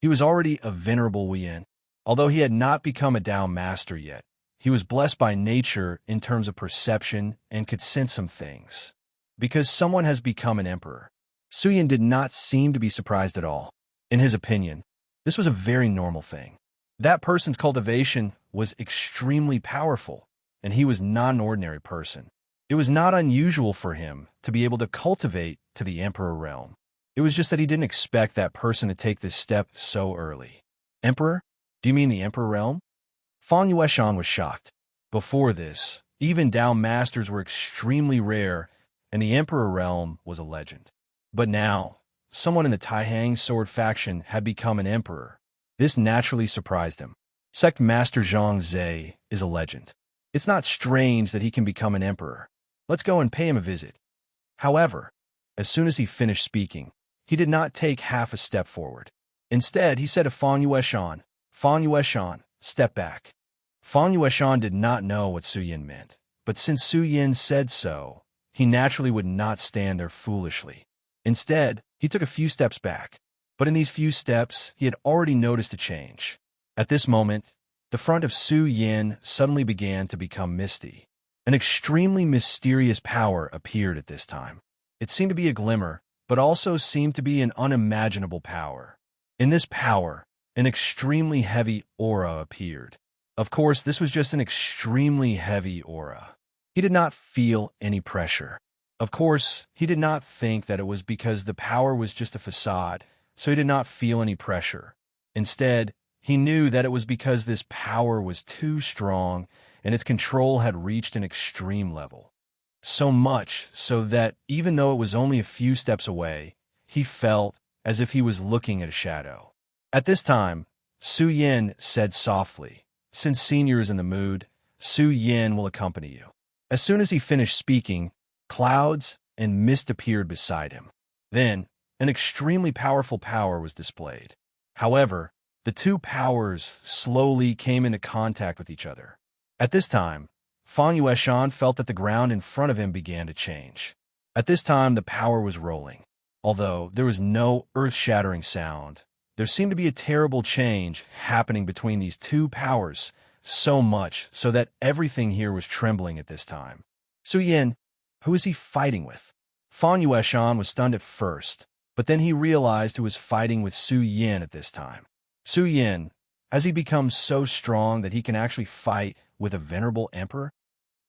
He was already a venerable Wuyin. Although he had not become a Dao master yet, he was blessed by nature in terms of perception and could sense some things. Because someone has become an emperor, Su Yin did not seem to be surprised at all. In his opinion, this was a very normal thing. That person's cultivation was extremely powerful, and he was not an ordinary person. It was not unusual for him to be able to cultivate to the emperor realm. It was just that he didn't expect that person to take this step so early. Emperor? Do you mean the emperor realm? Fang Yueshan was shocked. Before this, even Dao masters were extremely rare, and the emperor realm was a legend. But now, someone in the Taihang sword faction had become an emperor. This naturally surprised him. Sect Master Zhang Zhe is a legend. It's not strange that he can become an emperor. Let's go and pay him a visit. However, as soon as he finished speaking, he did not take half a step forward. Instead, he said to Fang Yueshan, "Fang Yueshan, step back." Fang Yueshan did not know what Su Yin meant, but since Su Yin said so, he naturally would not stand there foolishly. Instead, he took a few steps back. But in these few steps, he had already noticed a change. At this moment, the front of Su Yin suddenly began to become misty. An extremely mysterious power appeared at this time. It seemed to be a glimmer, but also seemed to be an unimaginable power. In this power, an extremely heavy aura appeared. Of course, this was just an extremely heavy aura. He did not feel any pressure. Of course, he did not think that it was because the power was just a facade, so he did not feel any pressure. Instead, he knew that it was because this power was too strong and its control had reached an extreme level. So much so that even though it was only a few steps away, he felt as if he was looking at a shadow. At this time, Su Yin said softly, "Since Senior is in the mood, Su Yin will accompany you." As soon as he finished speaking, clouds and mist appeared beside him. Then, an extremely powerful power was displayed. However, the two powers slowly came into contact with each other. At this time, Fang Yueshan felt that the ground in front of him began to change. At this time, the power was rolling. Although there was no earth-shattering sound, there seemed to be a terrible change happening between these two powers, so much so that everything here was trembling at this time. Su Yin, who is he fighting with? Fang Yueshan was stunned at first, but then he realized who was fighting with Su Yin at this time. Su Yin, has he become so strong that he can actually fight with a venerable emperor?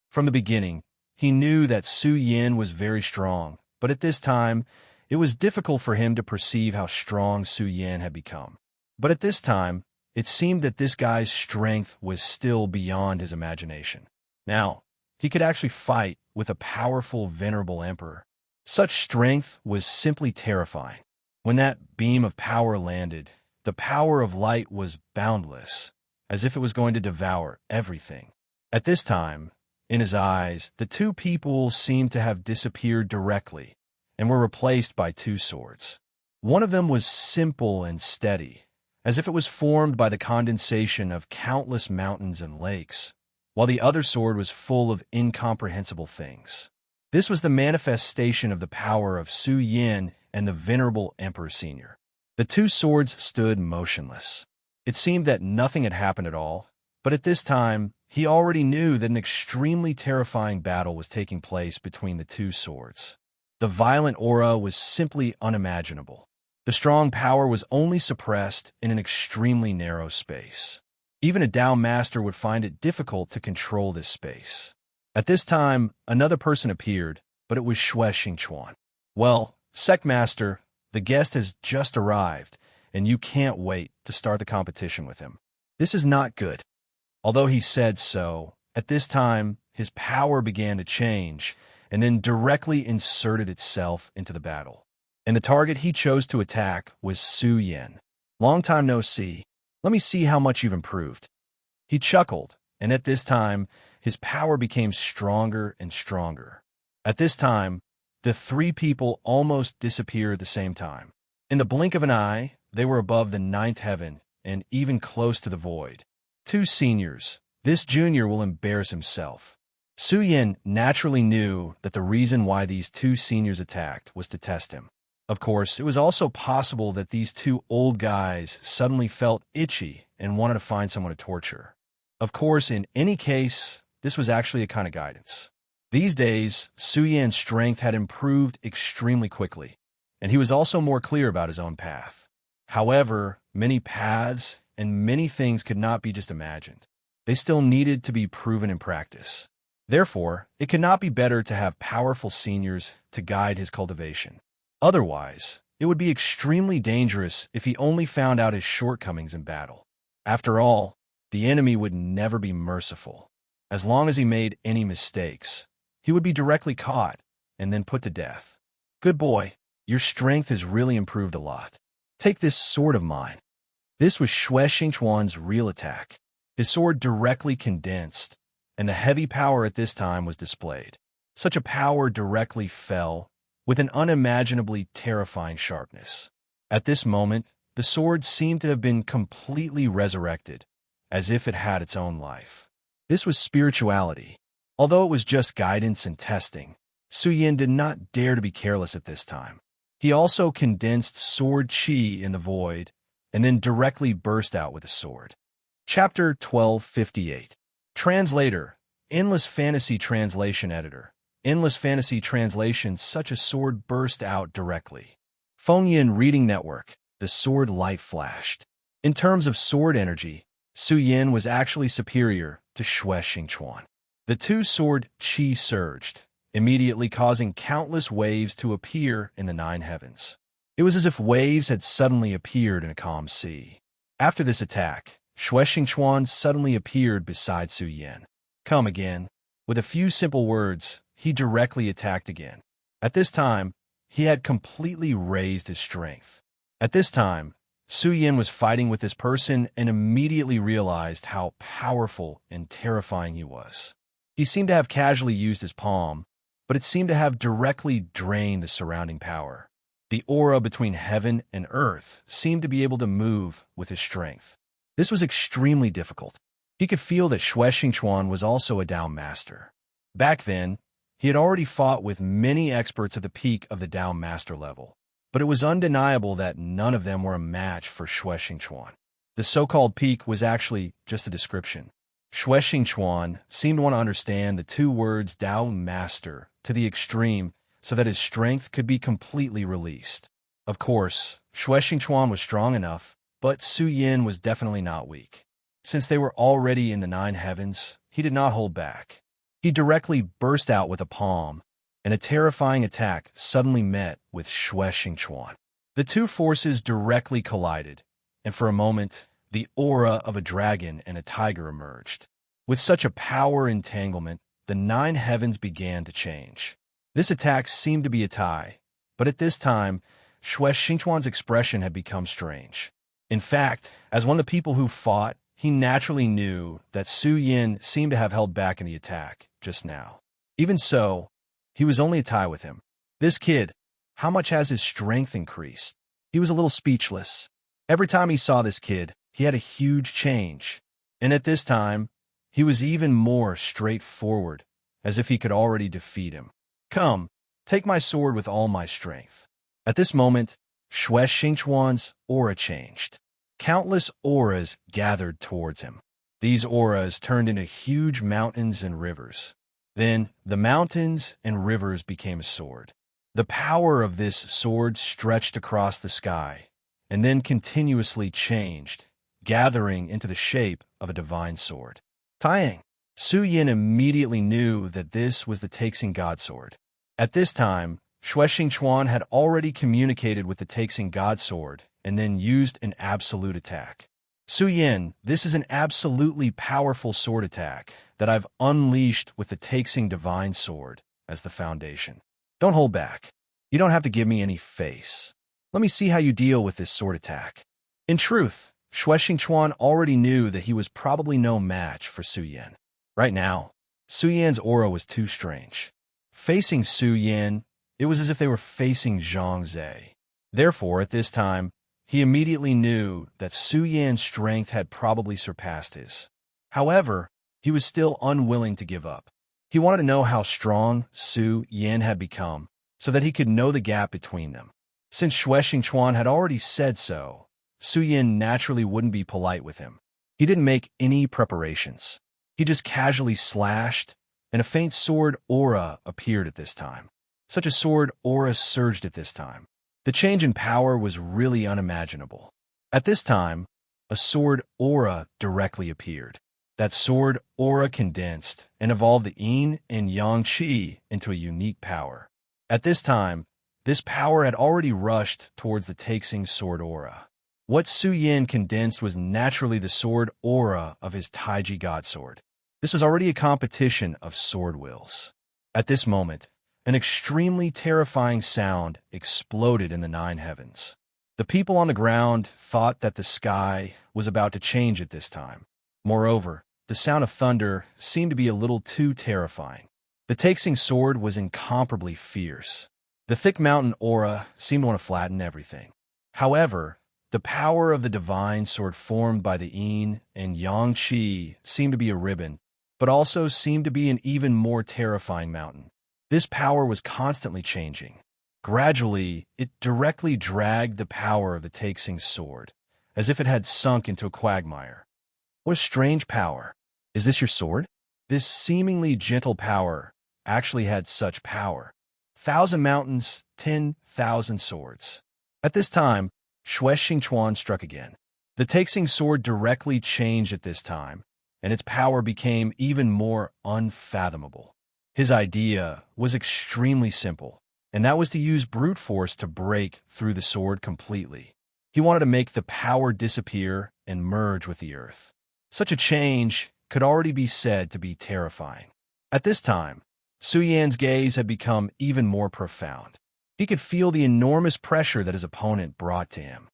From the beginning, he knew that Su Yin was very strong, but at this time, it was difficult for him to perceive how strong Su Yin had become. But at this time, it seemed that this guy's strength was still beyond his imagination. Now, he could actually fight with a powerful, venerable emperor. Such strength was simply terrifying. When that beam of power landed, the power of light was boundless, as if it was going to devour everything. At this time, in his eyes, the two people seemed to have disappeared directly and were replaced by two swords. One of them was simple and steady, as if it was formed by the condensation of countless mountains and lakes, while the other sword was full of incomprehensible things. This was the manifestation of the power of Su Yin and the venerable Emperor Senior. The two swords stood motionless. It seemed that nothing had happened at all, but at this time, he already knew that an extremely terrifying battle was taking place between the two swords. The violent aura was simply unimaginable. The strong power was only suppressed in an extremely narrow space. Even a Tao master would find it difficult to control this space. At this time, another person appeared, but it was Xue Xingchuan. Well, Sect Master, the guest has just arrived, and you can't wait to start the competition with him. This is not good. Although he said so, at this time, his power began to change, and then directly inserted itself into the battle. And the target he chose to attack was Su Yan. Long time no see. Let me see how much you've improved. He chuckled, and at this time, his power became stronger and stronger. At this time, the three people almost disappeared at the same time. In the blink of an eye, they were above the ninth heaven and even close to the void. Two seniors. This junior will embarrass himself. Su Yan naturally knew that the reason why these two seniors attacked was to test him. Of course, it was also possible that these two old guys suddenly felt itchy and wanted to find someone to torture. Of course, in any case, this was actually a kind of guidance. These days, Su Yan's strength had improved extremely quickly, and he was also more clear about his own path. However, many paths and many things could not be just imagined. They still needed to be proven in practice. Therefore, it could not be better to have powerful seniors to guide his cultivation. Otherwise, it would be extremely dangerous if he only found out his shortcomings in battle. After all, the enemy would never be merciful. As long as he made any mistakes, he would be directly caught and then put to death. Good boy, your strength has really improved a lot. Take this sword of mine. This was Xue Xingchuan's real attack. His sword directly condensed, and the heavy power at this time was displayed. Such a power directly fell with an unimaginably terrifying sharpness. At this moment, the sword seemed to have been completely resurrected, as if it had its own life. This was spirituality. Although it was just guidance and testing, Su Yan did not dare to be careless at this time. He also condensed sword chi in the void, and then directly burst out with a sword. Chapter 1258. Translator, Endless Fantasy Translation Editor. Endless Fantasy Translation. Such a sword burst out directly. Fengyan Reading Network. The sword light flashed. In terms of sword energy, Su Yan was actually superior to Xue Xingchuan. The two sword chi surged, immediately causing countless waves to appear in the nine heavens. It was as if waves had suddenly appeared in a calm sea. After this attack, Xue Xingchuan suddenly appeared beside Su Yan. Come again. With a few simple words, he directly attacked again. At this time, he had completely raised his strength. At this time, Su Yan was fighting with this person and immediately realized how powerful and terrifying he was. He seemed to have casually used his palm, but it seemed to have directly drained the surrounding power. The aura between heaven and earth seemed to be able to move with his strength. This was extremely difficult. He could feel that Xue Xingchuan was also a Tao master. Back then, he had already fought with many experts at the peak of the Tao master level, but it was undeniable that none of them were a match for Xue Xingchuan. The so-called peak was actually just a description. Xue Xingchuan seemed to want to understand the two words Tao master to the extreme so that his strength could be completely released. Of course, Xue Xingchuan was strong enough, but Su Yan was definitely not weak. Since they were already in the nine heavens, he did not hold back. He directly burst out with a palm, and a terrifying attack suddenly met with Xue Xingchuan. The two forces directly collided, and for a moment, the aura of a dragon and a tiger emerged. With such a power entanglement, the nine heavens began to change. This attack seemed to be a tie, but at this time, Xue Xingchuan's expression had become strange. In fact, as one of the people who fought, he naturally knew that Su Yan seemed to have held back in the attack just now. Even so, he was only a tie with him. This kid, how much has his strength increased? He was a little speechless. Every time he saw this kid, he had a huge change. And at this time, he was even more straightforward, as if he could already defeat him. Come, take my sword with all my strength. At this moment, Xue Xingchuan's aura changed. Countless auras gathered towards him. These auras turned into huge mountains and rivers. Then the mountains and rivers became a sword. The power of this sword stretched across the sky, and then continuously changed, gathering into the shape of a divine sword. Tying. Su Yin immediately knew that this was the Taixing God Sword. At this time, Xue Chuan had already communicated with the Taixing God Sword and then used an absolute attack. Su Yin, this is an absolutely powerful sword attack that I've unleashed with the Taixing Divine Sword as the foundation. Don't hold back. You don't have to give me any face. Let me see how you deal with this sword attack. In truth, Xue Chuan already knew that he was probably no match for Su Yin. Right now, Su Yan's aura was too strange. Facing Su Yin, it was as if they were facing Zhang Zhe. Therefore, at this time, he immediately knew that Su Yan's strength had probably surpassed his. However, he was still unwilling to give up. He wanted to know how strong Su Yin had become so that he could know the gap between them. Since Xue Chuan had already said so, Su Yin naturally wouldn't be polite with him. He didn't make any preparations. He just casually slashed, and a faint sword aura appeared at this time. Such a sword aura surged at this time. The change in power was really unimaginable. At this time, a sword aura directly appeared. That sword aura condensed and evolved the yin and yang qi into a unique power. At this time, this power had already rushed towards the Taixing sword aura. What Su Yin condensed was naturally the sword aura of his Taiji God Sword. This was already a competition of sword wills. At this moment, an extremely terrifying sound exploded in the nine heavens. The people on the ground thought that the sky was about to change at this time. Moreover, the sound of thunder seemed to be a little too terrifying. The Taixing sword was incomparably fierce. The thick mountain aura seemed to want to flatten everything. However, the power of the divine sword formed by the yin and yang qi seemed to be a ribbon, but also seemed to be an even more terrifying mountain. This power was constantly changing. Gradually, it directly dragged the power of the Taixing sword, as if it had sunk into a quagmire. What a strange power. Is this your sword? This seemingly gentle power actually had such power. 1,000 mountains, 10,000 swords. At this time, Xue Chuan struck again. The Taixing sword directly changed at this time, and its power became even more unfathomable. His idea was extremely simple, and that was to use brute force to break through the sword completely. He wanted to make the power disappear and merge with the earth. Such a change could already be said to be terrifying. At this time, Su Yan's gaze had become even more profound. He could feel the enormous pressure that his opponent brought to him.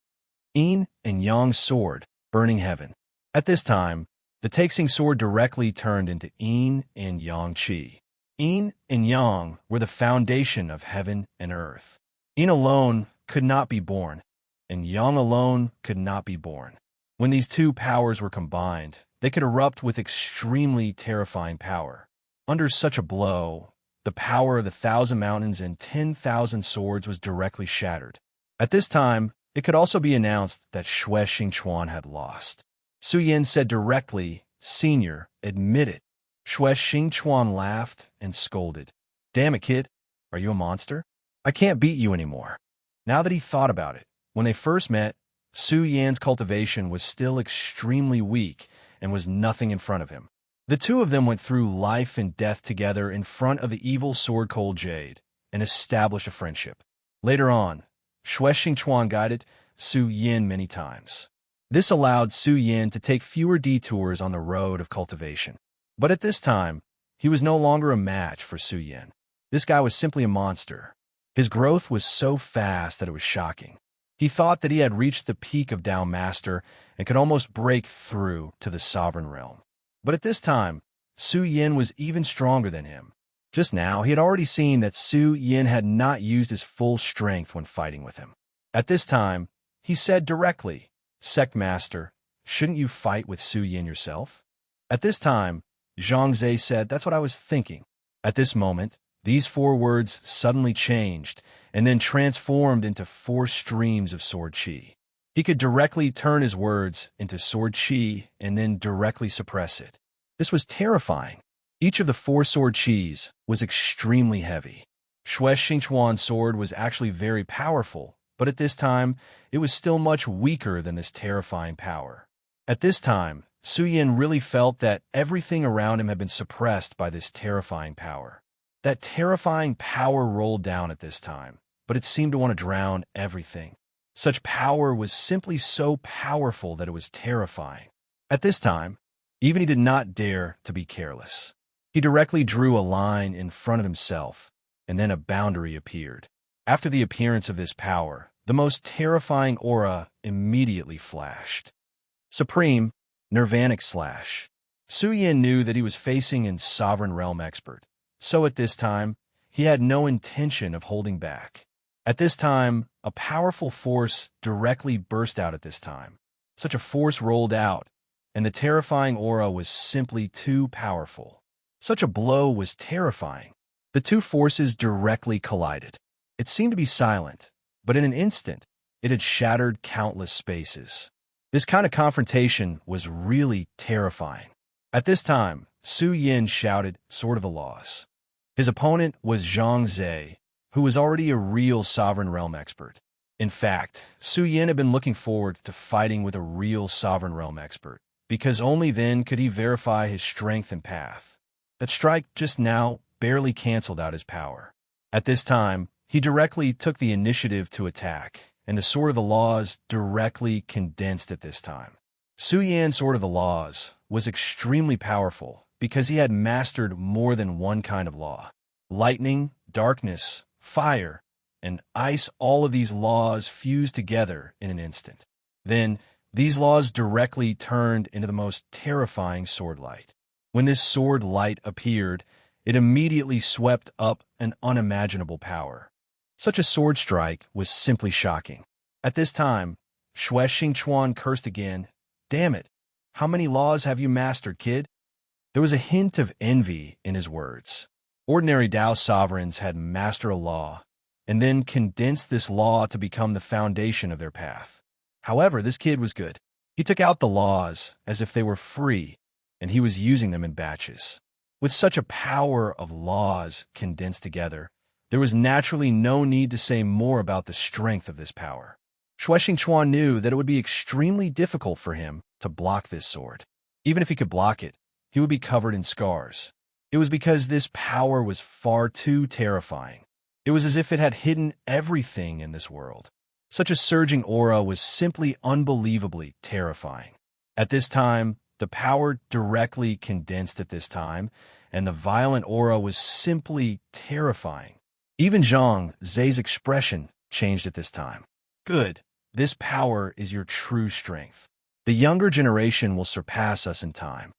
Yin and Yang sword, burning heaven. At this time, the Taixing sword directly turned into yin and yang qi. Yin and yang were the foundation of heaven and earth. Yin alone could not be born, and yang alone could not be born. When these two powers were combined, they could erupt with extremely terrifying power. Under such a blow, the power of the 1,000 mountains and 10,000 swords was directly shattered. At this time, it could also be announced that Xue Chuan had lost. Su Yin said directly, "Senior, admit it." Xue Chuan laughed and scolded. "Damn it, kid. Are you a monster? I can't beat you anymore." Now that he thought about it, when they first met, Su Yan's cultivation was still extremely weak and was nothing in front of him. The two of them went through life and death together in front of the evil sword cold jade and established a friendship. Later on, Xue Chuan guided Su Yin many times. This allowed Su Yin to take fewer detours on the road of cultivation. But at this time, he was no longer a match for Su Yin. This guy was simply a monster. His growth was so fast that it was shocking. He thought that he had reached the peak of Tao Master and could almost break through to the sovereign realm. But at this time, Su Yin was even stronger than him. Just now, he had already seen that Su Yin had not used his full strength when fighting with him. At this time, he said directly, "Sect Master, shouldn't you fight with Su Yin yourself?" At this time, Zhang Zhe said, "That's what I was thinking." At this moment, these 4 words suddenly changed and then transformed into 4 streams of sword qi. He could directly turn his words into sword qi and then directly suppress it. This was terrifying. Each of the 4 sword qis was extremely heavy. Xue Chuan's sword was actually very powerful, but at this time, it was still much weaker than this terrifying power. At this time, Su Yin really felt that everything around him had been suppressed by this terrifying power. That terrifying power rolled down at this time, but it seemed to want to drown everything. Such power was simply so powerful that it was terrifying. At this time, even he did not dare to be careless. He directly drew a line in front of himself, and then a boundary appeared. After the appearance of this power, the most terrifying aura immediately flashed. Supreme, Nirvanic Slash. Su Yin knew that he was facing a Sovereign Realm expert, so at this time, he had no intention of holding back. At this time, a powerful force directly burst out at this time. Such a force rolled out, and the terrifying aura was simply too powerful. Such a blow was terrifying. The two forces directly collided. It seemed to be silent, but in an instant, it had shattered countless spaces. This kind of confrontation was really terrifying. At this time, Su Yin shouted, Sword of the Laws. His opponent was Zhang Zhe, who was already a real Sovereign Realm expert. In fact, Su Yin had been looking forward to fighting with a real Sovereign Realm expert, because only then could he verify his strength and path. That strike just now barely canceled out his power. At this time, he directly took the initiative to attack, and the Sword of the Laws directly condensed at this time. Su Yan's Sword of the Laws was extremely powerful because he had mastered more than one kind of law. Lightning, darkness, fire, and ice, all of these laws fused together in an instant. Then, these laws directly turned into the most terrifying sword light. When this sword light appeared, it immediately swept up an unimaginable power. Such a sword strike was simply shocking. At this time, Xue Xingchuan cursed again. Damn it! How many laws have you mastered, kid? There was a hint of envy in his words. Ordinary Dao sovereigns had mastered a law, and then condensed this law to become the foundation of their path. However, this kid was good. He took out the laws as if they were free, and he was using them in batches. With such a power of laws condensed together, there was naturally no need to say more about the strength of this power. Xue Xingchuan knew that it would be extremely difficult for him to block this sword. Even if he could block it, he would be covered in scars. It was because this power was far too terrifying. It was as if it had hidden everything in this world. Such a surging aura was simply unbelievably terrifying. At this time, the power directly condensed at this time, and the violent aura was simply terrifying. Even Zhang Zhe's expression changed at this time. Good. This power is your true strength. The younger generation will surpass us in time.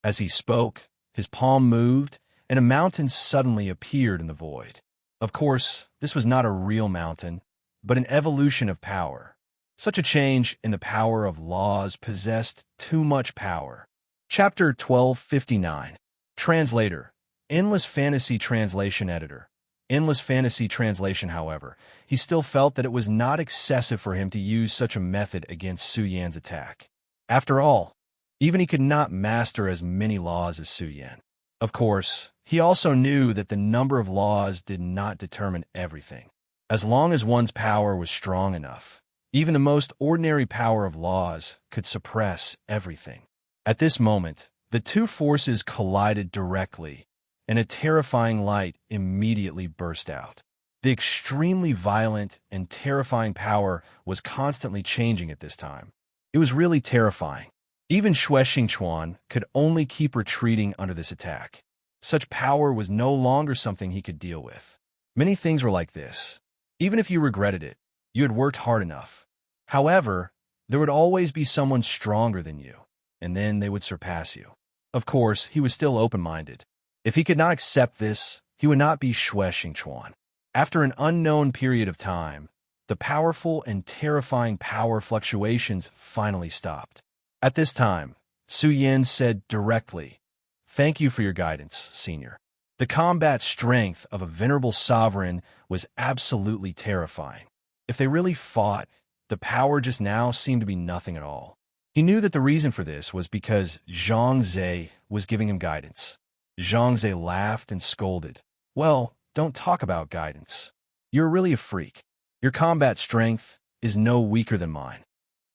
As he spoke, his palm moved, and a mountain suddenly appeared in the void. Of course, this was not a real mountain, but an evolution of power. Such a change in the power of laws possessed too much power. Chapter 1259. Translator. Endless Fantasy Translation Editor. Endless Fantasy Translation, however, he still felt that it was not excessive for him to use such a method against Su Yan's attack. After all, even he could not master as many laws as Su Yan. Of course, he also knew that the number of laws did not determine everything. As long as one's power was strong enough, even the most ordinary power of laws could suppress everything. At this moment, the two forces collided directly, and a terrifying light immediately burst out. The extremely violent and terrifying power was constantly changing at this time. It was really terrifying. Even Xue Xingchuan could only keep retreating under this attack. Such power was no longer something he could deal with. Many things were like this. Even if you regretted it, you had worked hard enough. However, there would always be someone stronger than you, and then they would surpass you. Of course, he was still open-minded. If he could not accept this, he would not be Xue Xingchuan. After an unknown period of time, the powerful and terrifying power fluctuations finally stopped. At this time, Su Yin said directly, "Thank you for your guidance, Senior." The combat strength of a venerable sovereign was absolutely terrifying. If they really fought, the power just now seemed to be nothing at all. He knew that the reason for this was because Zhang Zhe was giving him guidance. Zhang Zhe laughed and scolded. Well, don't talk about guidance. You're really a freak. Your combat strength is no weaker than mine.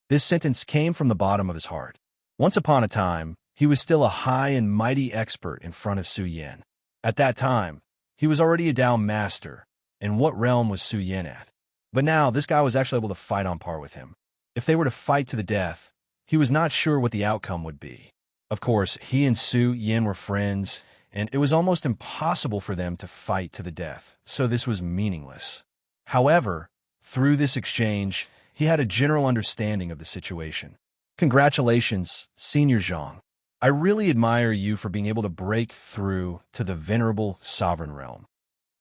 This sentence came from the bottom of his heart. Once upon a time, he was still a high and mighty expert in front of Su Yin. At that time, he was already a Dao master, and what realm was Su Yin at? But now, this guy was actually able to fight on par with him. If they were to fight to the death, he was not sure what the outcome would be. Of course, he and Su Yin were friends, and it was almost impossible for them to fight to the death, so this was meaningless. However, through this exchange, he had a general understanding of the situation. Congratulations, Senior Zhang. I really admire you for being able to break through to the venerable sovereign realm.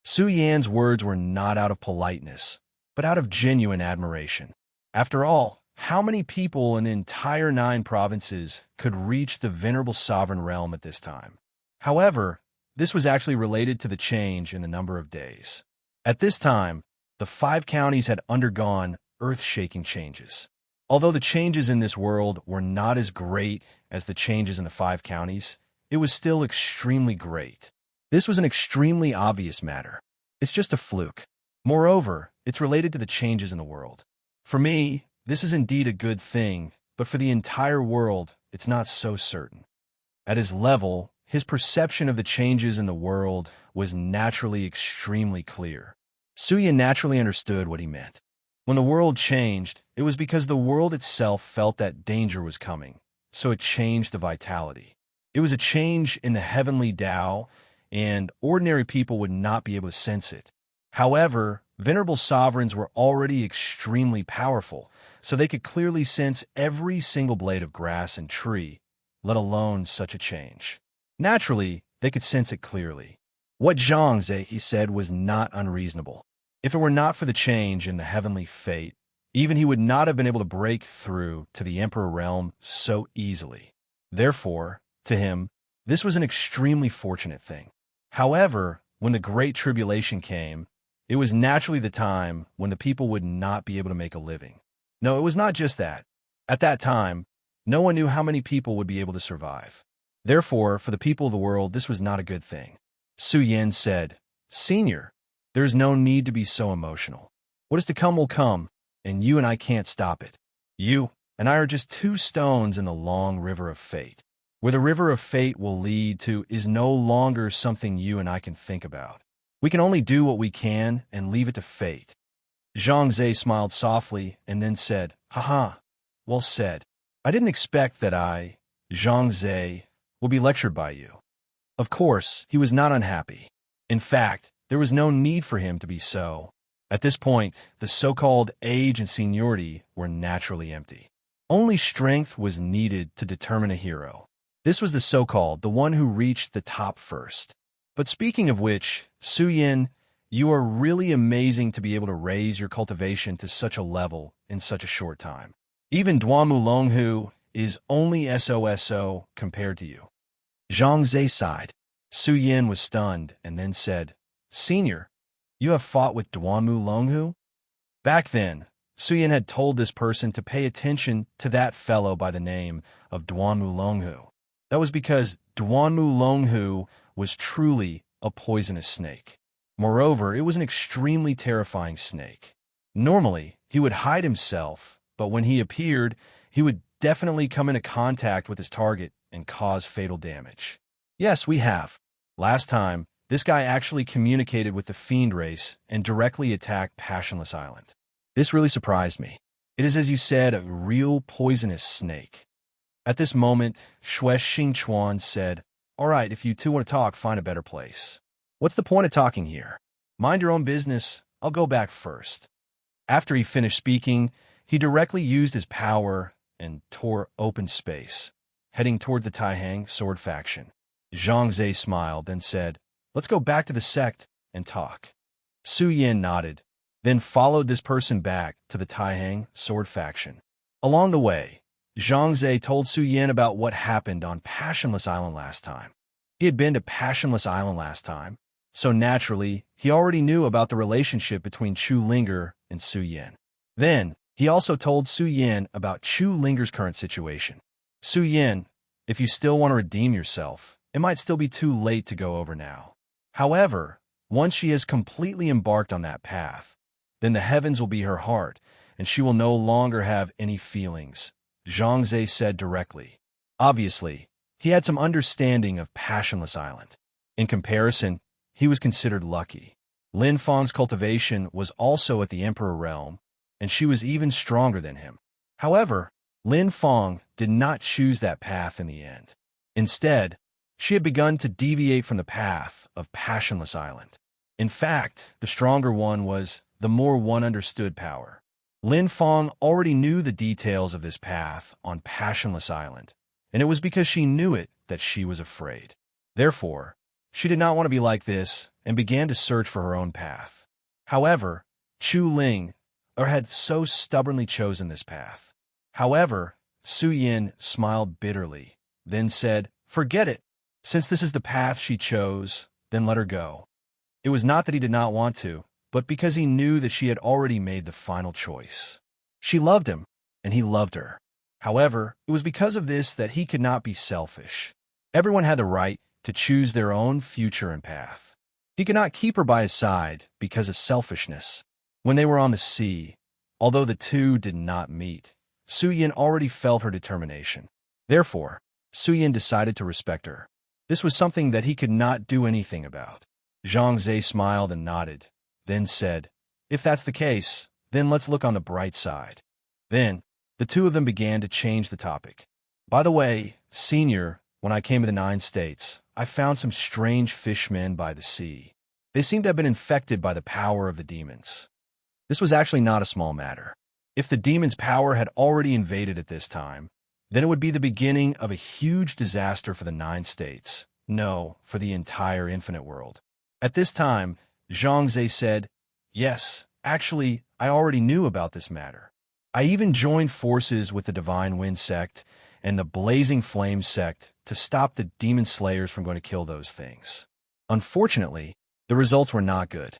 Su Yan's words were not out of politeness, but out of genuine admiration. After all, how many people in the entire 9 provinces could reach the venerable sovereign realm at this time? However, this was actually related to the change in the number of days. At this time, the 5 counties had undergone earth-shaking changes. Although the changes in this world were not as great as the changes in the 5 counties, it was still extremely great. This was an extremely obvious matter. It's just a fluke. Moreover, it's related to the changes in the world. For me, this is indeed a good thing, but for the entire world, it's not so certain. At his level, his perception of the changes in the world was naturally extremely clear. Su Yin naturally understood what he meant. When the world changed, it was because the world itself felt that danger was coming, so it changed the vitality. It was a change in the heavenly Tao, and ordinary people would not be able to sense it. However, venerable sovereigns were already extremely powerful, so they could clearly sense every single blade of grass and tree, let alone such a change. Naturally, they could sense it clearly. What Zhang Zhe he said was not unreasonable. If it were not for the change in the heavenly fate, even he would not have been able to break through to the Emperor realm so easily. Therefore, to him, this was an extremely fortunate thing. However, when the Great Tribulation came, it was naturally the time when the people would not be able to make a living. No, it was not just that. At that time, no one knew how many people would be able to survive. Therefore, for the people of the world, this was not a good thing. Su Yin said, "Senior, there is no need to be so emotional. What is to come will come, and you and I can't stop it. You and I are just 2 stones in the long river of fate. Where the river of fate will lead to is no longer something you and I can think about. We can only do what we can and leave it to fate." Zhang Zhe smiled softly and then said, "Haha, well said. I didn't expect that I, Zhang Zhe, will be lectured by you." Of course, he was not unhappy. In fact, there was no need for him to be so. At this point, the so-called age and seniority were naturally empty. Only strength was needed to determine a hero. This was the so-called, the one who reached the top first. But speaking of which, Su Yin, you are really amazing to be able to raise your cultivation to such a level in such a short time. Even Duanmu Longhu is only SOSO compared to you. Zhang Zhe sighed. Su Yin was stunned and then said, "Senior, you have fought with Duanmu Longhu?" Back then, Su Yin had told this person to pay attention to that fellow by the name of Duanmu Longhu. That was because Duanmu Longhu was truly a poisonous snake. Moreover, it was an extremely terrifying snake. Normally, he would hide himself, but when he appeared, he would definitely come into contact with his target and cause fatal damage. Yes, we have. Last time, this guy actually communicated with the Fiend race and directly attacked Passionless Island. This really surprised me. It is, as you said, a real poisonous snake. At this moment, Xue Xingchuan said, "All right, if you two want to talk, find a better place. What's the point of talking here? Mind your own business, I'll go back first." After he finished speaking, he directly used his power and tore open space, heading toward the Taihang sword faction. Zhang Zhe smiled, then said, "Let's go back to the sect and talk." Su Yin nodded, then followed this person back to the Taihang sword faction. Along the way, Zhang Zhe told Su Yin about what happened on Passionless Island last time. He had been to Passionless Island last time, so naturally, he already knew about the relationship between Chu Linger and Su Yin. Then, he also told Su Yin about Chu Linger's current situation. "Su Yin, if you still want to redeem yourself, it might still be too late to go over now. However, once she has completely embarked on that path, then the heavens will be her heart, and she will no longer have any feelings," Zhang Zhe said directly. Obviously, he had some understanding of Passionless Island. In comparison, he was considered lucky. Lin Feng's cultivation was also at the Emperor realm, and she was even stronger than him. However, Lin Feng did not choose that path in the end. Instead, she had begun to deviate from the path of Passionless Island. In fact, the stronger one was the more one understood power. Lin Feng already knew the details of this path on Passionless Island, and it was because she knew it that she was afraid. Therefore, she did not want to be like this and began to search for her own path. However, Chu Ling had so stubbornly chosen this path. However, Su Yin smiled bitterly, then said, "Forget it. Since this is the path she chose, then let her go." It was not that he did not want to, but because he knew that she had already made the final choice. She loved him, and he loved her. However, it was because of this that he could not be selfish. Everyone had the right to choose their own future and path. He could not keep her by his side because of selfishness. When they were on the sea, although the two did not meet, Su Yin already felt her determination. Therefore, Su Yin decided to respect her. This was something that he could not do anything about. Zhang Zhe smiled and nodded, then said, "If that's the case, then let's look on the bright side." Then, the two of them began to change the topic. "By the way, Senior, when I came to the 9 states, I found some strange fishmen by the sea. They seemed to have been infected by the power of the demons." This was actually not a small matter. If the demon's power had already invaded at this time, then it would be the beginning of a huge disaster for the 9 states. No, for the entire infinite world. At this time, Zhang Zhe said, "Yes, actually, I already knew about this matter. I even joined forces with the Divine Wind sect and the Blazing Flame sect to stop the demon slayers from going to kill those things. Unfortunately, the results were not good.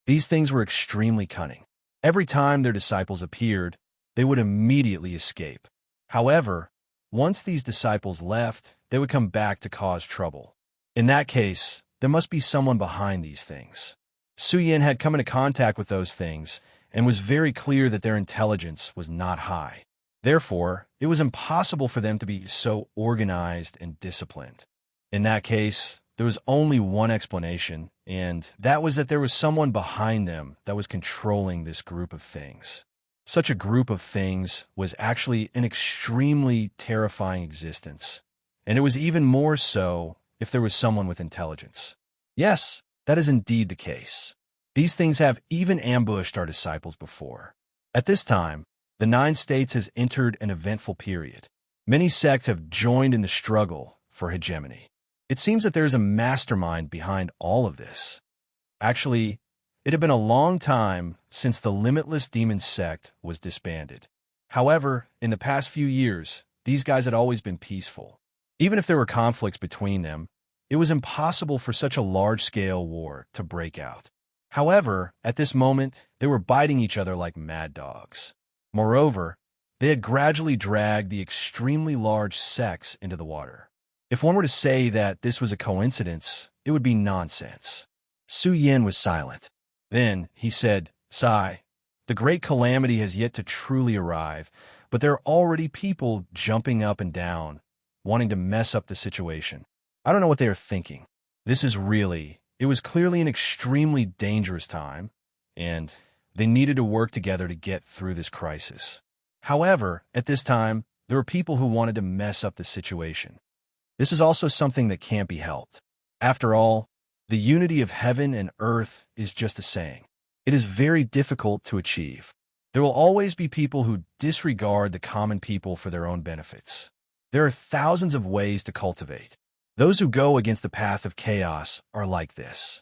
These things were extremely cunning. Every time their disciples appeared, they would immediately escape. However, once these disciples left, they would come back to cause trouble. In that case, there must be someone behind these things. Su Yin had come into contact with those things and was very clear that their intelligence was not high. Therefore, it was impossible for them to be so organized and disciplined. In that case, there was only one explanation, and that was that there was someone behind them that was controlling this group of things. Such a group of things was actually an extremely terrifying existence, and it was even more so if there was someone with intelligence. Yes, that is indeed the case. These things have even ambushed our disciples before. At this time, the 9 states has entered an eventful period. Many sects have joined in the struggle for hegemony. It seems that there is a mastermind behind all of this. Actually, it had been a long time since the Limitless Demon sect was disbanded. However, in the past few years, these guys had always been peaceful. Even if there were conflicts between them, it was impossible for such a large-scale war to break out. However, at this moment, they were biting each other like mad dogs. Moreover, they had gradually dragged the extremely large sects into the water. If one were to say that this was a coincidence, it would be nonsense. Su Yin was silent. Then he said, "Sai, the great calamity has yet to truly arrive, but there are already people jumping up and down, wanting to mess up the situation. I don't know what they are thinking. It was clearly an extremely dangerous time, and they needed to work together to get through this crisis. However, at this time, there were people who wanted to mess up the situation. This is also something that can't be helped. After all, the unity of heaven and earth is just a saying. It is very difficult to achieve. There will always be people who disregard the common people for their own benefits. There are thousands of ways to cultivate. Those who go against the path of chaos are like this."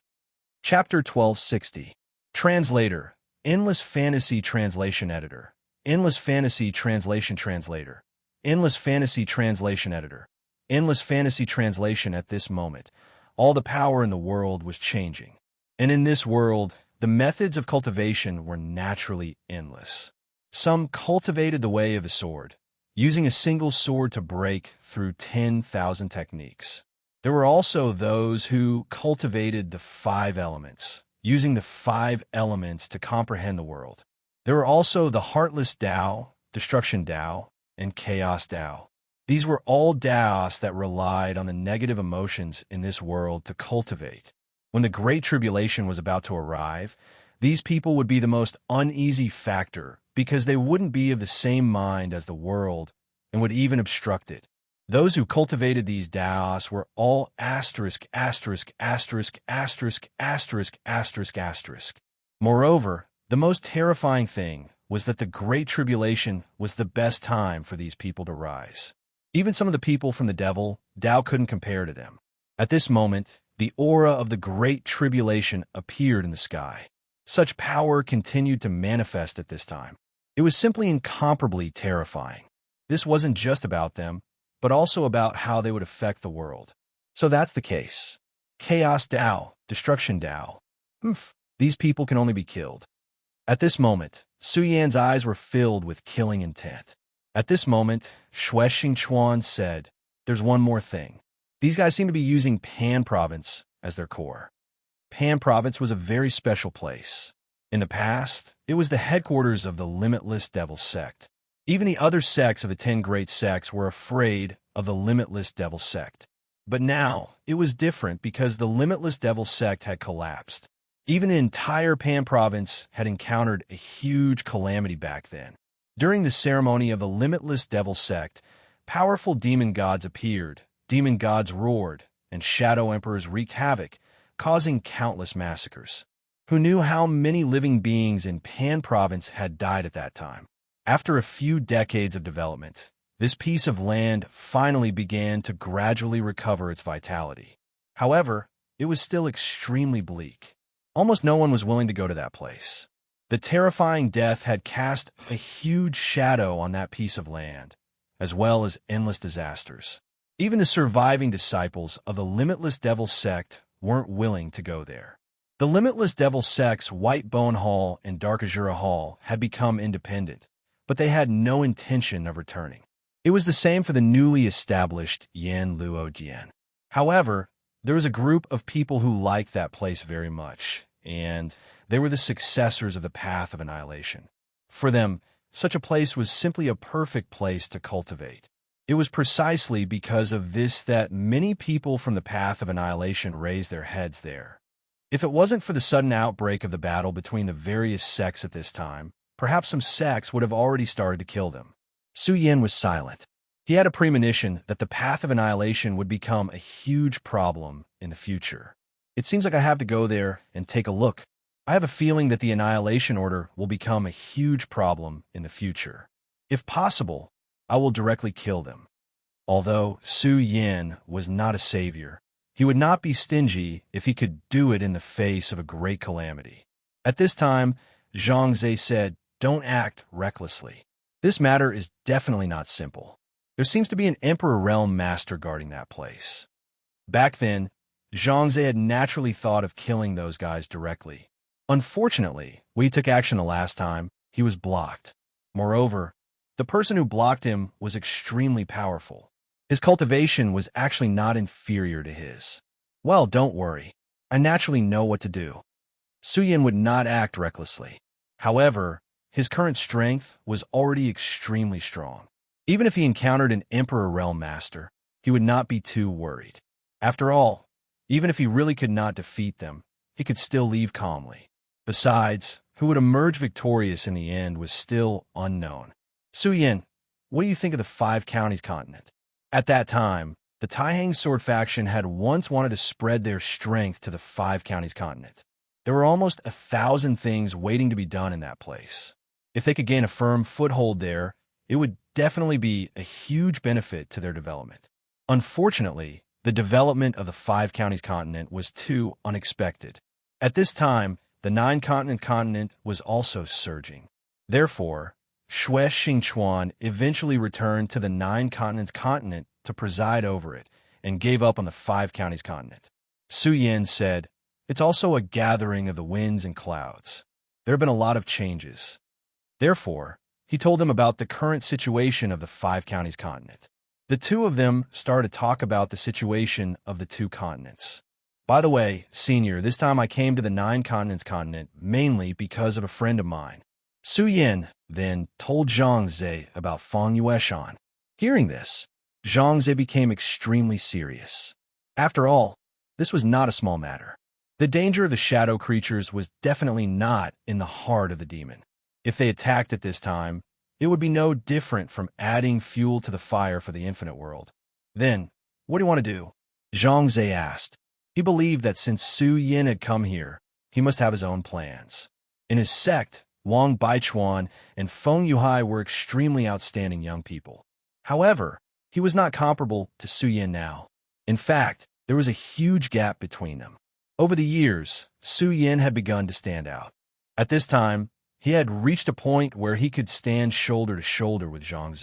Chapter 1260. Translator. Endless Fantasy Translation Editor. Endless Fantasy Translation Translator. Endless Fantasy Translation Editor. Endless Fantasy Translation. At this moment, all the power in the world was changing. And in this world, the methods of cultivation were naturally endless. Some cultivated the way of the sword, using a single sword to break through 10,000 techniques. There were also those who cultivated the 5 elements, using the 5 elements to comprehend the world. There were also the Heartless Tao, Destruction Tao, and Chaos Tao. These were all Daos that relied on the negative emotions in this world to cultivate. When the Great Tribulation was about to arrive, these people would be the most uneasy factor because they wouldn't be of the same mind as the world and would even obstruct it. Those who cultivated these Daos were all asterisk, asterisk, asterisk, asterisk, asterisk, asterisk, asterisk. Moreover, the most terrifying thing was that the Great Tribulation was the best time for these people to rise. Even some of the people from the devil, Tao couldn't compare to them. At this moment, the aura of the Great Tribulation appeared in the sky. Such power continued to manifest at this time. It was simply incomparably terrifying. This wasn't just about them, but also about how they would affect the world. So that's the case. Chaos Tao, Destruction Tao. These people can only be killed. At this moment, Su Yan's eyes were filled with killing intent. At this moment, Xue Xingchuan said, "There's one more thing. These guys seem to be using Pan Province as their core." Pan Province was a very special place. In the past, it was the headquarters of the Limitless Devil Sect. Even the other sects of the 10 Great Sects were afraid of the Limitless Devil Sect. But now, it was different because the Limitless Devil Sect had collapsed. Even the entire Pan Province had encountered a huge calamity back then. During the ceremony of the Limitless Devil Sect, powerful demon gods appeared, demon gods roared, and shadow emperors wreaked havoc, causing countless massacres. Who knew how many living beings in Pan Province had died at that time? After a few decades of development, this piece of land finally began to gradually recover its vitality. However, it was still extremely bleak. Almost no one was willing to go to that place. The terrifying death had cast a huge shadow on that piece of land, as well as endless disasters. Even the surviving disciples of the Limitless Devil Sect weren't willing to go there. The Limitless Devil Sect's White Bone Hall and Dark Azura Hall had become independent, but they had no intention of returning. It was the same for the newly established Yan Luo Jian. However, there was a group of people who liked that place very much, and they were the successors of the Path of Annihilation. For them, such a place was simply a perfect place to cultivate. It was precisely because of this that many people from the Path of Annihilation raised their heads there. If it wasn't for the sudden outbreak of the battle between the various sects at this time, perhaps some sects would have already started to kill them. Su Yan was silent. He had a premonition that the Path of Annihilation would become a huge problem in the future. It seems like I have to go there and take a look. I have a feeling that the Annihilation Order will become a huge problem in the future. If possible, I will directly kill them. Although Su Yan was not a savior, he would not be stingy if he could do it in the face of a great calamity. At this time, Zhang Zhe said, "Don't act recklessly. This matter is definitely not simple. There seems to be an Emperor Realm Master guarding that place." Back then, Zhang Zhe had naturally thought of killing those guys directly. Unfortunately, when he took action the last time, he was blocked. Moreover, the person who blocked him was extremely powerful. His cultivation was actually not inferior to his. Well, don't worry. I naturally know what to do. Su Yan would not act recklessly. However, his current strength was already extremely strong. Even if he encountered an Emperor Realm Master, he would not be too worried. After all, even if he really could not defeat them, he could still leave calmly. Besides, who would emerge victorious in the end was still unknown. Su Yan, what do you think of the Five Counties continent? At that time, the Taihang Sword faction had once wanted to spread their strength to the Five Counties continent. There were almost 1,000 things waiting to be done in that place. If they could gain a firm foothold there, it would definitely be a huge benefit to their development. Unfortunately, the development of the Five Counties continent was too unexpected. At this time, the Nine-Continent continent was also surging. Therefore, Xue Xingchuan eventually returned to the Nine Continents continent to preside over it and gave up on the Five Counties continent. Su Yan said, "It's also a gathering of the winds and clouds. There have been a lot of changes." Therefore, he told them about the current situation of the Five Counties continent. The two of them started to talk about the situation of the two continents. "By the way, Senior, this time I came to the Nine Continents continent mainly because of a friend of mine." Su Yan then told Zhang Zhe about Feng Yueshan. Hearing this, Zhang became extremely serious. After all, this was not a small matter. The danger of the shadow creatures was definitely not in the heart of the demon. If they attacked at this time, it would be no different from adding fuel to the fire for the infinite world. Then, what do you want to do? Zhang asked. He believed that since Su Yin had come here, he must have his own plans. In his sect, Wang Baichuan and Feng Yuhai were extremely outstanding young people. However, he was not comparable to Su Yin now. In fact, there was a huge gap between them. Over the years, Su Yin had begun to stand out. At this time, he had reached a point where he could stand shoulder to shoulder with Zhang.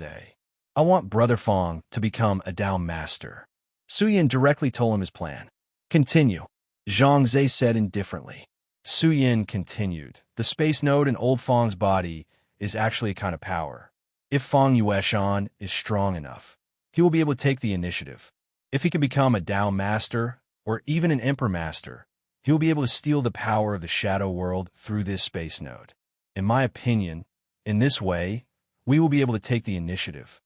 I want Brother Feng to become a Dao Master. Su Yin directly told him his plan. Continue, Zhang said indifferently. Su Yin continued. The space node in old Feng's body is actually a kind of power. If Feng Yueshan is strong enough, he will be able to take the initiative. If he can become a Dao Master, or even an Emperor Master, he will be able to steal the power of the shadow world through this space node. In my opinion, in this way, we will be able to take the initiative.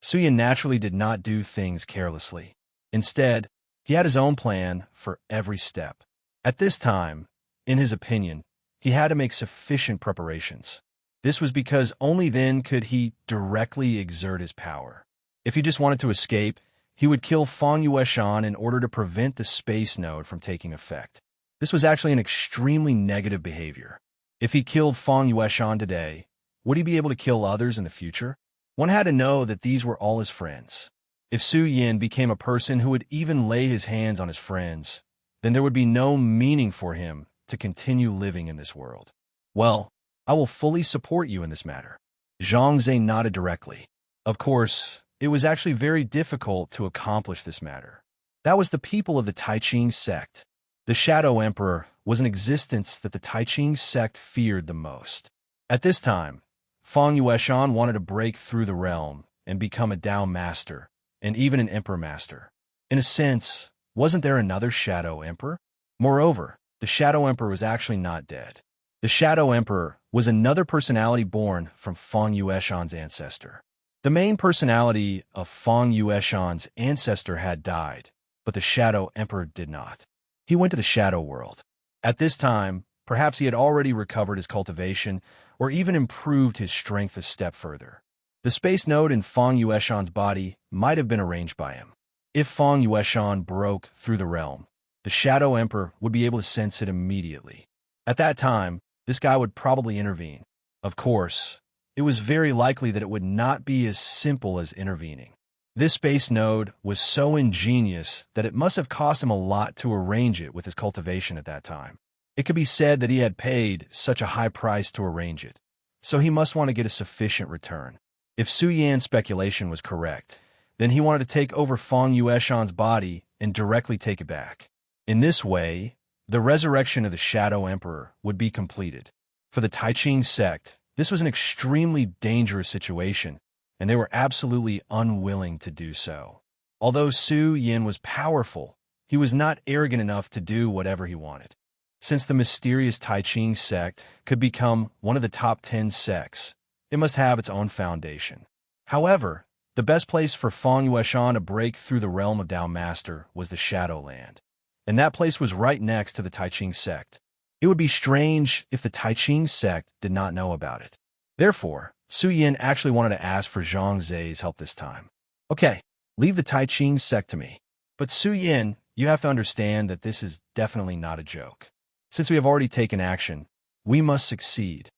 Su Yin naturally did not do things carelessly. Instead, he had his own plan for every step. At this time, in his opinion, he had to make sufficient preparations. This was because only then could he directly exert his power. If he just wanted to escape, he would kill Feng Yueshan in order to prevent the space node from taking effect. This was actually an extremely negative behavior. If he killed Feng Yueshan today, would he be able to kill others in the future? One had to know that these were all his friends. If Su Yin became a person who would even lay his hands on his friends, then there would be no meaning for him to continue living in this world. Well, I will fully support you in this matter. Zhang nodded directly. Of course, it was actually very difficult to accomplish this matter. That was the people of the Taiqing sect. The Shadow Emperor was an existence that the Taiqing sect feared the most. At this time, Feng Yueshan wanted to break through the realm and become a Dao Master, and even an Emperor Master. In a sense, wasn't there another Shadow Emperor? Moreover, the Shadow Emperor was actually not dead. The Shadow Emperor was another personality born from Feng Yueshan's ancestor. The main personality of Feng Yueshan's ancestor had died, but the Shadow Emperor did not. He went to the Shadow World. At this time, perhaps he had already recovered his cultivation or even improved his strength a step further. The space node in Feng Yueshan's body might have been arranged by him. If Feng Yueshan broke through the realm, the Shadow Emperor would be able to sense it immediately. At that time, this guy would probably intervene. Of course, it was very likely that it would not be as simple as intervening. This space node was so ingenious that it must have cost him a lot to arrange it with his cultivation at that time. It could be said that he had paid such a high price to arrange it, so he must want to get a sufficient return. If Su Yan's speculation was correct, then he wanted to take over Feng Yueshan's body and directly take it back. In this way, the resurrection of the Shadow Emperor would be completed. For the Taiqing sect, this was an extremely dangerous situation, and they were absolutely unwilling to do so. Although Su Yin was powerful, he was not arrogant enough to do whatever he wanted. Since the mysterious Taiqing sect could become one of the top 10 sects, it must have its own foundation. However, the best place for Feng Yueshan to break through the realm of Dao Master was the Shadowland, and that place was right next to the Taiqing sect. It would be strange if the Taiqing sect did not know about it. Therefore, Su Yin actually wanted to ask for Zhang Zai's help this time. Okay, leave the Taiqing sect to me. But Su Yin, you have to understand that this is definitely not a joke. Since we have already taken action, we must succeed.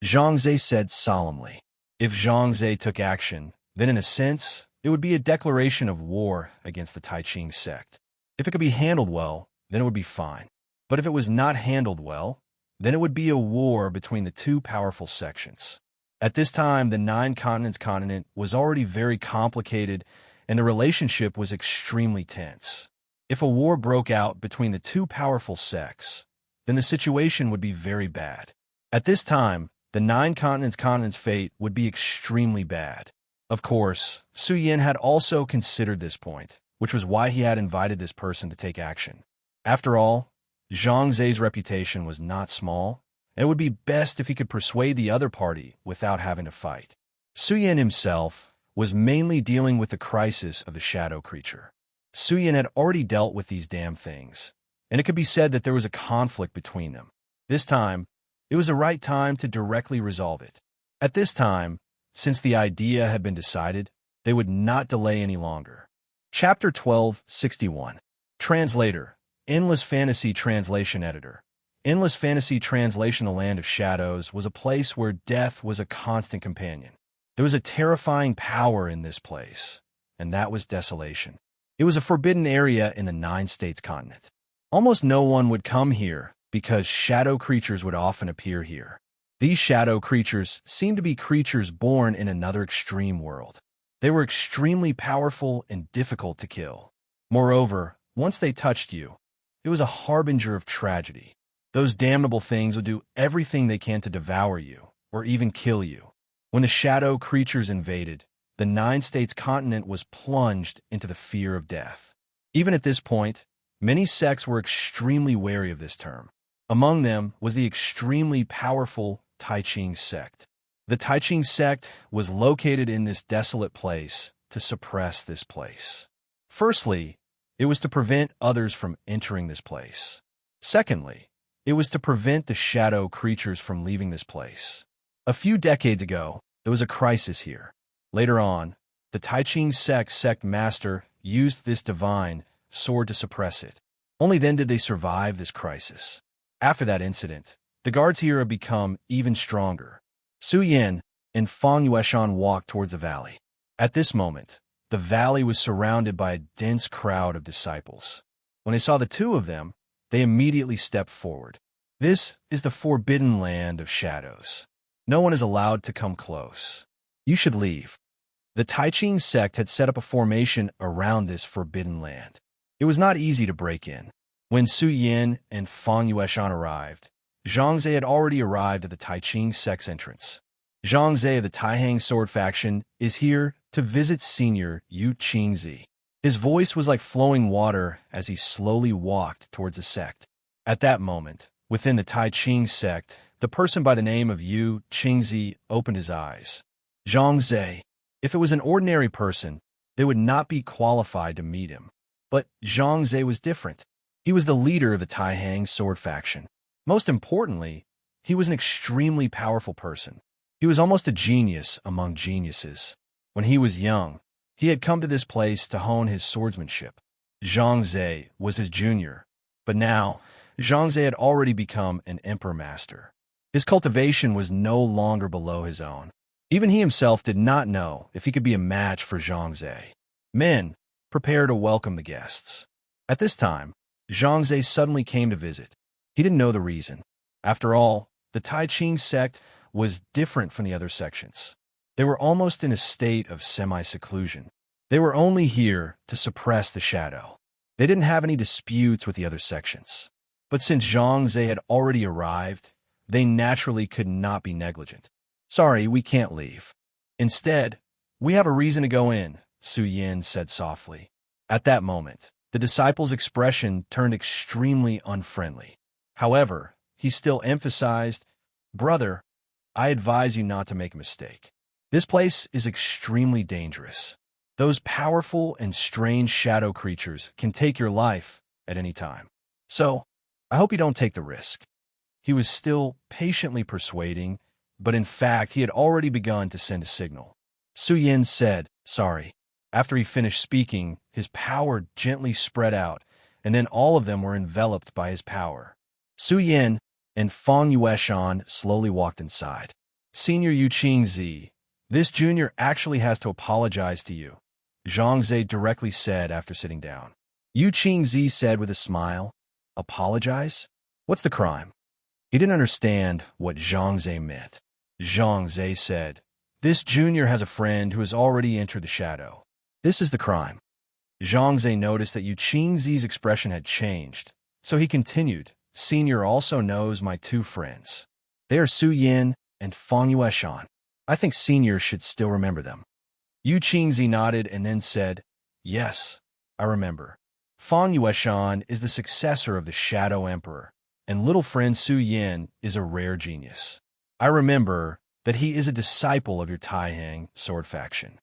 Zhang Zai said solemnly. If Zhang Zai took action, then in a sense, it would be a declaration of war against the Taiqing sect. If it could be handled well, then it would be fine. But if it was not handled well, then it would be a war between the two powerful sections. At this time, the Nine Continents continent was already very complicated, and the relationship was extremely tense. If a war broke out between the two powerful sects, then the situation would be very bad. At this time, the Nine Continents' fate would be extremely bad. Of course, Su Yin had also considered this point, which was why he had invited this person to take action. After all, Zhang Zai's reputation was not small, and it would be best if he could persuade the other party without having to fight. Su Yin himself was mainly dealing with the crisis of the shadow creature. Su Yin had already dealt with these damn things, and it could be said that there was a conflict between them. This time, it was the right time to directly resolve it. At this time, since the idea had been decided, they would not delay any longer. Chapter 1261. Translator, Endless Fantasy Translation Editor. Endless Fantasy Translation. The Land of Shadows was a place where death was a constant companion. There was a terrifying power in this place, and that was desolation. It was a forbidden area in the 9 states continent. Almost no one would come here because shadow creatures would often appear here. These shadow creatures seemed to be creatures born in another extreme world. They were extremely powerful and difficult to kill. Moreover, once they touched you, it was a harbinger of tragedy. Those damnable things would do everything they can to devour you, or even kill you. When the shadow creatures invaded, the 9 states continent was plunged into the fear of death. Even at this point, many sects were extremely wary of this term. Among them was the extremely powerful Tai Ching sect. The Tai Ching sect was located in this desolate place to suppress this place. Firstly, it was to prevent others from entering this place. Secondly, it was to prevent the shadow creatures from leaving this place. A few decades ago, there was a crisis here. Later on, the Tai Ching sect master used this divine sword to suppress it. Only then did they survive this crisis. After that incident, the guards here have become even stronger. Su Yin and Fang Yueshan walked towards the valley. At this moment, the valley was surrounded by a dense crowd of disciples. When they saw the two of them, they immediately stepped forward. This is the forbidden land of shadows. No one is allowed to come close. You should leave. The Tai Ching sect had set up a formation around this forbidden land. It was not easy to break in. When Su Yin and Fang Yueshan arrived, Zhang had already arrived at the Tai Ching sect's entrance. Zhang of the Taihang sword faction is here to visit Senior Yu Qingzi. His voice was like flowing water as he slowly walked towards the sect. At that moment, within the Tai Ching sect, the person by the name of Yu Qingzi opened his eyes. Zhang, if it was an ordinary person, they would not be qualified to meet him. But Zhang was different. He was the leader of the Taihang sword faction. Most importantly, he was an extremely powerful person. He was almost a genius among geniuses. When he was young, he had come to this place to hone his swordsmanship. Zhang was his junior, but now Zhang had already become an emperor master. His cultivation was no longer below his own. Even he himself did not know if he could be a match for Zhang. Men, prepare to welcome the guests. At this time, Zhang suddenly came to visit. He didn't know the reason. After all, the Tai Ching sect was different from the other sections. They were almost in a state of semi-seclusion. They were only here to suppress the shadow. They didn't have any disputes with the other sections. But since Zhang had already arrived, they naturally could not be negligent. Sorry, we can't leave. Instead, we have a reason to go in, Su Yin said softly. At that moment, the disciple's expression turned extremely unfriendly. However, he still emphasized, "Brother, I advise you not to make a mistake. This place is extremely dangerous. Those powerful and strange shadow creatures can take your life at any time. So, I hope you don't take the risk." He was still patiently persuading, but in fact he had already begun to send a signal. Su Yin said, "Sorry." After he finished speaking, his power gently spread out, and then all of them were enveloped by his power. Su Yin and Fang Yueshan slowly walked inside. "Senior Yu Qingzi, this junior actually has to apologize to you," Zhang directly said after sitting down. Yu Qingzi said with a smile, "Apologize? What's the crime?" He didn't understand what Zhang meant. Zhang said, "This junior has a friend who has already entered the shadow. This is the crime." Zhang noticed that Yu Qingzi's expression had changed, so he continued, "Senior also knows my two friends. They are Su Yin and Fang Yueshan. I think Senior should still remember them." Yu Qingzi nodded and then said, "Yes, I remember. Fang Yueshan is the successor of the Shadow Emperor, and little friend Su Yin is a rare genius. I remember that he is a disciple of your Taihang sword faction."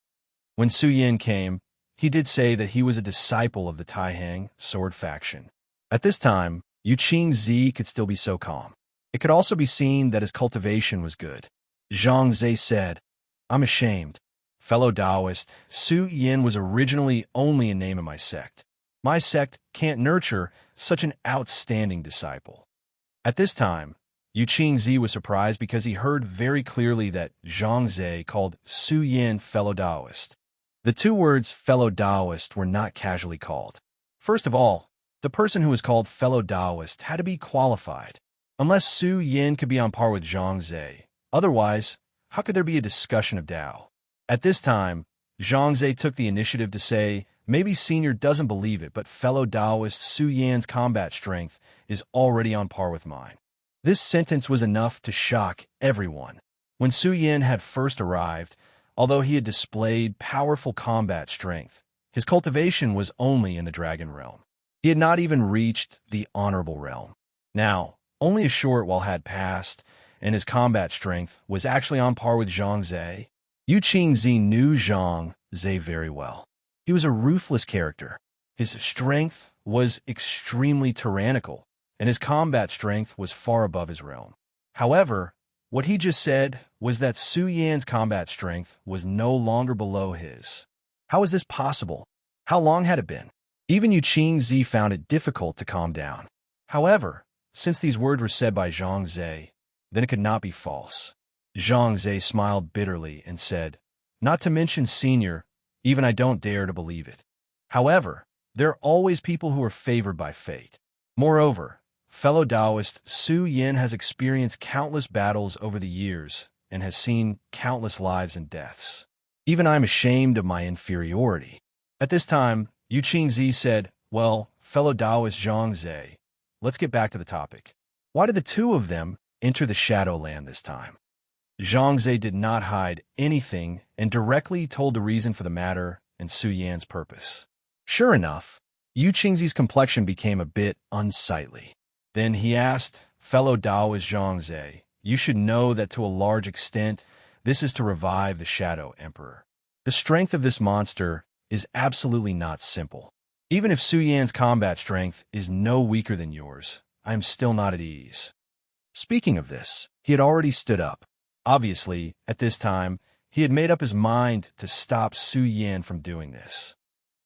When Su Yin came, he did say that he was a disciple of the Taihang sword faction. At this time, Yu Qingzi could still be so calm. It could also be seen that his cultivation was good. Zhang Zhe said, "I'm ashamed. Fellow Taoist, Su Yin was originally only a name of my sect. My sect can't nurture such an outstanding disciple." At this time, Yu Qingzi was surprised because he heard very clearly that Zhang Zhe called Su Yin fellow Taoist. The two words fellow Taoist were not casually called. First of all, the person who was called fellow Taoist had to be qualified. Unless Su Yin could be on par with Zhang Zhe, otherwise, how could there be a discussion of Tao? At this time, Zhang Zhe took the initiative to say, maybe Senior doesn't believe it, but fellow Taoist Su Yan's combat strength is already on par with mine. This sentence was enough to shock everyone. When Su Yin had first arrived, although he had displayed powerful combat strength, his cultivation was only in the Dragon Realm. He had not even reached the Honorable Realm. Now, only a short while had passed, and his combat strength was actually on par with Zhang Zhe. Yu Qingzi knew Zhang Zhe very well. He was a ruthless character. His strength was extremely tyrannical, and his combat strength was far above his realm. However, what he just said was that Su Yan's combat strength was no longer below his. How was this possible? How long had it been? Even Yu Qingzi found it difficult to calm down. However, since these words were said by Zhang Zhe, then it could not be false. Zhang Zhe smiled bitterly and said, "Not to mention Senior, even I don't dare to believe it. However, there are always people who are favored by fate. Moreover, fellow Taoist Su Yin has experienced countless battles over the years and has seen countless lives and deaths. Even I am ashamed of my inferiority." At this time, Yu Qingzi said, "Well, fellow Taoist Zhang Zhe, let's get back to the topic. Why did the two of them enter the Shadowland this time?" Zhang Zhe did not hide anything and directly told the reason for the matter and Su Yan's purpose. Sure enough, Yu Qingzi's complexion became a bit unsightly. Then he asked, "Fellow Taoist Zhang Zhe, you should know that to a large extent, this is to revive the Shadow Emperor. The strength of this monster is absolutely not simple. Even if Su Yan's combat strength is no weaker than yours, I am still not at ease." Speaking of this, he had already stood up. Obviously, at this time, he had made up his mind to stop Su Yin from doing this.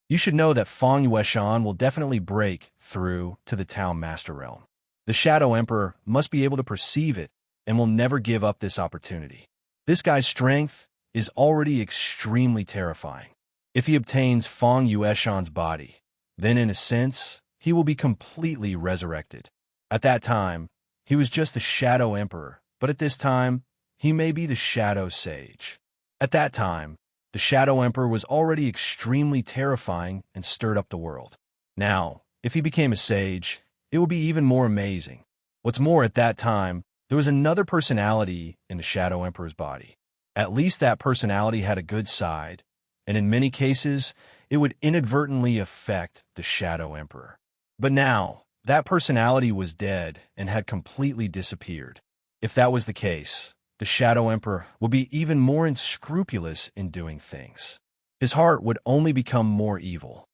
You should know that Fang Yueshan will definitely break through to the Town Master Realm. The Shadow Emperor must be able to perceive it and will never give up this opportunity. This guy's strength is already extremely terrifying. If he obtains Fang Yueshan's body, then in a sense, he will be completely resurrected. At that time, he was just the Shadow Emperor, but at this time, he may be the Shadow Sage. At that time, the Shadow Emperor was already extremely terrifying and stirred up the world. Now, if he became a sage, it would be even more amazing. What's more, at that time, there was another personality in the Shadow Emperor's body. At least that personality had a good side, and in many cases, it would inadvertently affect the Shadow Emperor. But now, that personality was dead and had completely disappeared. If that was the case, the Shadow Emperor would be even more unscrupulous in doing things. His heart would only become more evil.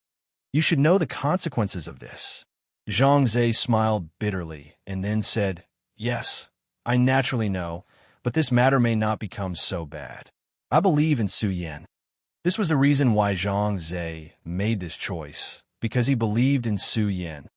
You should know the consequences of this. Zhang Zhe smiled bitterly and then said, "Yes, I naturally know, but this matter may not become so bad. I believe in Su Yin." This was the reason why Zhang Zhe made this choice, because he believed in Su Yin.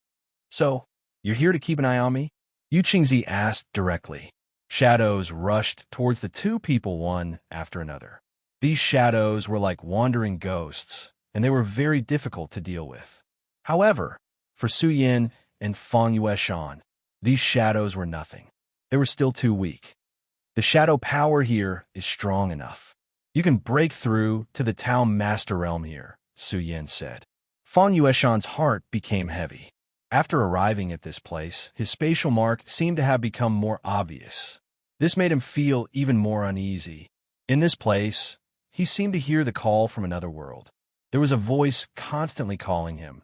"So, you're here to keep an eye on me?" Yu Qingzi asked directly. Shadows rushed towards the two people one after another. These shadows were like wandering ghosts, and they were very difficult to deal with. However, for Su Yin and Fang Yueshan, these shadows were nothing. They were still too weak. The shadow power here is strong enough. You can break through to the Town Master Realm here, Su Yin said. Fang Yueshan's heart became heavy. After arriving at this place, his spatial mark seemed to have become more obvious. This made him feel even more uneasy. In this place, he seemed to hear the call from another world. There was a voice constantly calling him,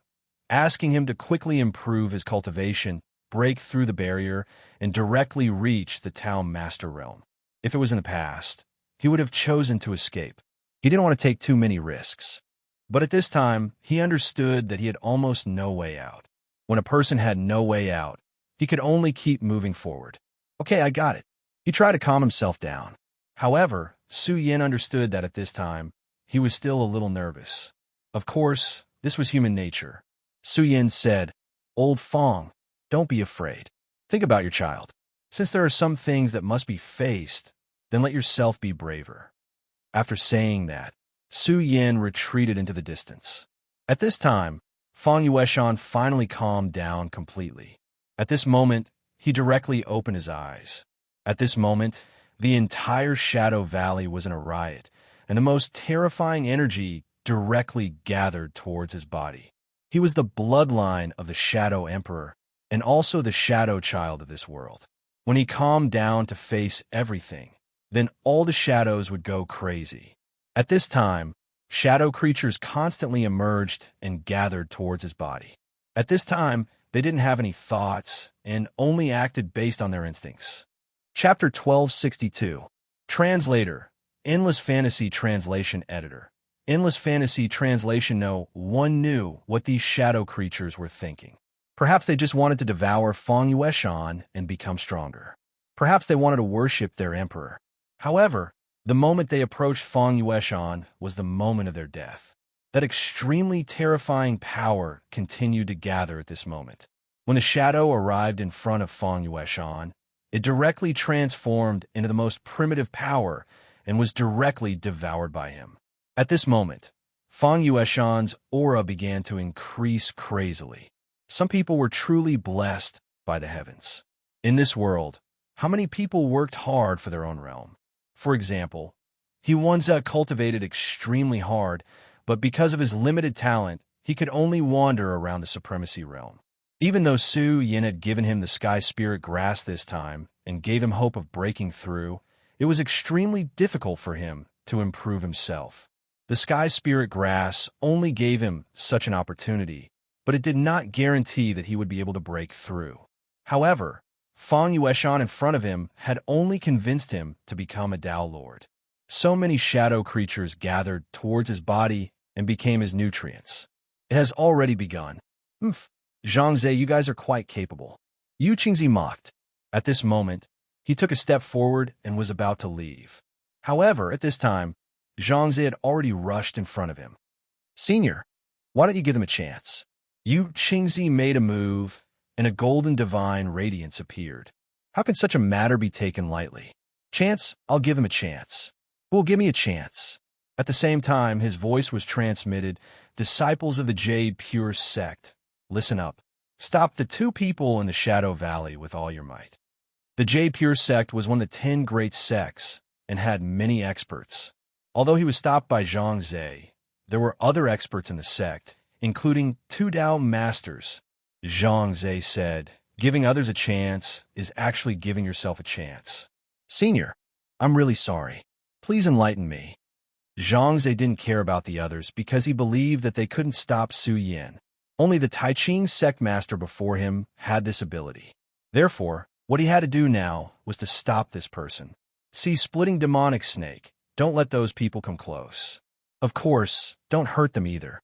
asking him to quickly improve his cultivation, break through the barrier, and directly reach the Town Master Realm. If it was in the past, he would have chosen to escape. He didn't want to take too many risks. But at this time, he understood that he had almost no way out. When a person had no way out, he could only keep moving forward. Okay, I got it. He tried to calm himself down. However, Su Yin understood that at this time, he was still a little nervous. Of course, this was human nature. Su Yin said, "Old Fong, don't be afraid. Think about your child. Since there are some things that must be faced, then let yourself be braver." After saying that, Su Yin retreated into the distance. At this time, Fong Yueshan finally calmed down completely. At this moment, he directly opened his eyes. At this moment, the entire Shadow Valley was in a riot, and the most terrifying energy directly gathered towards his body. He was the bloodline of the Shadow Emperor, and also the Shadow Child of this world. When he calmed down to face everything, then all the shadows would go crazy. At this time, shadow creatures constantly emerged and gathered towards his body. At this time, they didn't have any thoughts and only acted based on their instincts. Chapter 1262. Translator, Endless Fantasy Translation Editor. Endless Fantasy Translation. No one knew what these shadow creatures were thinking. Perhaps they just wanted to devour Fong Yueshan and become stronger. Perhaps they wanted to worship their emperor. However, the moment they approached Fong Yueshan was the moment of their death. That extremely terrifying power continued to gather at this moment. When the shadow arrived in front of Fong Yueshan, it directly transformed into the most primitive power and was directly devoured by him. At this moment, Fong Yueshan's aura began to increase crazily. Some people were truly blessed by the heavens. In this world, how many people worked hard for their own realm? For example, he once cultivated extremely hard, but because of his limited talent, he could only wander around the supremacy realm. Even though Su Yin had given him the Sky Spirit Grass this time and gave him hope of breaking through, it was extremely difficult for him to improve himself. The Sky Spirit Grass only gave him such an opportunity, but it did not guarantee that he would be able to break through. However, Fong Yueshan in front of him had only convinced him to become a Dao Lord. So many shadow creatures gathered towards his body and became his nutrients. It has already begun. Zhangze, you guys are quite capable. Yu Qingzi mocked. At this moment, he took a step forward and was about to leave. However, at this time, Zhangze had already rushed in front of him. Senior, why don't you give them a chance? Yu Qingzi made a move, and a golden divine radiance appeared. How can such a matter be taken lightly? Chance? I'll give him a chance. Well, give me a chance. At the same time, his voice was transmitted. Disciples of the Jade Pure Sect, listen up. Stop the two people in the Shadow Valley with all your might. The Jade Pure Sect was one of the 10 great sects and had many experts. Although he was stopped by Zhangze, there were other experts in the sect, including 2 Dao Masters. Zhangze said, giving others a chance is actually giving yourself a chance. Senior, I'm really sorry. Please enlighten me. Zhangze didn't care about the others because he believed that they couldn't stop Su Yin. Only the Taiching sect master before him had this ability. Therefore, what he had to do now was to stop this person. See, splitting demonic snake, don't let those people come close. Of course, don't hurt them either.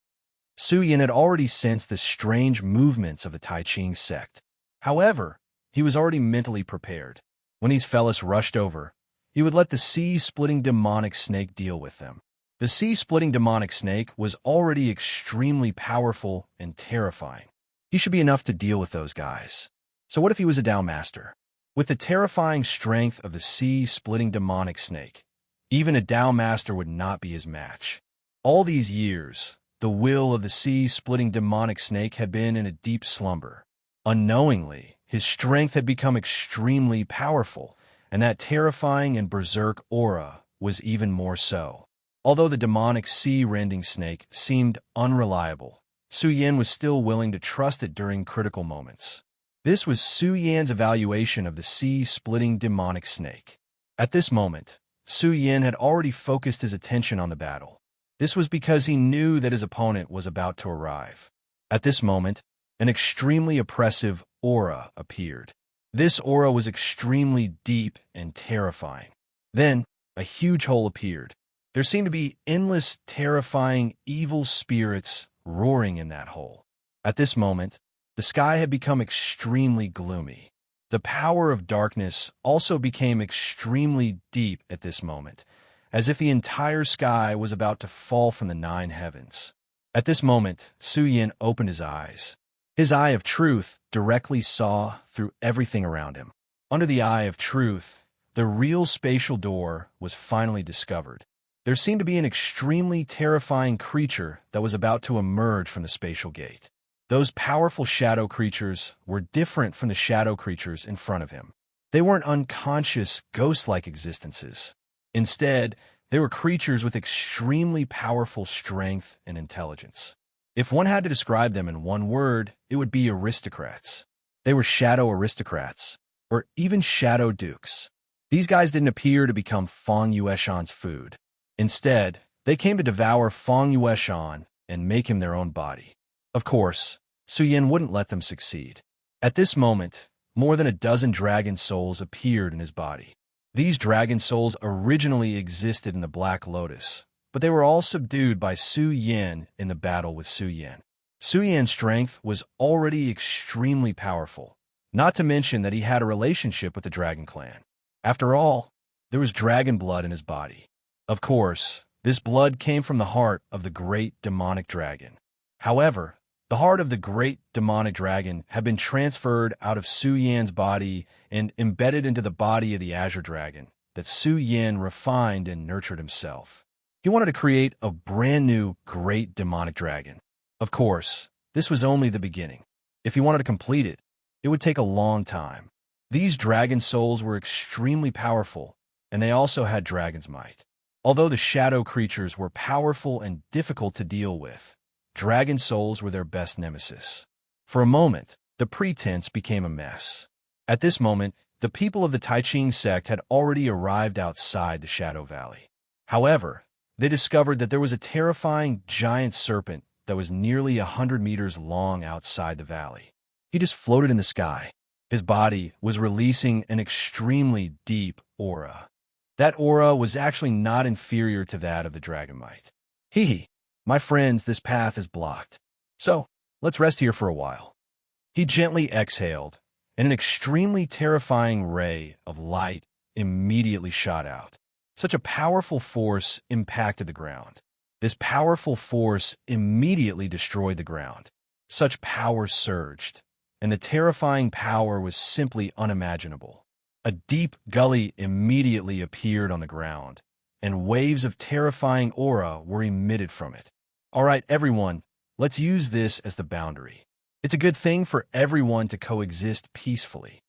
Su Yin had already sensed the strange movements of the Taiching sect. However, he was already mentally prepared. When these fellas rushed over, he would let the sea-splitting demonic snake deal with them. The sea-splitting demonic snake was already extremely powerful and terrifying. He should be enough to deal with those guys. So what if he was a Dao Master? With the terrifying strength of the sea-splitting demonic snake, even a Dao Master would not be his match. All these years, the will of the sea-splitting demonic snake had been in a deep slumber. Unknowingly, his strength had become extremely powerful, and that terrifying and berserk aura was even more so. Although the demonic sea-rending snake seemed unreliable, Su Yin was still willing to trust it during critical moments. This was Su Yan's evaluation of the sea-splitting demonic snake. At this moment, Su Yin had already focused his attention on the battle. This was because he knew that his opponent was about to arrive. At this moment, an extremely oppressive aura appeared. This aura was extremely deep and terrifying. Then, a huge hole appeared. There seemed to be endless, terrifying, evil spirits roaring in that hole. At this moment, the sky had become extremely gloomy. The power of darkness also became extremely deep at this moment, as if the entire sky was about to fall from the 9 heavens. At this moment, Su Yin opened his eyes. His eye of truth directly saw through everything around him. Under the eye of truth, the real spatial door was finally discovered. There seemed to be an extremely terrifying creature that was about to emerge from the spatial gate. Those powerful shadow creatures were different from the shadow creatures in front of him. They weren't unconscious, ghost-like existences. Instead, they were creatures with extremely powerful strength and intelligence. If one had to describe them in one word, it would be aristocrats. They were shadow aristocrats, or even shadow dukes. These guys didn't appear to become Feng Yueshan's food. Instead, they came to devour Feng Yueshan and make him their own body. Of course, Su Yin wouldn't let them succeed. At this moment, more than a dozen dragon souls appeared in his body. These dragon souls originally existed in the Black Lotus, but they were all subdued by Su Yin in the battle with Su Yin. Su Yin's strength was already extremely powerful, not to mention that he had a relationship with the Dragon Clan. After all, there was dragon blood in his body. Of course, this blood came from the heart of the great demonic dragon. However, the heart of the great demonic dragon had been transferred out of Su Yin's body and embedded into the body of the Azure Dragon that Su Yin refined and nurtured himself. He wanted to create a brand new great demonic dragon. Of course, this was only the beginning. If he wanted to complete it, it would take a long time. These dragon souls were extremely powerful, and they also had dragon's might. Although the shadow creatures were powerful and difficult to deal with, dragon souls were their best nemesis. For a moment, the pretense became a mess. At this moment, the people of the Taiching sect had already arrived outside the Shadow Valley. However, they discovered that there was a terrifying giant serpent that was nearly 100 meters long outside the valley. He just floated in the sky. His body was releasing an extremely deep aura. That aura was actually not inferior to that of the Dragonmite. Hee, my friends, this path is blocked. So, let's rest here for a while. He gently exhaled, and an extremely terrifying ray of light immediately shot out. Such a powerful force impacted the ground. This powerful force immediately destroyed the ground. Such power surged, and the terrifying power was simply unimaginable. A deep gully immediately appeared on the ground, and waves of terrifying aura were emitted from it. All right, everyone, let's use this as the boundary. It's a good thing for everyone to coexist peacefully.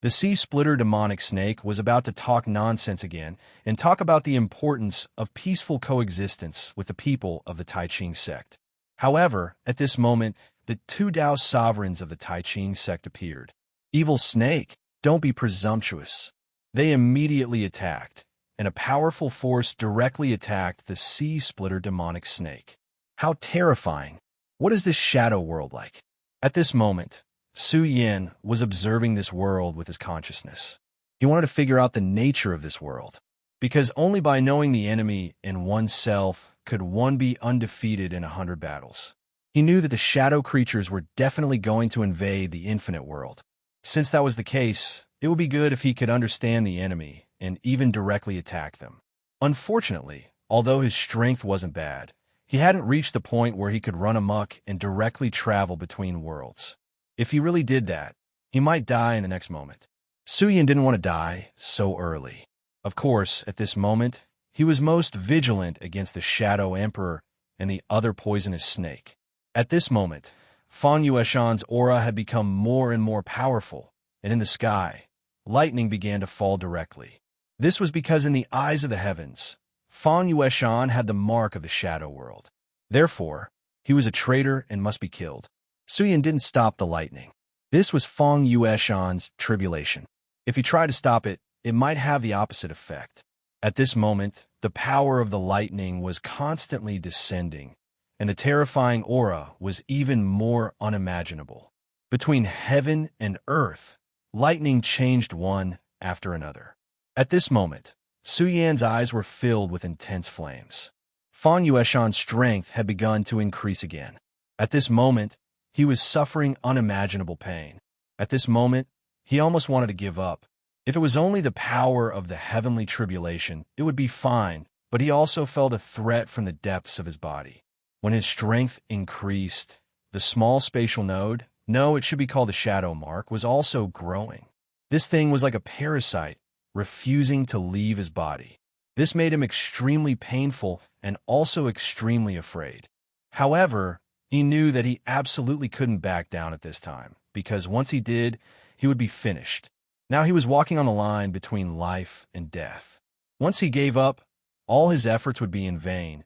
The sea-splitter demonic snake was about to talk nonsense again and talk about the importance of peaceful coexistence with the people of the Taiching sect. However, at this moment, the 2 Dao sovereigns of the Taiching sect appeared. Evil snake, don't be presumptuous. They immediately attacked, and a powerful force directly attacked the sea-splitter demonic snake. How terrifying! What is this shadow world like? At this moment, Su Yin was observing this world with his consciousness. He wanted to figure out the nature of this world, because only by knowing the enemy in oneself could one be undefeated in 100 battles. He knew that the shadow creatures were definitely going to invade the infinite world. Since that was the case, it would be good if he could understand the enemy and even directly attack them. Unfortunately, although his strength wasn't bad, he hadn't reached the point where he could run amok and directly travel between worlds. If he really did that, he might die in the next moment. Su Yin didn't want to die so early. Of course, at this moment, he was most vigilant against the Shadow Emperor and the other poisonous snake. At this moment, Feng Yueshan's aura had become more and more powerful, and in the sky, lightning began to fall directly. This was because in the eyes of the heavens, Feng Yueshan had the mark of the shadow world. Therefore, he was a traitor and must be killed. Su Yin didn't stop the lightning. This was Feng Yueshan's tribulation. If he tried to stop it, it might have the opposite effect. At this moment, the power of the lightning was constantly descending, and the terrifying aura was even more unimaginable. Between heaven and earth, lightning changed one after another. At this moment, Su Yan's eyes were filled with intense flames. Fan Yueshan's strength had begun to increase again. At this moment, he was suffering unimaginable pain. At this moment, he almost wanted to give up. If it was only the power of the heavenly tribulation, it would be fine, but he also felt a threat from the depths of his body. When his strength increased, the small spatial node, no, it should be called the shadow mark, was also growing. This thing was like a parasite, refusing to leave his body. This made him extremely painful and also extremely afraid. However, he knew that he absolutely couldn't back down at this time, because once he did, he would be finished. Now he was walking on the line between life and death. Once he gave up, all his efforts would be in vain,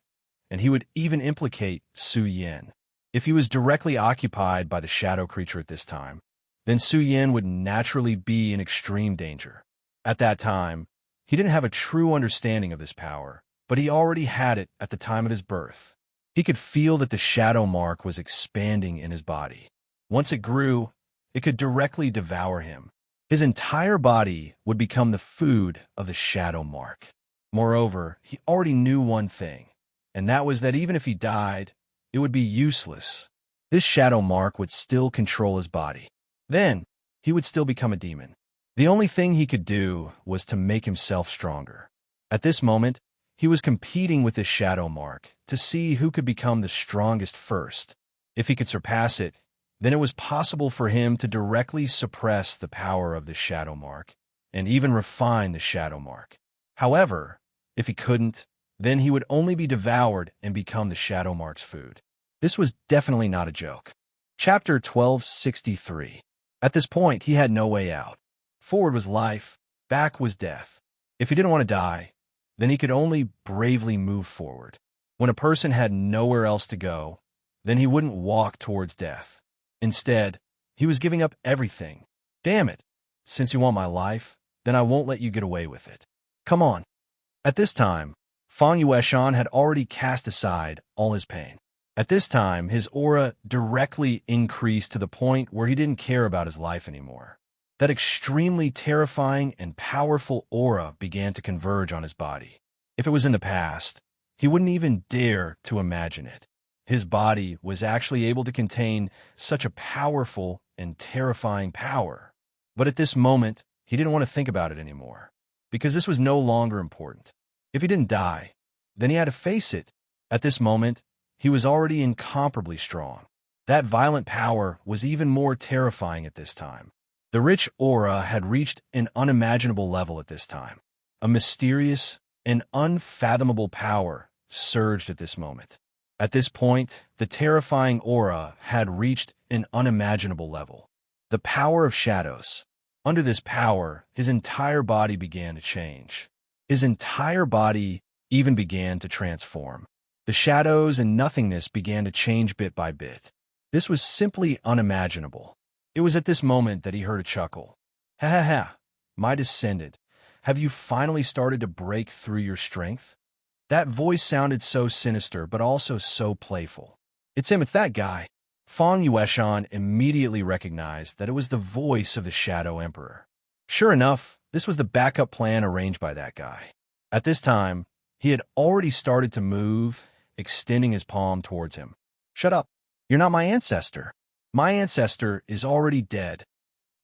and he would even implicate Su Yan. If he was directly occupied by the shadow creature at this time, then Su Yan would naturally be in extreme danger. At that time, he didn't have a true understanding of this power, but he already had it at the time of his birth. He could feel that the shadow mark was expanding in his body. Once it grew, it could directly devour him. His entire body would become the food of the shadow mark. Moreover, he already knew one thing, and that was that even if he died, it would be useless. This shadow mark would still control his body. Then, he would still become a demon. The only thing he could do was to make himself stronger. At this moment, he was competing with this shadow mark to see who could become the strongest first. If he could surpass it, then it was possible for him to directly suppress the power of the shadow mark and even refine the shadow mark. However, if he couldn't, then he would only be devoured and become the shadow mark's food. This was definitely not a joke. Chapter 1263. At this point, he had no way out. Forward was life, back was death. If he didn't want to die, then he could only bravely move forward. When a person had nowhere else to go, then he wouldn't walk towards death. Instead, he was giving up everything. Damn it! Since you want my life, then I won't let you get away with it. Come on. At this time, Fan Yueshan had already cast aside all his pain. At this time, his aura directly increased to the point where he didn't care about his life anymore. That extremely terrifying and powerful aura began to converge on his body. If it was in the past, he wouldn't even dare to imagine it. His body was actually able to contain such a powerful and terrifying power. But at this moment, he didn't want to think about it anymore, because this was no longer important. If he didn't die, then he had to face it. At this moment, he was already incomparably strong. That violent power was even more terrifying at this time. The rich aura had reached an unimaginable level at this time. A mysterious and unfathomable power surged at this moment. At this point, the terrifying aura had reached an unimaginable level. The power of shadows. Under this power, his entire body began to change. His entire body even began to transform. The shadows and nothingness began to change bit by bit. This was simply unimaginable. It was at this moment that he heard a chuckle. Ha ha ha, my descendant, have you finally started to break through your strength? That voice sounded so sinister, but also so playful. It's him, it's that guy. Fan Yueshan immediately recognized that it was the voice of the Shadow Emperor. Sure enough, this was the backup plan arranged by that guy. At this time, he had already started to move, extending his palm towards him. Shut up. You're not my ancestor. My ancestor is already dead.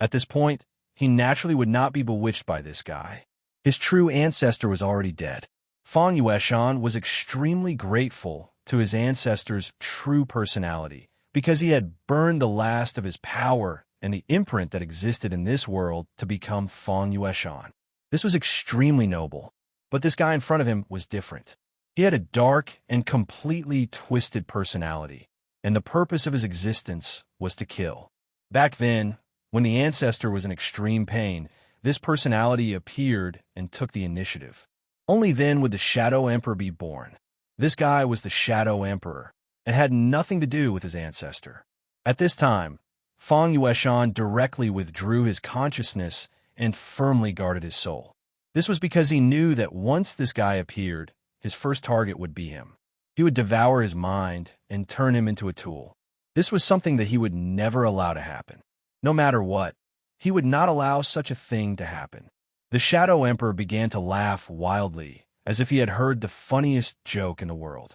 At this point, he naturally would not be bewitched by this guy. His true ancestor was already dead. Fan Yueshan was extremely grateful to his ancestor's true personality because he had burned the last of his power and the imprint that existed in this world to become Fan Yueshan. This was extremely noble, but this guy in front of him was different. He had a dark and completely twisted personality, and the purpose of his existence was to kill. Back then, when the ancestor was in extreme pain, this personality appeared and took the initiative. Only then would the Shadow Emperor be born. This guy was the Shadow Emperor and had nothing to do with his ancestor. At this time, Fan Yueshan directly withdrew his consciousness and firmly guarded his soul. This was because he knew that once this guy appeared, his first target would be him. He would devour his mind and turn him into a tool. This was something that he would never allow to happen. No matter what, he would not allow such a thing to happen. The Shadow Emperor began to laugh wildly, as if he had heard the funniest joke in the world.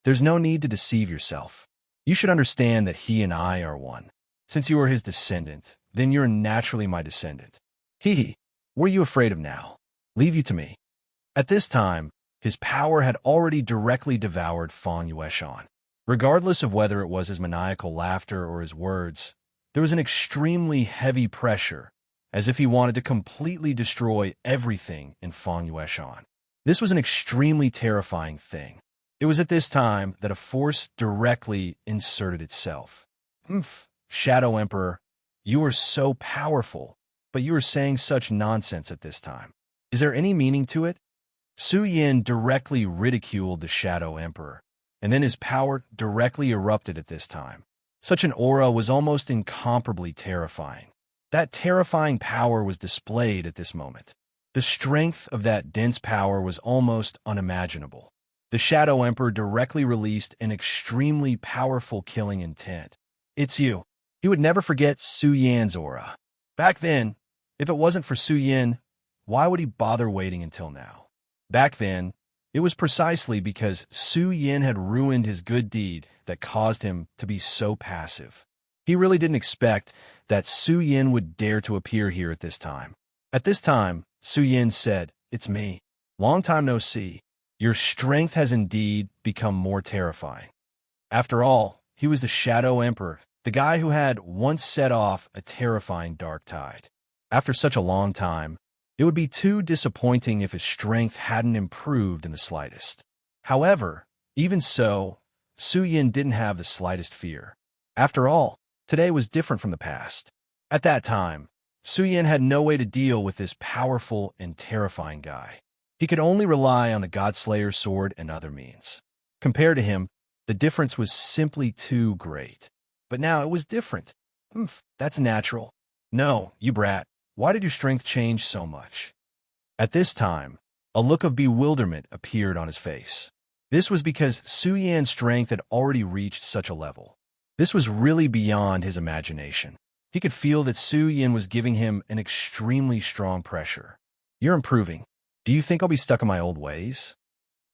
There's no need to deceive yourself. You should understand that he and I are one. Since you are his descendant, then you're naturally my descendant. Hee hee. What are you afraid of now? Leave you to me. At this time, his power had already directly devoured Feng Yueshan. Regardless of whether it was his maniacal laughter or his words, there was an extremely heavy pressure, as if he wanted to completely destroy everything in Feng Yueshan. This was an extremely terrifying thing. It was at this time that a force directly inserted itself. Shadow Emperor, you are so powerful, but you are saying such nonsense at this time. Is there any meaning to it? Su Yin directly ridiculed the Shadow Emperor, and then his power directly erupted at this time. Such an aura was almost incomparably terrifying. That terrifying power was displayed at this moment. The strength of that dense power was almost unimaginable. The Shadow Emperor directly released an extremely powerful killing intent. It's you. He would never forget Su Yan's aura. Back then, if it wasn't for Su Yin, why would he bother waiting until now? Back then, it was precisely because Su Yin had ruined his good deed that caused him to be so passive. He really didn't expect that Su Yin would dare to appear here at this time. At this time, Su Yin said, "It's me. Long time no see. Your strength has indeed become more terrifying." After all, he was the Shadow Emperor, the guy who had once set off a terrifying dark tide. After such a long time, it would be too disappointing if his strength hadn't improved in the slightest. However, even so, Su Yin didn't have the slightest fear. After all, today was different from the past. At that time, Su Yin had no way to deal with this powerful and terrifying guy. He could only rely on the Godslayer sword and other means. Compared to him, the difference was simply too great. But now it was different. That's natural. No, you brat. Why did your strength change so much? At this time, a look of bewilderment appeared on his face. This was because Su Yan's strength had already reached such a level. This was really beyond his imagination. He could feel that Su Yin was giving him an extremely strong pressure. You're improving. Do you think I'll be stuck in my old ways?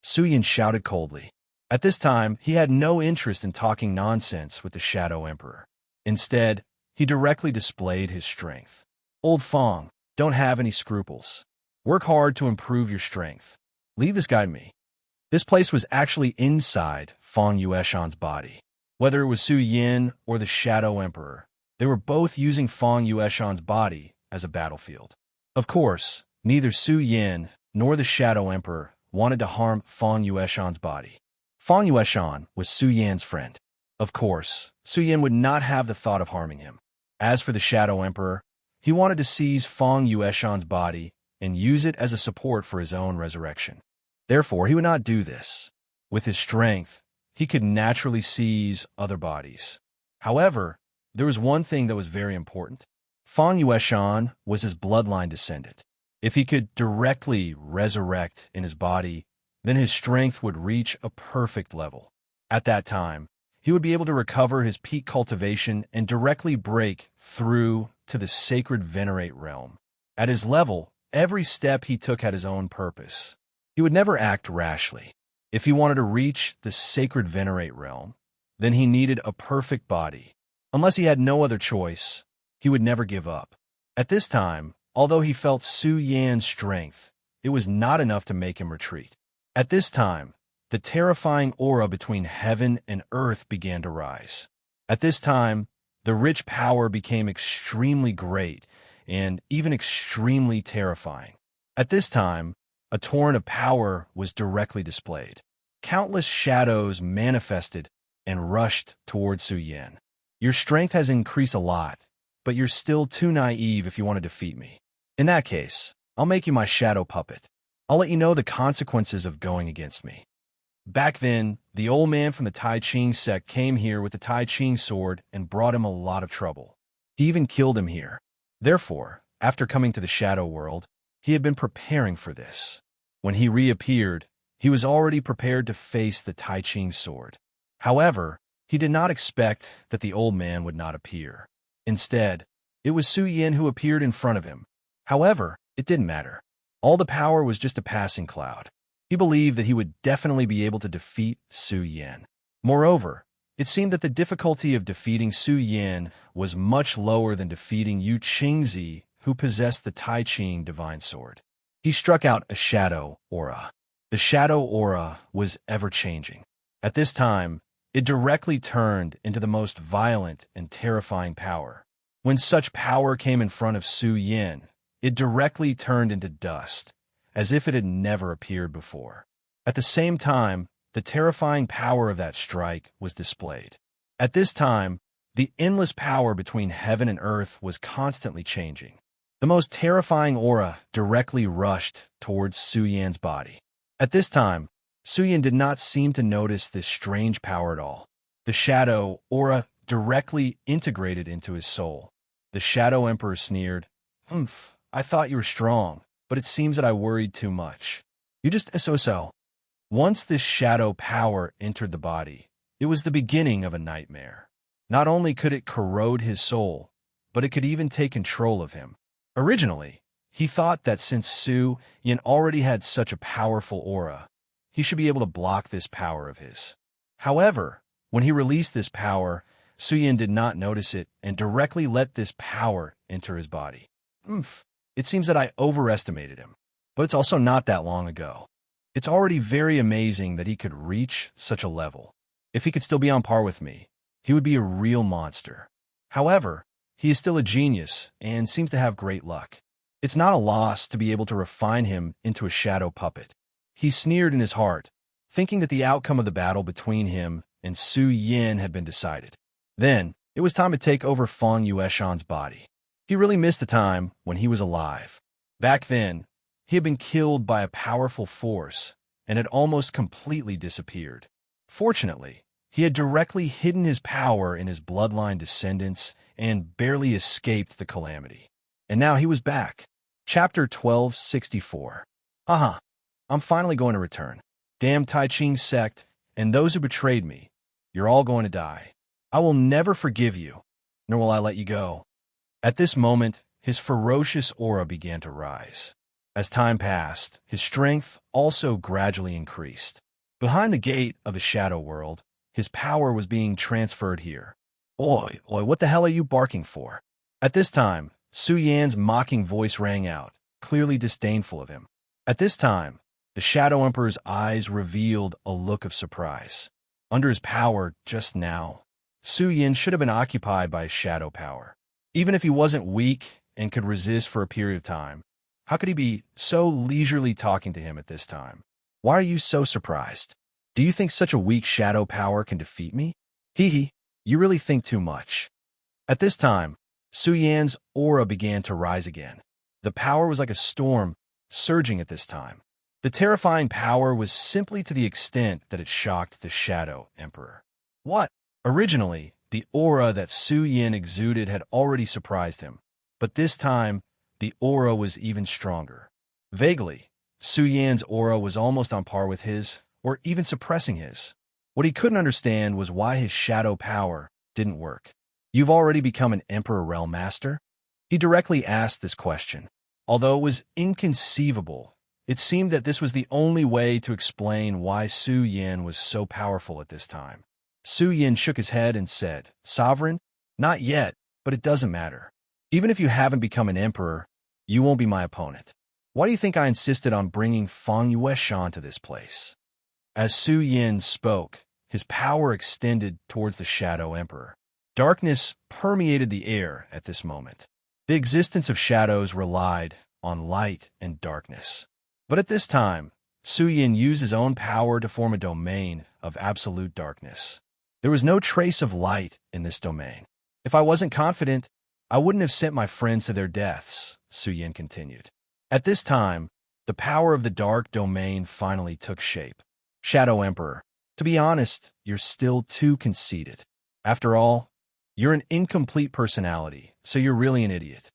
Su Yin shouted coldly. At this time, he had no interest in talking nonsense with the Shadow Emperor. Instead, he directly displayed his strength. Old Feng, don't have any scruples. Work hard to improve your strength. Leave this guy to me. This place was actually inside Feng Yueshan's body. Whether it was Su Yin or the Shadow Emperor, they were both using Feng Yueshan's body as a battlefield. Of course, neither Su Yin nor the Shadow Emperor wanted to harm Feng Yueshan's body. Feng Yueshan was Su Yan's friend. Of course, Su Yin would not have the thought of harming him. As for the Shadow Emperor, he wanted to seize Feng Yueshan's body and use it as a support for his own resurrection. Therefore, he would not do this. With his strength, he could naturally seize other bodies. However, there was one thing that was very important. Feng Yueshan was his bloodline descendant. If he could directly resurrect in his body, then his strength would reach a perfect level. At that time, he would be able to recover his peak cultivation and directly break through to the sacred Venerate realm. At his level, every step he took had his own purpose. He would never act rashly. If he wanted to reach the sacred Venerate realm, then he needed a perfect body. Unless he had no other choice, he would never give up. At this time, although he felt Su Yan's strength, it was not enough to make him retreat. At this time, the terrifying aura between heaven and earth began to rise. At this time, the rich power became extremely great and even extremely terrifying. At this time, a torrent of power was directly displayed. Countless shadows manifested and rushed towards Su Yin. Your strength has increased a lot, but you're still too naive if you want to defeat me. In that case, I'll make you my shadow puppet. I'll let you know the consequences of going against me. Back then, the old man from the Tai Ching sect came here with the Tai Ching sword and brought him a lot of trouble. He even killed him here. Therefore, after coming to the shadow world, he had been preparing for this. When he reappeared, he was already prepared to face the Tai Ching sword. However, he did not expect that the old man would not appear. Instead, it was Su Yin who appeared in front of him. However, It didn't matter. All the power was just a passing cloud. He believed that he would definitely be able to defeat Su Yan. Moreover, it seemed that the difficulty of defeating Su Yan was much lower than defeating Yu Qingzi, who possessed the Tai Ching divine sword. He struck out a shadow aura. The shadow aura was ever-changing. At this time, it directly turned into the most violent and terrifying power. When such power came in front of Su Yan, it directly turned into dust, as if it had never appeared before. At the same time, the terrifying power of that strike was displayed. At this time, the endless power between heaven and earth was constantly changing. The most terrifying aura directly rushed towards Su Yan's body. At this time, Su Yan did not seem to notice this strange power at all. The shadow aura directly integrated into his soul. The Shadow Emperor sneered, "Humph, I thought you were strong, but it seems that I worried too much. You just so-so." Once this shadow power entered the body, it was the beginning of a nightmare. Not only could it corrode his soul, but it could even take control of him. Originally, he thought that since Su Yan already had such a powerful aura, he should be able to block this power of his. However, when he released this power, Su Yan did not notice it and directly let this power enter his body. It seems that I overestimated him, but it's also not that long ago. It's already very amazing that he could reach such a level. If he could still be on par with me, he would be a real monster. However, he is still a genius and seems to have great luck. It's not a loss to be able to refine him into a shadow puppet. He sneered in his heart, thinking that the outcome of the battle between him and Su Yan had been decided. Then, it was time to take over Feng Yueshan's body. He really missed the time when he was alive. Back then, he had been killed by a powerful force and had almost completely disappeared. Fortunately, he had directly hidden his power in his bloodline descendants and barely escaped the calamity. And now he was back. Chapter 1264. I'm finally going to return. Damn Tai Ching sect and those who betrayed me. You're all going to die. I will never forgive you, nor will I let you go. At this moment, his ferocious aura began to rise. As time passed, his strength also gradually increased. Behind the gate of the shadow world, his power was being transferred here. Oi, what the hell are you barking for? At this time, Su Yan's mocking voice rang out, clearly disdainful of him. At this time, the Shadow Emperor's eyes revealed a look of surprise. Under his power just now, Su Yan should have been occupied by his shadow power. Even if he wasn't weak and could resist for a period of time, how could he be so leisurely talking to him at this time? Why are you so surprised? Do you think such a weak shadow power can defeat me? Hee, you really think too much. At this time, Su Yan's aura began to rise again. The power was like a storm, surging at this time. The terrifying power was simply to the extent that it shocked the Shadow Emperor. What? Originally, the aura that Su Yan exuded had already surprised him, but this time, the aura was even stronger. Vaguely, Su Yan's aura was almost on par with his, or even suppressing his. What he couldn't understand was why his shadow power didn't work. You've already become an Emperor Realm Master? He directly asked this question. Although it was inconceivable, it seemed that this was the only way to explain why Su Yan was so powerful at this time. Su Yan shook his head and said, "Sovereign? Not yet, but it doesn't matter. Even if you haven't become an emperor, you won't be my opponent. Why do you think I insisted on bringing Feng Yueshan to this place?" As Su Yan spoke, his power extended towards the Shadow Emperor. Darkness permeated the air at this moment. The existence of shadows relied on light and darkness. But at this time, Su Yan used his own power to form a domain of absolute darkness. There was no trace of light in this domain. If I wasn't confident, I wouldn't have sent my friends to their deaths, Su Yan continued. At this time, the power of the dark domain finally took shape. Shadow Emperor, to be honest, you're still too conceited. After all, you're an incomplete personality, so you're really an idiot.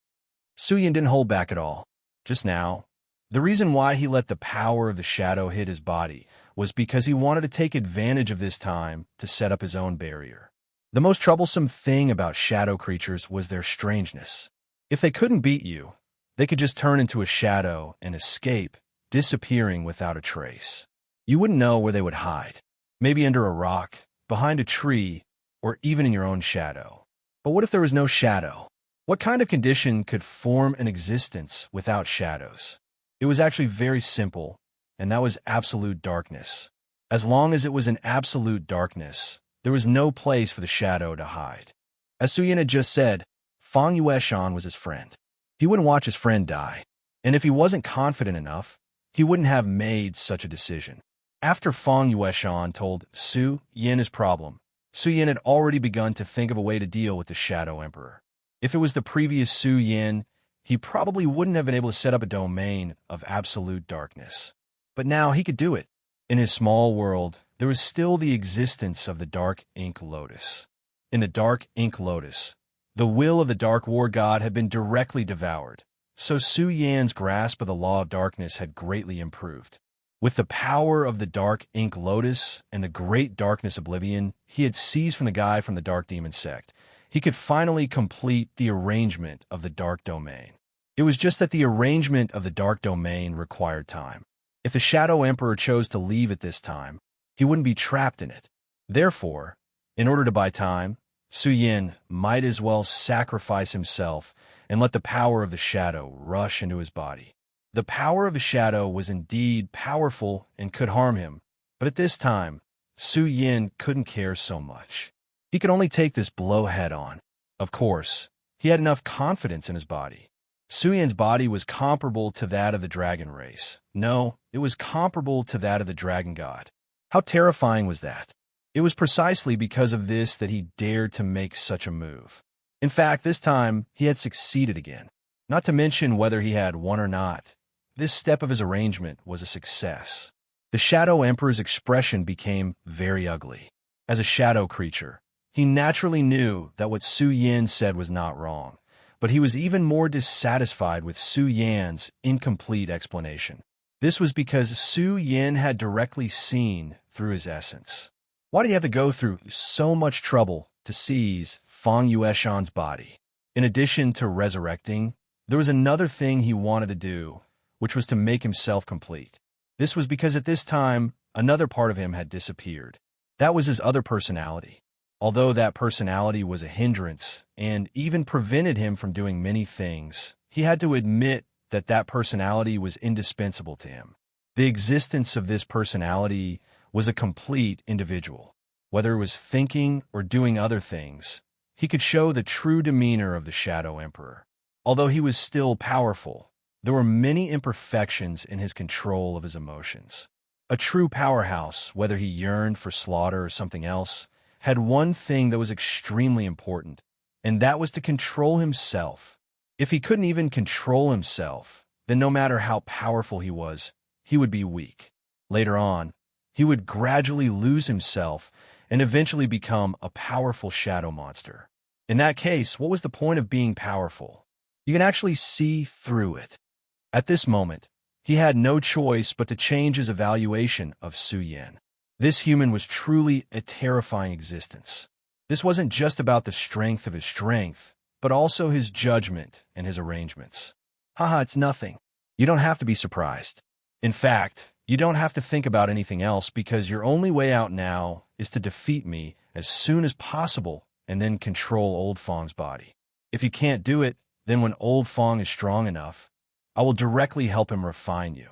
Su Yan didn't hold back at all. Just now, the reason why he let the power of the shadow hit his body was because he wanted to take advantage of this time to set up his own barrier. The most troublesome thing about shadow creatures was their strangeness. If they couldn't beat you, They could just turn into a shadow and escape, disappearing without a trace. You wouldn't know where they would hide. Maybe under a rock, behind a tree, or even in your own shadow. But what if there was no shadow? What kind of condition could form an existence without shadows? It was actually very simple, and that was absolute darkness. As long as it was in absolute darkness, there was no place for the shadow to hide. As Su Yin had just said, Fang Yueshan was his friend. He wouldn't watch his friend die. And if he wasn't confident enough, he wouldn't have made such a decision. After Fang Yueshan told Su Yin his problem, Su Yin had already begun to think of a way to deal with the Shadow Emperor. If it was the previous Su Yin, he probably wouldn't have been able to set up a domain of absolute darkness. But now he could do it. In his small world, there was still the existence of the Dark Ink Lotus. In the Dark Ink Lotus, the will of the Dark War God had been directly devoured, so Su Yan's grasp of the law of darkness had greatly improved. With the power of the Dark Ink Lotus and the great darkness oblivion he had seized from the guy from the Dark Demon sect, he could finally complete the arrangement of the Dark Domain. It was just that the arrangement of the Dark Domain required time. If the Shadow Emperor chose to leave at this time, he wouldn't be trapped in it. Therefore, in order to buy time, Su Yin might as well sacrifice himself and let the power of the shadow rush into his body. The power of the shadow was indeed powerful and could harm him, but at this time, Su Yin couldn't care so much. He could only take this blow head-on. Of course, he had enough confidence in his body. Su Yin's body was comparable to that of the dragon race. No, it was comparable to that of the dragon god. How terrifying was that? It was precisely because of this that he dared to make such a move. In fact, this time, he had succeeded again. Not to mention whether he had won or not. This step of his arrangement was a success. The Shadow Emperor's expression became very ugly. As a shadow creature, he naturally knew that what Su Yin said was not wrong, but he was even more dissatisfied with Su Yan's incomplete explanation. This was because Su Yin had directly seen through his essence. Why do you have to go through so much trouble to seize Fang Yueshan's body? In addition to resurrecting, there was another thing he wanted to do, which was to make himself complete. This was because at this time, another part of him had disappeared. That was his other personality. Although that personality was a hindrance and even prevented him from doing many things, he had to admit that that personality was indispensable to him. The existence of this personality was a complete individual. Whether it was thinking or doing other things, he could show the true demeanor of the Shadow Emperor. Although he was still powerful, there were many imperfections in his control of his emotions. A true powerhouse, whether he yearned for slaughter or something else, had one thing that was extremely important, and that was to control himself. If he couldn't even control himself, then no matter how powerful he was, he would be weak. Later on, he would gradually lose himself and eventually become a powerful shadow monster. In that case, what was the point of being powerful? You can actually see through it. At this moment, he had no choice but to change his evaluation of Su Yin. This human was truly a terrifying existence. This wasn't just about the strength of his strength, but also his judgment and his arrangements. Haha, it's nothing. You don't have to be surprised. In fact, you don't have to think about anything else because your only way out now is to defeat me as soon as possible and then control Old Fang's body. If you can't do it, then when Old Fang is strong enough, I will directly help him refine you.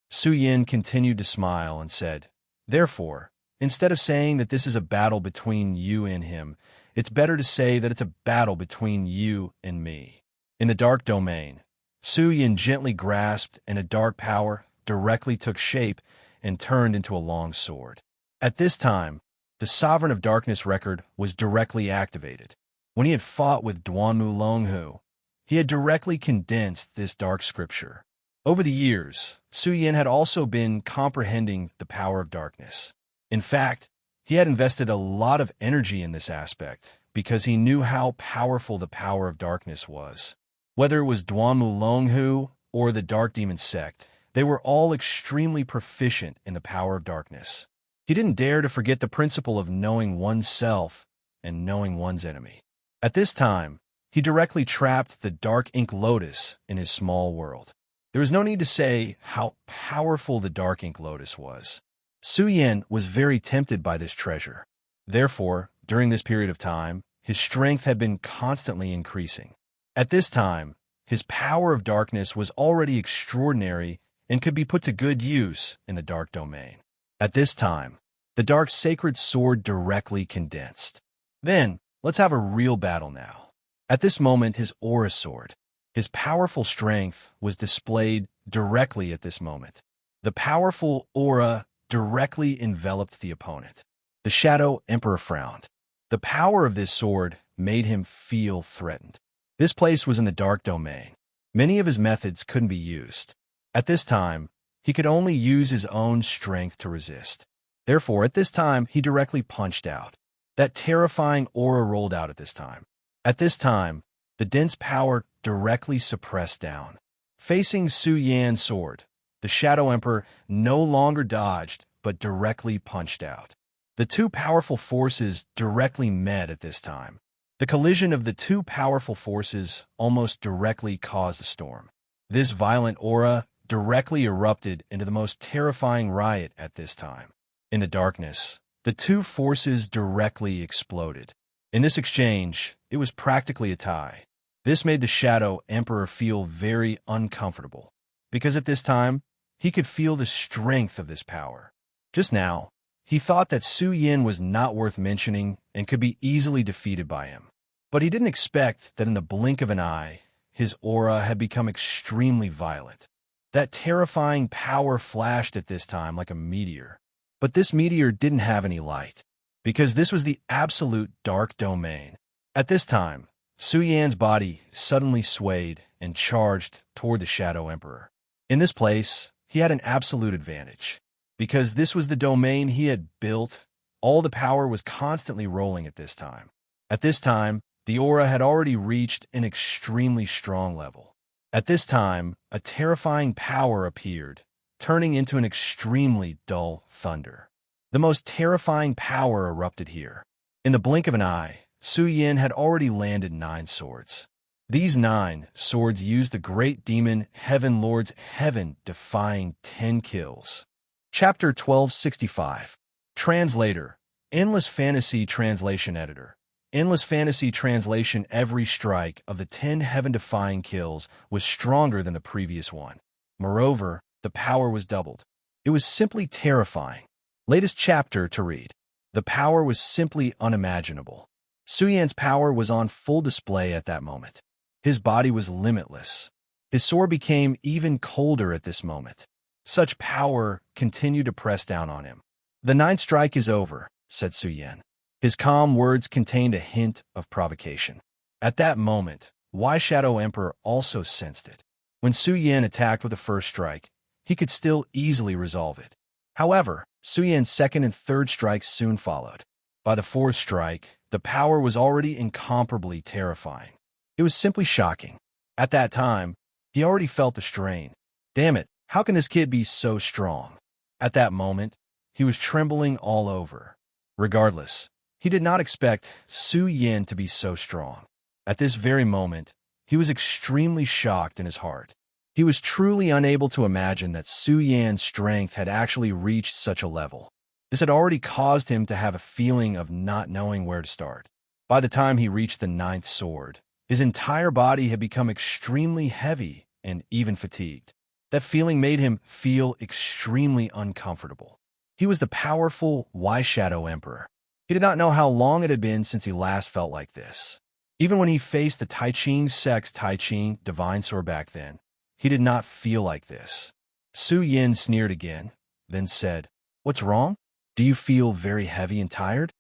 Su Yin continued to smile and said, Therefore, instead of saying that this is a battle between you and him, it's better to say that it's a battle between you and me. In the dark domain, Su Yin gently grasped and a dark power directly took shape and turned into a long sword. At this time, the Sovereign of Darkness record was directly activated. When he had fought with Duanmu Longhu, he had directly condensed this dark scripture. Over the years, Su Yin had also been comprehending the power of darkness. In fact, he had invested a lot of energy in this aspect because he knew how powerful the power of darkness was. Whether it was Duanmu Longhu or the Dark Demon sect, they were all extremely proficient in the power of darkness. He didn't dare to forget the principle of knowing oneself and knowing one's enemy. At this time, he directly trapped the dark ink lotus in his small world. There is no need to say how powerful the dark ink lotus was. Su Yan was very tempted by this treasure. Therefore, during this period of time, his strength had been constantly increasing. At this time, his power of darkness was already extraordinary and could be put to good use in the dark domain. At this time, the dark sacred sword directly condensed. Then, let's have a real battle now. At this moment, his aura sword, his powerful strength, was displayed directly at this moment. The powerful aura directly enveloped the opponent. The Shadow Emperor frowned. The power of this sword made him feel threatened. This place was in the dark domain. Many of his methods couldn't be used. At this time, he could only use his own strength to resist. Therefore, at this time, he directly punched out. That terrifying aura rolled out at this time. At this time, the dense power directly suppressed down. Facing Su Yan's sword, the Shadow Emperor no longer dodged, but directly punched out. The two powerful forces directly met at this time. The collision of the two powerful forces almost directly caused a storm. This violent aura directly erupted into the most terrifying riot at this time. In the darkness, the two forces directly exploded. In this exchange, it was practically a tie. This made the Shadow Emperor feel very uncomfortable, because at this time, he could feel the strength of this power. Just now, he thought that Su Yan was not worth mentioning and could be easily defeated by him. But he didn't expect that in the blink of an eye, his aura had become extremely violent. That terrifying power flashed at this time like a meteor. But this meteor didn't have any light, because this was the absolute dark domain. At this time, Su Yan's body suddenly swayed and charged toward the Shadow Emperor. In this place, he had an absolute advantage. Because this was the domain he had built, all the power was constantly rolling at this time. At this time, the aura had already reached an extremely strong level. At this time, a terrifying power appeared, turning into an extremely dull thunder. The most terrifying power erupted here. In the blink of an eye, Su Yan had already landed 9 swords. These 9 swords used the great demon Heaven Lord's heaven-defying 10 kills. Chapter 1265. Translator. Endless Fantasy Translation Editor. Endless Fantasy Translation. Every strike of the 10 heaven-defying kills was stronger than the previous one. Moreover, the power was doubled. It was simply terrifying. Latest chapter to read. The power was simply unimaginable. Su Yan's power was on full display at that moment. His body was limitless. His sword became even colder at this moment. Such power continued to press down on him. The 9th strike is over, said Su Yan. His calm words contained a hint of provocation. At that moment, Shadow Emperor also sensed it. When Su Yan attacked with the first strike, he could still easily resolve it. However, Su Yan's 2nd and 3rd strikes soon followed. By the 4th strike, the power was already incomparably terrifying. It was simply shocking. At that time, he already felt the strain. Damn it, how can this kid be so strong? At that moment, he was trembling all over. Regardless, he did not expect Su Yan to be so strong. At this very moment, he was extremely shocked in his heart. He was truly unable to imagine that Su Yan's strength had actually reached such a level. This had already caused him to have a feeling of not knowing where to start. By the time he reached the 9th sword, his entire body had become extremely heavy and even fatigued. That feeling made him feel extremely uncomfortable. He was the powerful Shadow Emperor. He did not know how long it had been since he last felt like this. Even when he faced the Tai Ching Sect's Tai Ching Divine Sword back then, he did not feel like this. Su Yan sneered again, then said, "What's wrong? Do you feel very heavy and tired?"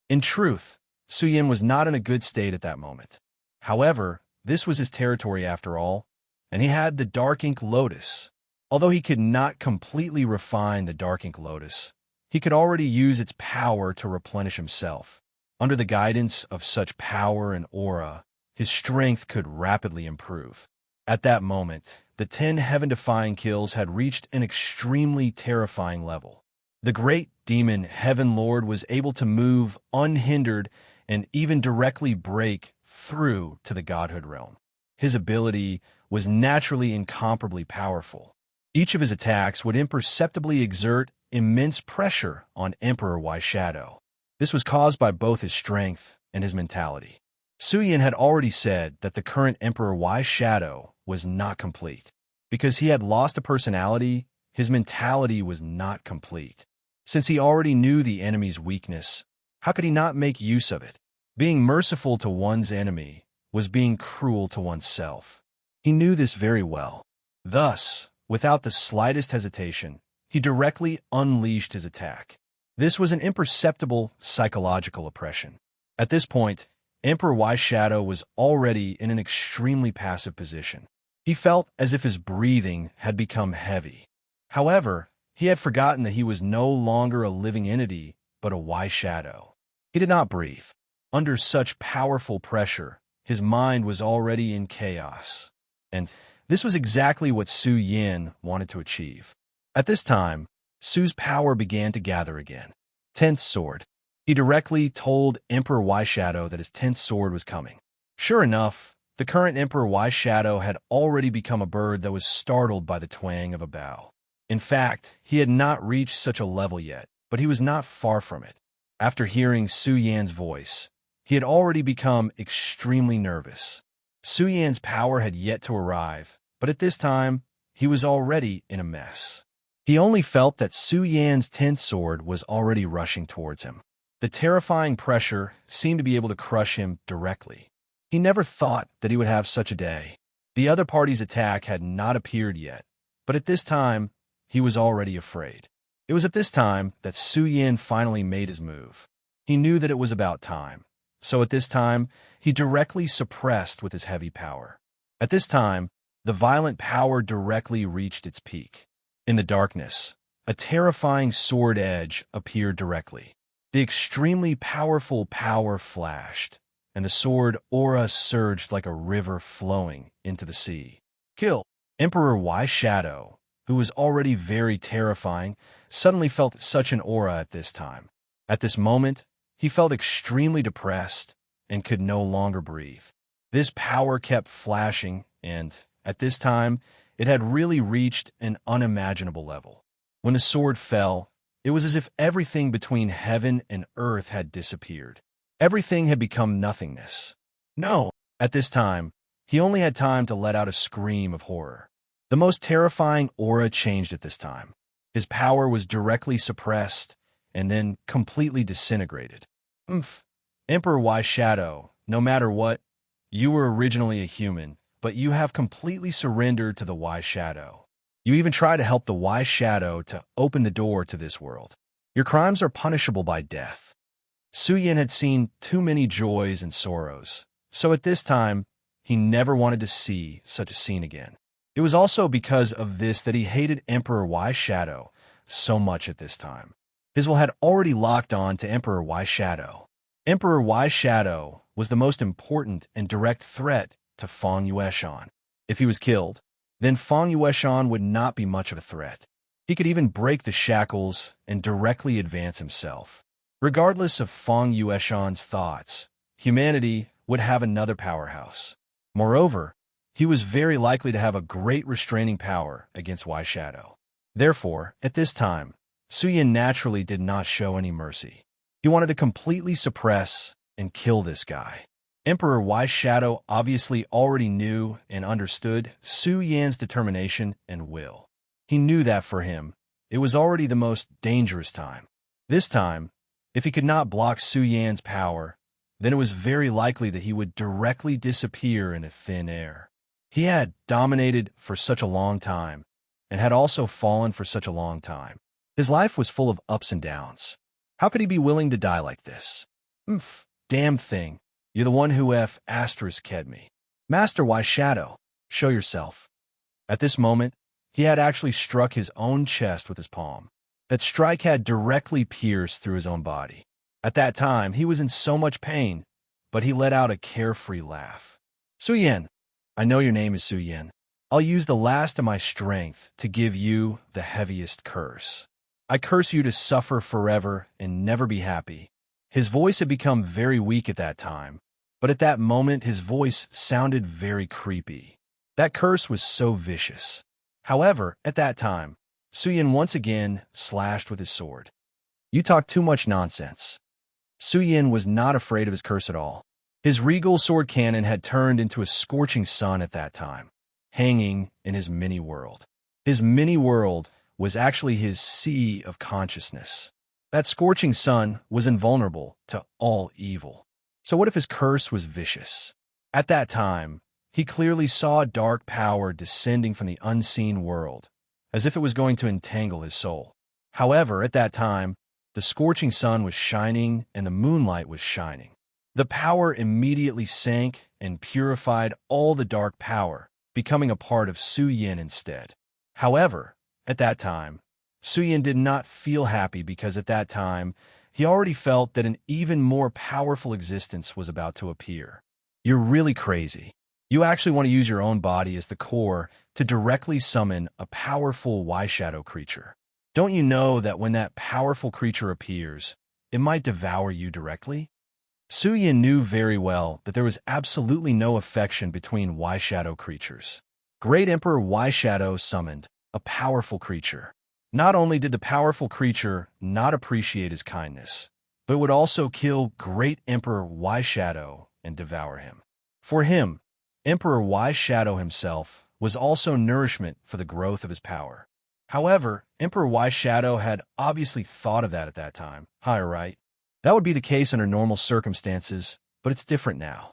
In truth, Su Yan was not in a good state at that moment. However, this was his territory after all, and he had the Dark Ink Lotus. Although he could not completely refine the Dark Ink Lotus, he could already use its power to replenish himself. Under the guidance of such power and aura, his strength could rapidly improve. At that moment, the 10 heaven-defying kills had reached an extremely terrifying level. The great demon Heaven Lord was able to move unhindered and even directly break through to the godhood realm. His ability was naturally incomparably powerful. Each of his attacks would imperceptibly exert immense pressure on Emperor Y Shadow. This was caused by both his strength and his mentality. Suyin had already said that the current Emperor Y Shadow was not complete. Because he had lost a personality, his mentality was not complete. Since he already knew the enemy's weakness, how could he not make use of it? Being merciful to one's enemy was being cruel to oneself. He knew this very well. Thus, without the slightest hesitation, he directly unleashed his attack. This was an imperceptible psychological oppression. At this point, Emperor Y Shadow was already in an extremely passive position. He felt as if his breathing had become heavy. However, he had forgotten that he was no longer a living entity, but a Y Shadow. He did not breathe. Under such powerful pressure, his mind was already in chaos. And this was exactly what Su Yin wanted to achieve. At this time, Su's power began to gather again. 10th Sword. He directly told Emperor Y Shadow that his 10th sword was coming. Sure enough, the current Emperor Y Shadow had already become a bird that was startled by the twang of a bow. In fact, he had not reached such a level yet, but he was not far from it. After hearing Su Yan's voice, he had already become extremely nervous. Su Yan's power had yet to arrive, but at this time, he was already in a mess. He only felt that Su Yan's 10th sword was already rushing towards him. The terrifying pressure seemed to be able to crush him directly. He never thought that he would have such a day. The other party's attack had not appeared yet, but at this time, he was already afraid. It was at this time that Su Yin finally made his move. He knew that it was about time, so at this time, he directly suppressed with his heavy power. At this time, the violent power directly reached its peak. In the darkness, a terrifying sword edge appeared directly. The extremely powerful power flashed, and the sword aura surged like a river flowing into the sea. Kill! Emperor Y Shadow, who was already very terrifying, suddenly felt such an aura at this time. At this moment, he felt extremely depressed and could no longer breathe. This power kept flashing, and, at this time, it had really reached an unimaginable level. When the sword fell, it was as if everything between heaven and earth had disappeared. Everything had become nothingness. No! At this time, he only had time to let out a scream of horror. The most terrifying aura changed at this time. His power was directly suppressed and then completely disintegrated. Emperor Y Shadow, no matter what, you were originally a human, but you have completely surrendered to the Y Shadow. You even try to help the Y Shadow to open the door to this world. Your crimes are punishable by death. Su Yin had seen too many joys and sorrows, so at this time, he never wanted to see such a scene again. It was also because of this that he hated Emperor Y Shadow so much at this time. His will had already locked on to Emperor Y Shadow. Emperor Y Shadow was the most important and direct threat to Feng Yueshan. If he was killed, then Feng Yueshan would not be much of a threat. He could even break the shackles and directly advance himself. Regardless of Feng Yueshan's thoughts, humanity would have another powerhouse. Moreover, he was very likely to have a great restraining power against Y Shadow. Therefore, at this time, Su Yin naturally did not show any mercy. He wanted to completely suppress and kill this guy. Emperor Y Shadow obviously already knew and understood Su Yan's determination and will. He knew that for him, it was already the most dangerous time. This time, if he could not block Su Yan's power, then it was very likely that he would directly disappear into thin air. He had dominated for such a long time, and had also fallen for such a long time. His life was full of ups and downs. How could he be willing to die like this? Damn thing. You're the one who *ked me. Master Y Shadow, show yourself. At this moment, he had actually struck his own chest with his palm. That strike had directly pierced through his own body. At that time, he was in so much pain, but he let out a carefree laugh. Su Yin, I know your name is Su Yin. I'll use the last of my strength to give you the heaviest curse. I curse you to suffer forever and never be happy. His voice had become very weak at that time, But at that moment, his voice sounded very creepy. That curse was so vicious. However, at that time, Suyin once again slashed with his sword. You talk too much nonsense. Suyin was not afraid of his curse at all. His regal sword cannon had turned into a scorching sun at that time, hanging in his mini-world. His mini-world was actually his sea of consciousness. That scorching sun was invulnerable to all evil. So what if his curse was vicious? At that time, he clearly saw a dark power descending from the unseen world, as if it was going to entangle his soul. However, at that time, the scorching sun was shining and the moonlight was shining. The power immediately sank and purified all the dark power, becoming a part of Suyin instead. However, at that time, Suyin did not feel happy because at that time, he already felt that an even more powerful existence was about to appear. You're really crazy. You actually want to use your own body as the core to directly summon a powerful Y-Shadow creature. Don't you know that when that powerful creature appears, it might devour you directly? Suyin knew very well that there was absolutely no affection between Y-Shadow creatures. Great Emperor Y-Shadow summoned a powerful creature. Not only did the powerful creature not appreciate his kindness, but would also kill Great Emperor Y-Shadow and devour him. For him, Emperor Y-Shadow himself was also nourishment for the growth of his power. However, Emperor Y-Shadow had obviously thought of that at that time. Hi, right? That would be the case under normal circumstances, but it's different now.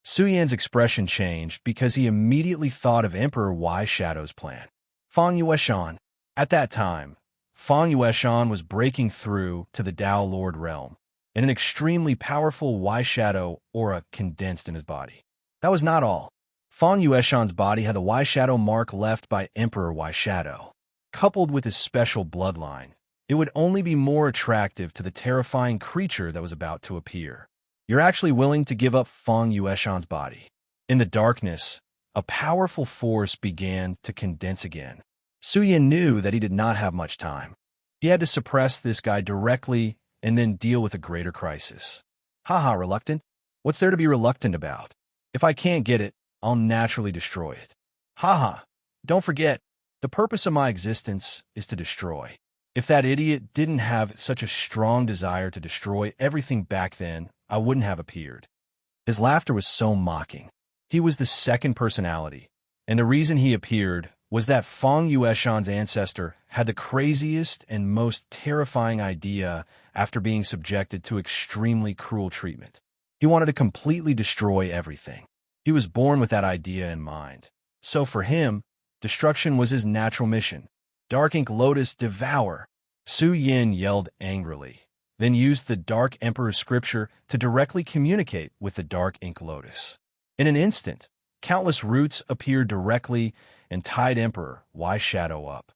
Suyin's expression changed because he immediately thought of Emperor Y-Shadow's plan. Fang Yueshan. At that time, Fang Yueshan was breaking through to the Tao Lord realm, and an extremely powerful Y-Shadow aura condensed in his body. That was not all. Fang Yueshan's body had the Y-Shadow mark left by Emperor Y-Shadow. Coupled with his special bloodline, it would only be more attractive to the terrifying creature that was about to appear. You're actually willing to give up Fang Yueshan's body. In the darkness, a powerful force began to condense again. Suyin knew that he did not have much time. He had to suppress this guy directly and then deal with a greater crisis. Haha, reluctant? What's there to be reluctant about? If I can't get it, I'll naturally destroy it. Haha, don't forget, the purpose of my existence is to destroy. If that idiot didn't have such a strong desire to destroy everything back then, I wouldn't have appeared. His laughter was so mocking. He was the second personality, and the reason he appeared was that Fang Yueshan's ancestor had the craziest and most terrifying idea after being subjected to extremely cruel treatment. He wanted to completely destroy everything. He was born with that idea in mind. So for him, destruction was his natural mission. Dark Ink Lotus, devour! Suyin yelled angrily, then used the Dark Emperor's scripture to directly communicate with the Dark Ink Lotus. In an instant, countless roots appeared directly and tied Emperor Y-Shadow up.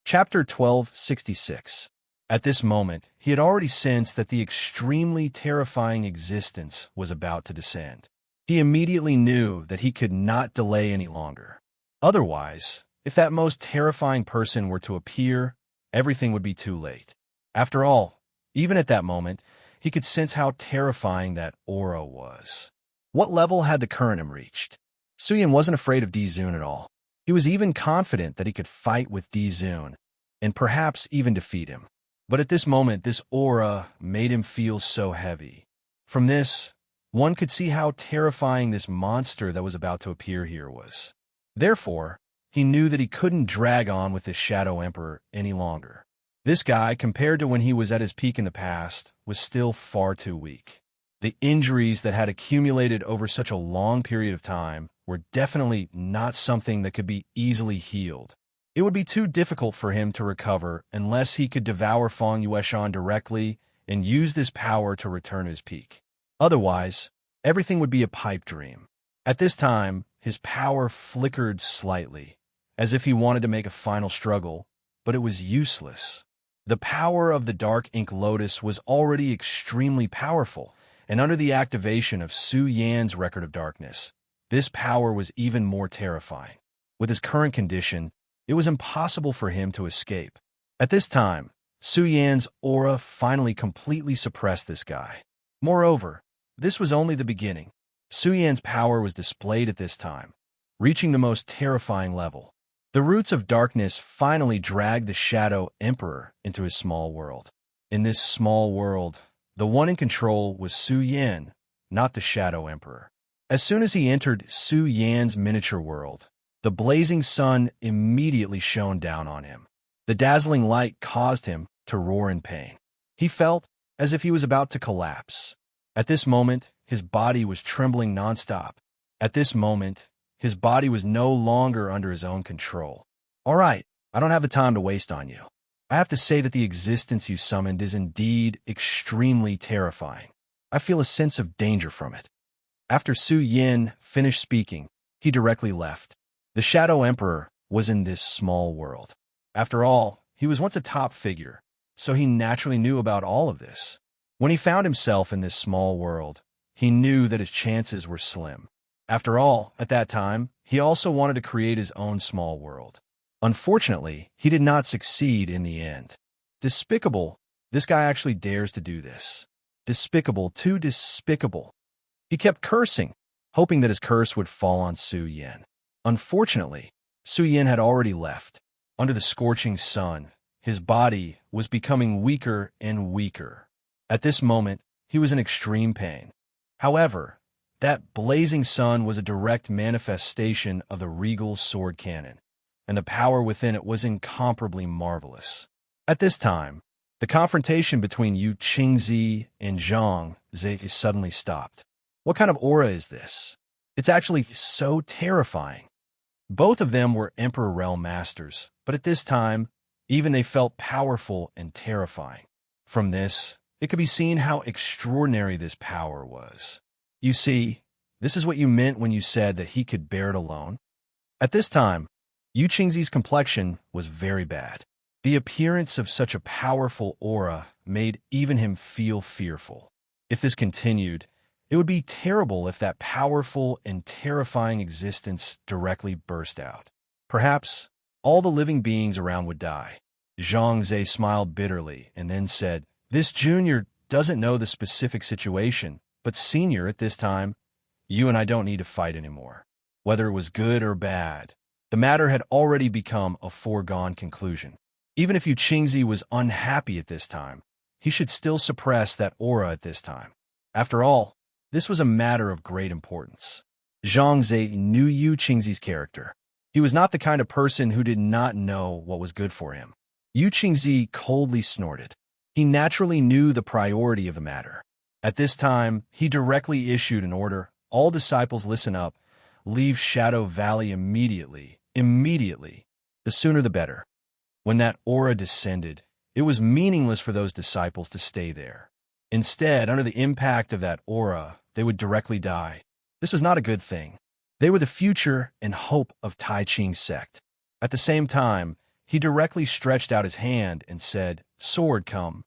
Chapter 1266. At this moment, he had already sensed that the extremely terrifying existence was about to descend. He immediately knew that he could not delay any longer. Otherwise, if that most terrifying person were to appear, everything would be too late. After all, even at that moment, he could sense how terrifying that aura was. What level had the current him reached? Suyin wasn't afraid of Dizun at all. He was even confident that he could fight with Dizun, and perhaps even defeat him. But at this moment, this aura made him feel so heavy. From this, one could see how terrifying this monster that was about to appear here was. Therefore, he knew that he couldn't drag on with this Shadow Emperor any longer. This guy, compared to when he was at his peak in the past, was still far too weak. The injuries that had accumulated over such a long period of time were definitely not something that could be easily healed. It would be too difficult for him to recover unless he could devour Fang Yueshan directly and use this power to return his peak. Otherwise, everything would be a pipe dream. At this time, his power flickered slightly, as if he wanted to make a final struggle, but it was useless. The power of the Dark Ink Lotus was already extremely powerful, and under the activation of Su Yan's Record of Darkness, this power was even more terrifying. With his current condition, it was impossible for him to escape. At this time, Su Yan's aura finally completely suppressed this guy. Moreover, this was only the beginning. Su Yan's power was displayed at this time, reaching the most terrifying level. The roots of darkness finally dragged the Shadow Emperor into his small world. In this small world, the one in control was Su Yan, not the Shadow Emperor. As soon as he entered Su Yan's miniature world, the blazing sun immediately shone down on him. The dazzling light caused him to roar in pain. He felt as if he was about to collapse. At this moment, his body was trembling nonstop. At this moment, his body was no longer under his own control. All right, I don't have the time to waste on you. I have to say that the existence you summoned is indeed extremely terrifying. I feel a sense of danger from it. After Su Yan finished speaking, he directly left. The Shadow Emperor was in this small world. After all, he was once a top figure, so he naturally knew about all of this. When he found himself in this small world, he knew that his chances were slim. After all, at that time, he also wanted to create his own small world. Unfortunately, he did not succeed in the end. Despicable, this guy actually dares to do this. Despicable, too despicable. He kept cursing, hoping that his curse would fall on Su Yan. Unfortunately, Su Yan had already left. Under the scorching sun, his body was becoming weaker and weaker. At this moment, he was in extreme pain. However, that blazing sun was a direct manifestation of the regal sword cannon, and the power within it was incomparably marvelous. At this time, the confrontation between Yu Qingzi and Zhang Ze suddenly stopped. What kind of aura is this? It's actually so terrifying. Both of them were Emperor Realm Masters, but at this time, even they felt powerful and terrifying. From this, it could be seen how extraordinary this power was. You see, this is what you meant when you said that he could bear it alone. At this time, Yu Qingzi's complexion was very bad. The appearance of such a powerful aura made even him feel fearful. If this continued, it would be terrible if that powerful and terrifying existence directly burst out. Perhaps all the living beings around would die. Zhang Ze smiled bitterly and then said, "This junior doesn't know the specific situation, but senior, at this time, you and I don't need to fight anymore. Whether it was good or bad, the matter had already become a foregone conclusion. Even if Yu Qingzi was unhappy at this time, he should still suppress that aura at this time. After all, this was a matter of great importance." Zhang Ze knew Yu Qingzi's character. He was not the kind of person who did not know what was good for him. Yu Qingzi coldly snorted. He naturally knew the priority of the matter. At this time, he directly issued an order. All disciples listen up. Leave Shadow Valley immediately. Immediately. The sooner the better. When that aura descended, it was meaningless for those disciples to stay there. Instead, under the impact of that aura, they would directly die. This was not a good thing. They were the future and hope of Tai Ching's sect. At the same time, he directly stretched out his hand and said, "Sword, come."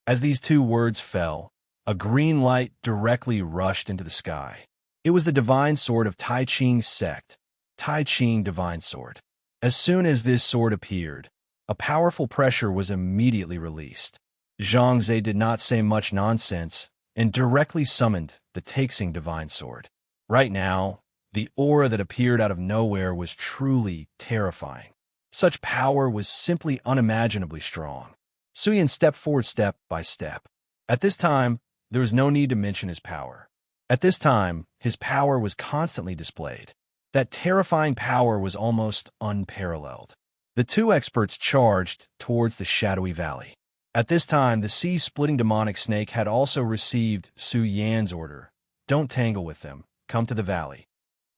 As these two words fell, a green light directly rushed into the sky. It was the divine sword of Tai Ching's sect, Tai Ching Divine Sword. As soon as this sword appeared, a powerful pressure was immediately released. Zhang Ze did not say much nonsense and directly summoned the Taixing Divine Sword. Right now, the aura that appeared out of nowhere was truly terrifying. Such power was simply unimaginably strong. Su Yan stepped forward step by step. At this time, there was no need to mention his power. At this time, his power was constantly displayed. That terrifying power was almost unparalleled. The two experts charged towards the shadowy valley. At this time, the sea-splitting demonic snake had also received Su Yan's order. "Don't tangle with them. Come to the valley."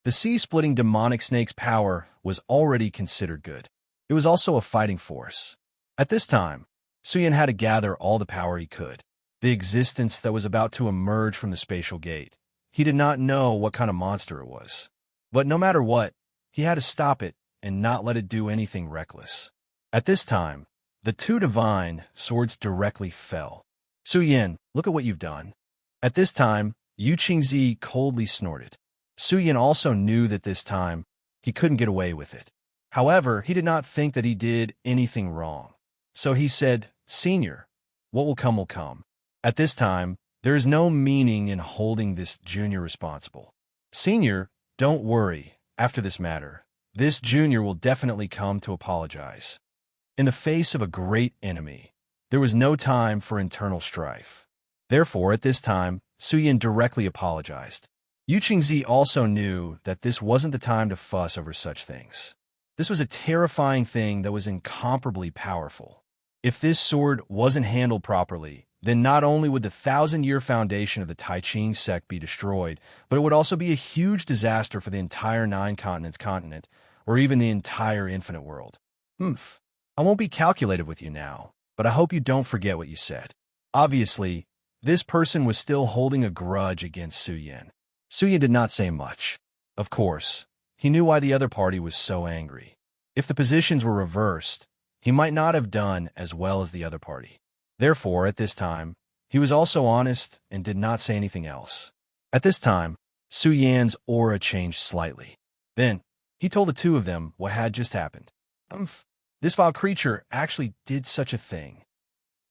The sea-splitting demonic snake's power was already considered good. It was also a fighting force. At this time, Su Yan had to gather all the power he could. The existence that was about to emerge from the spatial gate. He did not know what kind of monster it was. But no matter what, he had to stop it and not let it do anything reckless. At this time, the two divine swords directly fell. "Su Yan, look at what you've done." At this time, Yu Qingzi coldly snorted. Su Yan also knew that this time, he couldn't get away with it. However, he did not think that he did anything wrong. So he said, "Senior, what will come will come." At this time, there is no meaning in holding this junior responsible. Senior, don't worry. After this matter, this junior will definitely come to apologize. In the face of a great enemy, there was no time for internal strife. Therefore, at this time, Suyin directly apologized. Yu Qingzi also knew that this wasn't the time to fuss over such things. This was a terrifying thing that was incomparably powerful. If this sword wasn't handled properly, then not only would the 1,000-year foundation of the Tai Ching sect be destroyed, but it would also be a huge disaster for the entire Nine Continents continent, or even the entire infinite world. I won't be calculative with you now, but I hope you don't forget what you said. Obviously, this person was still holding a grudge against Suyin. Suyin did not say much. Of course, he knew why the other party was so angry. If the positions were reversed, he might not have done as well as the other party. Therefore, at this time, he was also honest and did not say anything else. At this time, Suyan's aura changed slightly. Then, he told the two of them what had just happened. This vile creature actually did such a thing.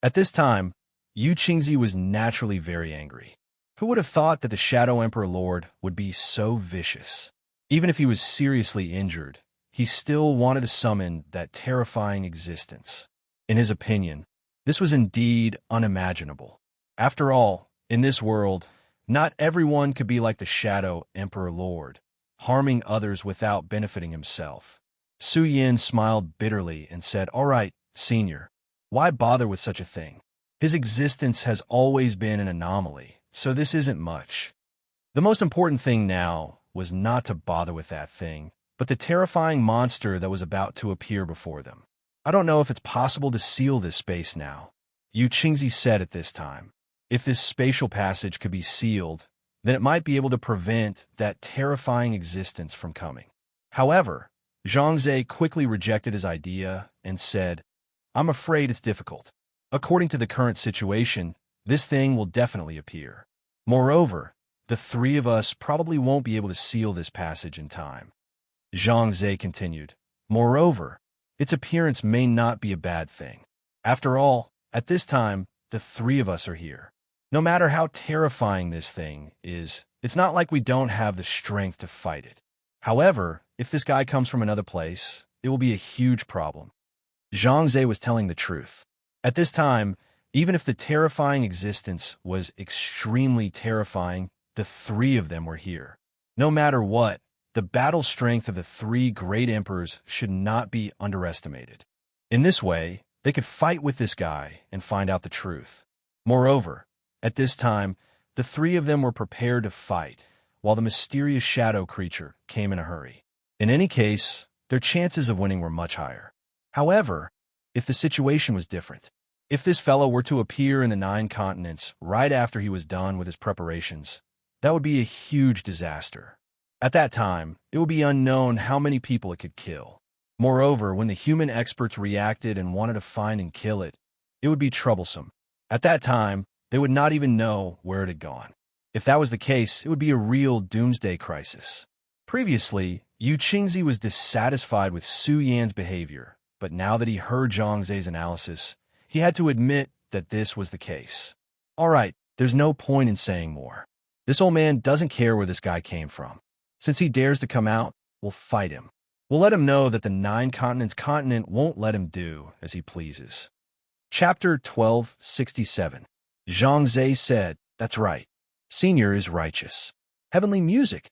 At this time, Yu Qingzi was naturally very angry. Who would have thought that the Shadow Emperor Lord would be so vicious? Even if he was seriously injured, he still wanted to summon that terrifying existence. In his opinion, this was indeed unimaginable. After all, in this world, not everyone could be like the Shadow Emperor Lord, harming others without benefiting himself. Suyin smiled bitterly and said, "All right, Senior, why bother with such a thing? His existence has always been an anomaly, so this isn't much." The most important thing now was not to bother with that thing, but the terrifying monster that was about to appear before them. "I don't know if it's possible to seal this space now," Yu Qingzi said at this time. If this spatial passage could be sealed, then it might be able to prevent that terrifying existence from coming. However, Zhangze quickly rejected his idea and said, "I'm afraid it's difficult. According to the current situation, this thing will definitely appear. Moreover, the three of us probably won't be able to seal this passage in time." Zhangze continued, "Moreover, its appearance may not be a bad thing. After all, at this time, the three of us are here. No matter how terrifying this thing is, it's not like we don't have the strength to fight it. However, if this guy comes from another place, it will be a huge problem." Zhangze was telling the truth. At this time, even if the terrifying existence was extremely terrifying, the three of them were here. No matter what, the battle strength of the three great emperors should not be underestimated. In this way, they could fight with this guy and find out the truth. Moreover, at this time, the three of them were prepared to fight, while the mysterious shadow creature came in a hurry. In any case, their chances of winning were much higher. However, if the situation was different, if this fellow were to appear in the 9 continents right after he was done with his preparations, that would be a huge disaster. At that time, it would be unknown how many people it could kill. Moreover, when the human experts reacted and wanted to find and kill it, it would be troublesome. At that time, they would not even know where it had gone. If that was the case, it would be a real doomsday crisis. Previously, Yu Qingzi was dissatisfied with Su Yan's behavior, but now that he heard Zhangze's analysis, he had to admit that this was the case. All right, there's no point in saying more. This old man doesn't care where this guy came from. Since he dares to come out, we'll fight him. We'll let him know that the 9 continents continent won't let him do as he pleases. Chapter 1267. Zhangze said, "That's right. Senior is righteous. Heavenly music."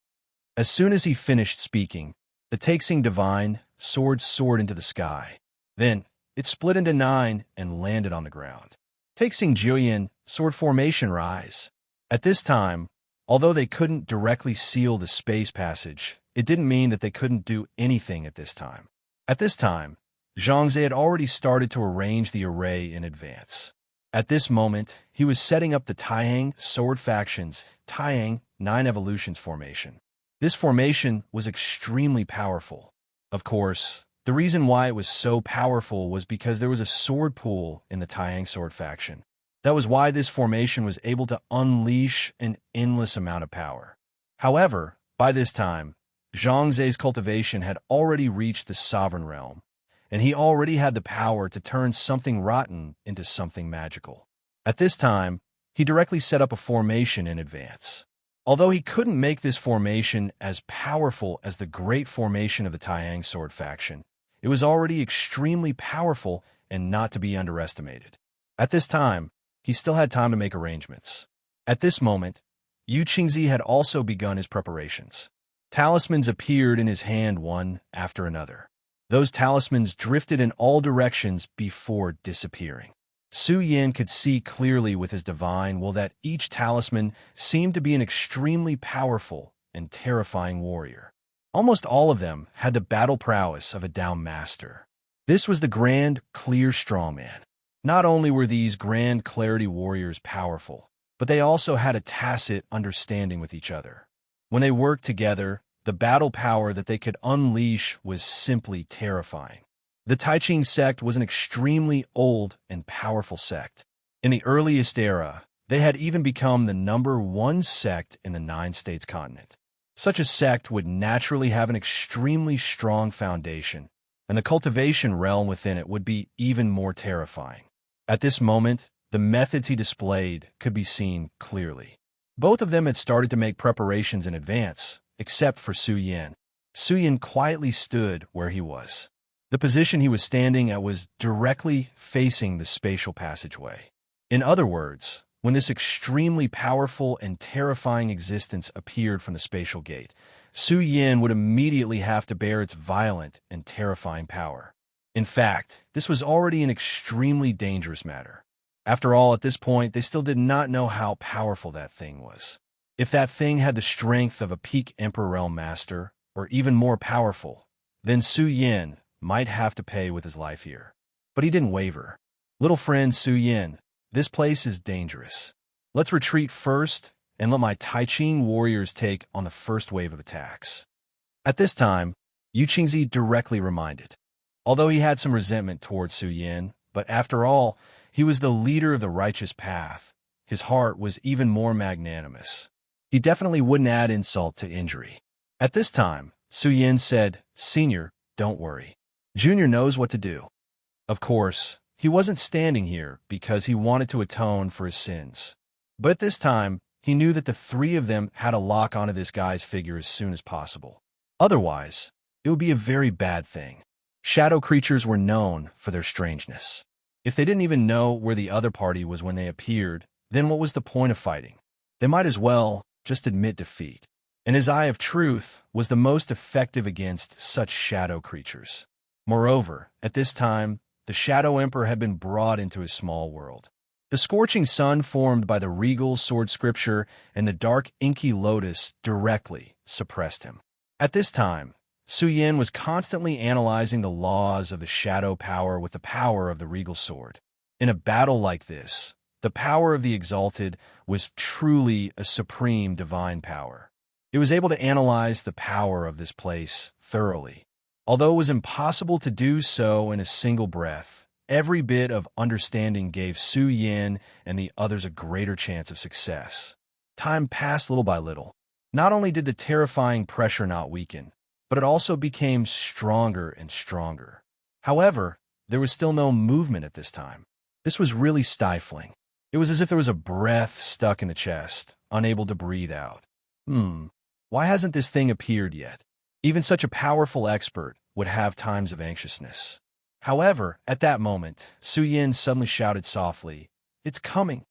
As soon as he finished speaking, the Taixing Divine sword soared into the sky. Then, it split into 9 and landed on the ground. Taixing Jiuyan, sword formation rise. At this time, although they couldn't directly seal the space passage, it didn't mean that they couldn't do anything at this time. At this time, Zhangze had already started to arrange the array in advance. At this moment, he was setting up the Taiyang sword factions, Taiyang 9 evolutions formation. This formation was extremely powerful. Of course, the reason why it was so powerful was because there was a sword pool in the Taiyang sword faction. That was why this formation was able to unleash an endless amount of power. However, by this time, Zhangze's cultivation had already reached the sovereign realm, and he already had the power to turn something rotten into something magical. At this time, he directly set up a formation in advance. Although he couldn't make this formation as powerful as the great formation of the Taiyang sword faction, it was already extremely powerful and not to be underestimated. At this time, he still had time to make arrangements. At this moment, Yu Qingzi had also begun his preparations. Talismans appeared in his hand one after another. Those talismans drifted in all directions before disappearing. Su Yin could see clearly with his divine will that each talisman seemed to be an extremely powerful and terrifying warrior. Almost all of them had the battle prowess of a Dao master. This was the grand, clear strongman. Not only were these grand clarity warriors powerful, but they also had a tacit understanding with each other. When they worked together, the battle power that they could unleash was simply terrifying. The Taiqing sect was an extremely old and powerful sect. In the earliest era, they had even become the #1 sect in the 9 states continent. Such a sect would naturally have an extremely strong foundation, and the cultivation realm within it would be even more terrifying. At this moment, the methods he displayed could be seen clearly. Both of them had started to make preparations in advance, except for Su Yin. Su Yin quietly stood where he was. The position he was standing at was directly facing the spatial passageway. In other words, when this extremely powerful and terrifying existence appeared from the spatial gate, Su Yin would immediately have to bear its violent and terrifying power. In fact, this was already an extremely dangerous matter. After all, at this point, they still did not know how powerful that thing was. If that thing had the strength of a peak Emperor Realm Master, or even more powerful, then Su Yin might have to pay with his life here. But he didn't waver. Little friend Su Yin, this place is dangerous. Let's retreat first and let my Taiqing warriors take on the first wave of attacks. At this time, Yu Qingzi directly reminded. Although he had some resentment towards Su Yin, but after all, he was the leader of the righteous path. His heart was even more magnanimous. He definitely wouldn't add insult to injury. At this time, Su Yin said, "Senior, don't worry. Junior knows what to do." Of course, he wasn't standing here because he wanted to atone for his sins. But at this time, he knew that the three of them had to lock onto this guy's figure as soon as possible. Otherwise, it would be a very bad thing. Shadow creatures were known for their strangeness. If they didn't even know where the other party was when they appeared, then what was the point of fighting? They might as well just admit defeat. And his Eye of Truth was the most effective against such shadow creatures. Moreover, at this time, the Shadow Emperor had been brought into his small world. The scorching sun formed by the regal sword scripture and the dark inky lotus directly suppressed him. At this time, Su Yin was constantly analyzing the laws of the shadow power with the power of the regal sword. In a battle like this, the power of the exalted was truly a supreme divine power. It was able to analyze the power of this place thoroughly. Although it was impossible to do so in a single breath, every bit of understanding gave Su Yin and the others a greater chance of success. Time passed little by little. Not only did the terrifying pressure not weaken, but it also became stronger and stronger. However, there was still no movement at this time. This was really stifling. It was as if there was a breath stuck in the chest, unable to breathe out. Why hasn't this thing appeared yet? Even such a powerful expert would have times of anxiousness. However, at that moment, Su Yin suddenly shouted softly, "It's coming!"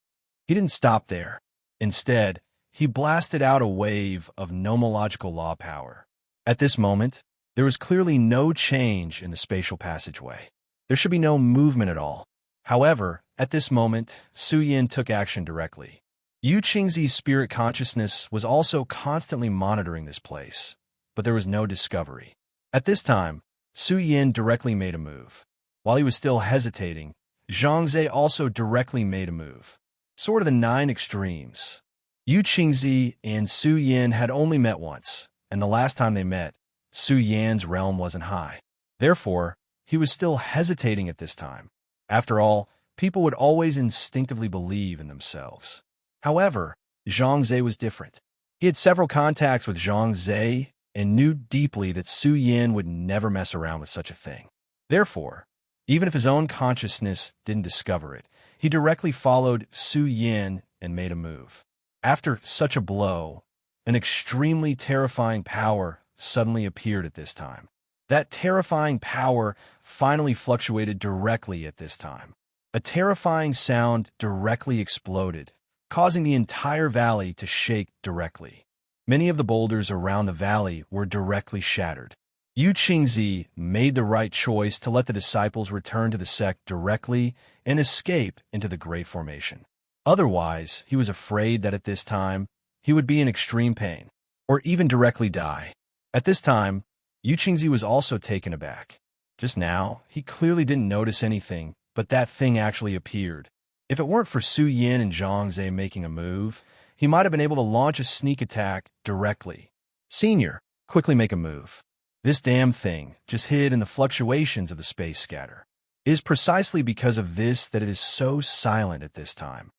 He didn't stop there. Instead, he blasted out a wave of nomological law power. At this moment, there was clearly no change in the spatial passageway. There should be no movement at all. However, at this moment, Su Yin took action directly. Yu Qingzi's spirit consciousness was also constantly monitoring this place, but there was no discovery. At this time, Su Yin directly made a move. While he was still hesitating, Zhangze also directly made a move. Sort of the 9 extremes. Yu Qingzi and Su Yin had only met once, and the last time they met, Su Yan's realm wasn't high. Therefore, he was still hesitating at this time. After all, people would always instinctively believe in themselves. However, Zhangze was different. He had several contacts with Zhangze and knew deeply that Su Yin would never mess around with such a thing. Therefore, even if his own consciousness didn't discover it, he directly followed Su Yin and made a move. After such a blow, An extremely terrifying power suddenly appeared at this time. That terrifying power finally fluctuated directly at this time. A terrifying sound directly exploded, causing the entire valley to shake directly. Many of the boulders around the valley were directly shattered. Yu Qingzi made the right choice to let the disciples return to the sect directly and escape into the Great Formation. Otherwise, he was afraid that at this time, he would be in extreme pain, or even directly die. At this time, Yu Qingzi was also taken aback. Just now, he clearly didn't notice anything, but that thing actually appeared. If it weren't for Su Yin and Zhang Ze making a move, he might have been able to launch a sneak attack directly. Senior, quickly make a move. This damn thing just hid in the fluctuations of the space scatter. It is precisely because of this that it is so silent at this time.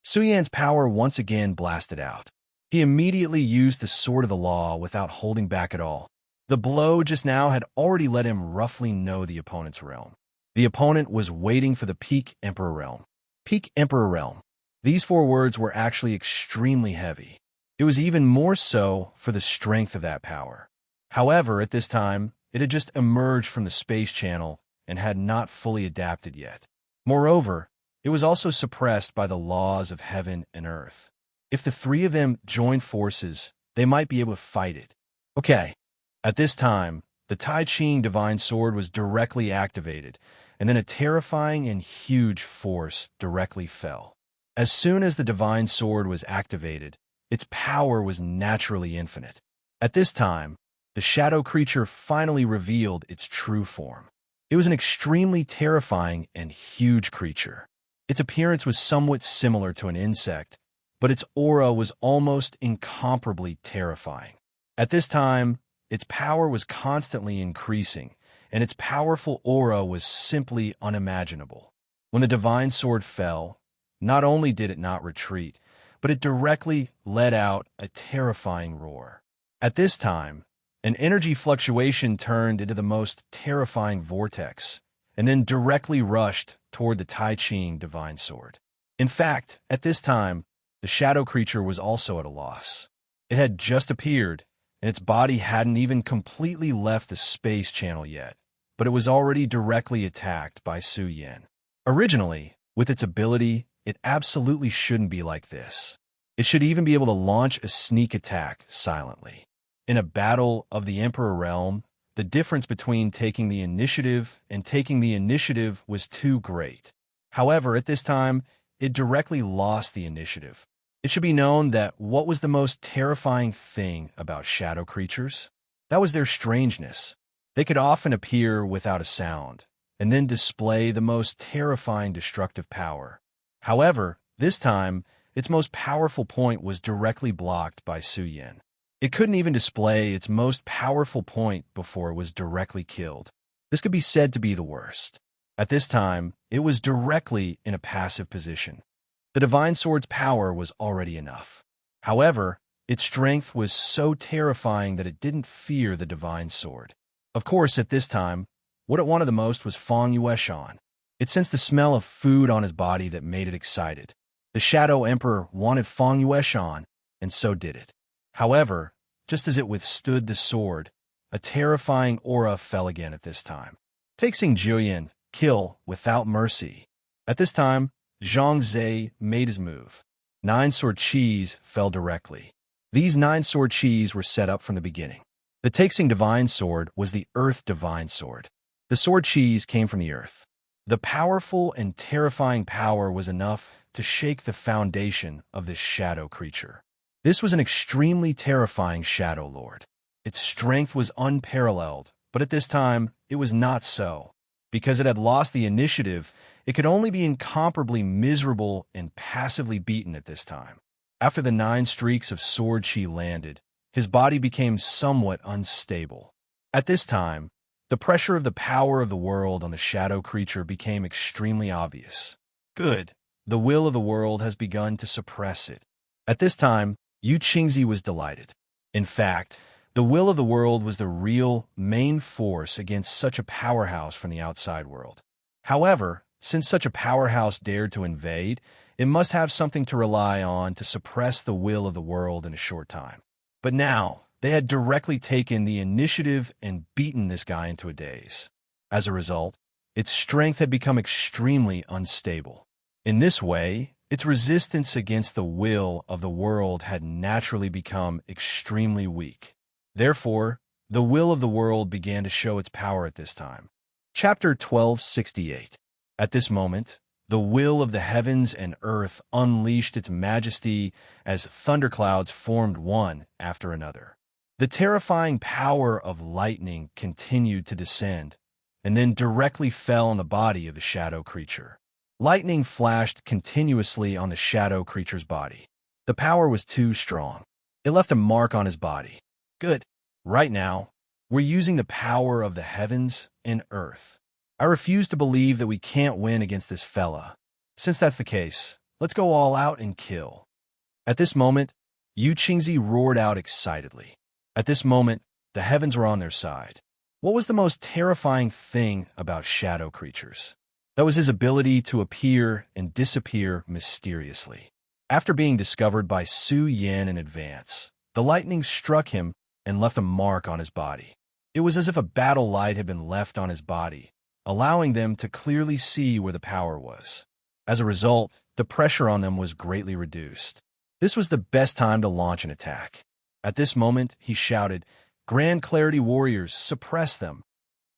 Su Yan's power once again blasted out. He immediately used the Sword of the Law without holding back at all. The blow just now had already let him roughly know the opponent's realm. The opponent was waiting for the Peak Emperor Realm. Peak Emperor Realm. These 4 words were actually extremely heavy. It was even more so for the strength of that power. However, at this time, it had just emerged from the space channel and had not fully adapted yet. Moreover, it was also suppressed by the laws of heaven and earth. If the 3 of them joined forces, they might be able to fight it. Okay. At this time, the Tai Ching Divine Sword was directly activated, and then a terrifying and huge force directly fell. As soon as the Divine Sword was activated, its power was naturally infinite. At this time, the shadow creature finally revealed its true form. It was an extremely terrifying and huge creature. Its appearance was somewhat similar to an insect, but its aura was almost incomparably terrifying. At this time, its power was constantly increasing, and its powerful aura was simply unimaginable. When the Divine Sword fell, not only did it not retreat, but it directly let out a terrifying roar. At this time, an energy fluctuation turned into the most terrifying vortex, and then directly rushed toward the Tai Ching Divine Sword. In fact, at this time, the shadow creature was also at a loss. It had just appeared, and its body hadn't even completely left the space channel yet, but it was already directly attacked by Su Yin. Originally, with its ability, it absolutely shouldn't be like this. It should even be able to launch a sneak attack silently. In a battle of the Emperor Realm, the difference between taking the initiative and taking the initiative was too great. However, at this time, it directly lost the initiative. It should be known that what was the most terrifying thing about shadow creatures? That was their strangeness. They could often appear without a sound, and then display the most terrifying destructive power. However, this time, its most powerful point was directly blocked by Su Yin. It couldn't even display its most powerful point before it was directly killed. This could be said to be the worst. At this time, it was directly in a passive position. The Divine Sword's power was already enough. However, its strength was so terrifying that it didn't fear the Divine Sword. Of course, at this time, what it wanted the most was Feng Yueshan. It sensed the smell of food on his body that made it excited. The Shadow Emperor wanted Feng Yueshan, and so did it. However, just as it withstood the sword, a terrifying aura fell again at this time. Taking Jiuyan, kill without mercy. At this time, Zhang Ze made his move. 9 sword cheese fell directly. These 9 sword cheese were set up from the beginning. The Taxing Divine Sword was the Earth Divine Sword. The sword cheese came from the earth. The powerful and terrifying power was enough to shake the foundation of this shadow creature. This was an extremely terrifying shadow lord. Its strength was unparalleled, but at this time, it was not so. Because it had lost the initiative, it could only be incomparably miserable and passively beaten at this time. After the 9 streaks of sword chi landed, his body became somewhat unstable. At this time, the pressure of the power of the world on the shadow creature became extremely obvious. Good. The will of the world has begun to suppress it. At this time, Yu Qingzi was delighted. In fact, the will of the world was the real main force against such a powerhouse from the outside world. However, since such a powerhouse dared to invade, it must have something to rely on to suppress the will of the world in a short time. But now, they had directly taken the initiative and beaten this guy into a daze. As a result, its strength had become extremely unstable. In this way, its resistance against the will of the world had naturally become extremely weak. Therefore, the will of the world began to show its power at this time. Chapter 1268. At this moment, the will of the heavens and earth unleashed its majesty as thunderclouds formed one after another. The terrifying power of lightning continued to descend, and then directly fell on the body of the shadow creature. Lightning flashed continuously on the shadow creature's body. The power was too strong. It left a mark on his body. Good. Right now, we're using the power of the heavens and earth. I refuse to believe that we can't win against this fella. Since that's the case, let's go all out and kill. At this moment, Yu Qingzi roared out excitedly. At this moment, the heavens were on their side. What was the most terrifying thing about shadow creatures? That was his ability to appear and disappear mysteriously. After being discovered by Su Yan in advance, the lightning struck him and left a mark on his body. It was as if a battle light had been left on his body, allowing them to clearly see where the power was. As a result, the pressure on them was greatly reduced. This was the best time to launch an attack. At this moment, he shouted, "Grand Clarity Warriors, suppress them!"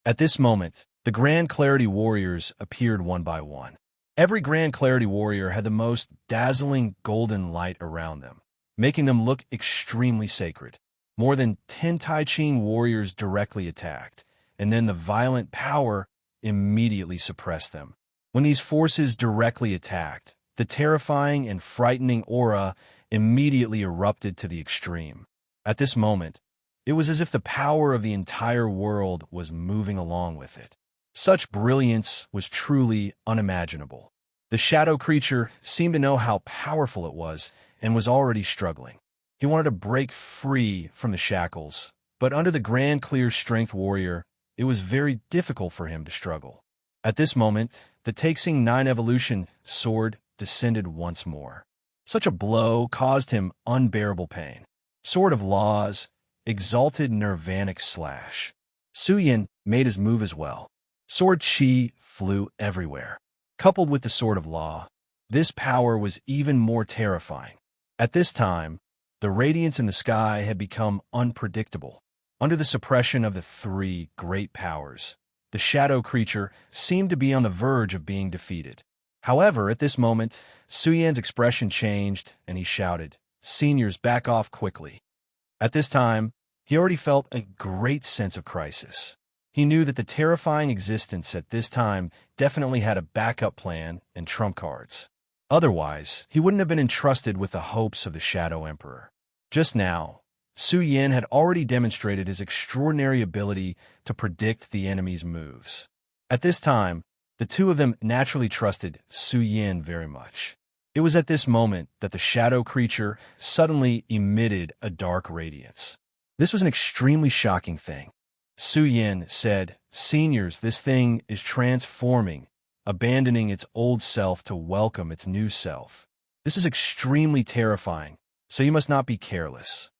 At this moment, the Grand Clarity Warriors appeared one by one. Every Grand Clarity Warrior had the most dazzling golden light around them, making them look extremely sacred. More than 10 Tai Ching warriors directly attacked, and then the violent power immediately suppressed them. When these forces directly attacked, the terrifying and frightening aura immediately erupted to the extreme. At this moment, it was as if the power of the entire world was moving along with it. Such brilliance was truly unimaginable. The shadow creature seemed to know how powerful it was and was already struggling. He wanted to break free from the shackles, but under the Grand Clear Strength Warrior, it was very difficult for him to struggle. At this moment, the Taixing 9 Evolution sword descended once more. Such a blow caused him unbearable pain. Sword of Laws, exalted nirvanic slash. Su Yan made his move as well. Sword Qi flew everywhere. Coupled with the Sword of Law, this power was even more terrifying. At this time, the radiance in the sky had become unpredictable. Under the suppression of the three great powers, the shadow creature seemed to be on the verge of being defeated. However, at this moment, Su Yan's expression changed, and he shouted, "Seniors, back off quickly." At this time, he already felt a great sense of crisis. He knew that the terrifying existence at this time definitely had a backup plan and trump cards. Otherwise, he wouldn't have been entrusted with the hopes of the Shadow Emperor. Just now, Su Yan had already demonstrated his extraordinary ability to predict the enemy's moves. At this time, the two of them naturally trusted Su Yan very much. It was at this moment that the shadow creature suddenly emitted a dark radiance. This was an extremely shocking thing. Su Yan said, "Seniors, this thing is transforming, abandoning its old self to welcome its new self. This is extremely terrifying, so you must not be careless."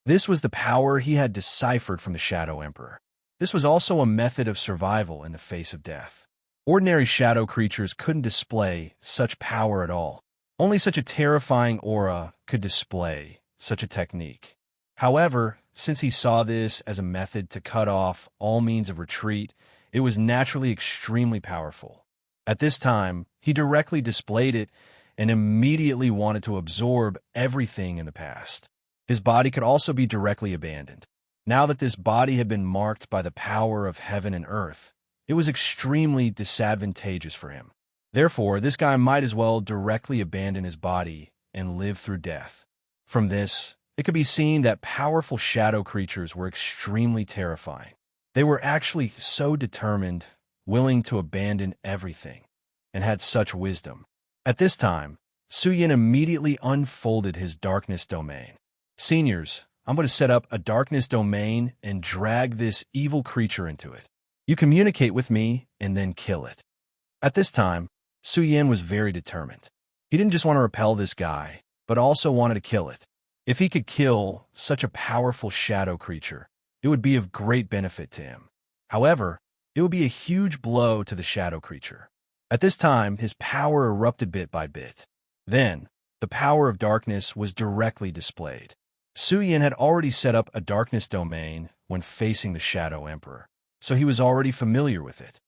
This was the power he had deciphered from the Shadow Emperor. This was also a method of survival in the face of death. Ordinary shadow creatures couldn't display such power at all. Only such a terrifying aura could display such a technique. However, since he saw this as a method to cut off all means of retreat, it was naturally extremely powerful. At this time, he directly displayed it and immediately wanted to absorb everything in the past. His body could also be directly abandoned. Now that this body had been marked by the power of heaven and earth, it was extremely disadvantageous for him. Therefore, this guy might as well directly abandon his body and live through death. From this, it could be seen that powerful shadow creatures were extremely terrifying. They were actually so determined, willing to abandon everything, and had such wisdom. At this time, Su Yan immediately unfolded his darkness domain. "Seniors, I'm going to set up a darkness domain and drag this evil creature into it. You communicate with me and then kill it." At this time, Su Yan was very determined. He didn't just want to repel this guy, but also wanted to kill it. If he could kill such a powerful shadow creature, it would be of great benefit to him. However, it would be a huge blow to the shadow creature. At this time, his power erupted bit by bit. Then, the power of darkness was directly displayed. Su Yin had already set up a darkness domain when facing the Shadow Emperor, so he was already familiar with it.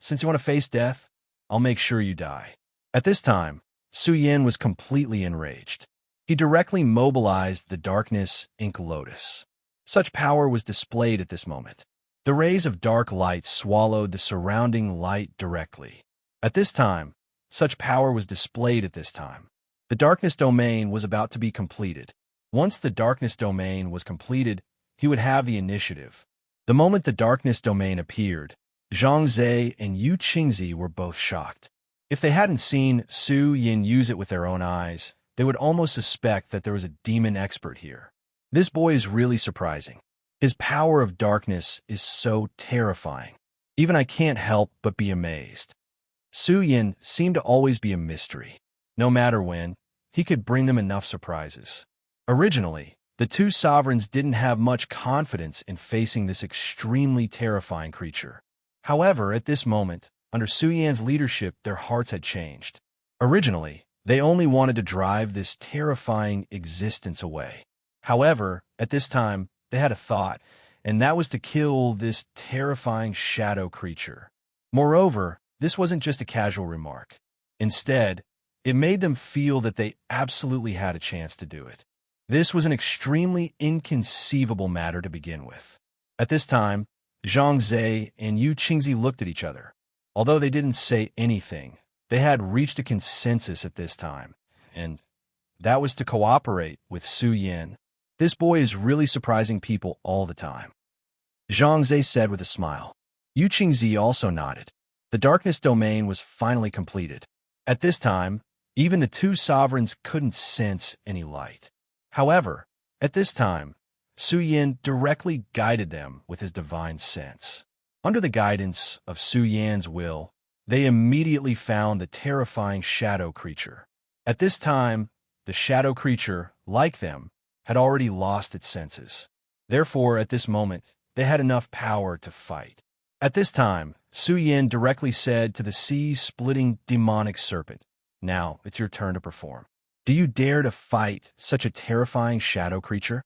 Since you want to face death, I'll make sure you die. At this time, Su Yin was completely enraged. He directly mobilized the darkness Ink Lotus. Such power was displayed at this moment. The rays of dark light swallowed the surrounding light directly. At this time, such power was displayed at this time. The darkness domain was about to be completed. Once the darkness domain was completed, he would have the initiative. The moment the darkness domain appeared, Zhang Zhe and Yu Qingzi were both shocked. If they hadn't seen Su Yin use it with their own eyes, they would almost suspect that there was a demon expert here. This boy is really surprising. His power of darkness is so terrifying. Even I can't help but be amazed. Su Yin seemed to always be a mystery. No matter when, he could bring them enough surprises. Originally, the two sovereigns didn't have much confidence in facing this extremely terrifying creature. However, at this moment, under Su Yan's leadership, their hearts had changed. Originally, they only wanted to drive this terrifying existence away. However, at this time, they had a thought, and that was to kill this terrifying shadow creature. Moreover, this wasn't just a casual remark. Instead, it made them feel that they absolutely had a chance to do it. This was an extremely inconceivable matter to begin with. At this time, Zhang Zhe and Yu Qingzi looked at each other. Although they didn't say anything, they had reached a consensus at this time, and that was to cooperate with Su Yin. This boy is really surprising people all the time. Zhang Zhe said with a smile. Yu Qingzi also nodded. The darkness domain was finally completed. At this time, even the two sovereigns couldn't sense any light. However, at this time, Su Yin directly guided them with his divine sense. Under the guidance of Su Yan's will, they immediately found the terrifying shadow creature. At this time, the shadow creature, like them, had already lost its senses. Therefore, at this moment, they had enough power to fight. At this time, Su Yin directly said to the sea-splitting demonic serpent, "Now, it's your turn to perform. Do you dare to fight such a terrifying shadow creature?"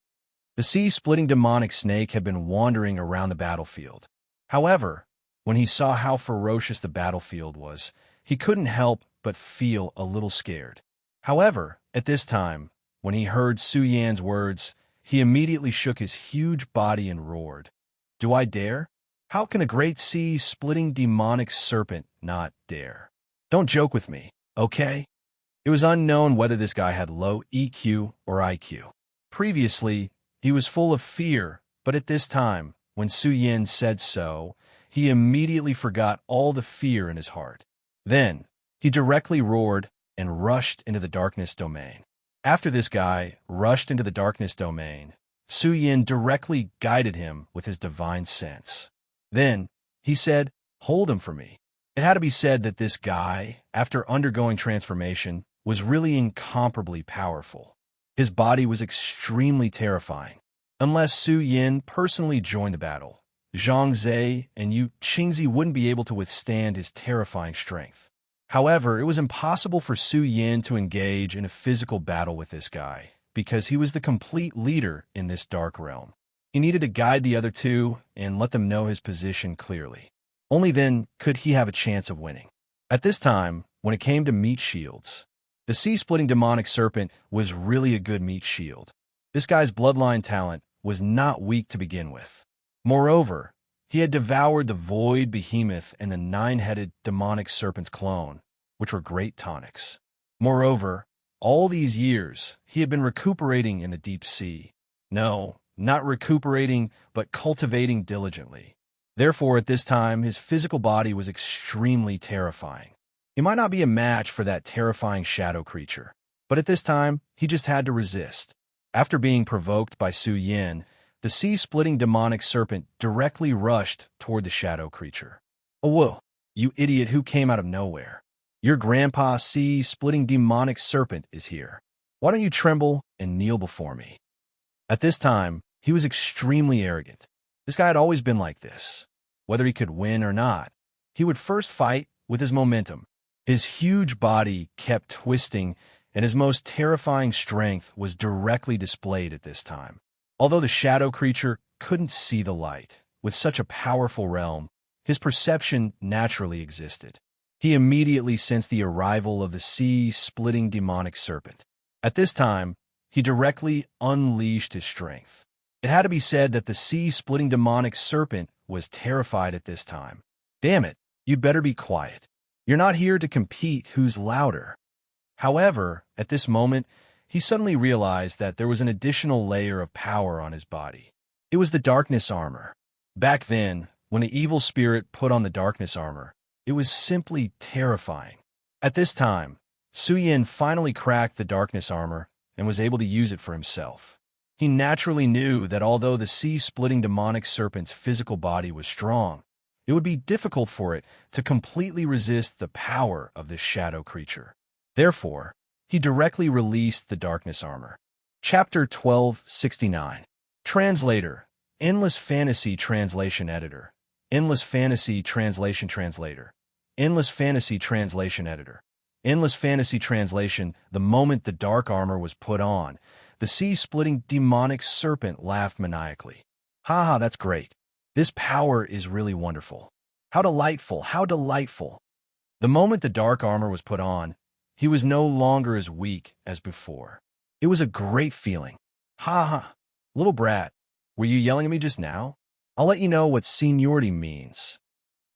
The sea-splitting demonic snake had been wandering around the battlefield. However, when he saw how ferocious the battlefield was, he couldn't help but feel a little scared. However, at this time, when he heard Su Yan's words, he immediately shook his huge body and roared, "Do I dare? How can a great sea-splitting demonic serpent not dare? Don't joke with me, okay?" It was unknown whether this guy had low EQ or IQ. Previously, he was full of fear, but at this time, when Su Yin said so, he immediately forgot all the fear in his heart. Then, he directly roared and rushed into the darkness domain. After this guy rushed into the darkness domain, Su Yin directly guided him with his divine sense. Then, he said, "Hold him for me." It had to be said that this guy, after undergoing transformation, was really incomparably powerful. His body was extremely terrifying. Unless Su Yin personally joined the battle, Zhang Zhe and Yu Qingzi wouldn't be able to withstand his terrifying strength. However, it was impossible for Su Yin to engage in a physical battle with this guy, because he was the complete leader in this dark realm. He needed to guide the other two and let them know his position clearly. Only then could he have a chance of winning. At this time, when it came to meat shields, the sea-splitting demonic serpent was really a good meat shield. This guy's bloodline talent was not weak to begin with. Moreover, he had devoured the void behemoth and the nine-headed demonic serpent's clone, which were great tonics. Moreover, all these years, he had been recuperating in the deep sea. No, not recuperating, but cultivating diligently. Therefore, at this time, his physical body was extremely terrifying. He might not be a match for that terrifying shadow creature, but at this time, he just had to resist. After being provoked by Su Yin, the sea-splitting demonic serpent directly rushed toward the shadow creature. "Oh, whoa, you idiot who came out of nowhere. Your grandpa sea-splitting demonic serpent is here." Why don't you tremble and kneel before me? At this time, he was extremely arrogant. This guy had always been like this. Whether he could win or not, he would first fight with his momentum. His huge body kept twisting, and his most terrifying strength was directly displayed at this time. Although the shadow creature couldn't see the light, with such a powerful realm, his perception naturally existed. He immediately sensed the arrival of the sea-splitting demonic serpent. At this time, he directly unleashed his strength. It had to be said that the sea-splitting demonic serpent was terrified at this time. Damn it, you'd better be quiet. You're not here to compete who's louder. However, at this moment, he suddenly realized that there was an additional layer of power on his body. It was the darkness armor. Back then, when the evil spirit put on the darkness armor, it was simply terrifying. At this time, Su Yin finally cracked the darkness armor and was able to use it for himself. He naturally knew that although the sea-splitting demonic serpent's physical body was strong, it would be difficult for it to completely resist the power of this shadow creature. Therefore, he directly released the darkness armor. Chapter 1269. Translator, Endless Fantasy Translation Editor, Endless Fantasy Translation Translator, Endless Fantasy Translation Editor, Endless Fantasy Translation. The moment the dark armor was put on, the sea-splitting demonic serpent laughed maniacally. Haha, that's great. This power is really wonderful. How delightful, how delightful. The moment the dark armor was put on, he was no longer as weak as before. It was a great feeling. Ha ha. Little brat, were you yelling at me just now? I'll let you know what seniority means.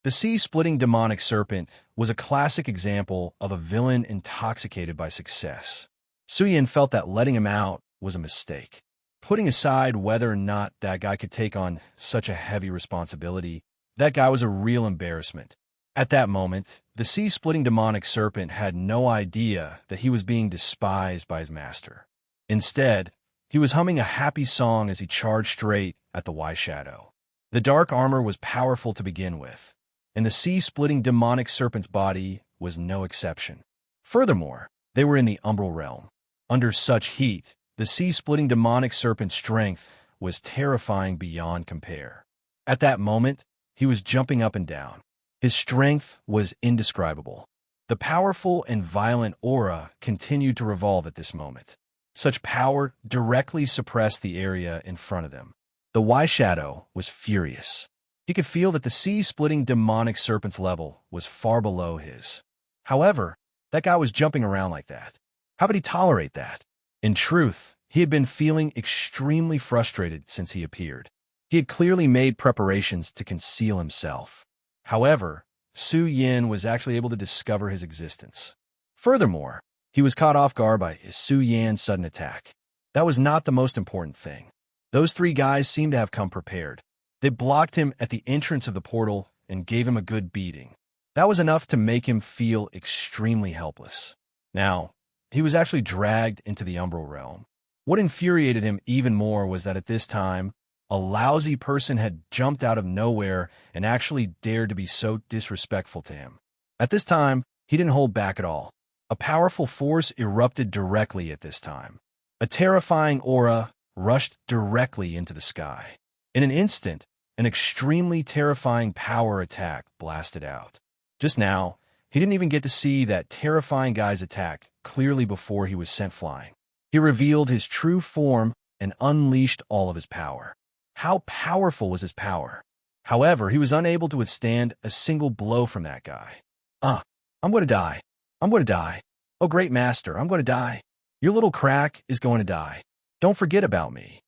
The sea-splitting demonic serpent was a classic example of a villain intoxicated by success. Su Yin felt that letting him out was a mistake. Putting aside whether or not that guy could take on such a heavy responsibility, that guy was a real embarrassment. At that moment, the sea-splitting demonic serpent had no idea that he was being despised by his master. Instead, he was humming a happy song as he charged straight at the Y-Shadow. The dark armor was powerful to begin with, and the sea-splitting demonic serpent's body was no exception. Furthermore, they were in the umbral realm. Under such heat, the sea-splitting demonic serpent's strength was terrifying beyond compare. At that moment, he was jumping up and down. His strength was indescribable. The powerful and violent aura continued to revolve at this moment. Such power directly suppressed the area in front of them. The Y-Shadow was furious. He could feel that the sea-splitting demonic serpent's level was far below his. However, that guy was jumping around like that. How could he tolerate that? In truth, he had been feeling extremely frustrated since he appeared. He had clearly made preparations to conceal himself. However, Su Yin was actually able to discover his existence. Furthermore, he was caught off guard by Su Yan's sudden attack. That was not the most important thing. Those three guys seemed to have come prepared. They blocked him at the entrance of the portal and gave him a good beating. That was enough to make him feel extremely helpless. Now, he was actually dragged into the umbral realm. What infuriated him even more was that at this time, a lousy person had jumped out of nowhere and actually dared to be so disrespectful to him. At this time, he didn't hold back at all. A powerful force erupted directly at this time. A terrifying aura rushed directly into the sky. In an instant, an extremely terrifying power attack blasted out. Just now, he didn't even get to see that terrifying guy's attack clearly before he was sent flying. He revealed his true form and unleashed all of his power. How powerful was his power? However, he was unable to withstand a single blow from that guy. I'm going to die. I'm going to die. Oh, great master, I'm going to die. Your little crack is going to die. Don't forget about me.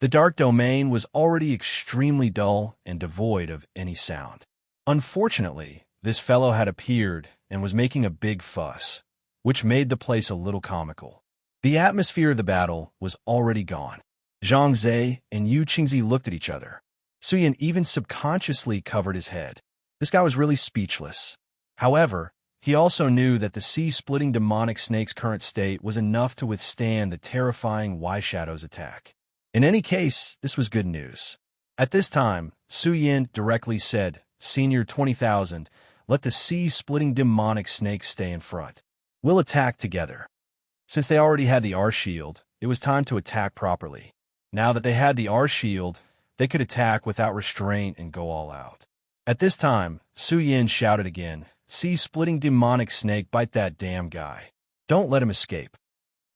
The dark domain was already extremely dull and devoid of any sound. Unfortunately, this fellow had appeared and was making a big fuss, which made the place a little comical. The atmosphere of the battle was already gone. Zhang Zhe and Yu Qingzi looked at each other. Su Yin even subconsciously covered his head. This guy was really speechless. However, he also knew that the sea-splitting demonic snake's current state was enough to withstand the terrifying Y-Shadow's attack. In any case, this was good news. At this time, Su Yin directly said, "Senior 20,000, let the sea-splitting demonic snake stay in front. We'll attack together." Since they already had the R shield, it was time to attack properly. Now that they had the R shield, they could attack without restraint and go all out. At this time, Su Yin shouted again, "Sea-splitting demonic snake, bite that damn guy. Don't let him escape."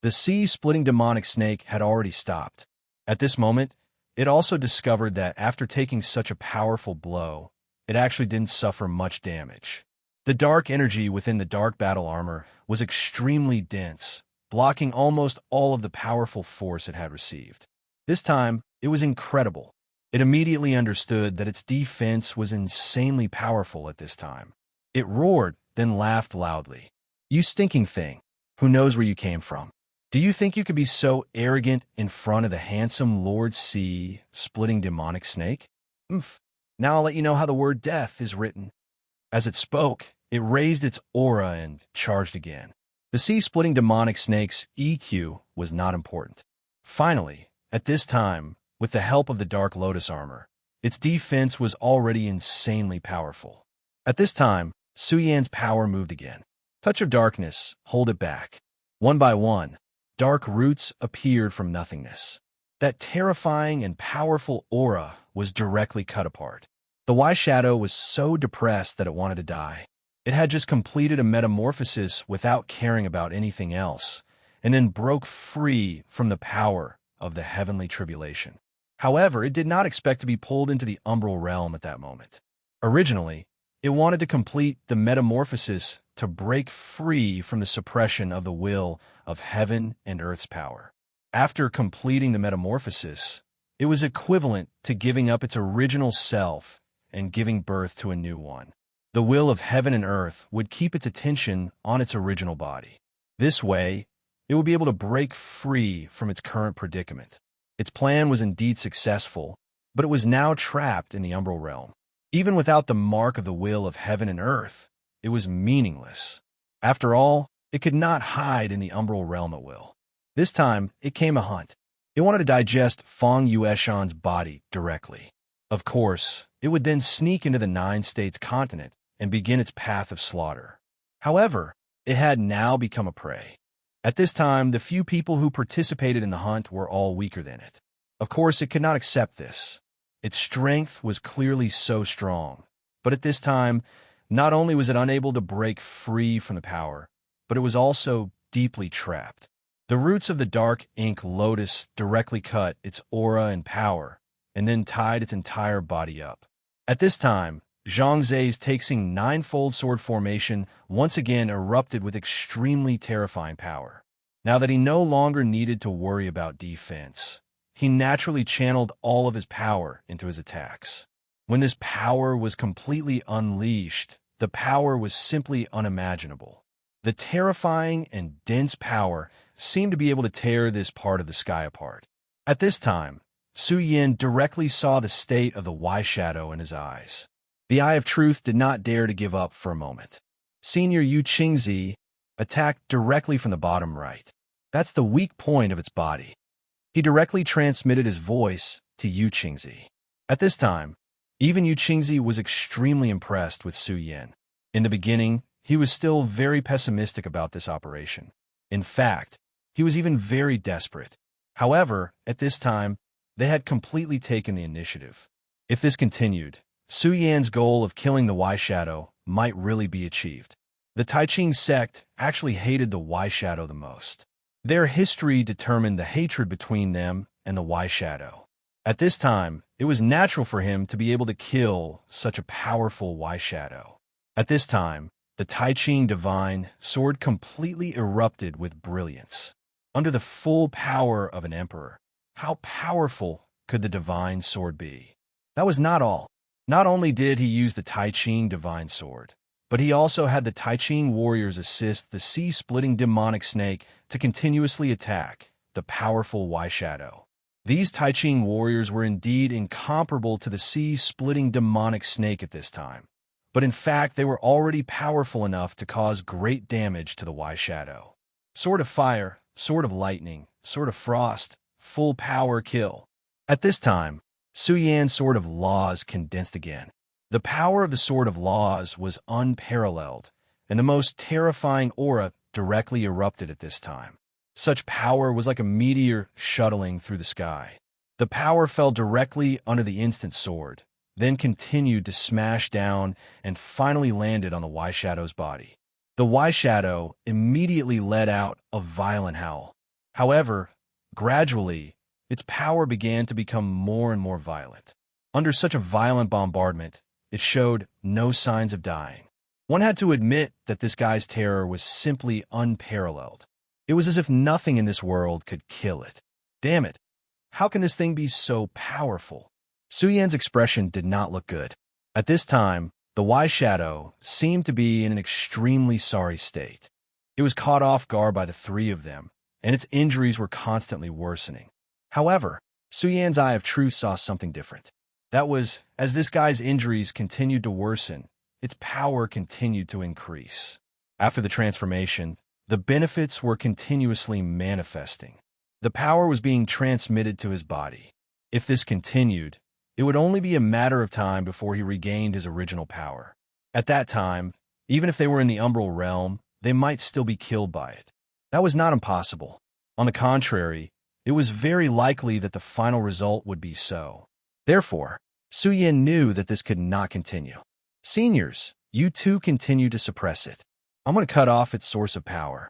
The sea-splitting demonic snake had already stopped. At this moment, it also discovered that after taking such a powerful blow, it actually didn't suffer much damage. The dark energy within the dark battle armor was extremely dense, blocking almost all of the powerful force it had received. This time, it was incredible. It immediately understood that its defense was insanely powerful at this time. It roared, then laughed loudly. "You stinking thing! Who knows where you came from? Do you think you could be so arrogant in front of the handsome Lord Sea-splitting demonic snake? Umph. Now I'll let you know how the word death is written." As it spoke, it raised its aura and charged again. The sea-splitting demonic snake's EQ was not important. Finally, at this time, with the help of the Dark Lotus armor, its defense was already insanely powerful. At this time, Su Yan's power moved again. Touch of darkness, hold it back. One by one, dark roots appeared from nothingness. That terrifying and powerful aura was directly cut apart. The Y Shadow was so depressed that it wanted to die. It had just completed a metamorphosis without caring about anything else, and then broke free from the power of the heavenly tribulation. However, it did not expect to be pulled into the umbral realm at that moment. Originally, it wanted to complete the metamorphosis to break free from the suppression of the will of heaven and earth's power. After completing the metamorphosis, it was equivalent to giving up its original self and giving birth to a new one. The will of heaven and earth would keep its attention on its original body. This way, it would be able to break free from its current predicament. Its plan was indeed successful, but it was now trapped in the umbral realm. Even without the mark of the will of heaven and earth, it was meaningless. After all, it could not hide in the umbral realm at will. This time, it came a hunt. It wanted to digest Feng Yueshan's body directly. Of course, it would then sneak into the Nine States continent and begin its path of slaughter. However, it had now become a prey. At this time, the few people who participated in the hunt were all weaker than it. Of course, it could not accept this. Its strength was clearly so strong, but at this time, not only was it unable to break free from the power, but it was also deeply trapped. The roots of the dark ink lotus directly cut its aura and power, and then tied its entire body up. At this time, Zhang Zei's taking ninefold sword formation once again erupted with extremely terrifying power. Now that he no longer needed to worry about defense, he naturally channeled all of his power into his attacks. When this power was completely unleashed, the power was simply unimaginable. The terrifying and dense power seemed to be able to tear this part of the sky apart. At this time, Su Yin directly saw the state of the Y Shadow in his eyes. The Eye of Truth did not dare to give up for a moment. Senior Yu Qingzi attacked directly from the bottom right. That's the weak point of its body. He directly transmitted his voice to Yu Qingzi. At this time, even Yu Qingzi was extremely impressed with Su Yin. In the beginning, he was still very pessimistic about this operation. In fact, he was even very desperate. However, at this time, they had completely taken the initiative. If this continued, Su Yan's goal of killing the Y Shadow might really be achieved. The Taiqing sect actually hated the Y Shadow the most. Their history determined the hatred between them and the Y Shadow. At this time, it was natural for him to be able to kill such a powerful Y Shadow. At this time, the Taiqing divine sword completely erupted with brilliance. Under the full power of an emperor, how powerful could the divine sword be? That was not all. Not only did he use the Taiqing divine sword, but he also had the Taiqing warriors assist the sea-splitting demonic snake to continuously attack the powerful Y Shadow. These Taiqing warriors were indeed incomparable to the sea-splitting demonic snake at this time, but in fact they were already powerful enough to cause great damage to the Y Shadow. Sword of Fire, Sword of Lightning, Sword of Frost, full power kill. At this time, Su Yan's Sword of Laws condensed again. The power of the Sword of Laws was unparalleled, and the most terrifying aura directly erupted at this time. Such power was like a meteor shuttling through the sky. The power fell directly under the instant sword, then continued to smash down and finally landed on the Y-Shadow's body. The Y-Shadow immediately let out a violent howl. However, gradually, its power began to become more and more violent. Under such a violent bombardment, it showed no signs of dying. One had to admit that this guy's terror was simply unparalleled. It was as if nothing in this world could kill it. Damn it! How can this thing be so powerful? Su Yan's expression did not look good. At this time, the Y-Shadow seemed to be in an extremely sorry state. It was caught off guard by the three of them, and its injuries were constantly worsening. However, Su Yan's eye of truth saw something different. That was, as this guy's injuries continued to worsen, its power continued to increase. After the transformation, the benefits were continuously manifesting. The power was being transmitted to his body. If this continued, it would only be a matter of time before he regained his original power. At that time, even if they were in the umbral realm, they might still be killed by it. That was not impossible. On the contrary, it was very likely that the final result would be so. Therefore, Su Yan knew that this could not continue. Seniors, you too continue to suppress it. I'm going to cut off its source of power.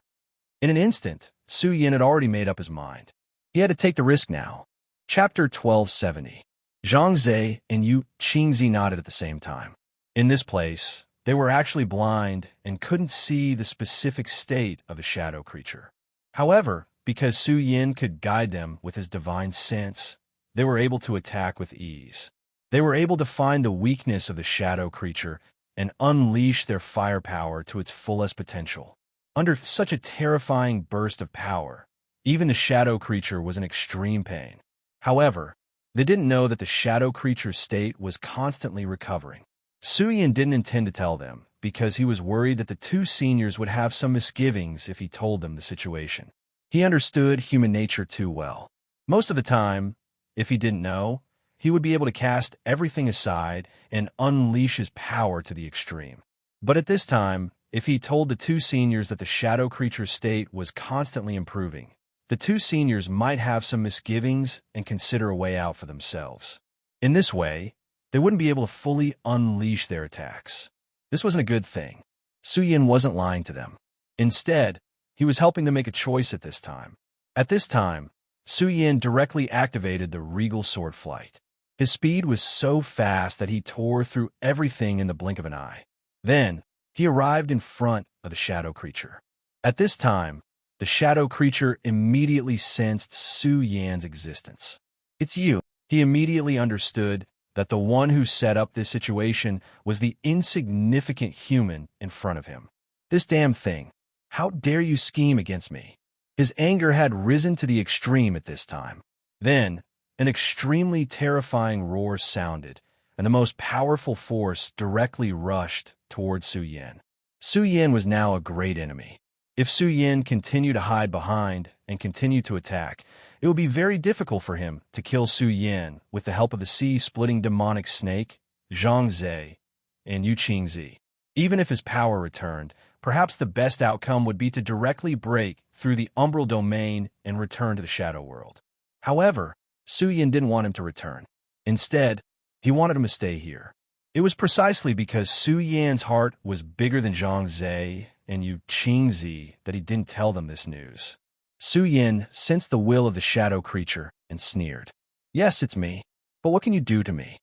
In an instant, Su Yan had already made up his mind. He had to take the risk now. Chapter 1270. Zhang Zhe and Yu Qingzi nodded at the same time. In this place, they were actually blind and couldn't see the specific state of the shadow creature. However, because Su Yan could guide them with his divine sense, they were able to attack with ease. They were able to find the weakness of the shadow creature and unleash their firepower to its fullest potential. Under such a terrifying burst of power, even the shadow creature was in extreme pain. However, they didn't know that the shadow creature's state was constantly recovering. Su Yan didn't intend to tell them, because he was worried that the two seniors would have some misgivings if he told them the situation. He understood human nature too well. Most of the time, if he didn't know, he would be able to cast everything aside and unleash his power to the extreme. But at this time, if he told the two seniors that the shadow creature's state was constantly improving, the two seniors might have some misgivings and consider a way out for themselves. In this way, they wouldn't be able to fully unleash their attacks. This wasn't a good thing. Su Yan wasn't lying to them. Instead, he was helping them make a choice at this time. At this time, Su Yan directly activated the regal sword flight. His speed was so fast that he tore through everything in the blink of an eye. Then, he arrived in front of the shadow creature. At this time, the shadow creature immediately sensed Su Yan's existence. "It's you." He immediately understood that the one who set up this situation was the insignificant human in front of him. "This damn thing. How dare you scheme against me?" His anger had risen to the extreme at this time. Then, an extremely terrifying roar sounded, and the most powerful force directly rushed towards Su Yan. Su Yan was now a great enemy. If Su Yan continued to hide behind and continue to attack, it would be very difficult for him to kill Su Yan with the help of the sea-splitting demonic snake, Zhang Zhe, and Yu Qingzi. Even if his power returned, perhaps the best outcome would be to directly break through the umbral domain and return to the shadow world. However, Su Yan didn't want him to return. Instead, he wanted him to stay here. It was precisely because Su Yan's heart was bigger than Zhang Zhe and Yu Qingzi that he didn't tell them this news. Su Yan sensed the will of the shadow creature and sneered. "Yes, it's me. But what can you do to me?"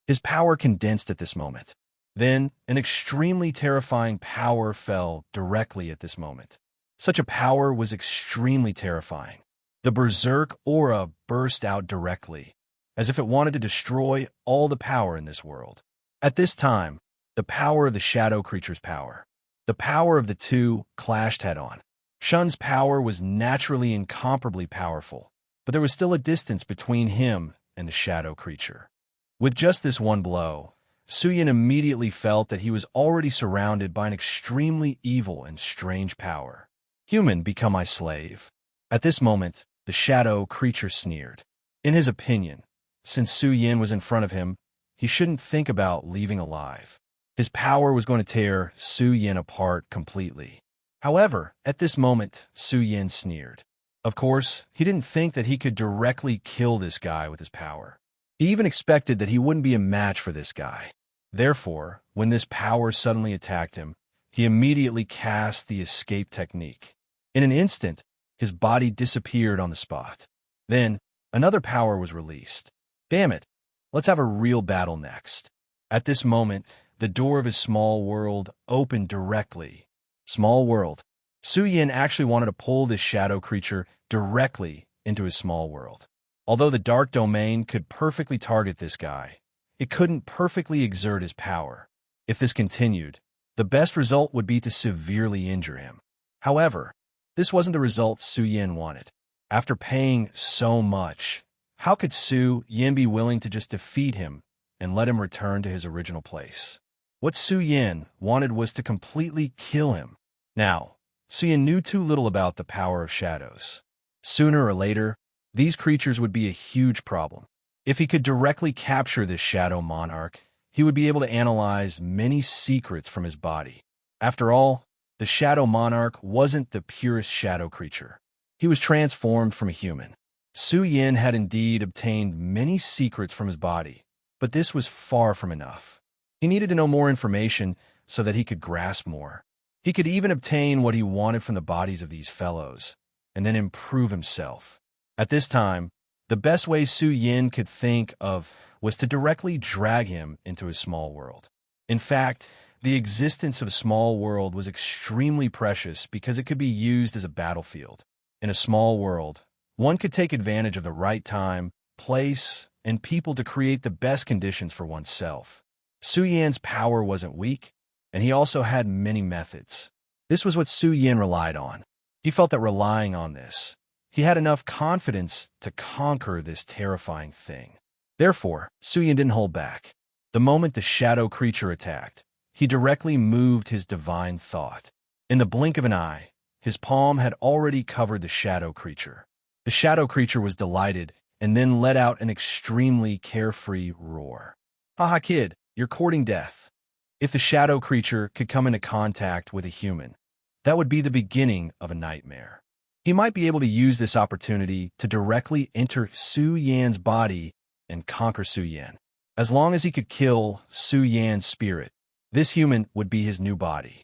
His power condensed at this moment. Then, an extremely terrifying power fell directly at this moment. Such a power was extremely terrifying. The berserk aura burst out directly, as if it wanted to destroy all the power in this world. At this time, the power of the shadow creature's power, the power of the two clashed head-on. Shun's power was naturally incomparably powerful, but there was still a distance between him and the shadow creature. With just this one blow, Su Yan immediately felt that he was already surrounded by an extremely evil and strange power. "Human, become my slave." At this moment, the shadow creature sneered. In his opinion, since Su Yan was in front of him, he shouldn't think about leaving alive. His power was going to tear Su Yan apart completely. However, at this moment, Su Yan sneered. Of course, he didn't think that he could directly kill this guy with his power. He even expected that he wouldn't be a match for this guy. Therefore, when this power suddenly attacked him, he immediately cast the escape technique. In an instant, his body disappeared on the spot. Then, another power was released. Damn it, let's have a real battle next. At this moment, the door of his small world opened directly. Small world. Su Yin actually wanted to pull this shadow creature directly into his small world. Although the dark domain could perfectly target this guy, it couldn't perfectly exert his power. If this continued, the best result would be to severely injure him. However, this wasn't the result Su Yin wanted. After paying so much, how could Su Yin be willing to just defeat him and let him return to his original place? What Su Yin wanted was to completely kill him. Now, Su Yin knew too little about the power of shadows. Sooner or later, these creatures would be a huge problem. If he could directly capture this shadow monarch, he would be able to analyze many secrets from his body. After all, the shadow monarch wasn't the purest shadow creature. He was transformed from a human. Su Yin had indeed obtained many secrets from his body, but this was far from enough. He needed to know more information so that he could grasp more. He could even obtain what he wanted from the bodies of these fellows, and then improve himself. At this time, the best way Su Yin could think of was to directly drag him into his small world. In fact, the existence of a small world was extremely precious because it could be used as a battlefield. In a small world, one could take advantage of the right time, place, and people to create the best conditions for oneself. Su Yan's power wasn't weak, and he also had many methods. This was what Su Yin relied on. He felt that relying on this, he had enough confidence to conquer this terrifying thing. Therefore, Su Yin didn't hold back. The moment the shadow creature attacked, he directly moved his divine thought. In the blink of an eye, his palm had already covered the shadow creature. The shadow creature was delighted and then let out an extremely carefree roar. Haha, kid, you're courting death. If the shadow creature could come into contact with a human, that would be the beginning of a nightmare. He might be able to use this opportunity to directly enter Su Yan's body and conquer Su Yan. As long as he could kill Su Yan's spirit, this human would be his new body.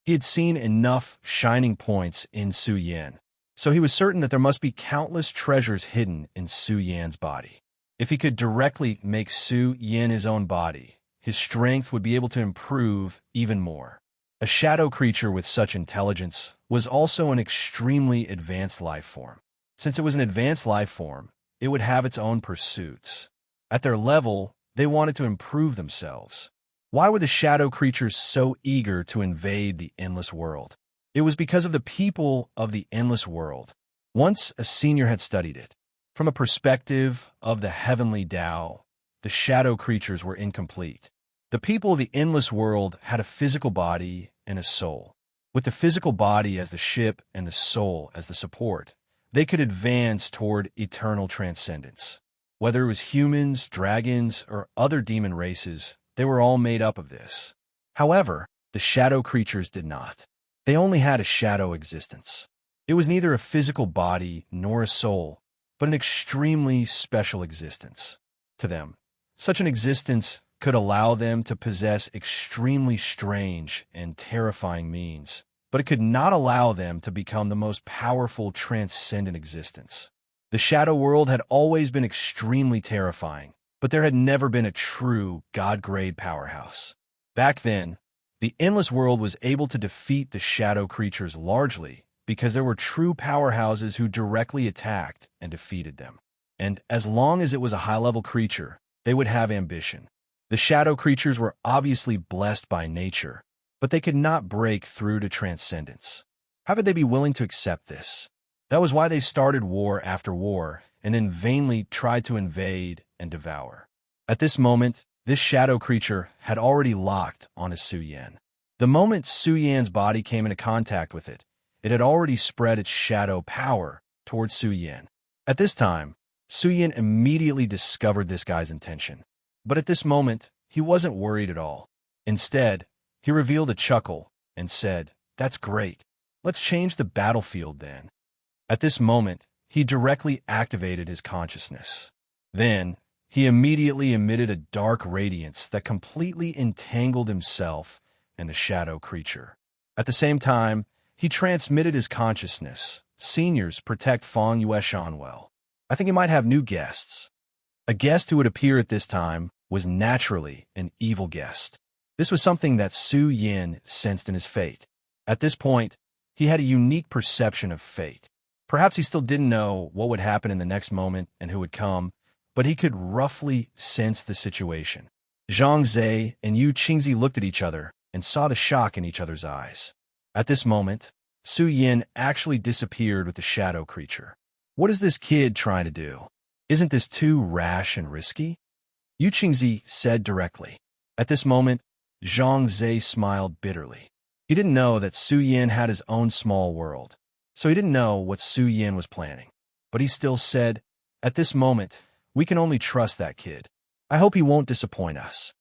He had seen enough shining points in Su Yan, so he was certain that there must be countless treasures hidden in Su Yan's body. If he could directly make Su Yan his own body, his strength would be able to improve even more. A shadow creature with such intelligence was also an extremely advanced life form. Since it was an advanced life form, it would have its own pursuits. At their level, they wanted to improve themselves. Why were the shadow creatures so eager to invade the endless world? It was because of the people of the endless world. Once a senior had studied it. From a perspective of the heavenly Tao, the shadow creatures were incomplete. The people of the endless world had a physical body and a soul. With the physical body as the ship and the soul as the support, they could advance toward eternal transcendence. Whether it was humans, dragons, or other demon races, they were all made up of this. However, the shadow creatures did not. They only had a shadow existence. It was neither a physical body nor a soul, but an extremely special existence. To them, such an existence could allow them to possess extremely strange and terrifying means, but it could not allow them to become the most powerful transcendent existence. The shadow world had always been extremely terrifying, but there had never been a true God-grade powerhouse. Back then, the endless world was able to defeat the shadow creatures largely because there were true powerhouses who directly attacked and defeated them. And as long as it was a high-level creature, they would have ambition. The shadow creatures were obviously blessed by nature, but they could not break through to transcendence. How could they be willing to accept this? That was why they started war after war and then vainly tried to invade and devour. At this moment, this shadow creature had already locked onto Su Yan. The moment Su Yan's body came into contact with it, it had already spread its shadow power towards Su Yan. At this time, Su Yan immediately discovered this guy's intention. But at this moment, he wasn't worried at all. Instead, he revealed a chuckle and said, "That's great. Let's change the battlefield then." At this moment, he directly activated his consciousness. Then, he immediately emitted a dark radiance that completely entangled himself and the shadow creature. At the same time, he transmitted his consciousness. Seniors protect Fong Yueshan well. I think he might have new guests. A guest who would appear at this time was naturally an evil guest. This was something that Su Yin sensed in his fate. At this point, he had a unique perception of fate. Perhaps he still didn't know what would happen in the next moment and who would come, but he could roughly sense the situation. Zhang Zhe and Yu Qingzi looked at each other and saw the shock in each other's eyes. At this moment, Su Yin actually disappeared with the shadow creature. What is this kid trying to do? Isn't this too rash and risky? Yu Qingzi said directly. At this moment, Zhang Zhe smiled bitterly. He didn't know that Su Yin had his own small world, so he didn't know what Su Yin was planning. But he still said, at this moment, we can only trust that kid. I hope he won't disappoint us.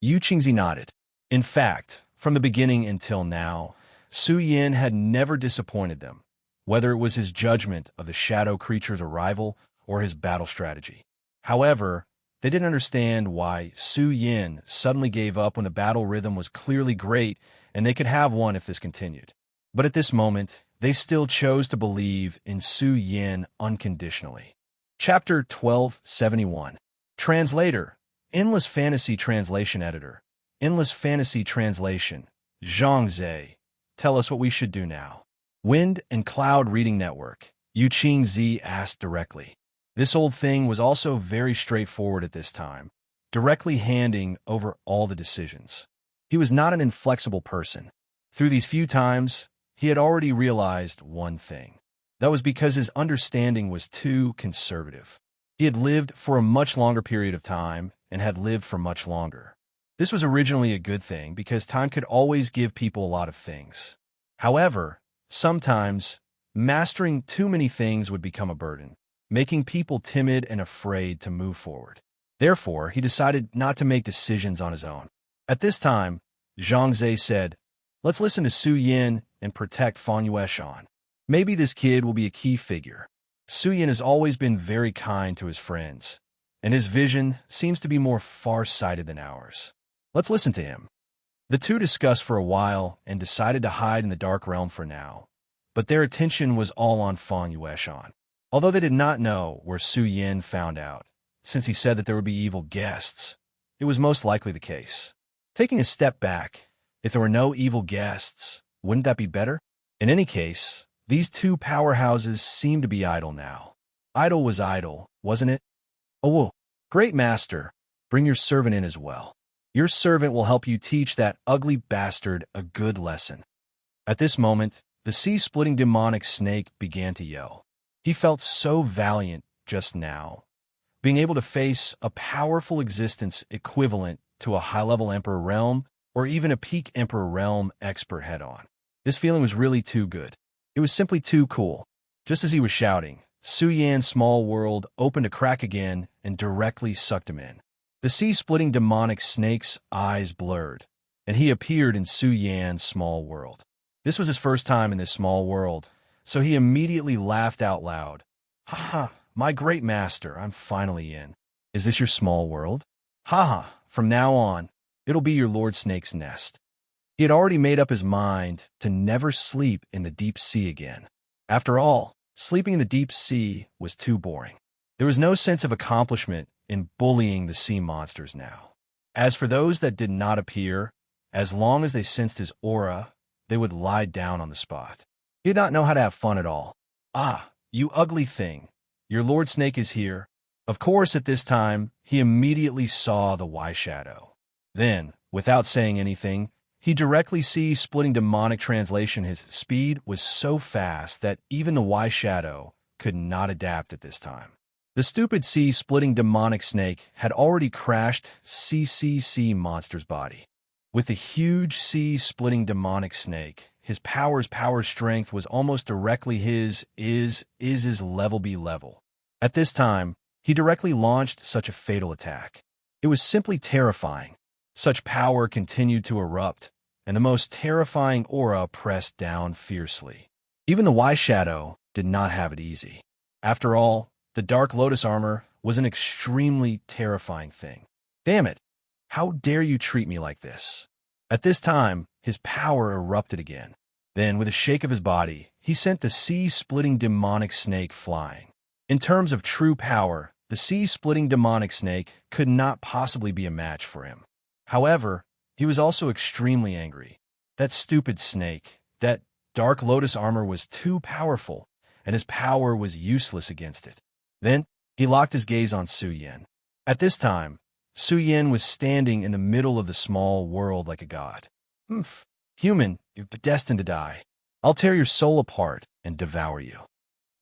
Yu Qingzi nodded. In fact, from the beginning until now, Su Yin had never disappointed them, whether it was his judgment of the shadow creature's arrival or his battle strategy. However, they didn't understand why Su Yin suddenly gave up when the battle rhythm was clearly great and they could have one if this continued. But at this moment, they still chose to believe in Su Yin unconditionally. Chapter 1271. Translator, Endless Fantasy Translation Editor, Endless Fantasy Translation, Zhang Zhe. Tell us what we should do now. Wind and Cloud Reading Network, Yu Qingzi asked directly. This old thing was also very straightforward at this time, directly handing over all the decisions. He was not an inflexible person. Through these few times, he had already realized one thing. That was because his understanding was too conservative. He had lived for a much longer period of time and had lived for much longer. This was originally a good thing because time could always give people a lot of things. However, sometimes, mastering too many things would become a burden, making people timid and afraid to move forward. Therefore, he decided not to make decisions on his own. At this time, Zhang Zhe said, let's listen to Su Yin and protect Fong Yueshan. Maybe this kid will be a key figure. Su Yin has always been very kind to his friends, and his vision seems to be more far-sighted than ours. Let's listen to him. The two discussed for a while and decided to hide in the Dark Realm for now, but their attention was all on Fong Yueshan. Although they did not know where Su Yin found out, since he said that there would be evil guests, it was most likely the case. Taking a step back, if there were no evil guests, wouldn't that be better? In any case, these two powerhouses seemed to be idle now. Idle was idle, wasn't it? Oh, great master, bring your servant in as well. Your servant will help you teach that ugly bastard a good lesson. At this moment, the sea-splitting demonic snake began to yell. He felt so valiant just now, being able to face a powerful existence equivalent to a high-level Emperor Realm or even a peak Emperor Realm expert head-on. This feeling was really too good. It was simply too cool. Just as he was shouting, Su Yan's small world opened a crack again and directly sucked him in. The sea-splitting demonic snake's eyes blurred, and he appeared in Su Yan's small world. This was his first time in this small world, so he immediately laughed out loud. Ha ha, my great master, I'm finally in. Is this your small world? Ha ha, from now on, it'll be your Lord Snake's nest. He had already made up his mind to never sleep in the deep sea again. After all, sleeping in the deep sea was too boring. There was no sense of accomplishment in bullying the sea monsters now. As for those that did not appear, as long as they sensed his aura, they would lie down on the spot. He did not know how to have fun at all. Ah, you ugly thing, your Lord Snake is here. Of course, at this time, he immediately saw the Y Shadow. Then, without saying anything, he directly sees splitting demonic translation. His speed was so fast that even the Y Shadow could not adapt at this time. The stupid sea-splitting demonic snake had already crashed CCC monster's body. With the huge sea-splitting demonic snake, his power strength was almost directly his level B level. At this time, he directly launched such a fatal attack. It was simply terrifying. Such power continued to erupt, and the most terrifying aura pressed down fiercely. Even the Y Shadow, did not have it easy. After all, the Dark Lotus armor was an extremely terrifying thing. Damn it! How dare you treat me like this? At this time, his power erupted again. Then, with a shake of his body, he sent the sea-splitting demonic snake flying. In terms of true power, the sea-splitting demonic snake could not possibly be a match for him. However, he was also extremely angry. That stupid snake, that Dark Lotus armor was too powerful, and his power was useless against it. Then, he locked his gaze on Su Yan. At this time, Su Yan was standing in the middle of the small world like a god. Humph. Human, you're destined to die. I'll tear your soul apart and devour you.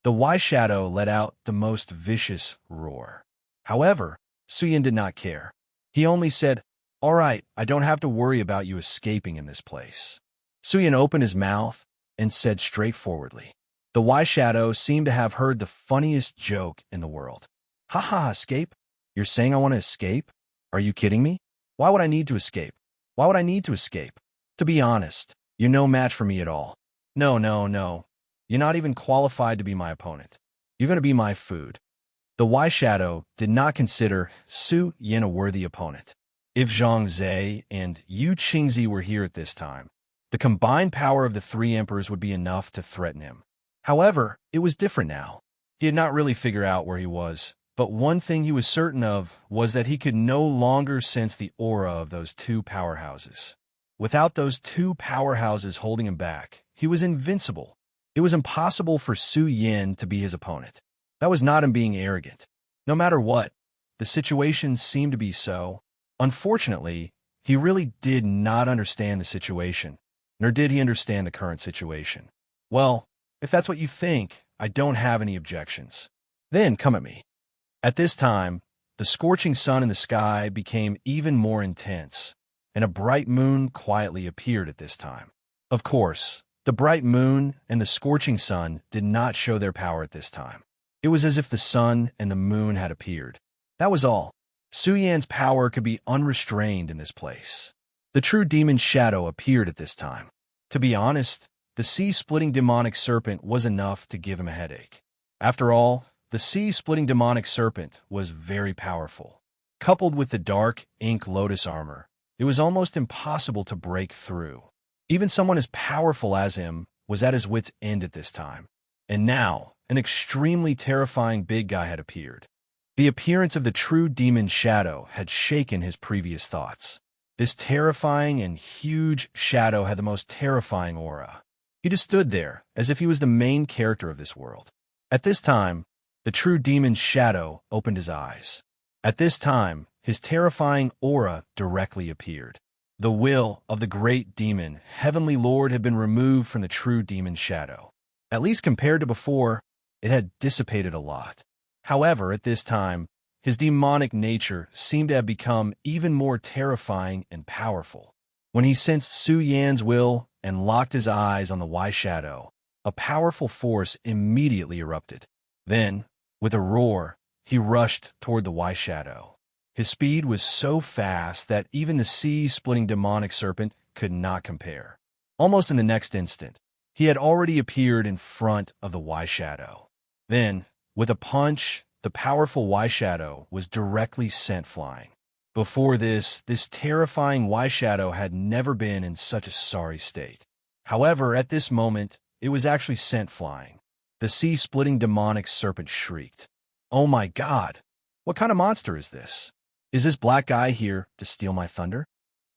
The Y-Shadow let out the most vicious roar. However, Su Yan did not care. He only said, "All right, I don't have to worry about you escaping in this place." Su Yan opened his mouth and said straightforwardly. The Y-Shadow seemed to have heard the funniest joke in the world. "Ha ha, escape? You're saying I want to escape? Are you kidding me? Why would I need to escape? Why would I need to escape? To be honest, you're no match for me at all. No, no, no. You're not even qualified to be my opponent. You're going to be my food." The Y-Shadow did not consider Su Yan a worthy opponent. If Zhang Zhe and Yu Qingzi were here at this time, the combined power of the three emperors would be enough to threaten him. However, it was different now. He had not really figured out where he was, but one thing he was certain of was that he could no longer sense the aura of those two powerhouses. Without those two powerhouses holding him back, he was invincible. It was impossible for Su Yan to be his opponent. That was not him being arrogant. No matter what, the situation seemed to be so. Unfortunately, he really did not understand the situation, nor did he understand the current situation. Well, if that's what you think, I don't have any objections. Then come at me. At this time, the scorching sun in the sky became even more intense, and a bright moon quietly appeared at this time. Of course, the bright moon and the scorching sun did not show their power at this time. It was as if the sun and the moon had appeared. That was all. Su Yan's power could be unrestrained in this place. The true demon shadow appeared at this time. To be honest, the sea-splitting demonic serpent was enough to give him a headache. After all, the sea-splitting demonic serpent was very powerful. Coupled with the dark ink lotus armor, it was almost impossible to break through. Even someone as powerful as him was at his wit's end at this time. And now, an extremely terrifying big guy had appeared. The appearance of the true demon shadow had shaken his previous thoughts. This terrifying and huge shadow had the most terrifying aura. He just stood there, as if he was the main character of this world. At this time, the true demon shadow opened his eyes. At this time, his terrifying aura directly appeared. The will of the great demon, Heavenly Lord, had been removed from the true demon shadow. At least compared to before, it had dissipated a lot. However, at this time, his demonic nature seemed to have become even more terrifying and powerful. When he sensed Su Yan's will and locked his eyes on the Y-Shadow, a powerful force immediately erupted. Then, with a roar, he rushed toward the Y-Shadow. His speed was so fast that even the sea-splitting demonic serpent could not compare. Almost in the next instant, he had already appeared in front of the Y-Shadow. Then, with a punch, the powerful Y-Shadow was directly sent flying. Before this terrifying Y-Shadow had never been in such a sorry state. However, at this moment, it was actually sent flying. The sea-splitting demonic serpent shrieked. "Oh my God! What kind of monster is this? Is this black guy here to steal my thunder?"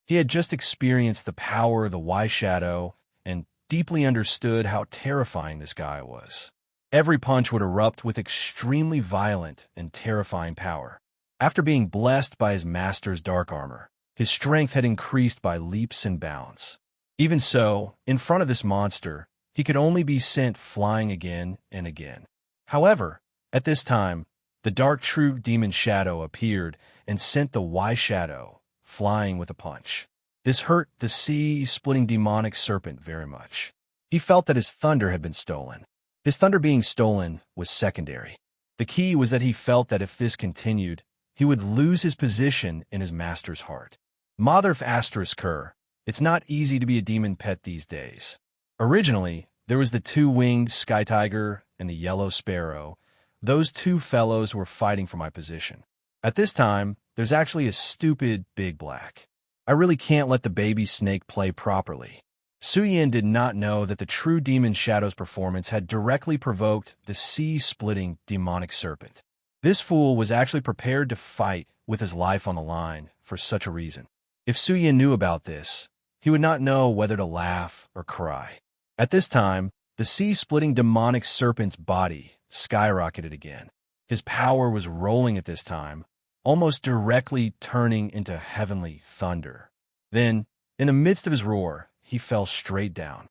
He had just experienced the power of the Y-Shadow and deeply understood how terrifying this guy was. Every punch would erupt with extremely violent and terrifying power. After being blessed by his master's dark armor, his strength had increased by leaps and bounds. Even so, in front of this monster, he could only be sent flying again and again. However, at this time, the dark true demon shadow appeared and sent the Y-Shadow flying with a punch. This hurt the sea-splitting demonic serpent very much. He felt that his thunder had been stolen. His thunder being stolen was secondary. The key was that he felt that if this continued, he would lose his position in his master's heart. Mother asterisk her, it's not easy to be a demon pet these days. Originally, there was the two-winged sky tiger and the yellow sparrow, those two fellows were fighting for my position. At this time, there's actually a stupid big black. I really can't let the baby snake play properly. Suyin did not know that the true demon Shadow's performance had directly provoked the sea-splitting demonic serpent. This fool was actually prepared to fight with his life on the line for such a reason. If Suyin knew about this, he would not know whether to laugh or cry. At this time, the sea-splitting demonic serpent's body skyrocketed again. His power was rolling at this time, almost directly turning into heavenly thunder. Then, in the midst of his roar, he fell straight down.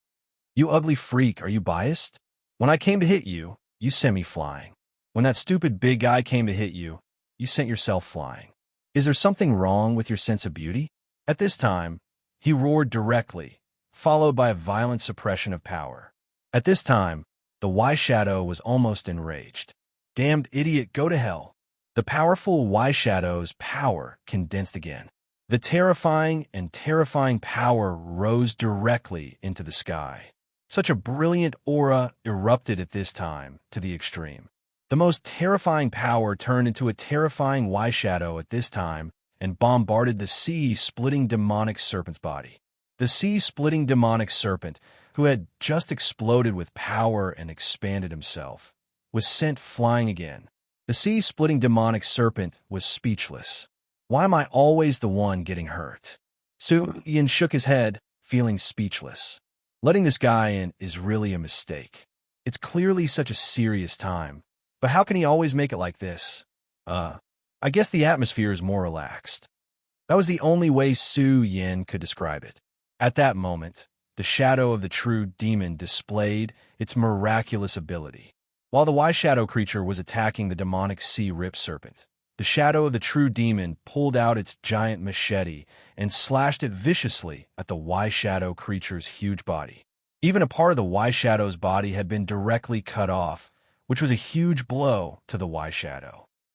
"You ugly freak, are you biased? When I came to hit you, you sent me flying. When that stupid big guy came to hit you, you sent yourself flying. Is there something wrong with your sense of beauty?" At this time, he roared directly, followed by a violent suppression of power. At this time, the Y-Shadow was almost enraged. "Damned idiot, go to hell." The powerful Y-Shadow's power condensed again. The terrifying power rose directly into the sky. Such a brilliant aura erupted at this time to the extreme. The most terrifying power turned into a terrifying Y-Shadow at this time and bombarded the sea-splitting demonic serpent's body. The sea-splitting demonic serpent, who had just exploded with power and expanded himself, was sent flying again. The sea-splitting demonic serpent was speechless. Why am I always the one getting hurt? Suyin shook his head, feeling speechless. Letting this guy in is really a mistake. It's clearly such a serious time. But how can he always make it like this? I guess the atmosphere is more relaxed. That was the only way Suyin could describe it. At that moment, the shadow of the true demon displayed its miraculous ability. While the Y-Shadow creature was attacking the demonic sea-rip serpent, the shadow of the true demon pulled out its giant machete and slashed it viciously at the Y-Shadow creature's huge body. Even a part of the Y-Shadow's body had been directly cut off, which was a huge blow to the Y-Shadow.